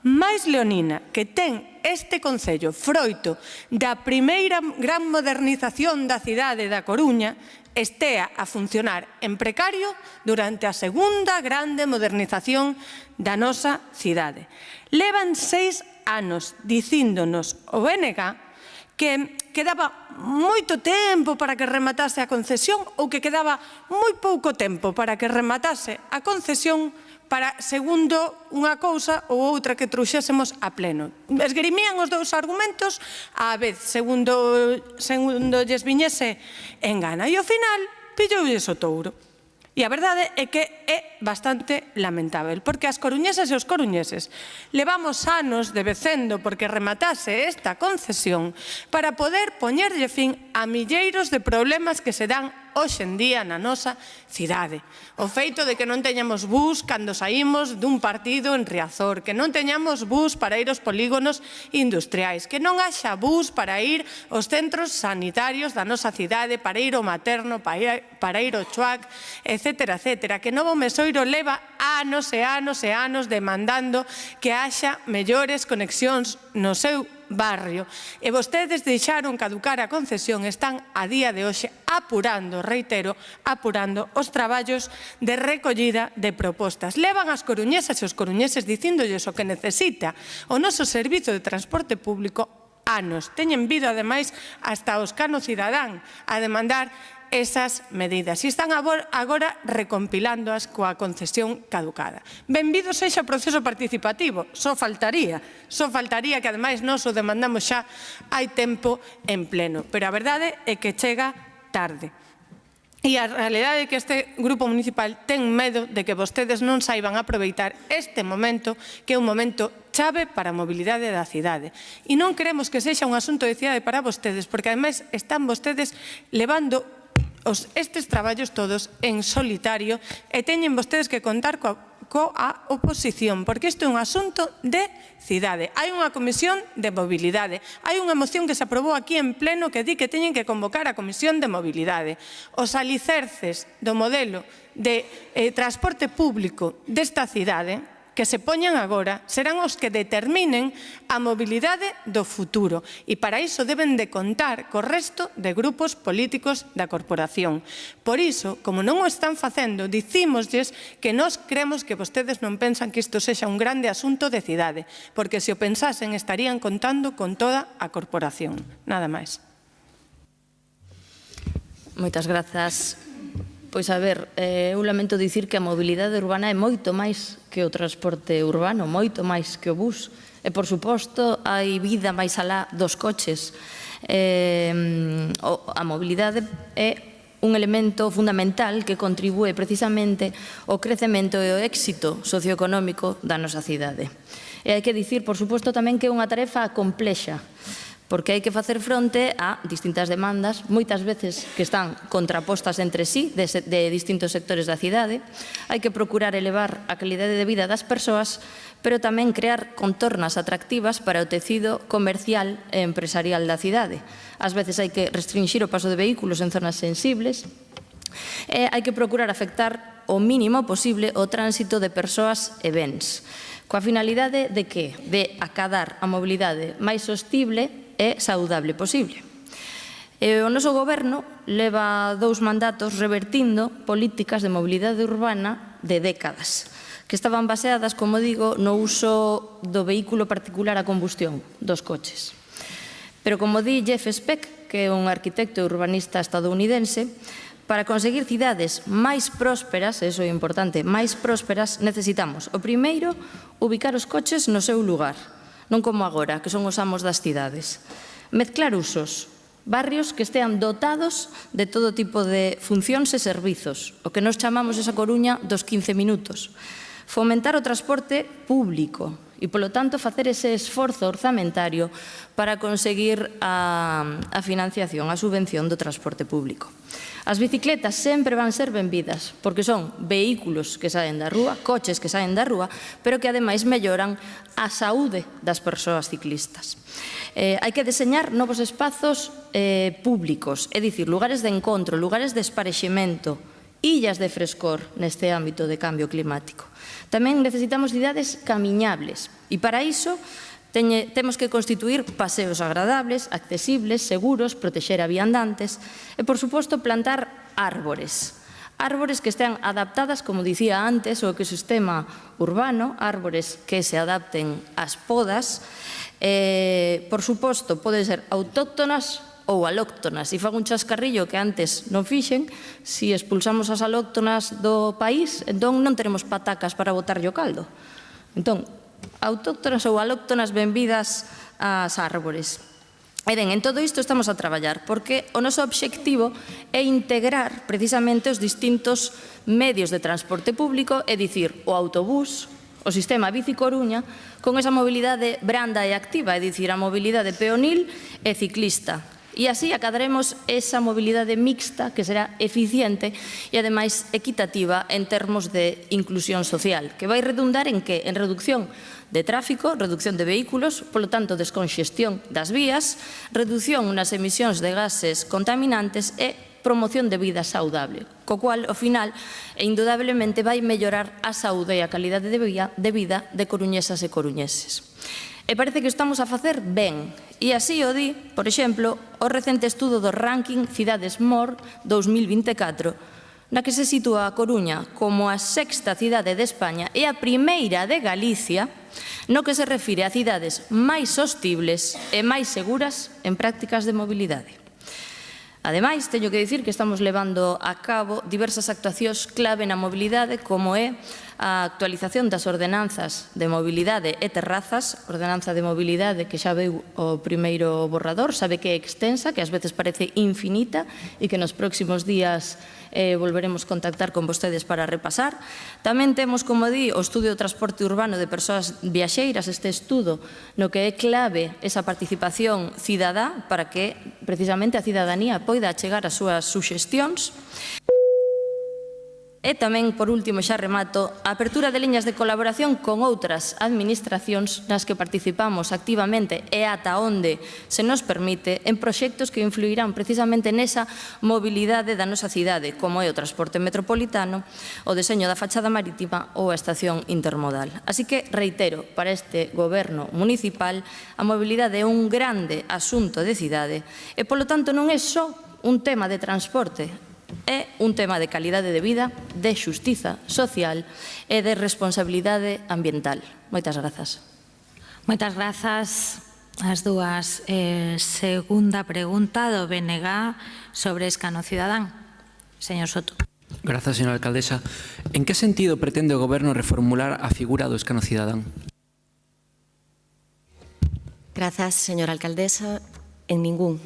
máis leonina que ten este concello froito da primeira gran modernización da cidade da Coruña estea a funcionar en precario durante a segunda grande modernización da nosa cidade. Levan 6 anos dicíndonos o BNG que quedaba moito tempo para que rematase a concesión ou que quedaba moi pouco tempo para que rematase a concesión para, segundo unha cousa ou outra que trouxésemos a pleno. Esgrimían os dous argumentos á vez, segundo lles viñese en gana. E ao final, pilloulles o touro. E a verdade é que é bastante lamentável, porque as coruñesas e os coruñeses levamos anos debecendo porque rematase esta concesión para poder poñerlle fin a milleiros de problemas que se dan hoxe en día na nosa cidade. O feito de que non teñamos bus cando saímos dun partido en Riazor, que non teñamos bus para ir aos polígonos industriais, que non haxa bus para ir aos centros sanitarios da nosa cidade, para ir ao materno, para ir ao chuac, etcétera, etcétera, que Novo Mesoiro leva anos e anos e anos demandando que haxa mellores conexións no seu barrio. E vostedes deixaron caducar a concesión, están a día de hoxe apurando, reitero, apurando os traballos de recollida de propostas. Levan as coruñesas e os coruñeses dicíndolles o que necesita o noso servizo de transporte público anos. Teñen vido, ademais, hasta os Cano Cidadán a demandar esas medidas e están agora recompilándoas coa concesión caducada. Benvido sexa o proceso participativo, só faltaría que ademais nós o demandamos xa hai tempo en pleno, pero a verdade é que chega tarde. E a realidade é que este grupo municipal ten medo de que vostedes non saiban aproveitar este momento, que é un momento chave para a mobilidade da cidade. E non queremos que sexa un asunto de cidade para vostedes, porque ademais están vostedes levando estes traballos todos en solitario e teñen vostedes que contar coa oposición, porque isto é un asunto de cidade. Hai unha comisión de mobilidade, hai unha moción que se aprobou aquí en pleno que di que teñen que convocar a comisión de mobilidade. Os alicerces do modelo de transporte público desta cidade que se poñan agora serán os que determinen a mobilidade do futuro e para iso deben de contar co resto de grupos políticos da corporación. Por iso, como non o están facendo, dicímoslles que nós cremos que vostedes non pensan que isto sexa un grande asunto de cidade, porque se o pensasen estarían contando con toda a corporación. Nada máis. Moitas grazas. Pois a ver, eu lamento dicir que a mobilidade urbana é moito máis que o transporte urbano, moito máis que o bus. E, por suposto, hai vida máis alá dos coches. A mobilidade é un elemento fundamental que contribúe precisamente ao crecemento e ao éxito socioeconómico da nosa cidade. E hai que dicir, por suposto, tamén que é unha tarefa complexa, porque hai que facer fronte a distintas demandas, moitas veces que están contrapostas entre sí, de distintos sectores da cidade. Hai que procurar elevar a calidade de vida das persoas, pero tamén crear contornas atractivas para o tecido comercial e empresarial da cidade. Ás veces hai que restringir o paso de vehículos en zonas sensibles, e hai que procurar afectar o mínimo posible o tránsito de persoas e bens, coa finalidade de que? De acadar a mobilidade máis sostible e saudable posible. O noso goberno leva 2 mandatos revertindo políticas de mobilidade urbana de décadas, que estaban baseadas, como digo, no uso do vehículo particular a combustión, dos coches. Pero como di Jeff Speck, que é un arquitecto e urbanista estadounidense, para conseguir cidades máis prósperas, eso é importante, máis prósperas, necesitamos, o primeiro, ubicar os coches no seu lugar, non como agora, que son os amos das cidades. Mezclar usos, barrios que estean dotados de todo tipo de funcións e servizos, o que nos chamamos esa Coruña dos 15 minutos. Fomentar o transporte público e, polo tanto, facer ese esforzo orzamentario para conseguir a financiación, a subvención do transporte público. As bicicletas sempre van ser benvidas, porque son vehículos que saen da rúa, coches que saen da rúa, pero que ademais melloran a saúde das persoas ciclistas. Hai que deseñar novos espazos públicos, é dicir, lugares de encontro, lugares de esparexemento, illas de frescor neste ámbito de cambio climático. Tamén necesitamos cidades camiñables e para iso temos que constituir paseos agradables, accesibles, seguros, protexer a viandantes e, por suposto, plantar árbores. Árbores que estean adaptadas, como dicía antes, ao ecosistema urbano, árbores que se adapten ás podas. Por suposto, poden ser autóctonas ou alóctonas. E fago un chascarrillo que antes non fixen, se expulsamos as alóctonas do país, entón non teremos patacas para botarlle o caldo. Entón, autóctonas ou alóctonas benvidas ás árbores. E ben, en todo isto estamos a traballar, porque o noso obxectivo é integrar precisamente os distintos medios de transporte público, é dicir, o autobús, o sistema Bici Coruña, con esa mobilidade branda e activa, é dicir, a mobilidade peonil e ciclista. E así acadaremos esa mobilidade mixta que será eficiente e, ademais, equitativa en termos de inclusión social, que vai redundar en que? En reducción de tráfico, reducción de vehículos, polo tanto, desconxestión das vías, reducción nas emisións de gases contaminantes e promoción de vida saudable, co cual, ao final, indudablemente vai mellorar a saúde e a calidade de vida de coruñesas e coruñeses. E parece que estamos a facer ben. E así o di, por exemplo, o recente estudo do ranking Cidades MOR 2024, na que se sitúa a Coruña como a 6ª cidade de España e a primeira de Galicia, no que se refire a cidades máis sostibles e máis seguras en prácticas de mobilidade. Ademais, teño que dicir que estamos levando a cabo diversas actuacións clave na mobilidade, como é a actualización das ordenanzas de mobilidade e terrazas, ordenanza de mobilidade que xa veu o primeiro borrador, sabe que é extensa, que ás veces parece infinita e que nos próximos días volveremos contactar con vostedes para repasar. Tamén temos, como di, o estudio do transporte urbano de persoas viaxeiras, este estudo no que é clave esa participación cidadá para que precisamente a cidadanía poida achegar as súas suxestións. E tamén, por último, xa remato, a apertura de liñas de colaboración con outras administracións nas que participamos activamente e ata onde se nos permite en proxectos que influirán precisamente nesa mobilidade da nosa cidade, como é o transporte metropolitano, o deseño da fachada marítima ou a estación intermodal. Así que, reitero, para este goberno municipal, a mobilidade é un grande asunto de cidade e, polo tanto, non é só un tema de transporte, é un tema de calidade de vida, de xustiza social e de responsabilidade ambiental. Moitas grazas. Moitas grazas as dúas. Segunda pregunta do BNG sobre escano cidadán. Señor Soto. Grazas, señora alcaldesa. En que sentido pretende o Goberno reformular a figura do escano cidadán? Grazas, señora alcaldesa. En ningún.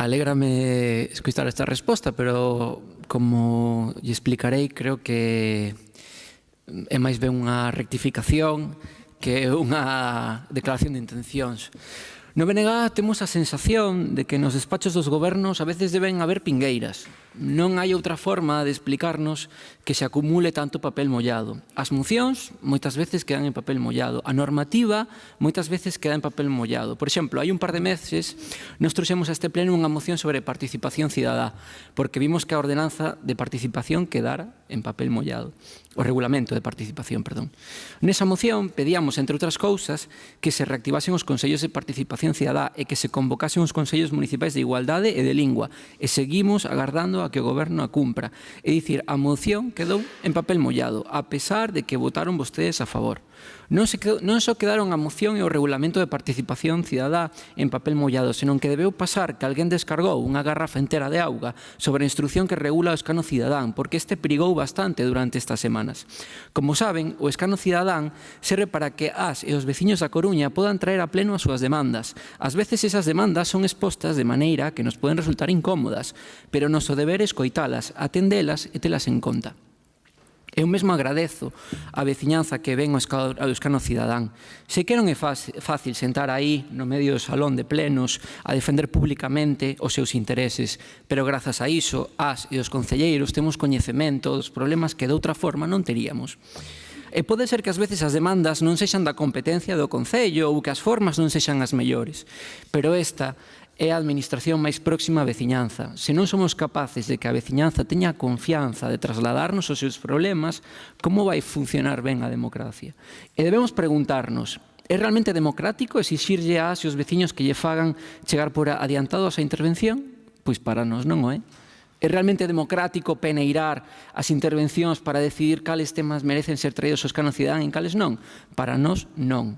Alégrame escuchar esta resposta, pero como lle explicarei, creo que é máis ben unha rectificación que unha declaración de intencións. No BNG temos a sensación de que nos despachos dos gobernos a veces deben haber pingueiras. Non hai outra forma de explicarnos que se acumule tanto papel mollado. As mocións moitas veces quedan en papel mollado. A normativa moitas veces queda en papel mollado. Por exemplo, hai un par de meses nos trouxemos a este pleno unha moción sobre participación cidadá, porque vimos que a ordenanza de participación quedara en papel mollado. O regulamento de participación, perdón. Nesa moción pedíamos, entre outras cousas, que se reactivasen os consellos de participación cidadá e que se convocasen os consellos municipais de igualdade e de lingua. E seguimos agardando a que o goberno a cumpra. É dicir, a moción quedou en papel mollado, a pesar de que votaron vostedes a favor. Non só quedaron a moción e o regulamento de participación cidadá en papel mollado, senón que debeu pasar que alguén descargou unha garrafa entera de auga sobre a instrucción que regula o escano cidadán, porque este perigou bastante durante estas semanas. Como saben, o escano cidadán serve para que as e os veciños da Coruña podan traer a pleno as súas demandas. Ás veces esas demandas son expostas de maneira que nos poden resultar incómodas, pero o noso deber é escoitalas, atendelas e telas en conta. Eu mesmo agradezo a veciñanza que ven ao escano cidadán. Sei que non é fácil sentar aí no medio do salón de plenos a defender públicamente os seus intereses, pero grazas a iso, as e os concelleiros temos coñecemento dos problemas que de outra forma non teríamos. E pode ser que ás veces as demandas non sexan da competencia do Concello ou que as formas non sexan as mellores, pero esta é a administración máis próxima á veciñanza. Se non somos capaces de que a veciñanza teña a confianza de trasladarnos os seus problemas, como vai funcionar ben a democracia? E debemos preguntarnos, é realmente democrático exixirlle ás e os veciños que lle fagan chegar por adiantado a súa intervención? Pois para nós non o é. É realmente democrático peneirar as intervencións para decidir cales temas merecen ser traídos ao escano cidadán e cales non? Para nós non.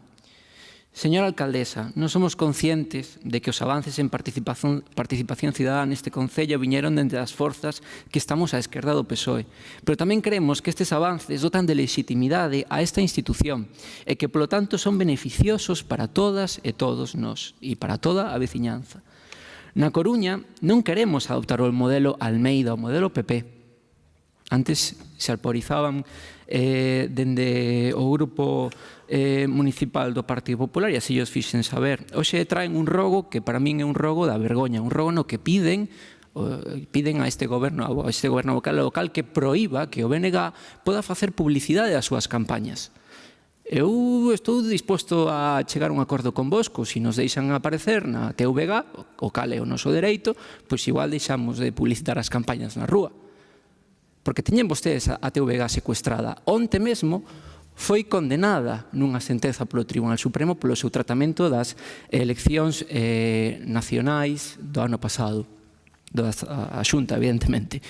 Señora alcaldesa, non somos conscientes de que os avances en participación cidadá neste Concello viñeron dende as forzas que estamos á esquerda do PSOE, pero tamén creemos que estes avances dotan de legitimidade a esta institución e que, polo tanto, son beneficiosos para todas e todos nós e para toda a veciñanza. Na Coruña non queremos adoptar o modelo Almeida, o modelo PP. Antes se alborizaban dende o grupo municipal do Partido Popular e así os fixen saber. Hoxe traen un rogo que para min é un rogo da vergoña, un rogo no que piden a este goberno local que proíba que o BNG poda facer publicidade das súas campañas. Eu estou disposto a chegar a un acordo con Bosco, se nos deixan aparecer na TVG, o cal é o noso dereito, pois igual deixamos de publicitar as campañas na rúa. Porque teñen vostedes a TVG secuestrada. Onte mesmo foi condenada nunha sentenza polo Tribunal Supremo polo seu tratamento das eleccións nacionais do ano pasado, a Xunta, evidentemente.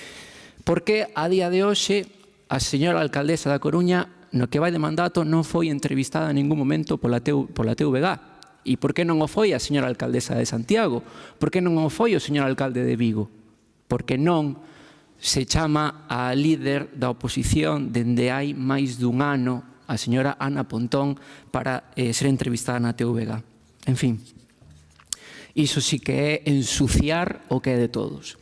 Porque a día de hoxe a señora alcaldesa da Coruña no que vai de mandato non foi entrevistada en ningún momento pola TVG. E por que non o foi a señora alcaldesa de Santiago? Por que non o foi o señor alcalde de Vigo? Porque non se chama a líder da oposición dende hai máis dun ano, a señora Ana Pontón, para ser entrevistada na TVG. En fin, iso sí que é ensuciar o que é de todos.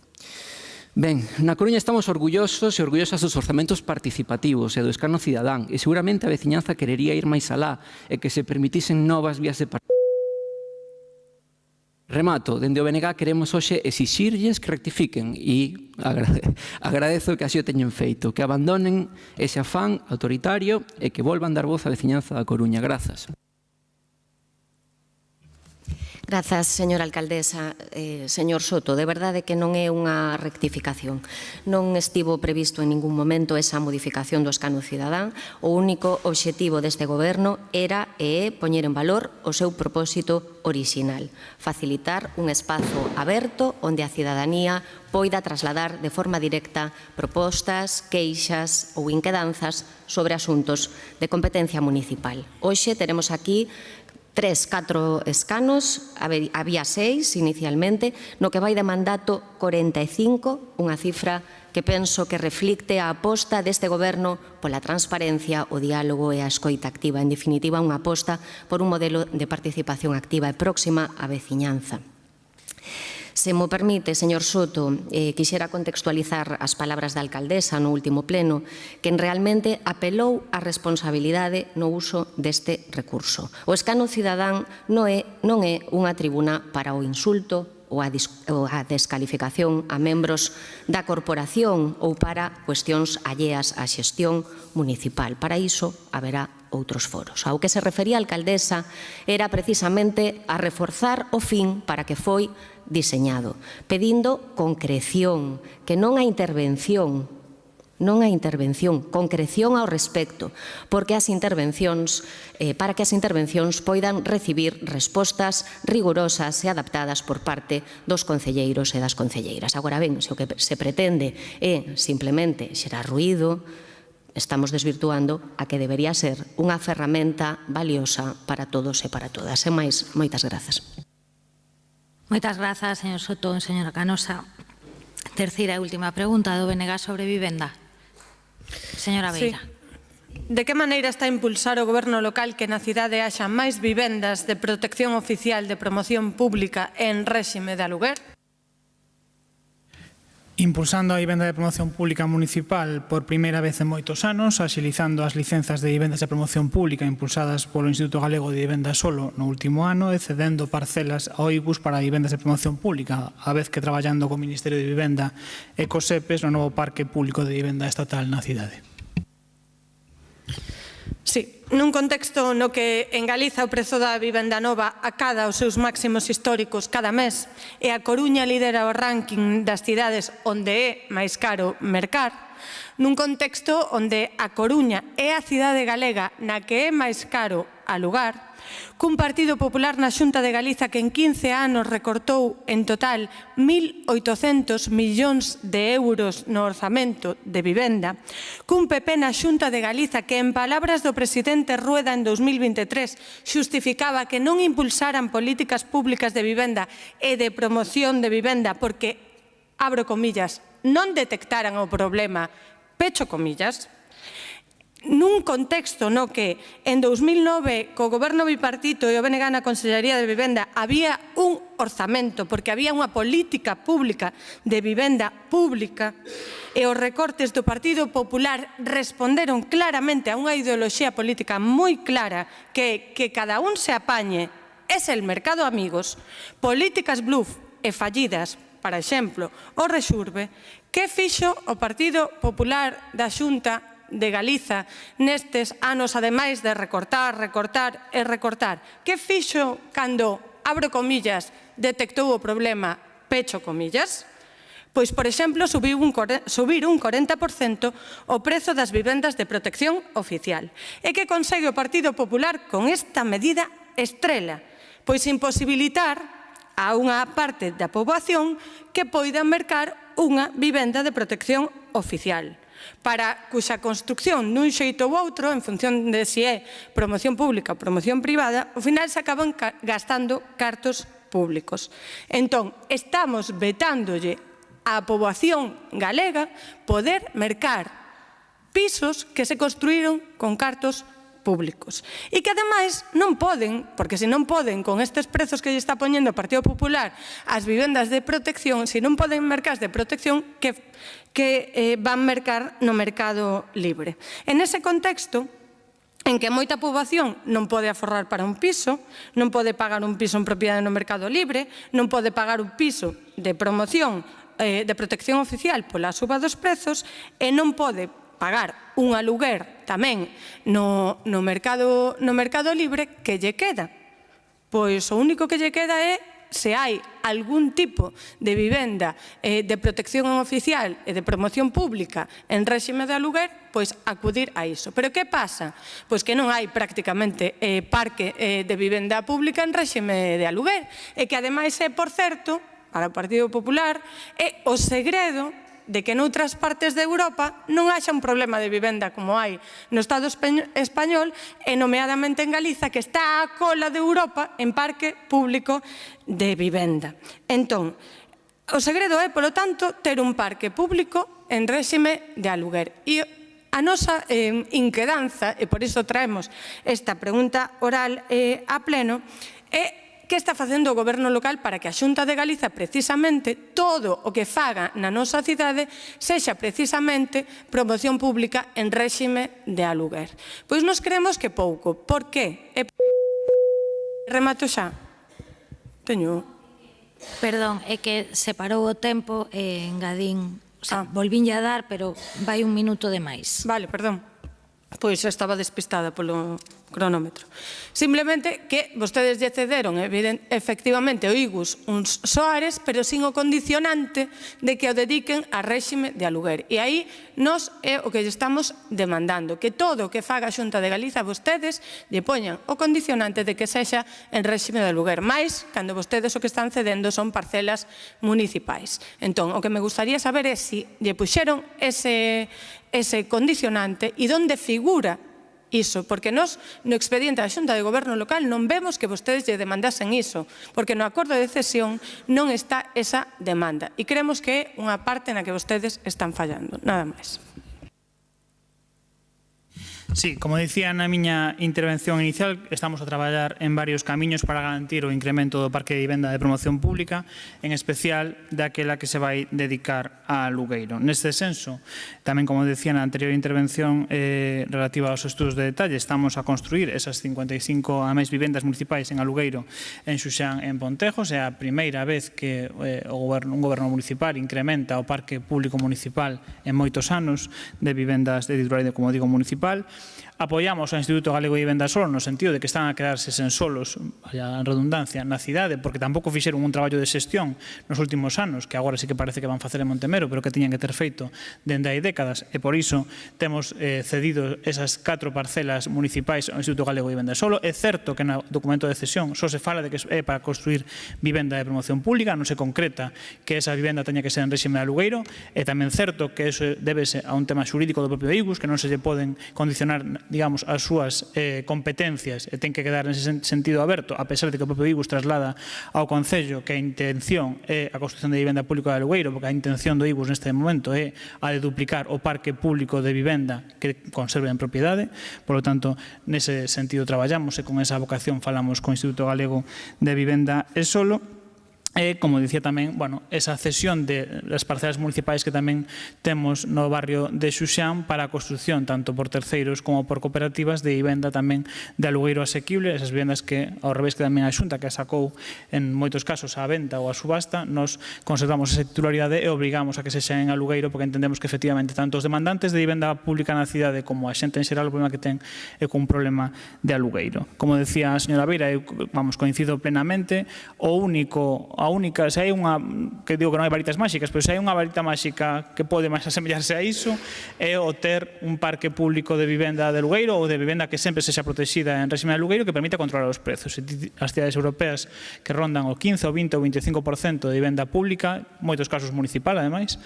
Ben, na Coruña estamos orgullosos e orgullosas dos orzamentos participativos e do escano cidadán, e seguramente a veciñanza querería ir máis alá e que se permitisen novas vías de participación. Remato, dende o BNG queremos hoxe exixirlles que rectifiquen e agradezo que así o teñen feito, que abandonen ese afán autoritario e que volvan dar voz á veciñanza da Coruña. Grazas. Grazas, señora alcaldesa. Señor Soto, de verdade que non é unha rectificación. Non estivo previsto en ningún momento esa modificación do escano cidadán. O único obxectivo deste goberno era e é poñer en valor o seu propósito orixinal, facilitar un espazo aberto onde a cidadanía poida trasladar de forma directa propostas, queixas ou inquedanzas sobre asuntos de competencia municipal. Hoxe teremos aquí 4 escanos, había 6 inicialmente, no que vai de mandato 45, unha cifra que penso que reflicte a aposta deste goberno pola transparencia, o diálogo e a escoita activa. En definitiva, unha aposta por un modelo de participación activa e próxima á veciñanza. Se mo permite, señor Soto, quixera contextualizar as palabras da alcaldesa no último pleno, que realmente apelou á responsabilidade no uso deste recurso. O escano cidadán non é unha tribuna para o insulto ou a descalificación a membros da corporación ou para cuestións alleas á xestión municipal. Para iso haberá outros foros. Ao que se refería a alcaldesa era precisamente a reforzar o fin para que foi diseñado, pedindo concreción, que non a intervención, concreción ao respecto, porque as intervencións, para que as intervencións poidan recibir respostas rigorosas e adaptadas por parte dos concelleiros e das concelleiras. Agora ben, se o que se pretende é simplemente xerar ruído, estamos desvirtuando a que debería ser unha ferramenta valiosa para todos e para todas. E máis, moitas grazas. Moitas grazas, señor Soto. Señora Canosa, terceira e última pregunta do BNG sobre vivenda. Señora Beira. Sí. De que maneira está a impulsar o goberno local que na cidade haxa máis vivendas de protección oficial de promoción pública en réxime de aluguer? Impulsando a vivenda de promoción pública municipal por primeira vez en moitos anos, axilizando as licenzas de vivendas de promoción pública impulsadas polo Instituto Galego de Vivenda solo no último ano e cedendo parcelas ao IBUS para vivendas de promoción pública, a vez que traballando co Ministerio de Vivenda e co SEPES no novo Parque Público de Vivenda Estatal na cidade. Sí, nun contexto no que en Galiza o prezo da vivenda nova acada os seus máximos históricos cada mes e a Coruña lidera o ranking das cidades onde é máis caro mercar, nun contexto onde a Coruña é a cidade galega na que é máis caro alugar, cun Partido Popular na Xunta de Galiza que en 15 anos recortou en total 1.800 millóns de euros no orzamento de vivenda, cun PP na Xunta de Galiza que en palabras do presidente Rueda en 2023 xustificaba que non impulsaran políticas públicas de vivenda e de promoción de vivenda porque, abro comillas, non detectaran o problema, pecho comillas, nun contexto no que en 2009 co goberno bipartito e o BNG na Consellería de Vivenda había un orzamento porque había unha política pública de vivenda pública e os recortes do Partido Popular responderon claramente a unha ideoloxía política moi clara que cada un se apañe, es el mercado amigos, políticas bluff e fallidas, por exemplo, o Rexurbe, que fixo o Partido Popular da Xunta de Galiza nestes anos, ademais de recortar, recortar e recortar. Que fixo cando, abro comillas, detectou o problema, pecho comillas? Pois, por exemplo, subir un 40% o prezo das vivendas de protección oficial. E que consegue o Partido Popular con esta medida estrela? Pois imposibilitar a unha parte da poboación que poida mercar unha vivenda de protección oficial, para cuxa construcción nun xeito ou outro, en función de se é promoción pública ou promoción privada, ao final se acaban gastando cartos públicos. Entón, estamos vetándolle á poboación galega poder mercar pisos que se construíron con cartos públicos. E que, ademais, non poden, porque se non poden, con estes prezos que lle está poñendo o Partido Popular as vivendas de protección, se non poden mercar de protección, que van mercar no mercado libre. En ese contexto, en que moita poboación non pode aforrar para un piso, non pode pagar un piso en propiedade no mercado libre, non pode pagar un piso de promoción de protección oficial pola suba dos prezos e non pode pagar un aluguer tamén no mercado libre, que lle queda? Pois o único que lle queda é, se hai algún tipo de vivenda de protección oficial e de promoción pública en réxime de aluguer, pois acudir a iso. Pero que pasa? Pois que non hai prácticamente parque de vivenda pública en réxime de aluguer, e que ademais é, por certo, para o Partido Popular, é o segredo de que noutras partes de Europa non haxa un problema de vivenda como hai no Estado español e nomeadamente en Galiza, que está á cola de Europa en parque público de vivenda. Entón, o segredo é, polo tanto, ter un parque público en réxime de aluguer. E a nosa inquedanza, e por iso traemos esta pregunta oral a pleno, é que está facendo o Goberno local para que a Xunta de Galiza precisamente todo o que faga na nosa cidade sexa precisamente promoción pública en réxime de aluguer. Pois nos creemos que pouco. Por qué? Remato xa. Teño... Perdón, é que se parou o tempo e engadín... O sea, volvinlle a dar, pero vai un minuto de máis. Vale, perdón. Pois xa estaba despistada polo cronómetro. Simplemente que vostedes lle cederon efectivamente o IGUS uns soares, pero sin o condicionante de que o dediquen a réxime de aluguer. E aí nos é o que estamos demandando, que todo o que faga a Xunta de Galiza vostedes lle poñan o condicionante de que sexa en réxime de aluguer, máis cando vostedes o que están cedendo son parcelas municipais. Entón, o que me gustaría saber é se lle puxeron ese condicionante e onde figura iso, porque nós no expediente da Xunta de Goberno local non vemos que vostedes lle demandasen iso, porque no acordo de cesión non está esa demanda e creemos que é unha parte na que vostedes están fallando, nada máis. Sí, como dicía na miña intervención inicial, estamos a traballar en varios camiños para garantir o incremento do parque de vivenda de promoción pública, en especial daquela que se vai dedicar a alugueiro. Neste senso, tamén como decía na anterior intervención relativa aos estudos de detalle, estamos a construir esas 55 a máis vivendas municipais en alugueiro en Xuxán, en Pontejos. É a primeira vez que un goberno municipal incrementa o parque público municipal en moitos anos de vivendas de titularidade, como digo, municipal. Apoiamos ao Instituto Galego de Vivenda Solo no sentido de que están a quedarse sen solos, a redundancia, na cidade, porque tampouco fixeron un traballo de xestión nos últimos anos, que agora sí que parece que van facer en Montemero, pero que tiñan que ter feito dende hai décadas, e por iso temos cedido esas 4 parcelas municipais ao Instituto Galego de Vivenda Solo. É certo que no documento de cesión só se fala de que é para construir vivenda de promoción pública, non se concreta que esa vivenda teña que ser en réxime de alugueiro. É tamén certo que eso débese a un tema xurídico do propio IGUS, que non se lle poden condicionar, digamos, as súas competencias, e ten que quedar nese sentido aberto, a pesar de que o propio IGUS traslada ao Concello que a intención é a construción de vivenda pública de alugueiro, porque a intención do IGUS neste momento é a de duplicar o parque público de vivenda que conserve en propiedade. Por lo tanto, nese sentido traballamos e con esa vocación falamos co Instituto Galego de Vivenda e Solo. E, como dicía tamén, esa cesión das parcelas municipais que tamén temos no barrio de Xuxán para a construción, tanto por terceiros como por cooperativas, de vivenda tamén de alugueiro asequible, esas vivendas que, ao revés que tamén a Xunta, que a sacou en moitos casos á venta ou á subasta, nos conservamos esa titularidade e obrigamos a que sexa en alugueiro, porque entendemos que efectivamente tanto os demandantes de vivenda pública na cidade como a xente en xeral o problema que ten é cun problema de alugueiro. Como decía a señora Beira, eu coincido plenamente, a única, se hai unha, que digo que non hai varitas máxicas, pero se hai unha varita máxica que pode máis asemellarse a iso, é o ter un parque público de vivenda de alugueiro ou de vivenda que sempre sexa protexida en réxime de alugueiro, que permita controlar os prezos. As cidades europeas que rondan o 15, o 20 ou 25% de vivenda pública, moitos casos municipal, ademais,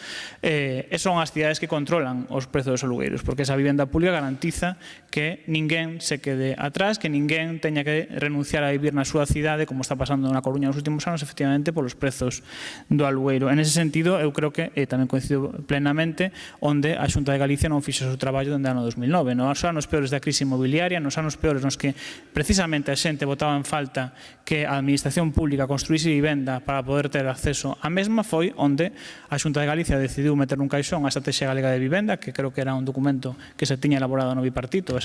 son as cidades que controlan os prezos dos alugueiros, porque esa vivenda pública garantiza que ninguén se quede atrás, que ninguén teña que renunciar a vivir na súa cidade, como está pasando na Coruña nos últimos anos, efectivamente, polos prezos do alugueiro. En ese sentido, eu creo que tamén coincido plenamente onde a Xunta de Galicia non fixo o seu traballo dende o ano 2009. Nos anos peores da crise inmobiliaria, nos anos peores nos que precisamente a xente botaba en falta que a administración pública construíse vivenda para poder ter acceso á mesma, foi onde a Xunta de Galicia decidiu meter nun caixón a Estrategia Galega de Vivenda, que creo que era un documento que se tiña elaborado no bipartito,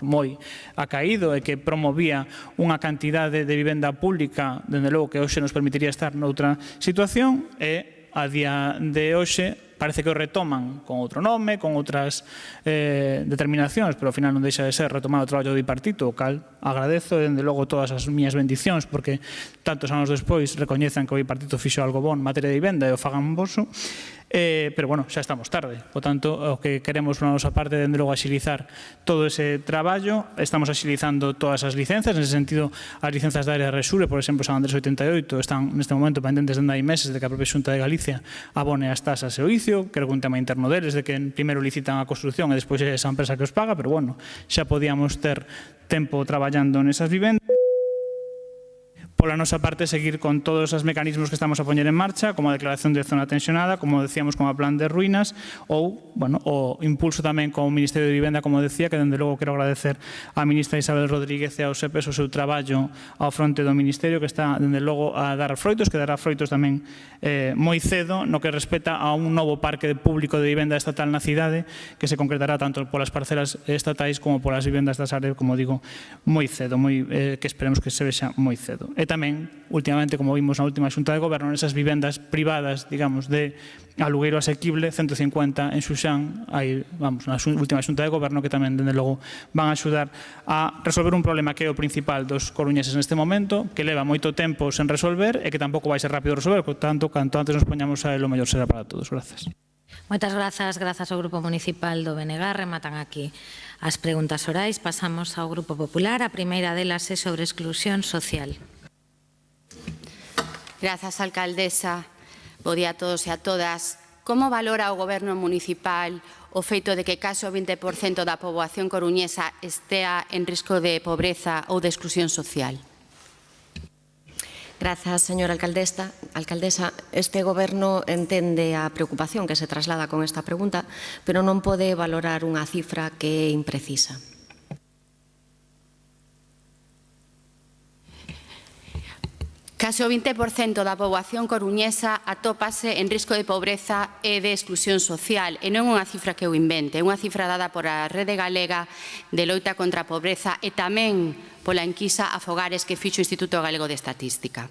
moi acaído, e que promovía unha cantidade de vivenda pública, dende logo que hoxe nos permitiría estar noutra situación, e a día de hoxe parece que o retoman con outro nome, con outras determinacións, pero ao final non deixa de ser retomar o traballo do bipartito, o cal agradezo, e dende logo todas as miñas bendicións, porque tantos anos despois recoñezan que o bipartito fixo algo bon en materia de vivenda e o fagan voso. Pero, xa estamos tarde. Por tanto, o que queremos na nosa parte, dende logo, axilizar todo ese traballo. Estamos axilizando todas as licenzas, nese sentido, as licenzas da área de Resure, por exemplo, San Andrés 88, están neste momento pendentes dende hai meses de que a propia Xunta de Galicia abone as tasas e o ICIO. Creo que un tema interno deles, de que primeiro licitan a construción e despois é esa empresa que os paga, pero, xa podíamos ter tempo traballando nesas vivendas. pola nosa parte, seguir con todos os mecanismos que estamos a poñer en marcha, como a declaración de zona tensionada, como decíamos, como a plan de ruínas, ou, bueno, o impulso tamén con o Ministerio de Vivenda, como decía, que dende logo quero agradecer á ministra Isabel Rodríguez e ao SEPES o seu traballo ao fronte do Ministerio, que está, dende logo, a dar froitos, que dará froitos tamén moi cedo, no que respecta a un novo parque público de vivenda estatal na cidade, que se concretará tanto polas parcelas estatais como polas vivendas das áreas, como digo, moi cedo, que esperemos que se vexa moi cedo. E tamén, últimamente, como vimos na última Xunta de Goberno, nesas vivendas privadas, digamos, de alugueiro asequible, 150 en Xuxán, vamos, na última Xunta de Goberno, que tamén, dende logo, van a axudar a resolver un problema que é o principal dos coruñeses neste momento, que leva moito tempo sen resolver e que tampouco vai ser rápido resolver, por tanto, canto antes nos poñamos a lo mellor será para todos. Grazas. Moitas grazas ao Grupo Municipal do BNG. Rematan aquí as preguntas orais. Pasamos ao Grupo Popular. A primeira delas é sobre exclusión social. Grazas, alcaldesa. Bo día a todos e a todas. Como valora o Goberno municipal o feito de que case o 20% da poboación coruñesa estea en risco de pobreza ou de exclusión social? Grazas, señora alcaldesa. Este Goberno entende a preocupación que se traslada con esta pregunta, pero non pode valorar unha cifra que é imprecisa. Case o 20% da poboación coruñesa atópase en risco de pobreza e de exclusión social, e non é unha cifra que eu invente, é unha cifra dada por a Rede Galega de Loita contra a Pobreza e tamén pola enquisa a fogares que fixo o Instituto Galego de Estatística.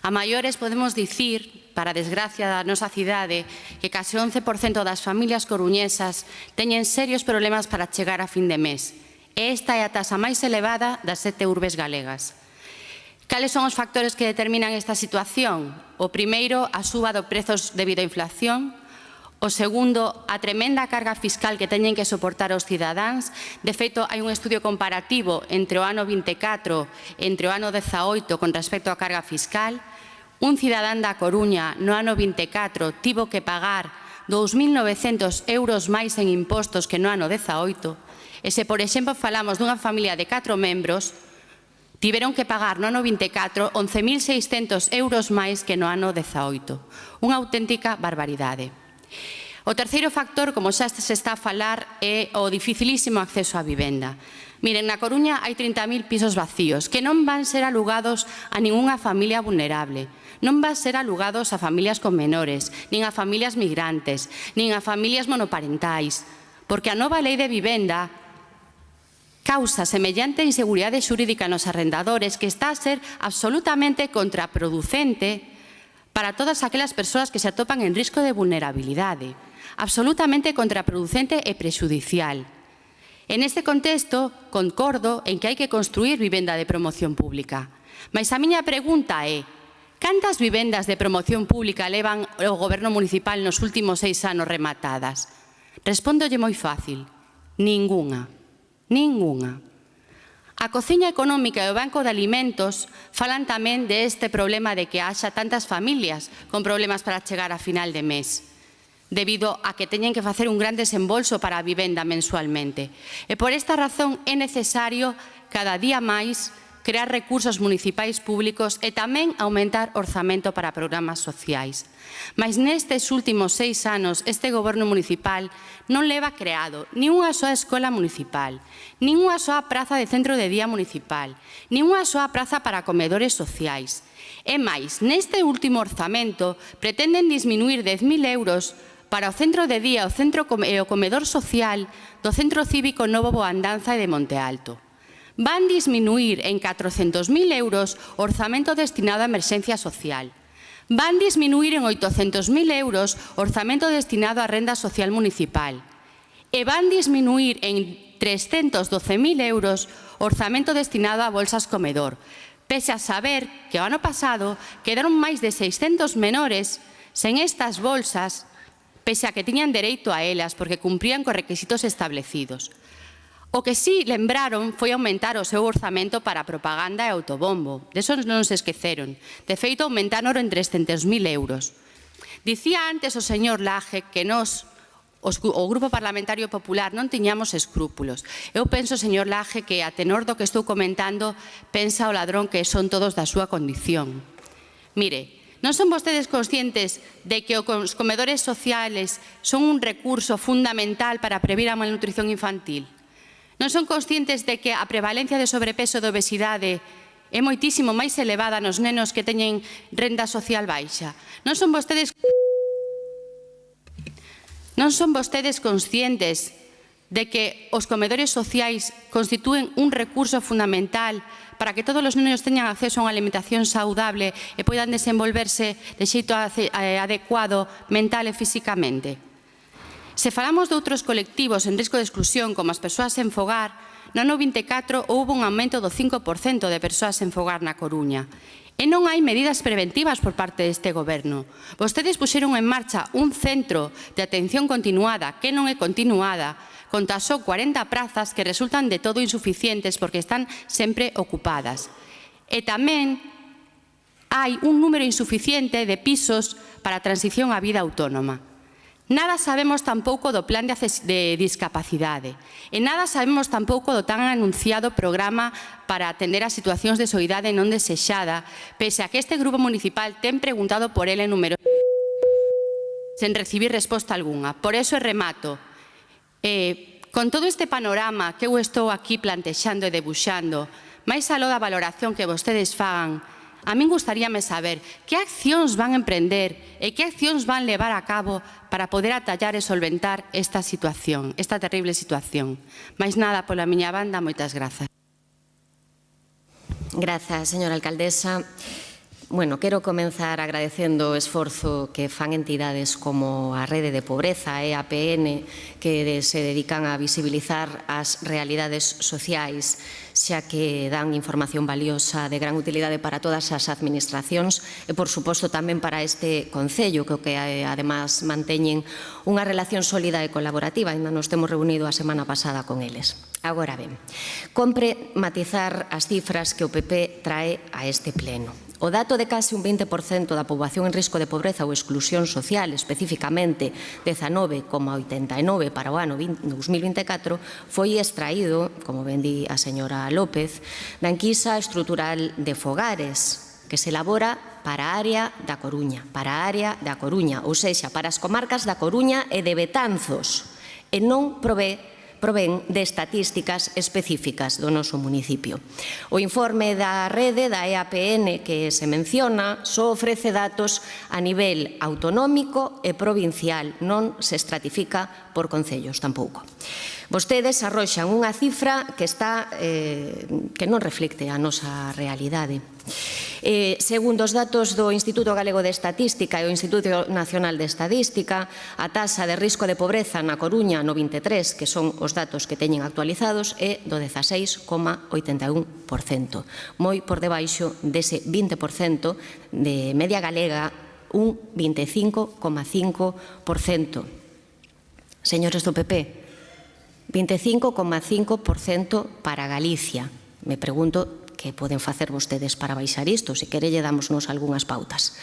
A maiores podemos dicir, para desgracia da nosa cidade, que case o 11% das familias coruñesas teñen serios problemas para chegar a fin de mes, e esta é a tasa máis elevada das 7 urbes galegas. Cales son os factores que determinan esta situación? O primeiro, a suba dos prezos debido á inflación. O segundo, a tremenda carga fiscal que teñen que soportar os cidadáns. De feito, hai un estudio comparativo entre o ano 24 e entre o ano 18 con respecto á carga fiscal. Un cidadán da Coruña no ano 24 tivo que pagar 2.900 euros máis en impostos que no ano 18. E se, por exemplo, falamos dunha familia de 4 membros, tiveron que pagar no ano 24 11.600 euros máis que no ano 18. Unha auténtica barbaridade. O terceiro factor, como xa se está a falar, é o dificilísimo acceso á vivenda. Miren, na Coruña hai 30.000 pisos vacíos que non van ser alugados a ningunha familia vulnerable, non van ser alugados a familias con menores, nin a familias migrantes, nin a familias monoparentais, porque a nova lei de vivenda causa semellante inseguridade xurídica nos arrendadores que está a ser absolutamente contraproducente para todas aquelas persoas que se atopan en risco de vulnerabilidade. Absolutamente contraproducente e prexudicial. En este contexto, concordo en que hai que construir vivenda de promoción pública. Mais a miña pregunta é: cantas vivendas de promoción pública levan o Goberno municipal nos últimos 6 anos rematadas? Respóndolle moi fácil: ningunha. Ningunha. A Cociña Económica e o Banco de Alimentos falan tamén deste problema de que haxa tantas familias con problemas para chegar a final de mes, debido a que teñen que facer un gran desembolso para a vivenda mensualmente. E por esta razón é necesario cada día máis crear recursos municipais públicos e tamén aumentar orzamento para programas sociais. Mas nestes últimos 6 anos este Goberno municipal non leva creado nin unha soa escola municipal, nin unha soa praza de centro de día municipal, nin unha soa praza para comedores sociais. E máis, neste último orzamento pretenden disminuir 10.000 euros para o centro de día e o comedor social do Centro Cívico Novo Boandanza e de Monte Alto. Van disminuir en 400.000 euros o orzamento destinado a emerxencia social. Van disminuir en 800.000 euros o orzamento destinado á renda social municipal. E van disminuir en 312.000 euros o orzamento destinado a bolsas comedor, pese a saber que o ano pasado quedaron máis de 600 menores sen estas bolsas, pese a que tiñan dereito a elas porque cumprían cos requisitos establecidos. O que sí lembraron foi aumentar o seu orzamento para propaganda e autobombo. Deso non se esqueceron. De feito, aumentaron en 300.000 euros. Dicía antes o señor Laje que nós, o Grupo Parlamentario Popular non tiñamos escrúpulos. Eu penso, señor Laje, que a tenor do que estou comentando, pensa o ladrón que son todos da súa condición. Mire, non son vostedes conscientes de que os comedores sociales son un recurso fundamental para prevenir a malnutrición infantil? Non son conscientes de que a prevalencia de sobrepeso e de obesidade é moitísimo máis elevada nos nenos que teñen renda social baixa? Non son vostedes conscientes de que os comedores sociais constitúen un recurso fundamental para que todos os nenos teñan acceso a unha alimentación saudable e poidan desenvolverse de xeito adecuado mental e físicamente? Se falamos de outros colectivos en risco de exclusión, como as persoas sen fogar, no ano 24 houve un aumento do 5% de persoas sen fogar na Coruña. E non hai medidas preventivas por parte deste goberno. Vostedes puxeron en marcha un centro de atención continuada, que non é continuada, con tan só 40 prazas que resultan de todo insuficientes porque están sempre ocupadas. E tamén hai un número insuficiente de pisos para a transición á vida autónoma. Nada sabemos tampouco do plan de discapacidade e nada sabemos tampouco do tan anunciado programa para atender a situacións de soidade non desexada, pese a que este grupo municipal ten preguntado por ele numerosas veces sen recibir resposta algunha. Por eso remato. Con todo este panorama que eu estou aquí plantexando e debuxando, máis aló da valoración que vostedes fagan, a min gustaríame saber que accións van a emprender e que accións van levar a cabo para poder atallar e solventar esta situación, esta terrible situación. Mais nada pola miña banda, moitas grazas. Grazas, señora alcaldesa. Bueno, quero comenzar agradecendo o esforzo que fan entidades como a Rede de Pobreza e a APN, que se dedican a visibilizar as realidades sociais, xa que dan información valiosa de gran utilidade para todas as administracións e, por suposto, tamén para este Concello, que además manteñen unha relación sólida e colaborativa. Ainda nos temos reunido a semana pasada con eles. Agora ben, compre matizar as cifras que o PP trae a este pleno. O dato de case un 20% da poboación en risco de pobreza ou exclusión social, especificamente 19,89 para o ano 2024, foi extraído, como ben di a señora López, da enquisa estrutural de fogares, que se elabora para a área da Coruña, ou sexa, para as comarcas da Coruña e de Betanzos, e non provén de estatísticas específicas do noso municipio. O informe da rede da EAPN que se menciona só ofrece datos a nivel autonómico e provincial, non se estratifica por concellos tampouco. Vostedes arroxan unha cifra que non reflicte a nosa realidade. Segundo os datos do Instituto Galego de Estatística e o Instituto Nacional de Estadística, a taxa de risco de pobreza na Coruña no 23, que son os datos que teñen actualizados, é do 16,81%, moi por debaixo dese 20% de media galega, un 25,5%. Señores do PP, 25,5% para Galicia. Me pregunto que poden facer vostedes para baixar isto, se quere lle damosnos algunhas pautas.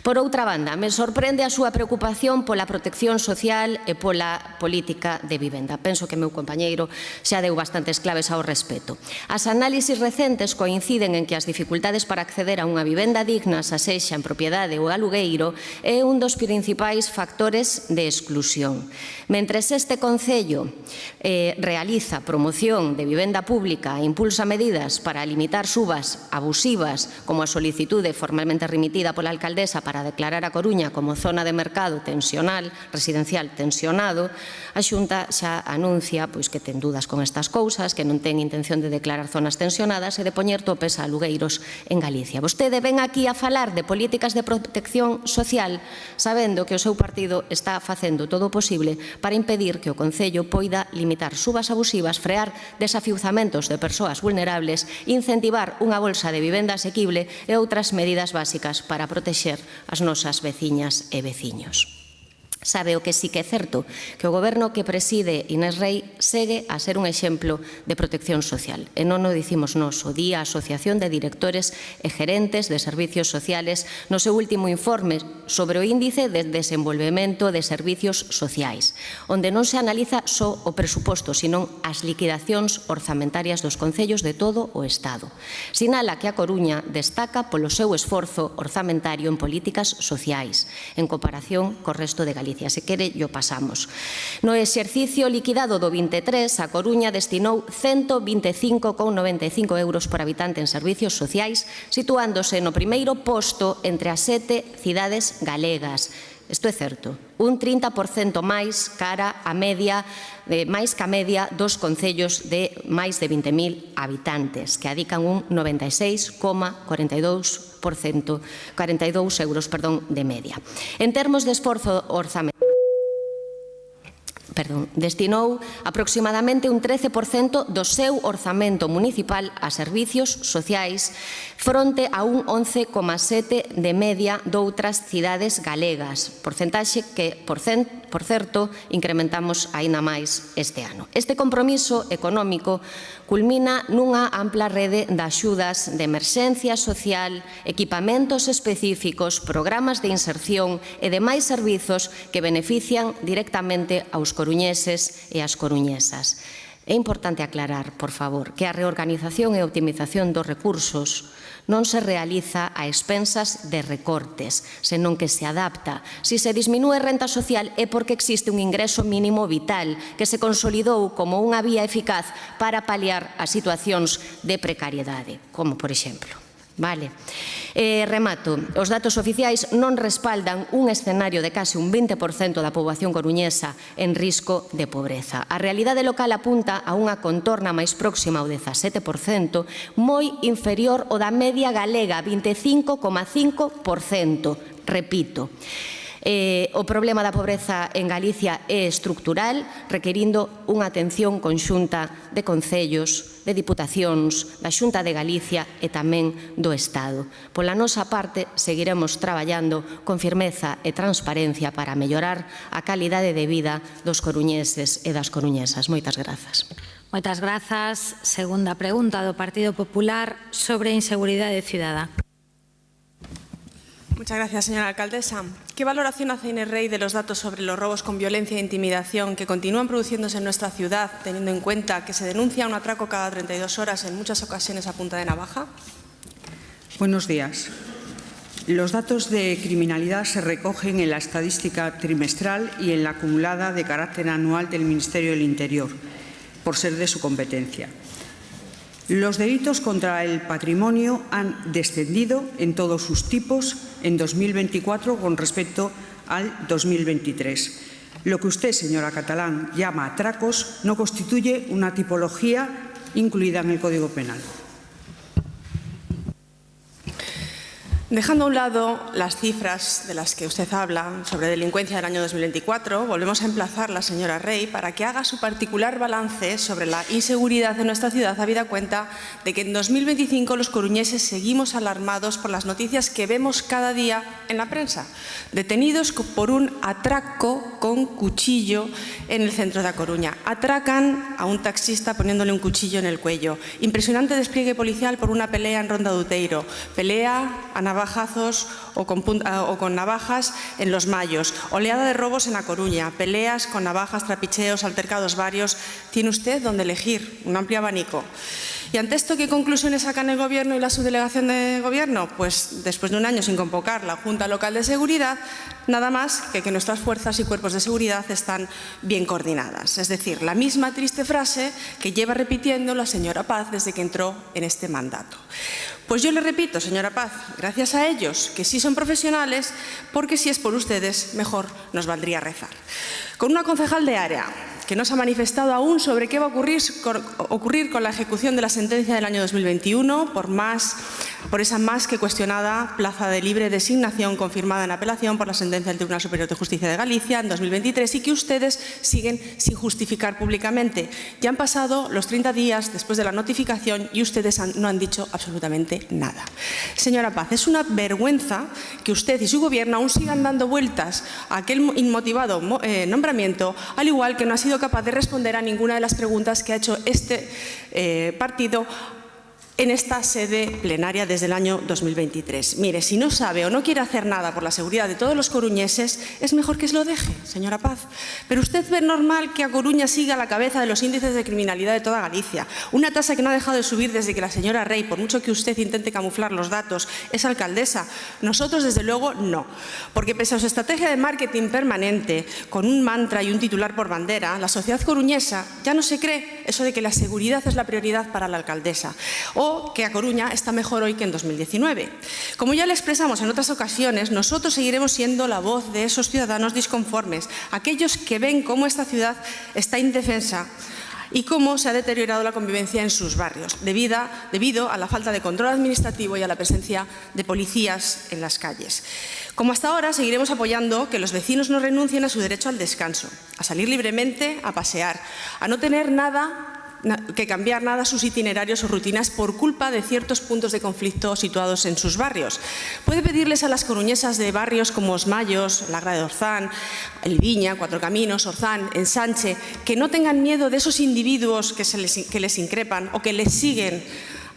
Por outra banda, me sorprende a súa preocupación pola protección social e pola política de vivenda. Penso que meu compañeiro xa deu bastantes claves ao respecto. As análisis recentes coinciden en que as dificultades para acceder a unha vivenda digna, xa sexa en propiedade ou alugueiro, é un dos principais factores de exclusión. Mentres este Concello realiza promoción de vivenda pública e impulsa medidas para limitar subas abusivas, como a solicitude formalmente remitida pola alcaldesa para declarar a Coruña como zona de mercado tensional, residencial tensionado, a Xunta xa anuncia que ten dudas con estas cousas, que non ten intención de declarar zonas tensionadas e de poñer topes a alugueiros en Galicia. Vostede ven aquí a falar de políticas de protección social sabendo que o seu partido está facendo todo o posible para impedir que o Concello poida limitar subas abusivas, frear desafiuzamentos de persoas vulnerables, incentivar unha bolsa de vivenda asequible e outras medidas básicas para protexer as nosas veciñas e veciños. Sabe o que sí que é certo, que o goberno que preside Inés Rei segue a ser un exemplo de protección social. E non o dicimos nós, o di a Asociación de Directores e Gerentes de Servicios Sociales no seu último informe sobre o índice de desenvolvemento de servicios sociais, onde non se analiza só o presuposto, senón as liquidacións orzamentarias dos concellos de todo o Estado. Sinala que a Coruña destaca polo seu esforzo orzamentario en políticas sociais, en comparación co resto de Galicia. Se quere, yo pasamos. No exercicio liquidado do 23, a Coruña destinou 125,95 euros por habitante en servicios sociais, situándose no primeiro posto entre as 7 cidades galegas. Isto é certo, un 30% máis cara a media, máis que a media dos concellos de máis de 20.000 habitantes, que adican un 96,42 euros de media. En termos de esforzo orzamentario, destinou aproximadamente un 13% do seu orzamento municipal a servicios sociais fronte a un 11,7% de media doutras cidades galegas, porcentaxe que, por certo, incrementamos aínda máis este ano. Este compromiso económico culmina nunha ampla rede de axudas de emerxencia social, equipamentos específicos, programas de inserción e demais servizos que benefician directamente aos coruñeses e ás coruñesas. É importante aclarar, por favor, que a reorganización e optimización dos recursos non se realiza a expensas de recortes, senón que se adapta. Si se disminúe renta social é porque existe un ingreso mínimo vital que se consolidou como unha vía eficaz para paliar as situacións de precariedade, como por exemplo. Remato. Os datos oficiais non respaldan un escenario de case un 20% da poboación coruñesa en risco de pobreza. A realidade local apunta a unha contorna máis próxima ao 17%, moi inferior ao da media galega, 25,5%. Repito. O problema da pobreza en Galicia é estructural, requerindo unha atención conxunta de concellos, de diputacións, da Xunta de Galicia e tamén do Estado. Pola nosa parte, seguiremos traballando con firmeza e transparencia para mellorar a calidade de vida dos coruñeses e das coruñesas. Moitas grazas. Moitas grazas. Segunda pregunta do Partido Popular sobre inseguridade cidadá. Muchas gracias, señora alcaldesa. ¿Qué valoración hace Inés Rei de los datos sobre los robos con violencia e intimidación que continúan produciéndose en nuestra ciudad, teniendo en cuenta que se denuncia un atraco cada 32 horas, en muchas ocasiones a punta de navaja? Buenos días. Los datos de criminalidad se recogen en la estadística trimestral y en la acumulada de carácter anual del Ministerio del Interior, por ser de su competencia. Los delitos contra el patrimonio han descendido en todos sus tipos en 2024 con respecto al 2023. Lo que usted, señora Catalán, llama atracos no constituye una tipología incluida en el Código Penal. Dejando a un lado las cifras de las que usted habla sobre delincuencia del año 2024, volvemos a emplazar a la señora Rei para que haga su particular balance sobre la inseguridad de nuestra ciudad, habida cuenta de que en 2025 los coruñeses seguimos alarmados por las noticias que vemos cada día en la prensa. Detenidos por un atraco con cuchillo en el centro de A Coruña. Atracan a un taxista poniéndole un cuchillo en el cuello. Impresionante despliegue policial por una pelea en Ronda de Outeiro. Pelea a navajazos o con navajas en Los Mayos, oleada de robos en A Coruña, peleas con navajas, trapicheos, altercados varios. Tiene usted donde elegir, un amplio abanico. Y ante esto, ¿qué conclusiones sacan el Gobierno y la subdelegación de Gobierno? Pues después de un año sin convocar la Junta Local de Seguridad, nada más que nuestras fuerzas y cuerpos de seguridad están bien coordinadas. Es decir, la misma triste frase que lleva repitiendo la señora Paz desde que entró en este mandato. Pues yo le repito, señora Paz, gracias a ellos, que sí son profesionales, porque si es por ustedes, mejor nos valdría rezar. Con una concejal de área que no se ha manifestado aún sobre qué va a ocurrir con la ejecución de la sentencia del año 2021, por más por esa más que cuestionada plaza de libre designación confirmada en apelación por la sentencia del Tribunal Superior de Justicia de Galicia en 2023 y que ustedes siguen sin justificar públicamente. Ya han pasado los 30 días después de la notificación y ustedes no han dicho absolutamente nada. Señora Paz, es una vergüenza que usted y su gobierno aún sigan dando vueltas a aquel inmotivado nombramiento, al igual que no ha sido capaz de responder a ninguna de las preguntas que ha hecho este partido en esta sede plenaria desde el año 2023. Mire, si no sabe o no quiere hacer nada por la seguridad de todos los coruñeses, es mejor que se lo deje, señora Paz. Pero usted ve normal que a Coruña siga a la cabeza de los índices de criminalidad de toda Galicia, una tasa que no ha dejado de subir desde que la señora Rey, por mucho que usted intente camuflar los datos, es alcaldesa. Nosotros, desde luego, no. Porque pese a su estrategia de marketing permanente, con un mantra y un titular por bandera, la sociedad coruñesa ya no se cree eso de que la seguridad es la prioridad para la alcaldesa, o que a Coruña está mejor hoy que en 2019. Como ya le expresamos en otras ocasiones, nosotros seguiremos siendo la voz de esos ciudadanos disconformes, aquellos que ven cómo esta ciudad está indefensa y cómo se ha deteriorado la convivencia en sus barrios, debido a la falta de control administrativo y a la presencia de policías en las calles. Como hasta ahora, seguiremos apoyando que los vecinos no renuncien a su derecho al descanso, a salir libremente, a pasear, a no tener que cambiar nada sus itinerarios o rutinas por culpa de ciertos puntos de conflicto situados en sus barrios. Puede pedirles a las coruñesas de barrios como Os Mayos, La Grada de Orzán, El Viña, Cuatro Caminos, Orzán, Ensanche, que no tengan miedo de esos individuos que les increpan o que les siguen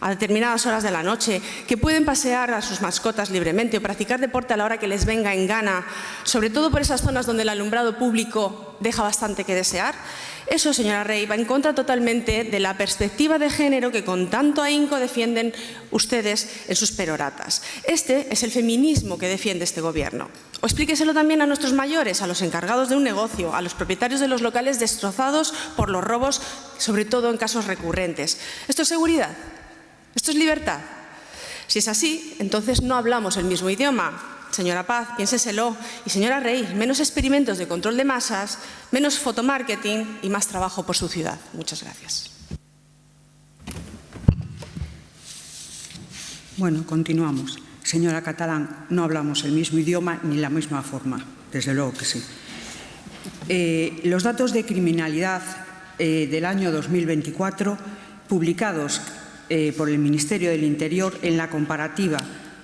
a determinadas horas de la noche, que pueden pasear a sus mascotas libremente o practicar deporte a la hora que les venga en gana, sobre todo por esas zonas donde el alumbrado público deja bastante que desear. Eso, señora Rey, va en contra totalmente de la perspectiva de género que con tanto ahínco defienden ustedes en sus peroratas. Este es el feminismo que defiende este gobierno. O explíqueselo también a nuestros mayores, a los encargados de un negocio, a los propietarios de los locales destrozados por los robos, sobre todo en casos recurrentes. ¿Esto es seguridad? ¿Esto es libertad? Si es así, entonces no hablamos el mismo idioma. Señora Paz, piénseselo. Y señora Rey, menos experimentos de control de masas, menos fotomarketing y más trabajo por su ciudad. Muchas gracias. Bueno, continuamos. Señora Catalán, no hablamos el mismo idioma ni la misma forma. Desde luego que sí. Los datos de criminalidad del año 2024, publicados por el Ministerio del Interior en la comparativa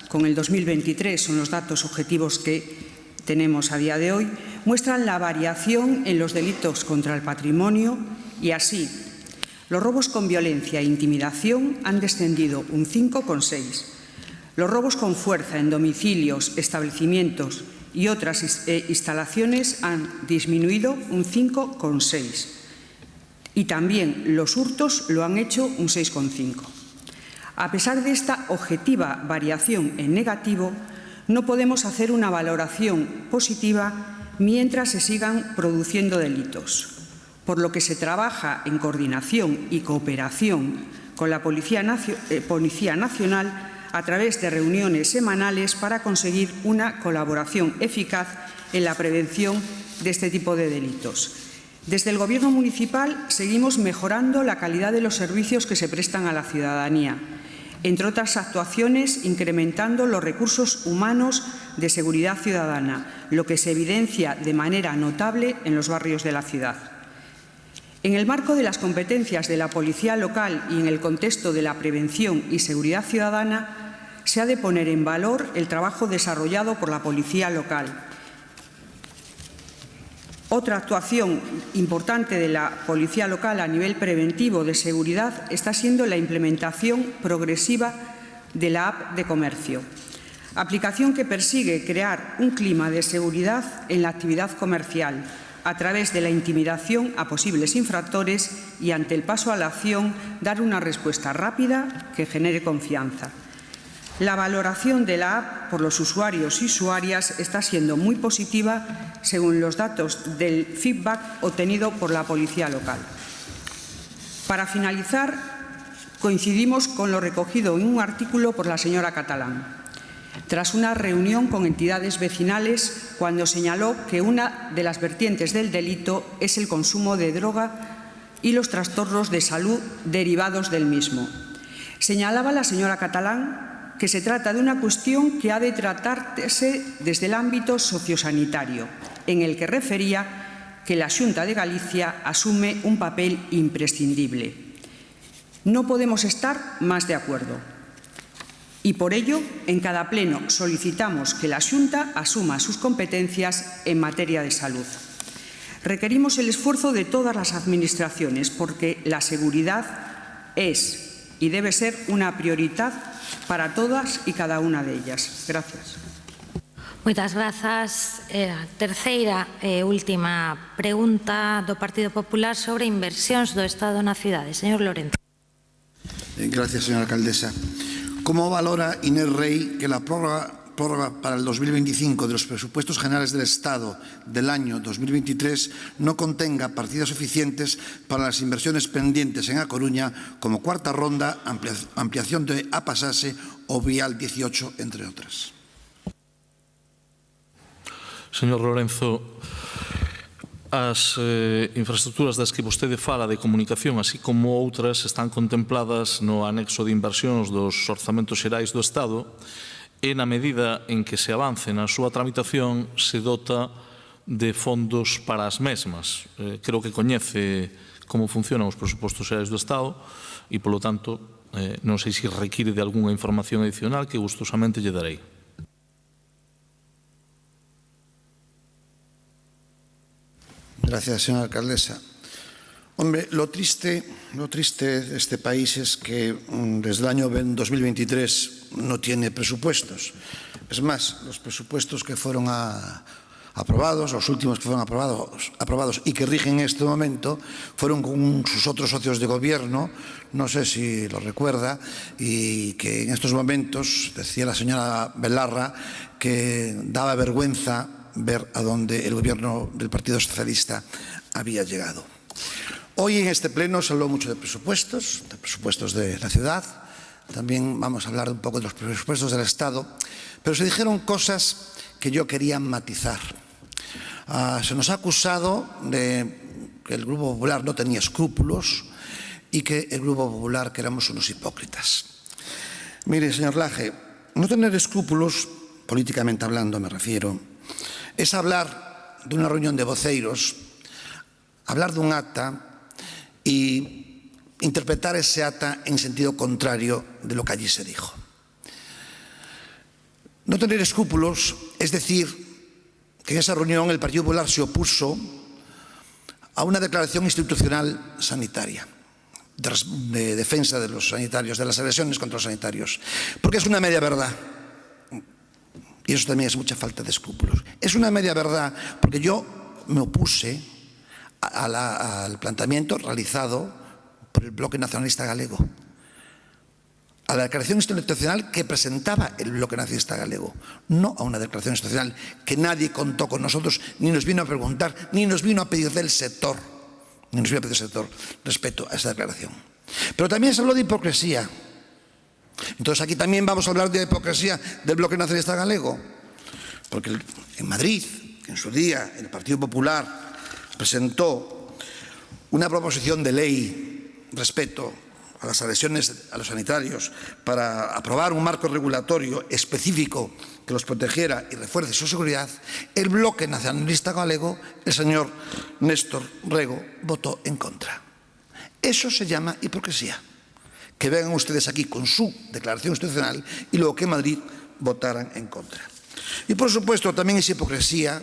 con el 2023, son los datos objetivos que tenemos a día de hoy, muestran la variación en los delitos contra el patrimonio y así los robos con violencia e intimidación han descendido un 5,6%, los robos con fuerza en domicilios, establecimientos y otras instalaciones han disminuido un 5,6% y también los hurtos lo han hecho un 6,5%. A pesar de esta objetiva variación en negativo, no podemos hacer una valoración positiva mientras se sigan produciendo delitos, por lo que se trabaja en coordinación y cooperación con la Policía Nacional a través de reuniones semanales para conseguir una colaboración eficaz en la prevención de este tipo de delitos. Desde el Gobierno municipal seguimos mejorando la calidad de los servicios que se prestan a la ciudadanía, entre otras actuaciones incrementando los recursos humanos de seguridad ciudadana, lo que se evidencia de manera notable en los barrios de la ciudad. En el marco de las competencias de la Policía Local y en el contexto de la prevención y seguridad ciudadana, se ha de poner en valor el trabajo desarrollado por la Policía Local. Otra actuación importante de la Policía Local a nivel preventivo de seguridad está siendo la implementación progresiva de la app de comercio, aplicación que persigue crear un clima de seguridad en la actividad comercial a través de la intimidación a posibles infractores y, ante el paso a la acción, dar una respuesta rápida que genere confianza. La valoración de la app por los usuarios y usuarias está siendo muy positiva según los datos del feedback obtenido por la Policía Local. Para finalizar, coincidimos con lo recogido en un artículo por la señora Catalán, tras una reunión con entidades vecinales cuando señaló que una de las vertientes del delito es el consumo de droga y los trastornos de salud derivados del mismo. Señalaba la señora Catalán que se trata de una cuestión que ha de tratarse desde el ámbito sociosanitario, en el que refería que la Xunta de Galicia asume un papel imprescindible. No podemos estar más de acuerdo. Y por ello, en cada pleno solicitamos que la Xunta asuma sus competencias en materia de salud. Requerimos el esfuerzo de todas las administraciones porque la seguridad es y debe ser una prioridad para todas y cada una de ellas. Gracias. Moitas grazas. A terceira e última pregunta do Partido Popular sobre inversións do Estado na cidade. Señor Lorenzo. Gracias, señora alcaldesa. ¿Cómo valora Inés Rey que la prórroga para el 2025 de los presupuestos generales del Estado del año 2023 no contenga partidas suficientes para las inversiones pendientes en A Coruña como cuarta ronda, ampliación de Apasase o Vial 18, entre otras? Señor Lorenzo, as infraestructuras das que vostede fala de comunicación, así como outras, están contempladas no anexo de inversións dos orzamentos xerais do Estado e na medida en que se avance na súa tramitación se dota de fondos para as mesmas. Creo que coñece como funcionan os presupostos xerais do Estado e, polo tanto, non sei se require de algunha información adicional que gustosamente lle darei. Gracias, señora alcaldesa. Hombre, lo triste de este país es que desde el año 2023 no tiene presupuestos. Es más, los presupuestos que fueron aprobados, los últimos que fueron aprobados y que rigen en este momento, fueron con sus otros socios de gobierno, no sé si lo recuerda, y que en estos momentos, decía la señora Belarra, que daba vergüenza ver a dónde el gobierno del Partido Socialista había llegado. Hoy en este pleno se habló mucho de presupuestos de la ciudad, también vamos a hablar un poco de los presupuestos del Estado, pero se dijeron cosas que yo quería matizar. Se nos ha acusado de que el Grupo Popular no tenía escrúpulos y que el Grupo Popular que éramos unos hipócritas. Mire, señor Laje, no tener escrúpulos, políticamente hablando me refiero, es hablar de una reunión de voceiros, hablar de un acta y interpretar ese acta en sentido contrario de lo que allí se dijo. No tener escrúpulos es decir que en esa reunión el Partido Popular se opuso a una declaración institucional sanitaria, de defensa de los sanitarios, de las agresiones contra los sanitarios, porque es una media verdad. Y eso también es mucha falta de escrúpulos. Es una media verdad porque yo me opuse al planteamiento realizado por el Bloque Nacionalista Galego, a la declaración institucional que presentaba el Bloque Nacionalista Galego, no a una declaración institucional que nadie contó con nosotros, ni nos vino a preguntar, ni nos vino a pedir del sector, respecto a esa declaración. Pero también se habló de hipocresía. Entonces aquí también vamos a hablar de hipocresía del Bloque Nacionalista Galego, porque en Madrid, en su día, el Partido Popular presentó una proposición de ley respecto a las agresiones a los sanitarios para aprobar un marco regulatorio específico que los protegiera y refuerce su seguridad. El Bloque Nacionalista Galego, el señor Néstor Rego, votó en contra. Eso se llama hipocresía. Que vengan ustedes aquí con su declaración institucional y luego que en Madrid votaran en contra. Y por supuesto también es hipocresía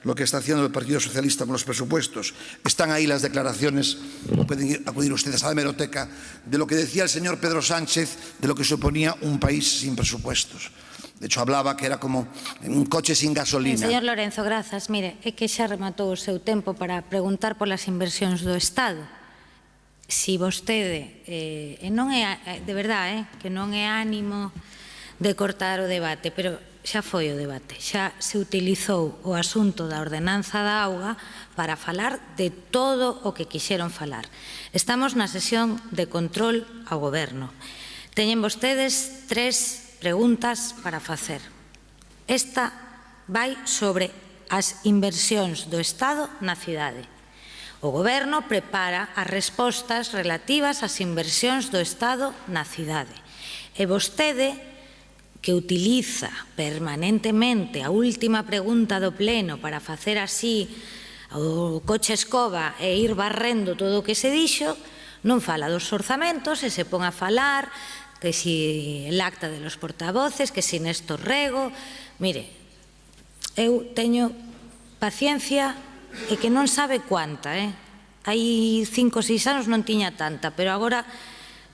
lo que está haciendo el Partido Socialista con los presupuestos. Están ahí las declaraciones, pueden acudir ustedes a la hemeroteca, de lo que decía el señor Pedro Sánchez, de lo que suponía un país sin presupuestos. De hecho, hablaba que era como un coche sin gasolina. Señor Lorenzo, grazas. Mire, é que xa rematou o seu tempo para preguntar polas inversións do Estado. Si vostede, non é, de verdade, que non é ánimo de cortar o debate, pero xa foi o debate, xa se utilizou o asunto da ordenanza da auga para falar de todo o que quixeron falar. Estamos na sesión de control ao goberno. Teñen vostedes 3 preguntas para facer. Esta vai sobre as inversións do Estado na cidade. O Goberno prepara as respostas relativas ás inversións do Estado na cidade. E vostede, que utiliza permanentemente a última pregunta do Pleno para facer así o coche escoba e ir barrendo todo o que se dixo, non fala dos orzamentos e se pon a falar que si el acta de los portavoces, que si Néstor Rego. Mire, eu teño paciencia e que non sabe cuánta, hai 5 ou 6 anos non tiña tanta, pero agora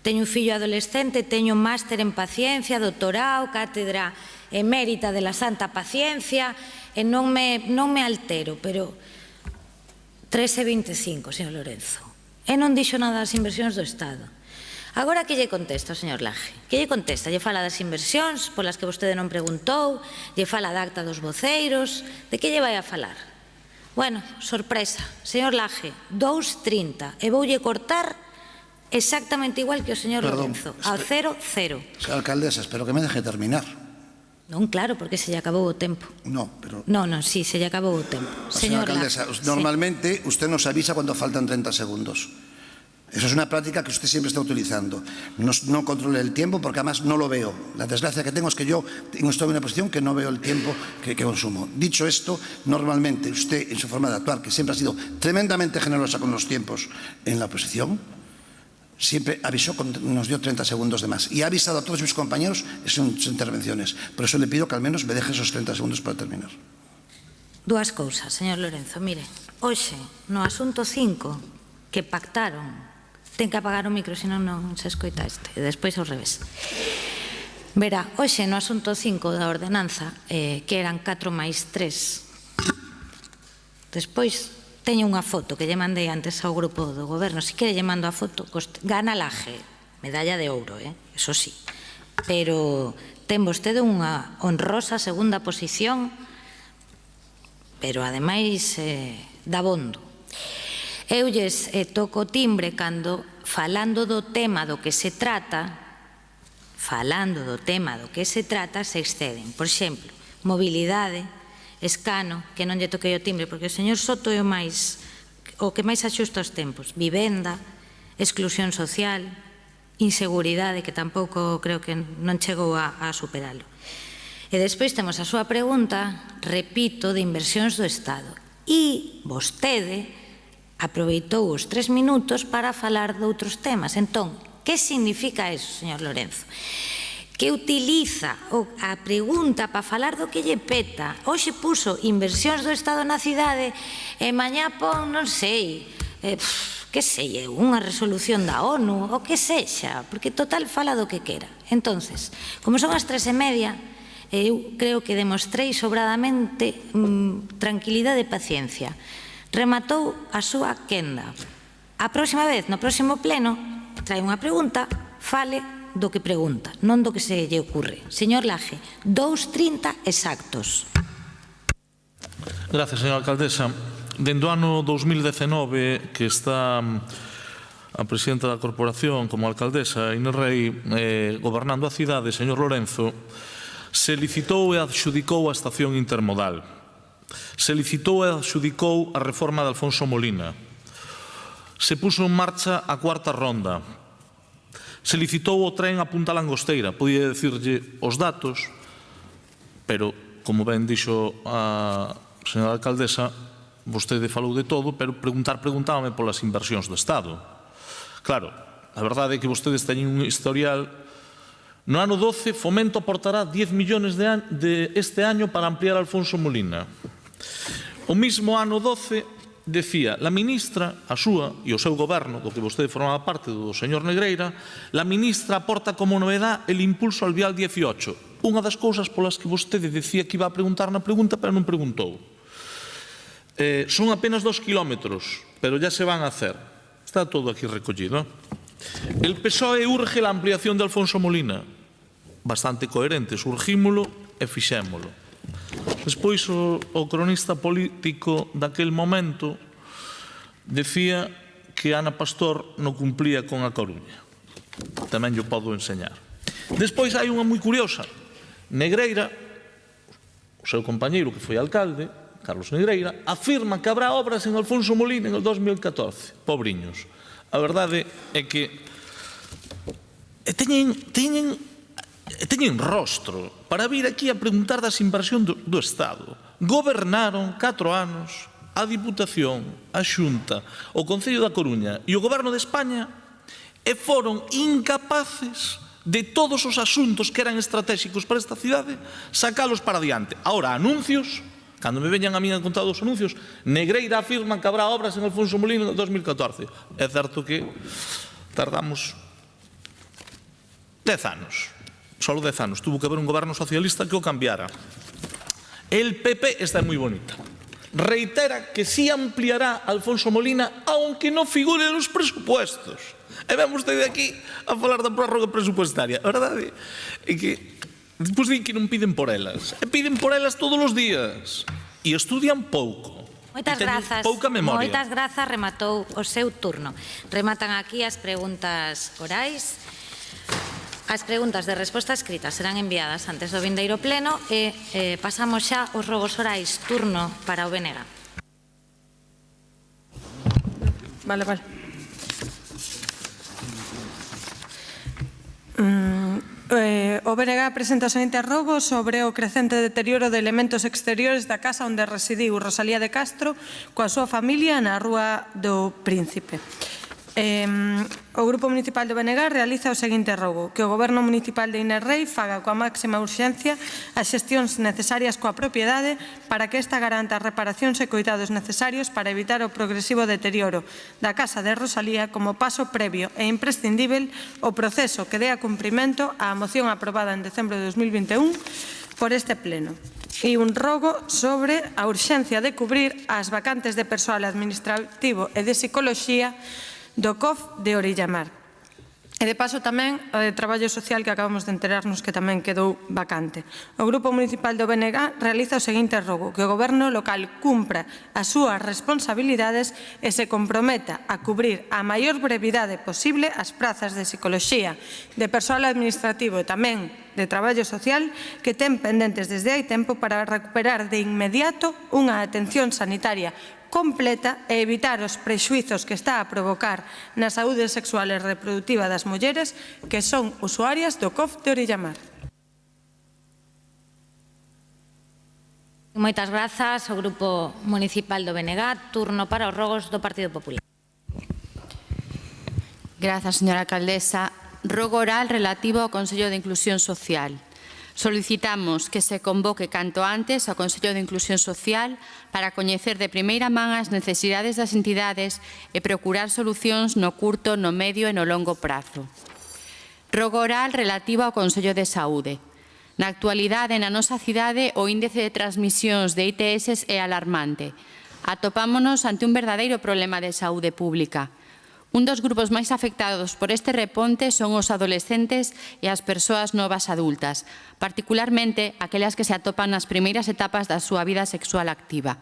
teño un fillo adolescente, teño máster en paciencia, doutorado, cátedra emérita de la Santa Paciencia, e non me altero, pero 13,25, señor Lorenzo. E non dixo nada das inversións do Estado. Agora que lle contesta, señor Laje? Que lle contesta? Lle fala das inversións polas que vostede non preguntou, lle fala da acta dos voceiros, de que lle vai a falar? Bueno, sorpresa, señor Laje, 2,30, e voulle cortar exactamente igual que o señor Lorenzo, ao 0,0. Señora alcaldesa, espero que me deje terminar. Non, claro, porque se lle acabou o tempo. No, pero... Non, sí, se lle acabou o tempo. Señora alcaldesa, normalmente usted nos avisa cuando faltan 30 segundos. Eso es una práctica que usted siempre está utilizando. No controle el tiempo porque además no lo veo. La desgracia que tengo es que yo estoy en una posición que no veo el tiempo que consumo. Dicho esto, normalmente usted en su forma de actuar, que siempre ha sido tremendamente generosa con los tiempos en la oposición, siempre avisó, nos dio 30 segundos de más. Y ha avisado a todos mis compañeros en sus intervenciones. Por eso le pido que al menos me deje esos 30 segundos para terminar. Dúas cousas, señor Lorenzo. Mire, hoxe, no asunto 5, que pactaron, ten que apagar o micro, senón non se escoita este, e despois ao revés. Verá, hoxe no asunto 5 da ordenanza, que eran 4 máis 3, despois teño unha foto que lle mandei antes ao grupo do Goberno, se quere lle mando a foto, gana Laje, medalla de ouro, eso sí, pero ten vostede unha honrosa segunda posición, pero ademais dabondo. Eu lles toco timbre cando, falando do tema do que se trata, se exceden. Por exemplo, mobilidade, escano, que non lle toquei o timbre, porque o señor Soto é o que máis axusta os tempos. Vivenda, exclusión social, inseguridade, que tampouco creo que non chegou a superalo. E despois temos a súa pregunta, repito, de inversións do Estado. E vostede aproveitou os 3 minutos para falar de outros temas. Entón, que significa eso, señor Lorenzo? Que utiliza a pregunta para falar do que lle peta. Hoxe puso inversións do Estado na cidade e mañá pon, non sei, que sei eu, unha resolución da ONU, o que sexa, porque total fala do que quera. Entonces, como son as 3:30, eu creo que demostrei sobradamente tranquilidade e paciencia. Rematou a súa quenda. A próxima vez, no próximo pleno, trae unha pregunta, fale do que pregunta, non do que se lle ocurre. Señor Laje, 2,30 exactos. Gracias, señora alcaldesa. Dende o ano 2019 que está a presidenta da corporación como alcaldesa, Inés Rei, gobernando a cidade, señor Lorenzo, se licitou e adxudicou a estación intermodal. Se licitou e adxudicou a reforma de Alfonso Molina. Se puso en marcha a 4ª ronda. Se licitou o tren a Punta Langosteira. Podía dicirlle os datos, pero, como ben dixo a señora alcaldesa, vostede falou de todo, pero preguntábame polas inversións do Estado. Claro, a verdade é que vostedes teñen un historial. No ano 12, Fomento aportará 10 millóns de este año para ampliar Alfonso Molina. O mismo ano 12 decía, la ministra, a súa e o seu goberno, do que vostede formaba parte do señor Negreira, la ministra aporta como novedad el impulso al vial 18. Unha das cousas polas que vostede decía que iba a preguntar na pregunta, pero non preguntou. Son apenas 2 kilómetros, pero ya se van a hacer. Está todo aquí recollido. El PSOE urge la ampliación de Alfonso Molina. Bastante coherente, surgímolo e fixémolo. Despois o cronista político daquel momento decía que Ana Pastor non cumplía con A Coruña. Tamén yo podo enseñar. Despois hai unha moi curiosa. Negreira, o seu compañeiro que foi alcalde, Carlos Negreira, afirma que habrá obras en Alfonso Molina en el 2014. Pobriños. A verdade é que teñen rostro para vir aquí a preguntar das inversións do Estado. Gobernaron 4 anos a Diputación, a Xunta, o Concello da Coruña e o Goberno de España e foron incapaces de todos os asuntos que eran estratégicos para esta cidade sacalos para diante. Ahora, anuncios, cando me veñan a mí a contar dos anuncios, Negreira afirma que habrá obras en Alfonso Molino en 2014. É certo que tardamos 10 anos. Solo 10 anos. Tuvo que haber un goberno socialista que o cambiara. El PP está moi bonita. Reitera que sí ampliará Alfonso Molina, aunque no figure en los presupuestos. E ven vostede aquí a falar da prórroga presupuestaria. A verdade é que despois din que non piden por elas. E piden por elas todos os días. E estudian pouco. Moitas grazas. Pouca memoria. Moitas grazas, rematou o seu turno. Rematan aquí as preguntas orais. As preguntas de resposta escrita serán enviadas antes do vindeiro pleno e pasamos xa os rogos orais. Turno para o BNG. Vale. O BNG presenta o seguinte rogo sobre o crecente deterioro de elementos exteriores da casa onde residiu Rosalía de Castro coa súa familia na Rúa do Príncipe. O Grupo Municipal do BNG realiza o seguinte rogo: que o Goberno Municipal de Inés Rei faga coa máxima urxencia as xestións necesarias coa propiedade para que esta garanta as reparacións e coidados necesarios para evitar o progresivo deterioro da casa de Rosalía como paso previo e imprescindível ao proceso que dea cumprimento á moción aprobada en decembro de 2021 por este pleno. E un rogo sobre a urxencia de cubrir as vacantes de persoal administrativo e de psicoloxía do COF de Orillamar. E de paso tamén o de Traballo Social que acabamos de enterarnos que tamén quedou vacante. O Grupo Municipal do BNG realiza o seguinte rogo: que o Goberno local cumpra as súas responsabilidades e se comprometa a cubrir a maior brevidade posible as prazas de psicoloxía, de persoal administrativo e tamén de Traballo Social que ten pendentes desde hai tempo para recuperar de inmediato unha atención sanitaria completa e evitar os prexuizos que está a provocar na saúde sexual e reproductiva das mulleres que son usuarias do COF de Orillamar. Moitas grazas ao Grupo Municipal do BNG. Turno para os rogos do Partido Popular. Grazas, señora alcaldesa. Rogo oral relativo ao Consello de Inclusión Social. Solicitamos que se convoque canto antes ao Consello de Inclusión Social para coñecer de primeira man as necesidades das entidades e procurar solucións no curto, no medio e no longo prazo. Rogo oral relativo ao Consello de Saúde. Na actualidade, na nosa cidade, o índice de transmisións de ITS é alarmante. Atopámonos ante un verdadeiro problema de saúde pública. Un dos grupos máis afectados por este reponte son os adolescentes e as persoas novas adultas, particularmente aquelas que se atopan nas primeiras etapas da súa vida sexual activa.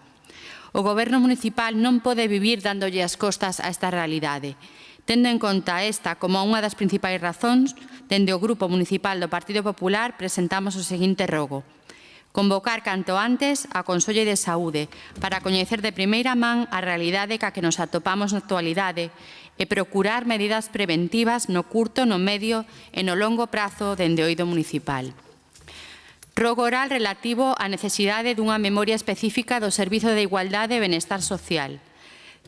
O Goberno municipal non pode vivir dándolle as costas a esta realidade. Tendo en conta esta como unha das principais razóns, dende o Grupo Municipal do Partido Popular presentamos o seguinte rogo: convocar canto antes a Consello de Saúde para coñecer de primeira man a realidade ca que nos atopamos na actualidade e procurar medidas preventivas no curto, no medio e no longo prazo dende o eido municipal. Rogo oral relativo á necesidade dunha memoria específica do Servizo de Igualdade e Benestar Social.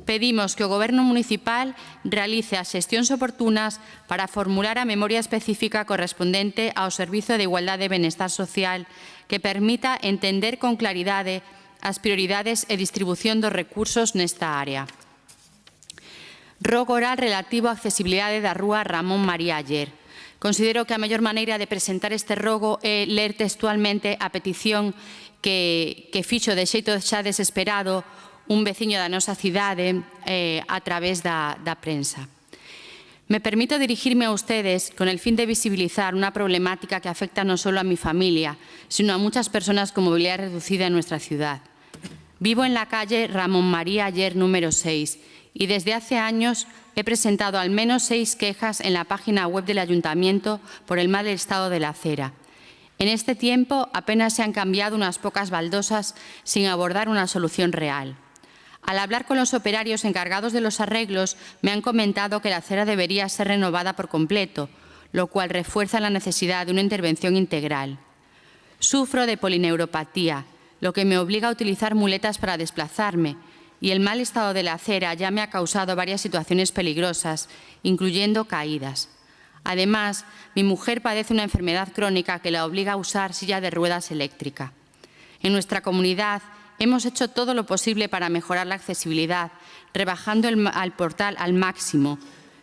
Pedimos que o Goberno municipal realice as xestións oportunas para formular a memoria específica correspondente ao Servizo de Igualdade e Benestar Social que permita entender con claridade as prioridades e distribución dos recursos nesta área. Rogo oral relativo á accesibilidade da Rúa Ramón María Aller. Considero que a mellor maneira de presentar este rogo é ler textualmente a petición que fixo de xeito xa desesperado un veciño da nosa cidade a través da prensa. Me permito dirigirme a ustedes con el fin de visibilizar una problemática que afecta no solo a mi familia, sino a muchas personas con movilidad reducida en nuestra ciudad. Vivo en la calle Ramón María Aller número 6 y desde hace años he presentado al menos 6 quejas en la página web del Ayuntamiento por el mal estado de la acera. En este tiempo apenas se han cambiado unas pocas baldosas sin abordar una solución real. Al hablar con los operarios encargados de los arreglos, me han comentado que la acera debería ser renovada por completo, lo cual refuerza la necesidad de una intervención integral. Sufro de polineuropatía, lo que me obliga a utilizar muletas para desplazarme, y el mal estado de la acera ya me ha causado varias situaciones peligrosas, incluyendo caídas. Además, mi mujer padece una enfermedad crónica que la obliga a usar silla de ruedas eléctrica. En nuestra comunidad hemos hecho todo lo posible para mejorar la accesibilidad, rebajando el portal al máximo,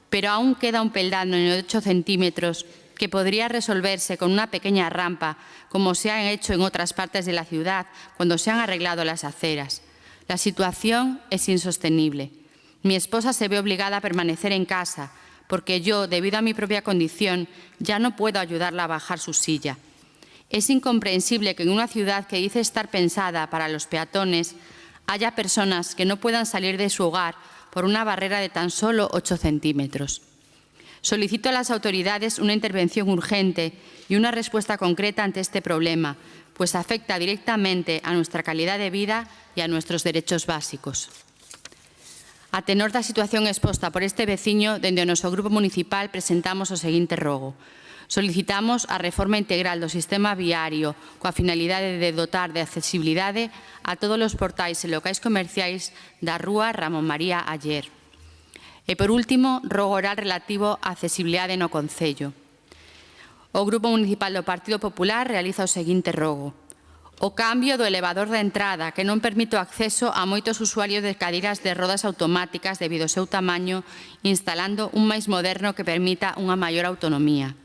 pero aún queda un peldaño de 8 centímetros que podría resolverse con una pequeña rampa, como se ha hecho en otras partes de la ciudad cuando se han arreglado las aceras. La situación es insostenible. Mi esposa se ve obligada a permanecer en casa porque yo, debido a mi propia condición, ya no puedo ayudarla a bajar su silla. Es incomprensible que en una ciudad que dice estar pensada para los peatones haya personas que no puedan salir de su hogar por una barrera de tan solo 8 centímetros. Solicito a las autoridades una intervención urgente y una respuesta concreta ante este problema, pues afecta directamente a nuestra calidad de vida e a nuestros derechos básicos. A tenor da situación exposta por este veciño, dende o noso grupo municipal presentamos o seguinte rogo. Solicitamos a reforma integral do sistema viario coa finalidade de dotar de accesibilidade a todos os portais e locais comerciais da rúa Ramón María Aller. E, por último, rogo oral relativo á accesibilidade no Concello. O Grupo Municipal do Partido Popular realiza o seguinte rogo. O cambio do elevador de entrada, que non permite o acceso a moitos usuarios de cadeiras de rodas automáticas debido ao seu tamaño, instalando un máis moderno que permita unha maior autonomía.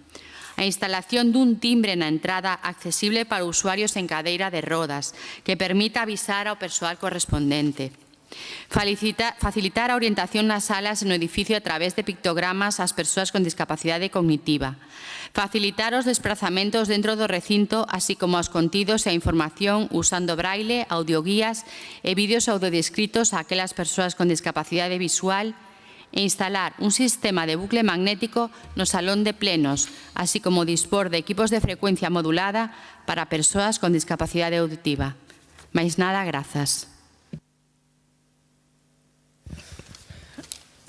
A instalación dun timbre na entrada accesible para usuarios en cadeira de rodas, que permita avisar ao persoal correspondente. Facilitar a orientación nas salas no edificio a través de pictogramas ás persoas con discapacidade cognitiva. Facilitar os desplazamentos dentro do recinto, así como os contidos e a información usando braille, audioguías e vídeos audiodescritos a aquelas persoas con discapacidade visual e instalar un sistema de bucle magnético no salón de plenos, así como dispor de equipos de frecuencia modulada para persoas con discapacidade auditiva. Mais nada, grazas.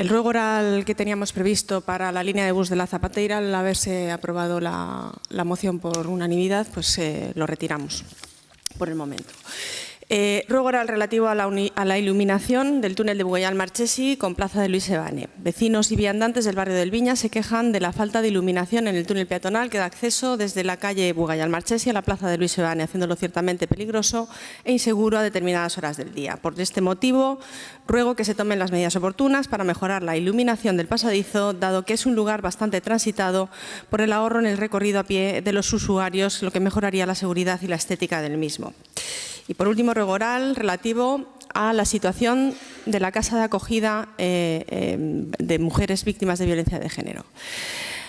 El ruego oral que teníamos previsto para la línea de bus de la Zapateira, al haberse aprobado la moción por unanimidad, pues lo retiramos por el momento. Ruego oral relativo a la iluminación del túnel de Bugallal-Marchesi con Plaza de Luis Sebane. Vecinos y viandantes del barrio del Viña se quejan de la falta de iluminación en el túnel peatonal que da acceso desde la calle Bugallal-Marchesi a la Plaza de Luis Sebane, haciéndolo ciertamente peligroso e inseguro a determinadas horas del día. Por este motivo, ruego que se tomen las medidas oportunas para mejorar la iluminación del pasadizo, dado que es un lugar bastante transitado por el ahorro en el recorrido a pie de los usuarios, lo que mejoraría la seguridad y la estética del mismo. Y por último, ruego oral relativo a la situación de la casa de acogida de mujeres víctimas de violencia de género.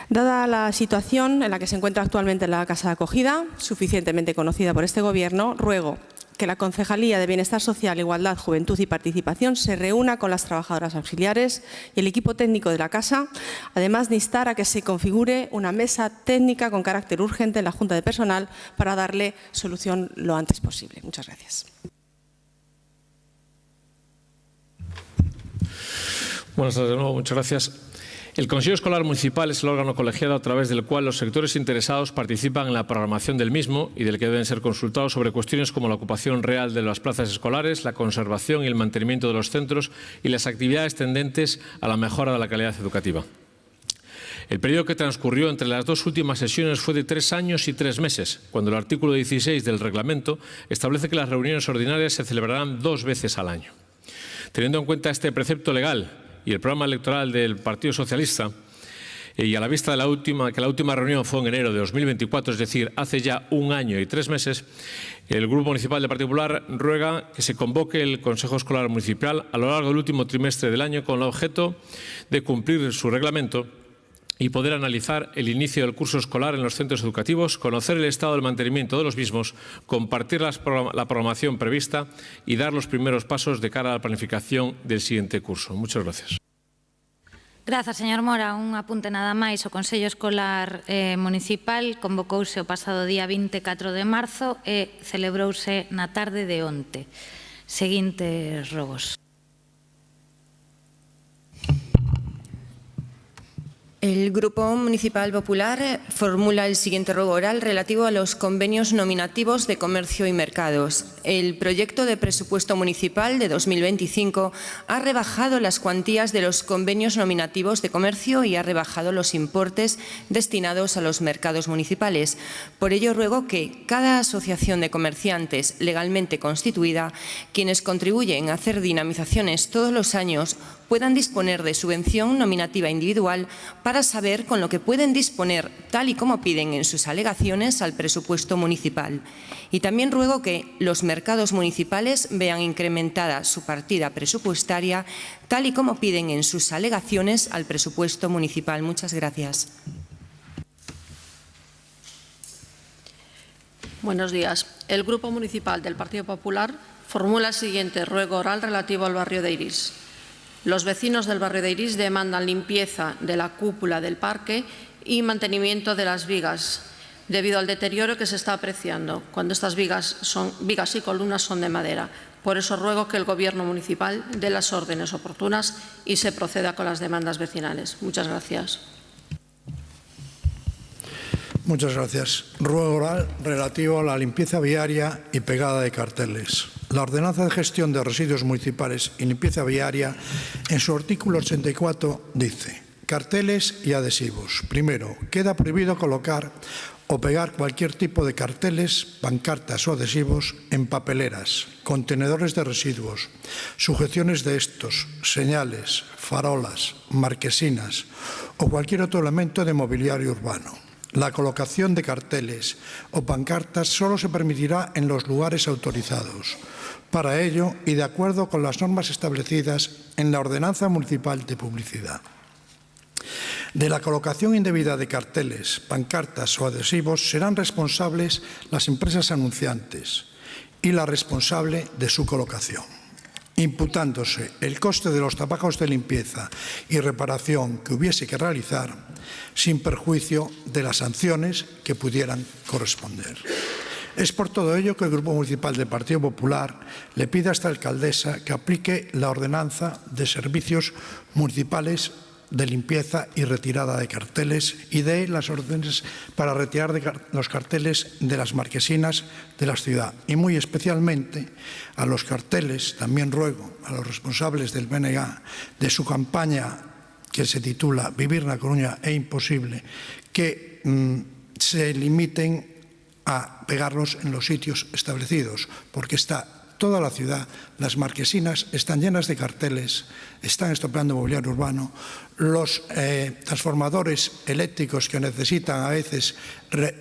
Dada la situación en la que se encuentra actualmente la casa de acogida, suficientemente conocida por este Gobierno, ruego que la Concejalía de Bienestar Social, Igualdad, Juventud y Participación se reúna con las trabajadoras auxiliares y el equipo técnico de la casa, además de instar a que se configure una mesa técnica con carácter urgente en la Junta de Personal para darle solución lo antes posible. Muchas gracias. Buenas tardes de nuevo, muchas gracias. El Consejo Escolar Municipal es el órgano colegiado a través del cual los sectores interesados participan en la programación del mismo y del que deben ser consultados sobre cuestiones como la ocupación real de las plazas escolares, la conservación y el mantenimiento de los centros y las actividades tendentes a la mejora de la calidad educativa. El periodo que transcurrió entre las dos últimas sesiones fue de 3 años y 3 meses, cuando el artículo 16 del reglamento establece que las reuniones ordinarias se celebrarán 2 veces al año. Teniendo en cuenta este precepto legal y el programa electoral del Partido Socialista, y a la vista de la última reunión fue en enero de 2024, es decir, hace ya 1 año y 3 meses, el Grupo Municipal del Partido Popular ruega que se convoque el Consejo Escolar Municipal a lo largo del último trimestre del año con el objeto de cumplir su reglamento y poder analizar el inicio del curso escolar en los centros educativos, conocer el estado del mantenimiento de los mismos, compartir la programación prevista y dar los primeros pasos de cara a la planificación del siguiente curso. Muchas gracias. Grazas, señor Mora. Un apunte nada máis. O Consello Escolar Municipal convocouse o pasado día 24 de marzo e celebrouse na tarde de onte. Seguintes rogos. El Grupo Municipal Popular formula el siguiente rogo oral relativo a los convenios nominativos de comercio y mercados. El proyecto de presupuesto municipal de 2025 ha rebajado las cuantías de los convenios nominativos de comercio y ha rebajado los importes destinados a los mercados municipales. Por ello, ruego que cada asociación de comerciantes legalmente constituida, quienes contribuyen a hacer dinamizaciones todos los años, puedan disponer de subvención nominativa individual para saber con lo que pueden disponer, tal y como piden en sus alegaciones al presupuesto municipal. Y también ruego que los mercados municipales vean incrementada su partida presupuestaria, tal y como piden en sus alegaciones al presupuesto municipal. Muchas gracias. Buenos días. El Grupo Municipal del Partido Popular formula el siguiente ruego oral relativo al barrio de Irís. Los vecinos del barrio de Irís demandan limpieza de la cúpula del parque y mantenimiento de las vigas, debido al deterioro que se está apreciando cuando estas vigas y columnas son de madera. Por eso ruego que el Gobierno municipal dé las órdenes oportunas y se proceda con las demandas vecinales. Muchas gracias. Muchas gracias. Ruego oral relativo a la limpieza viaria y pegada de carteles. La Ordenanza de Gestión de Residuos Municipales y Limpieza Viaria, en su artículo 84, dice: carteles y adhesivos. Primero, queda prohibido colocar o pegar cualquier tipo de carteles, pancartas o adhesivos en papeleras, contenedores de residuos, sujeciones de estos, señales, farolas, marquesinas o cualquier otro elemento de mobiliario urbano. La colocación de carteles o pancartas solo se permitirá en los lugares autorizados. Para ello, y de acuerdo con las normas establecidas en la Ordenanza Municipal de Publicidad. De la colocación indebida de carteles, pancartas o adhesivos serán responsables las empresas anunciantes y la responsable de su colocación, imputándose el coste de los trabajos de limpieza y reparación que hubiese que realizar, sin perjuicio de las sanciones que pudieran corresponder. Es por todo ello que el Grupo Municipal del Partido Popular le pide a esta alcaldesa que aplique la Ordenanza de Servicios Municipales de limpieza y retirada de carteles y dé las órdenes para retirar los carteles de las marquesinas de la ciudad. Y muy especialmente a los carteles, también ruego a los responsables del BNG de su campaña que se titula Vivir na Coruña é imposible, que se limiten a pegarlos en los sitios establecidos, porque está toda la ciudad, las marquesinas están llenas de carteles, están estropeando mobiliario urbano, los transformadores eléctricos que necesitan a veces,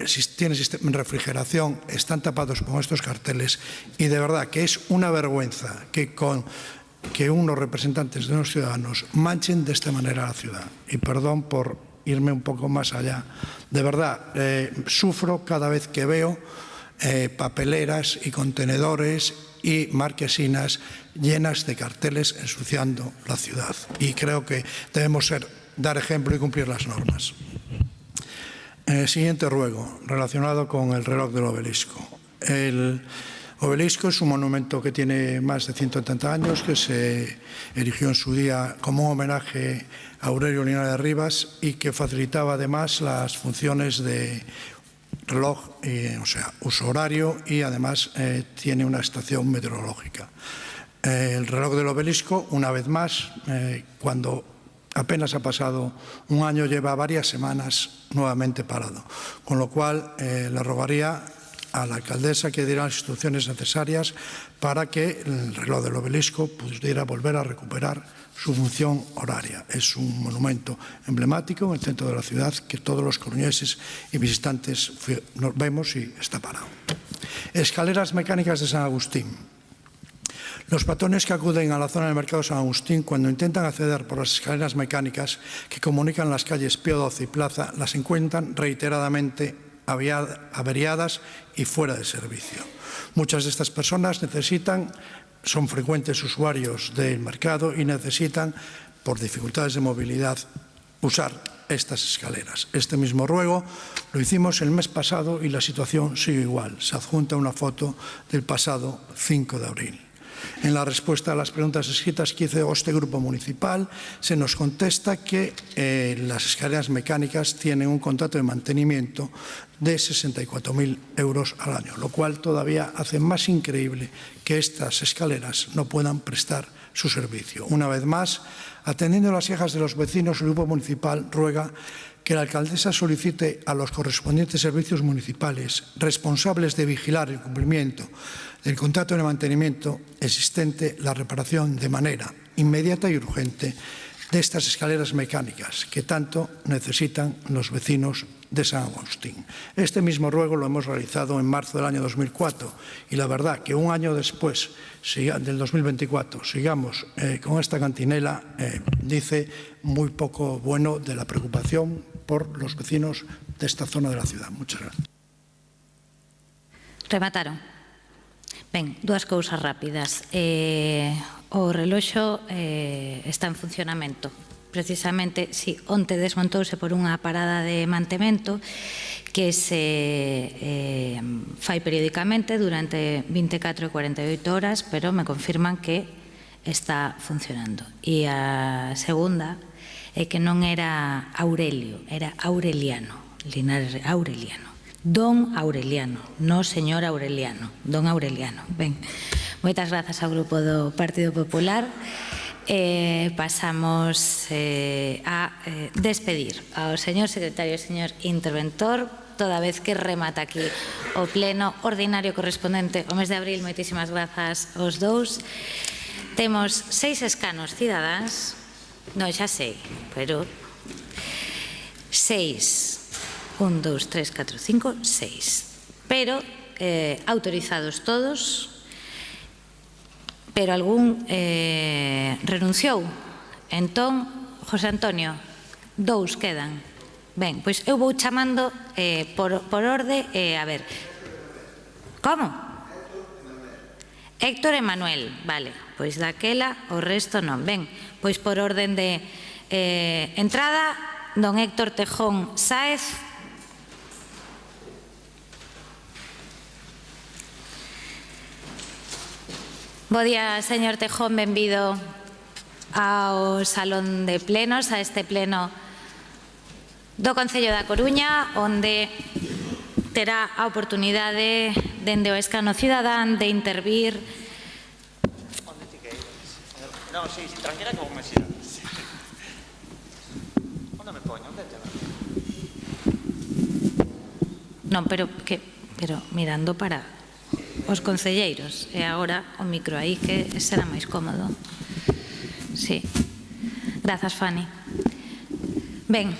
si tienen refrigeración, están tapados con estos carteles y de verdad que es una vergüenza que unos representantes de unos ciudadanos manchen de esta manera la ciudad. Y perdón por irme un poco más allá. De verdad, sufro cada vez que veo papeleras y contenedores y marquesinas llenas de carteles ensuciando la ciudad. Y creo que debemos dar ejemplo y cumplir las normas. Siguiente ruego, relacionado con el reloj del obelisco. El obelisco es un monumento que tiene más de 130 años, que se erigió en su día como un homenaje a Aurelio Linares de Rivas y que facilitaba además las funciones de reloj, o sea, uso horario, y además tiene una estación meteorológica. El reloj del obelisco, una vez más, cuando apenas ha pasado un año, lleva varias semanas nuevamente parado, con lo cual le rogaría a la alcaldesa que diera las instrucciones necesarias para que el reloj del obelisco pudiera volver a recuperar su función horaria. Es un monumento emblemático en el centro de la ciudad que todos los coruñeses y visitantes nos vemos y está parado. Escaleras mecánicas de San Agustín. Los peatones que acuden a la zona del mercado de San Agustín, cuando intentan acceder por las escaleras mecánicas que comunican las calles Pío XII y Plaza, las encuentran reiteradamente averiadas y fuera de servicio. Muchas de estas personas son frecuentes usuarios del mercado y necesitan por dificultades de movilidad usar estas escaleras. Este mismo ruego lo hicimos el mes pasado y la situación sigue igual. Se adjunta una foto del pasado 5 de abril. En la respuesta a las preguntas escritas que hizo este grupo municipal, se nos contesta que las escaleras mecánicas tienen un contrato de mantenimiento de 64.000 euros al año, lo cual todavía hace más increíble que estas escaleras no puedan prestar su servicio. Una vez más, atendiendo las quejas de los vecinos, el grupo municipal ruega que la alcaldesa solicite a los correspondientes servicios municipales responsables de vigilar el cumplimiento del contrato de mantenimiento existente la reparación de manera inmediata y urgente de estas escaleras mecánicas que tanto necesitan los vecinos de San Agustín. Este mismo ruego lo hemos realizado en marzo del año 2004 y la verdad que un año después, del 2024, sigamos con esta cantinela, dice muy poco bueno de la preocupación por los vecinos de esta zona de la ciudad. Muchas gracias. Remataron. Ben, dúas cousas rápidas. O reloxo está en funcionamento. Precisamente, si onte desmontouse por unha parada de mantemento que se fai periódicamente durante 24 e 48 horas, pero me confirman que está funcionando. E a segunda é que non era Aurelio, era Aureliano, Linares Aureliano. Don Aureliano, no señor Aureliano, don Aureliano. Ben, moitas grazas ao grupo do Partido Popular. Pasamos a despedir ao señor secretario e señor interventor, toda vez que remata aquí o pleno ordinario correspondente ao mes de abril. Moitísimas grazas aos dous. Temos 6 escanos cidadáns, non xa sei, pero 6. 1, 2, 3, 4, 5, 6. Pero autorizados todos, pero algún renunciou. Entón, José Antonio, 2 quedan. Ben, pois eu vou chamando por orde, a ver. Como? Héctor e Manuel, vale. Pois daquela, o resto non. Ben, pois por orden de entrada, don Héctor Tejón Sáez. Bo día, señor Tejón, benvido ao Salón de Plenos, a este pleno do Concello da Coruña, onde terá a oportunidade, dende o escano cidadán, de intervir. No, sí, tranquila que vou me xira. Onde me poño? Non, pero mirando para os concelleiros, e agora o micro aí que será máis cómodo. Sí. Grazas, Fanny. Ben,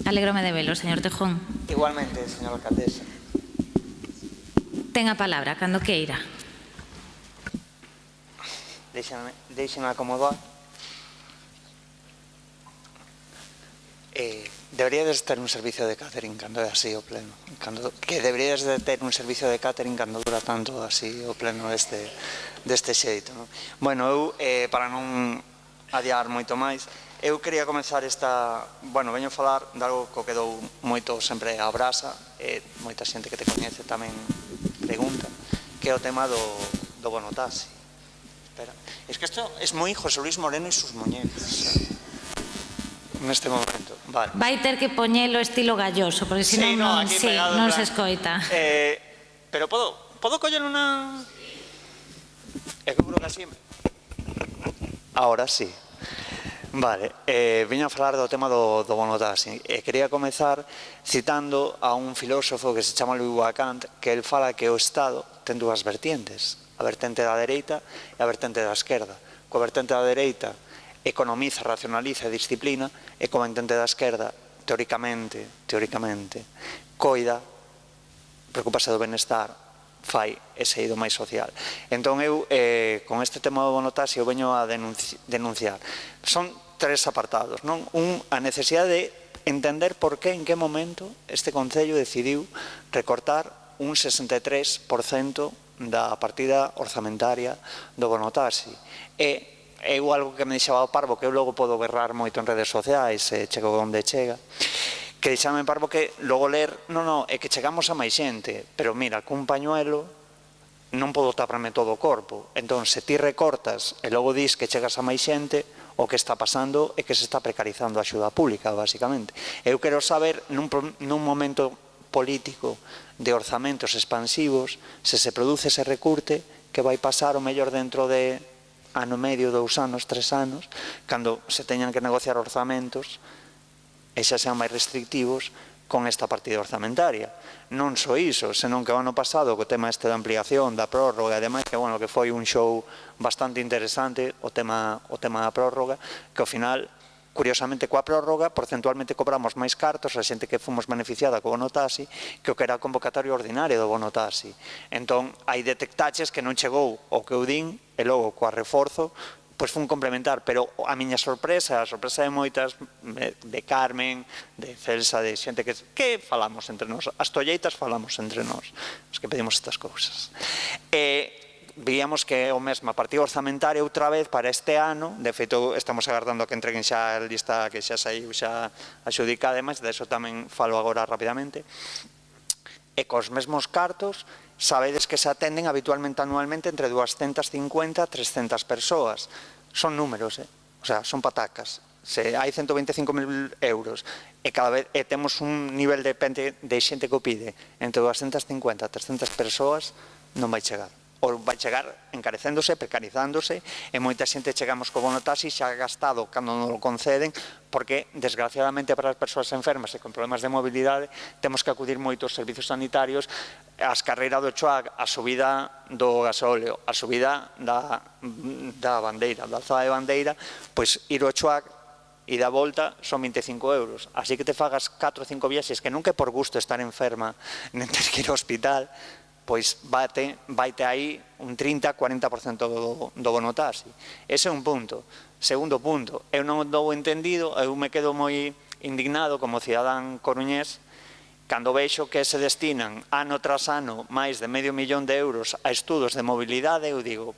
alégrome de velo, señor Tejón. Igualmente, señora alcaldesa. Ten a palabra, cando queira. Déixeme acomodar. Deberíades ter un servicio de catering cando é así o pleno. Que deberíades de ter un servicio de catering cando dura tanto así o pleno deste xeito. Bueno, eu, para non adiar moito máis, eu quería comenzar esta... Bueno, veño falar de algo que quedou moito sempre a brasa, moita xente que te coñece tamén pregunta, que é o tema do bonotaxi. Espera, es que isto é moi José Luis Moreno e sus muñecas. Neste momento, vale. Vai ter que poñelo estilo galloso, porque senón non se escoita. Pero podo coller unha... É que creo que así... Ahora sí. Vale, viño a falar do tema do bonotaxi. Quería comezar citando a un filósofo que se chama Louis Kant, que el fala que o Estado ten dúas vertientes, a vertente da dereita e a vertente da esquerda. Coa vertente da dereita economiza, racionaliza e disciplina, e como entende da esquerda, teóricamente, coida, preocupase do benestar, fai ese eido máis social. Entón eu, con este tema do bonotaxi, eu veño a denunciar. Son 3 apartados, non? A necesidade de entender por que, en que momento, este Concello decidiu recortar un 63% da partida orzamentaria do bonotaxi. E eu algo que me deixaba parvo, que eu logo podo berrar moito en redes sociais, chego onde chega, que deixame parvo que logo ler, non, é que chegamos a máis xente, pero mira, cun pañuelo non podo taparme todo o corpo, entón se ti recortas e logo dis que chegas a máis xente, o que está pasando é que se está precarizando a axuda pública, basicamente. Eu quero saber, nun momento político de orzamentos expansivos, se se produce ese recurte, que vai pasar o mellor dentro de ano e medio, 2 anos, 3 anos, cando se teñan que negociar orzamentos, e xa sean máis restrictivos con esta partida orzamentaria. Non só iso, senón que o ano pasado, co tema este da ampliación, da prórroga, e demais, que foi un show bastante interesante, o tema da prórroga, que ao final, curiosamente, coa prórroga, porcentualmente cobramos máis cartos a xente que fomos beneficiada co bono taxi que o que era a convocatoria ordinaria do bono taxi. Entón, aí detectaches que non chegou o que eu din, e logo, coa reforzo, pois fun complementar, pero a miña sorpresa, a sorpresa de moitas, de Carmen, de Celsa, de xente que falamos entre nós, as tolleitas falamos entre nós, os que pedimos estas cousas. Víamos que é o mesmo a partida orzamentaria outra vez para este ano, de feito estamos agardando a que entreguen xa a lista que xa saiu xa axudicada, mas de eso tamén falo agora rapidamente, e cos mesmos cartos, sabedes que se atenden habitualmente anualmente entre 250 e 300 persoas. Son números, o sea, son patacas. Se hai 125.000 euros e cada vez temos un nivel de xente que o pide entre 250 e 300 persoas, non vai chegar. Ou vai chegar encarecéndose, precarizándose, e moita xente chegamos co bono taxi xa gastado cando non o conceden, porque, desgraciadamente, para as persoas enfermas e con problemas de mobilidade, temos que acudir moito aos servizos sanitarios, as carreiras do choag, a subida do gasóleo, a subida da bandeira, da alzada de bandeira, pois ir ao choag e da volta son 25 euros. Así que te fagas 4 ou 5 viaxes, que nunca é por gusto estar enferma, nen ter que ir ao hospital, pois vaite aí un 30-40% do bono taxi. Ese é un punto. Segundo punto, eu non dou entendido, eu me quedo moi indignado como cidadán coruñés cando vexo que se destinan ano tras ano máis de €500.000 a estudos de mobilidade, eu digo,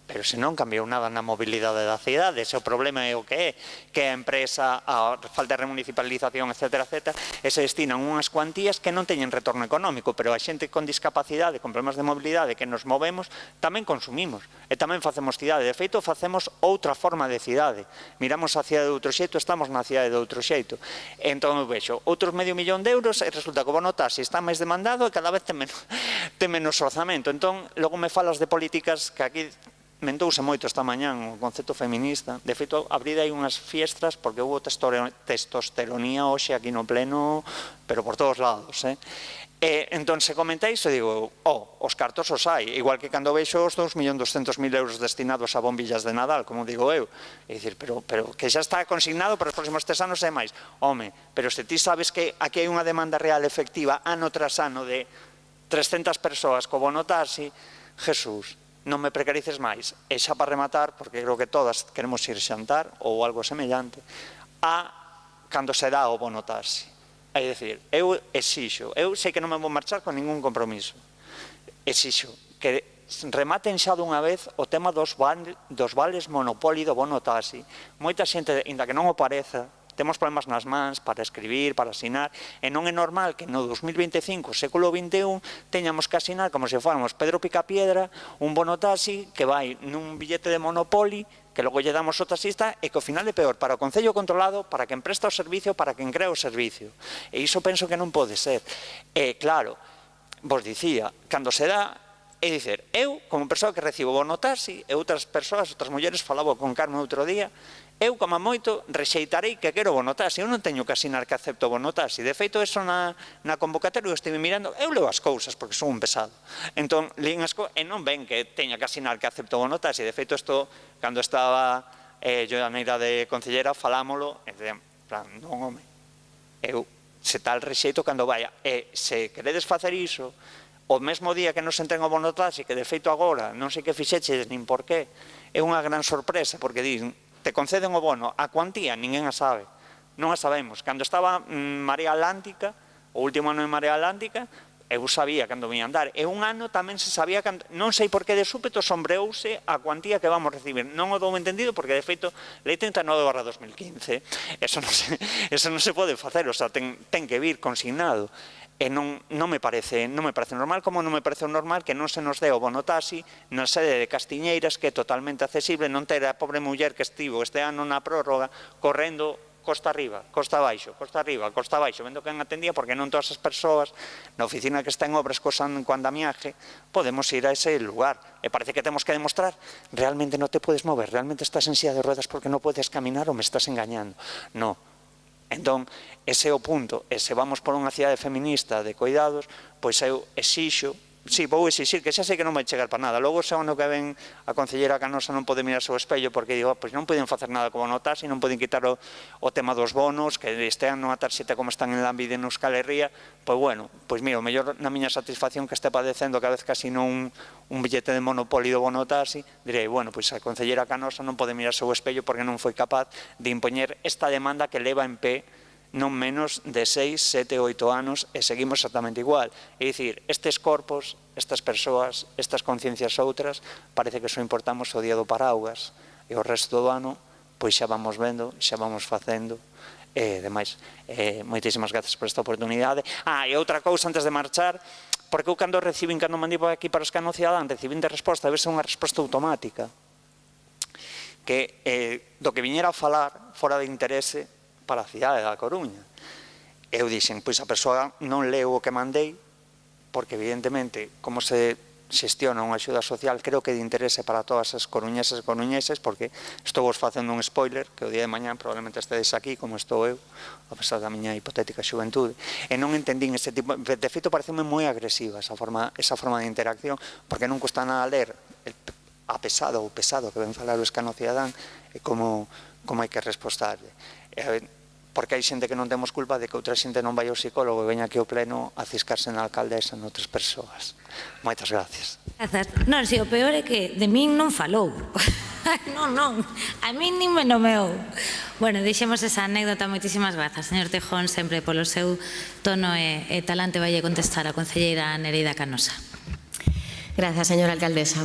pero se non cambiou nada na mobilidade da cidade, ese o problema é o que a empresa, a falta de remunicipalización, etc., e se destinan unhas cuantías que non teñen retorno económico, pero a xente con discapacidade, con problemas de mobilidade, que nos movemos, tamén consumimos, e tamén facemos cidade. De feito, facemos outra forma de cidade. Miramos a cidade de outro xeito, estamos na cidade de outro xeito. Entón, eu vexo, outros €500.000, e resulta que o bono taxi está máis demandado e cada vez ten menos orzamento. Entón, logo me falas de políticas que aquí mentouse moito esta mañán o concepto feminista. De feito, abrid aí unhas fiestras porque houve testosteronía hoxe aquí no pleno, pero por todos lados. Entón, se comenta iso, digo, os cartos os hai, igual que cando vexo os €2.200.000 destinados a bombillas de Nadal, como digo eu. É dicir, pero que xa está consignado para os próximos 3 anos e máis. Home, pero se ti sabes que aquí hai unha demanda real efectiva ano tras ano de 300 persoas co bono taxi, Jesús, non me precarices máis. E xa para rematar, porque creo que todas queremos ir xantar ou algo semellante, cando se dá o bono taxi. É dicir, eu exixo, eu sei que non me vou marchar con ningún compromiso, exixo que rematen xa dunha vez o tema dos vales monopoli do bono taxi. Moita xente, inda que non o pareza, temos problemas nas mans para escribir, para asinar, e non é normal que no 2025, século XXI, teñamos que asinar como se fóramos Pedro Picapiedra, un bono taxi que vai nun billete de Monopoly, que logo lle damos o taxista, e que ao final é peor para o Concello controlado, para quen presta o servicio, para quen crea o servicio. E iso penso que non pode ser. E claro, vos dicía, cando se dá, é dicer, eu, como persoa que recibo bono taxi, e outras persoas, outras mulleres, falaba con Carmen outro día, eu, como moito, rexeitarei que quero bono taxi. Eu non teño que asinar que acepto bono taxi. De feito, eso na convocatoria eu estive mirando, eu leo as cousas, porque son un pesado. Entón, lín as cousas, e non ven que teña que asinar que acepto bono taxi. De feito, isto, cando estaba yo a neira de concellera, falámolo, en plan, non, home, eu, se tal rexeito cando vaya. E se queredes facer iso, o mesmo día que nos entren o bono taxi, que de feito agora, non sei que fixeches, nin por qué, é unha gran sorpresa, porque din, te conceden o bono, a cuantía ninguén a sabe, non a sabemos. Cando estaba Marea Atlántica, o último ano de Marea Atlántica, eu sabía cando me andar, e un ano tamén se sabía, non sei por que de súpeto sombreouse a cuantía que vamos recibir, non o dou entendido porque de feito lei 39/2015, eso non se pode facer, o sea, ten que vir consignado, e non me parece normal, como non me parece normal que non se nos dé o bono taxi na sede de Castiñeiras, que é totalmente accesible, non ter a pobre muller que estivo este ano na prórroga correndo costa arriba, costa abaixo, costa arriba, costa abaixo, vendo quen atendía, porque non todas as persoas na oficina que está en obras co andamiaje podemos ir a ese lugar. E parece que temos que demostrar, realmente non te podes mover, realmente estás en silla de ruedas porque non podes caminar ou me estás engañando. Non. Entón, ese é o punto, e se vamos por unha cidade feminista de cuidados, pois eu exixo, sí, vou exixir, que xa sei que non vai chegar para nada. Logo, se ano que ven a concelleira Canosa non pode mirar ao espello porque digo, pois non poden facer nada como no taxi, non poden quitar o tema dos bonos, que estean nunha tarxeta como están en Lambide en Euskal Herria, pois bueno, pois mira, o mellor na miña satisfacción que este padecendo cada vez casi non un billete de monopolio do bono taxi, direi, bueno, pois a concelleira Canosa non pode mirar ao espello porque non foi capaz de impoñer esta demanda que leva en pé non menos de 6, 7, 8 anos e seguimos exactamente igual. É dicir, estes corpos, estas persoas, estas conciencias outras, parece que só importamos o día do paraugas e o resto do ano, pois xa vamos vendo, xa vamos facendo e demais. Moitísimas grazas por esta oportunidade. E outra cousa antes de marchar, porque eu cando mandei aquí para o Escano Cidadán, recibín de resposta, debe ser unha resposta automática, que do que viñera a falar fora de interese para a cidade da Coruña. Eu dixen, pois a persoa non leu o que mandei, porque evidentemente, como se xestiona unha axuda social, creo que de interese para todas as coruñeses e coruñeses, porque estou vos facendo un spoiler, que o día de mañá probablemente estedes aquí, como estou eu, a pesar da miña hipotética xuventude, e non entendín ese tipo, de feito pareceme moi agresiva esa forma de interacción, porque non custa nada ler a pesado ou pesado que ven falar o Escano Cidadán e como hai que respostarle. Porque hai xente que non temos culpa de que outra xente non vai ao psicólogo e veña aquí ao pleno a ciscarse na alcaldesa en outras persoas. Moitas gracias. Grazas. Non, se o peor é que de min non falou. Non, a min nin me nomeou. Bueno, deixemos esa anécdota. Moitísimas grazas, señor Tejón, sempre polo seu tono e talante vai contestar a concelleira Nereida Canosa. Grazas, señora alcaldesa.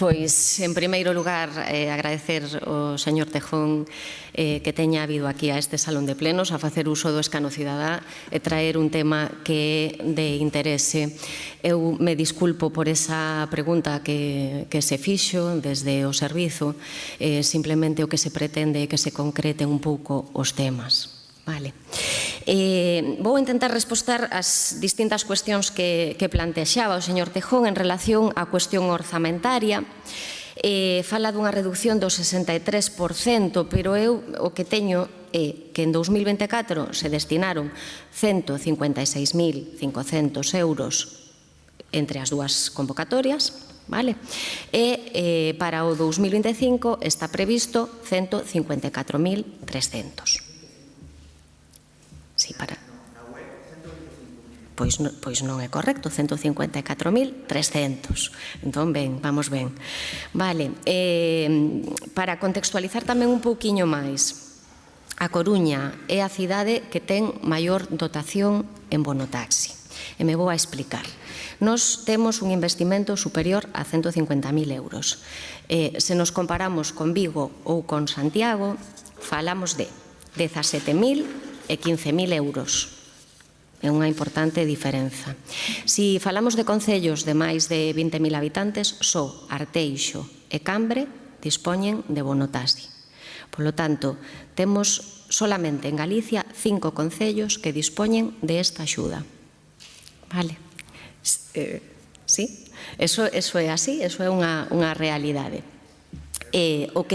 Pois, en primeiro lugar, agradecer ao señor Tejón que teña habido aquí a este salón de plenos a facer uso do Escano Cidadá e traer un tema que é de interese. Eu me disculpo por esa pregunta que se fixo desde o servizo, simplemente o que se pretende é que se concreten un pouco os temas. Vale. Vou intentar responder as distintas cuestións que plantexaba o señor Tejón en relación á cuestión orzamentaria. Fala dunha reducción do 63%, pero eu o que teño é que en 2024 se destinaron 156.500 euros entre as dúas convocatorias, vale? E para o 2025 está previsto 154.300. Sí, para... Pois non é correcto, 154.300. Entón, ben, vamos ben. Vale, para contextualizar tamén un pouquiño máis, a Coruña é a cidade que ten maior dotación en bonotaxi. E me vou a explicar. Nos temos un investimento superior a 150.000 euros. Se nos comparamos con Vigo ou con Santiago, falamos de 17.000 e 15.000 euros. É unha importante diferenza. Si falamos de concellos de máis de 20.000 habitantes, só Arteixo e Cambre dispoñen de bonotaxi. Por lo tanto, temos solamente en Galicia 5 concellos que dispoñen de esta axuda. Vale? Sí? Eso é así, eso é unha realidade. O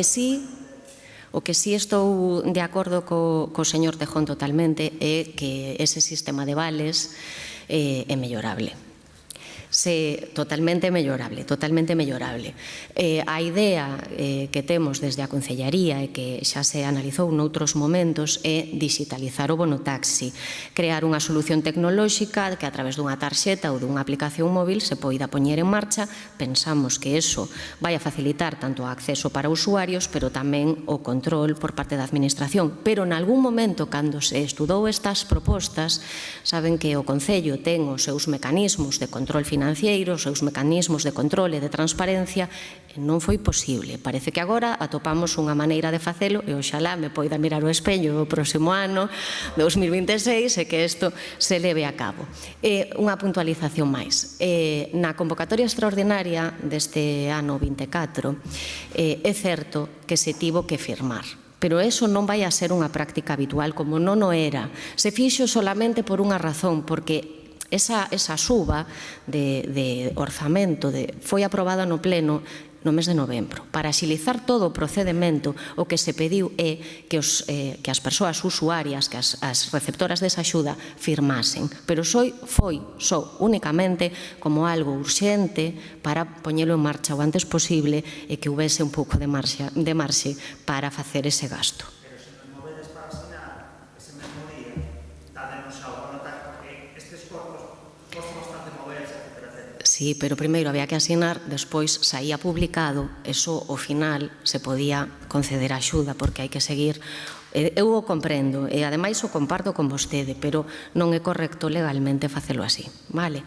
que sí estou de acordo co señor Tejón totalmente é que ese sistema de vales é mellorable. totalmente mellorable, totalmente mellorable. A idea que temos desde a Concellaría e que xa se analizou noutros momentos é digitalizar o bonotaxi, crear unha solución tecnolóxica que a través dunha tarxeta ou dunha aplicación móvil se poida poñer en marcha. Pensamos que eso vai a facilitar tanto o acceso para usuarios, pero tamén o control por parte da Administración. Pero en algún momento, cando se estudou estas propostas, saben que o Concello ten os seus mecanismos de control financiero, os seus mecanismos de control e de transparencia, e non foi posible. Parece que agora atopamos unha maneira de facelo e oxalá me poida mirar o espello o próximo ano, 2026, e que isto se leve a cabo. Unha puntualización máis. Na convocatoria extraordinaria deste ano 24 é certo que se tivo que firmar, pero eso non vai a ser unha práctica habitual como non o era. Se fixo solamente por unha razón, porque esa suba de orzamento foi aprobada no Pleno no mes de novembro. Para axilizar todo o procedimento, o que se pediu é que as persoas usuarias, que as receptoras desa axuda firmasen, pero foi só únicamente como algo urxente para poñelo en marcha o antes posible e que houvese un pouco de marxe para facer ese gasto. Sí, pero primeiro había que asinar, despois saía publicado, eso ao final se podía conceder a axuda, porque hai que seguir. Eu o comprendo e ademais o comparto con vostede, pero non é correcto legalmente facelo así, vale?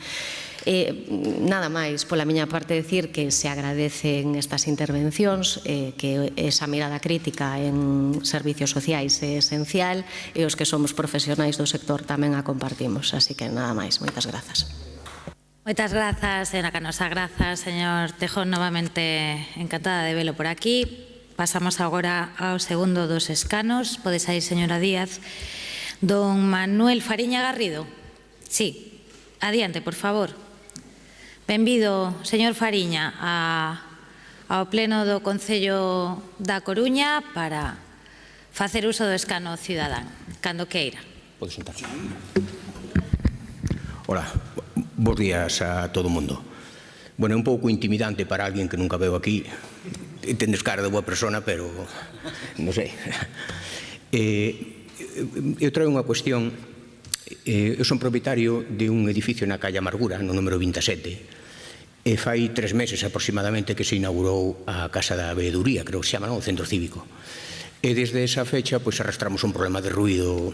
Nada máis, pola miña parte decir que se agradecen estas intervencións, que esa mirada crítica en servicios sociais é esencial e os que somos profesionais do sector tamén a compartimos, así que nada máis, moitas grazas. Moitas grazas, señora Canosa. Grazas, señor Tejón, novamente encantada de velo por aquí. Pasamos agora ao segundo dos escanos. Pode sair, señora Díaz. Don Manuel Fariña Garrido. Sí, adiante, por favor. Benvido, señor Fariña, ao Pleno do Concello da Coruña para facer uso do escano cidadán, cando queira. Pode sentarse. Hola. Bos días a todo o mundo. Bueno, é un pouco intimidante para alguén que nunca veo aquí. Tendes cara de boa persona, pero non sei. Eu traio unha cuestión. Eu son propietario de un edificio na calle Amargura, no número 27, e fai 3 meses aproximadamente que se inaugurou a Casa da Veeduría, creo que se chama, non? O centro cívico. E desde esa fecha, pois, arrastramos un problema de ruido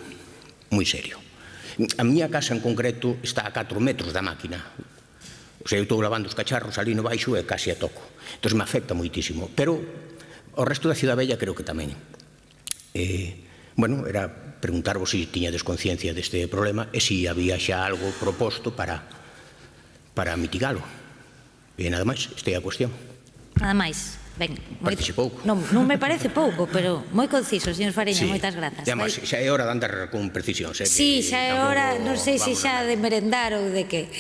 moi serio. A miña casa en concreto está a 4 metros da máquina. O sea, eu estou lavando os cacharros ali no baixo e casi a toco. Entón me afecta moitísimo. Pero o resto da Cidade Bella creo que tamén. Bueno, era preguntarvos se tiñades conciencia deste problema e se había xa algo proposto para mitigalo. E nada máis, esta é a cuestión. Nada máis. Ben, parece pouco. Non me parece pouco, pero moi conciso, señor Fariña, moitas grazas. E además, xa é hora de andar con precisión. Sí, xa é hora, non sei se xa de merendar ou de que.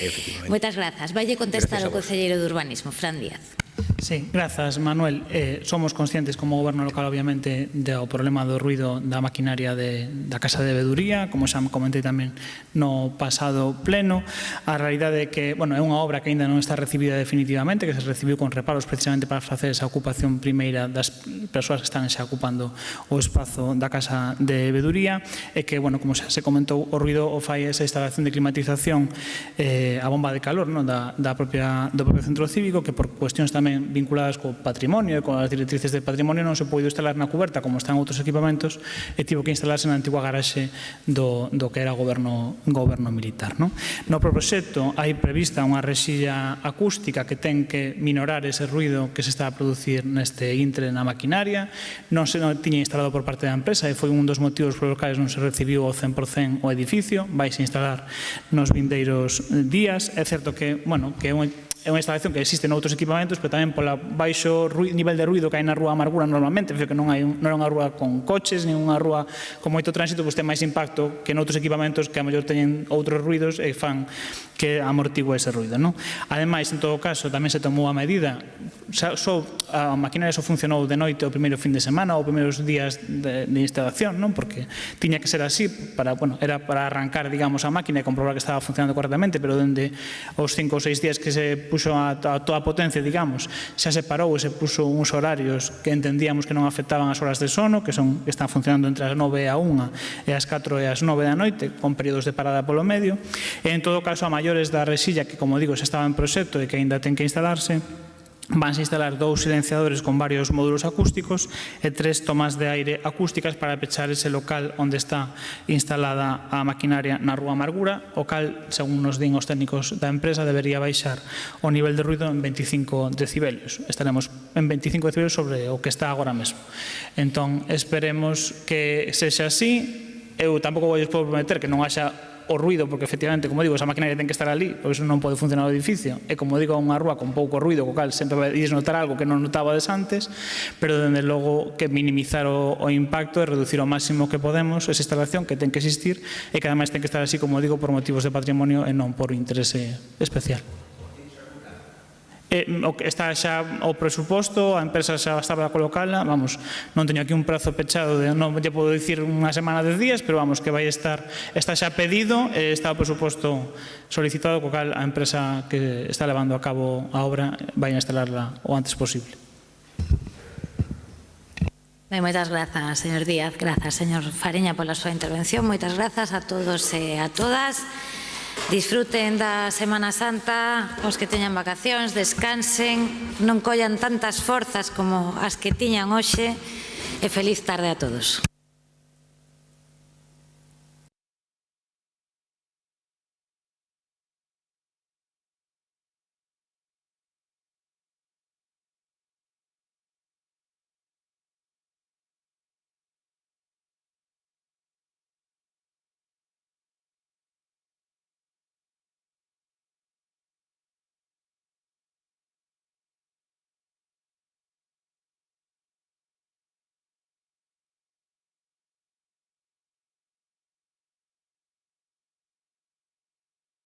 Moitas grazas. Valle contestar o concelleiro de Urbanismo, Fran Díaz. Sí, grazas, Manuel. Somos conscientes como goberno local, obviamente, do problema do ruido da maquinaria da Casa de Veeduría, como xa comentei tamén no pasado pleno. A realidade é que, bueno, é unha obra que aínda non está recibida definitivamente, que se recibiu con reparos precisamente para facer esa ocupación primeira das persoas que están xa ocupando o espazo da Casa de Veeduría, e que, bueno, como xa se comentou, o ruido o fai esa instalación de climatización, a bomba de calor do propio centro cívico, que por cuestións tamén vinculadas co patrimonio e con as directrices de patrimonio non se pode instalar na cuberta como están outros equipamentos e tivo que instalarse na antigua garaxe do que era goberno militar. No proxecto hai prevista unha rexilla acústica que ten que minorar ese ruido que se está a producir neste intre na maquinaria. Non se tiña instalado por parte da empresa e foi un dos motivos polos cales non se recibiu ao 100% o edificio. Vais a instalar nos vindeiros días. É certo que, bueno, que é unha instalación que existe noutros equipamentos, pero tamén pola baixo nivel de ruido que hai na rúa Amargura normalmente, que non é unha rúa con coches, nin unha rúa con moito tránsito, pois ten máis impacto que noutros equipamentos que a mellor teñen outros ruidos e fan que amortigua ese ruido. Ademais, en todo caso, tamén se tomou a medida, a maquinaria só funcionou de noite o primeiro fin de semana ou primeiros días de instalación, porque tiña que ser así, era para arrancar, digamos, a máquina e comprobar que estaba funcionando correctamente, pero dende os 5 ou 6 días que se puxo a toda a potencia, digamos, xa se parou e se puxo uns horarios que entendíamos que non afectaban as horas de sono, que están funcionando entre as 9 e a 1 e as 4 e as 9 da noite, con períodos de parada polo medio, e en todo caso a maiores da resilla, que como digo, xa estaba en proxecto e que aínda ten que instalarse, vanse instalar 2 silenciadores con varios módulos acústicos e 3 tomas de aire acústicas para pechar ese local onde está instalada a maquinaria na Rúa Amargura, o cal, según nos din os técnicos da empresa, debería baixar o nivel de ruido en 25 decibelios. Estaremos en 25 decibelios sobre o que está agora mesmo. Entón, esperemos que sexa así. Eu tampouco vou prometer que non haxa o ruido, porque efectivamente, como digo, esa maquinaria ten que estar ali, porque eso non pode funcionar o edificio, e como digo, unha rúa con pouco ruido, co cal sempre vais notar algo que non notaba antes, pero dende logo que minimizar o impacto e reducir ao máximo que podemos esa instalación que ten que existir e que ademais ten que estar así, como digo, por motivos de patrimonio e non por interese especial. Está xa o presuposto, a empresa xa estaba a colocala, vamos, non teño aquí un prazo pechado, non lle podo dicir unha semana de días, pero vamos, que vai estar, está xa pedido, está o presuposto solicitado, co cal a empresa que está levando a cabo a obra vai a instalarla o antes posible. Moitas grazas, señor Díaz, grazas, señor Fariña, pola súa intervención, moitas grazas a todos e a todas. Disfruten da Semana Santa, os que teñan vacacións, descansen, non collan tantas forzas como as que tiñan hoxe e feliz tarde a todos.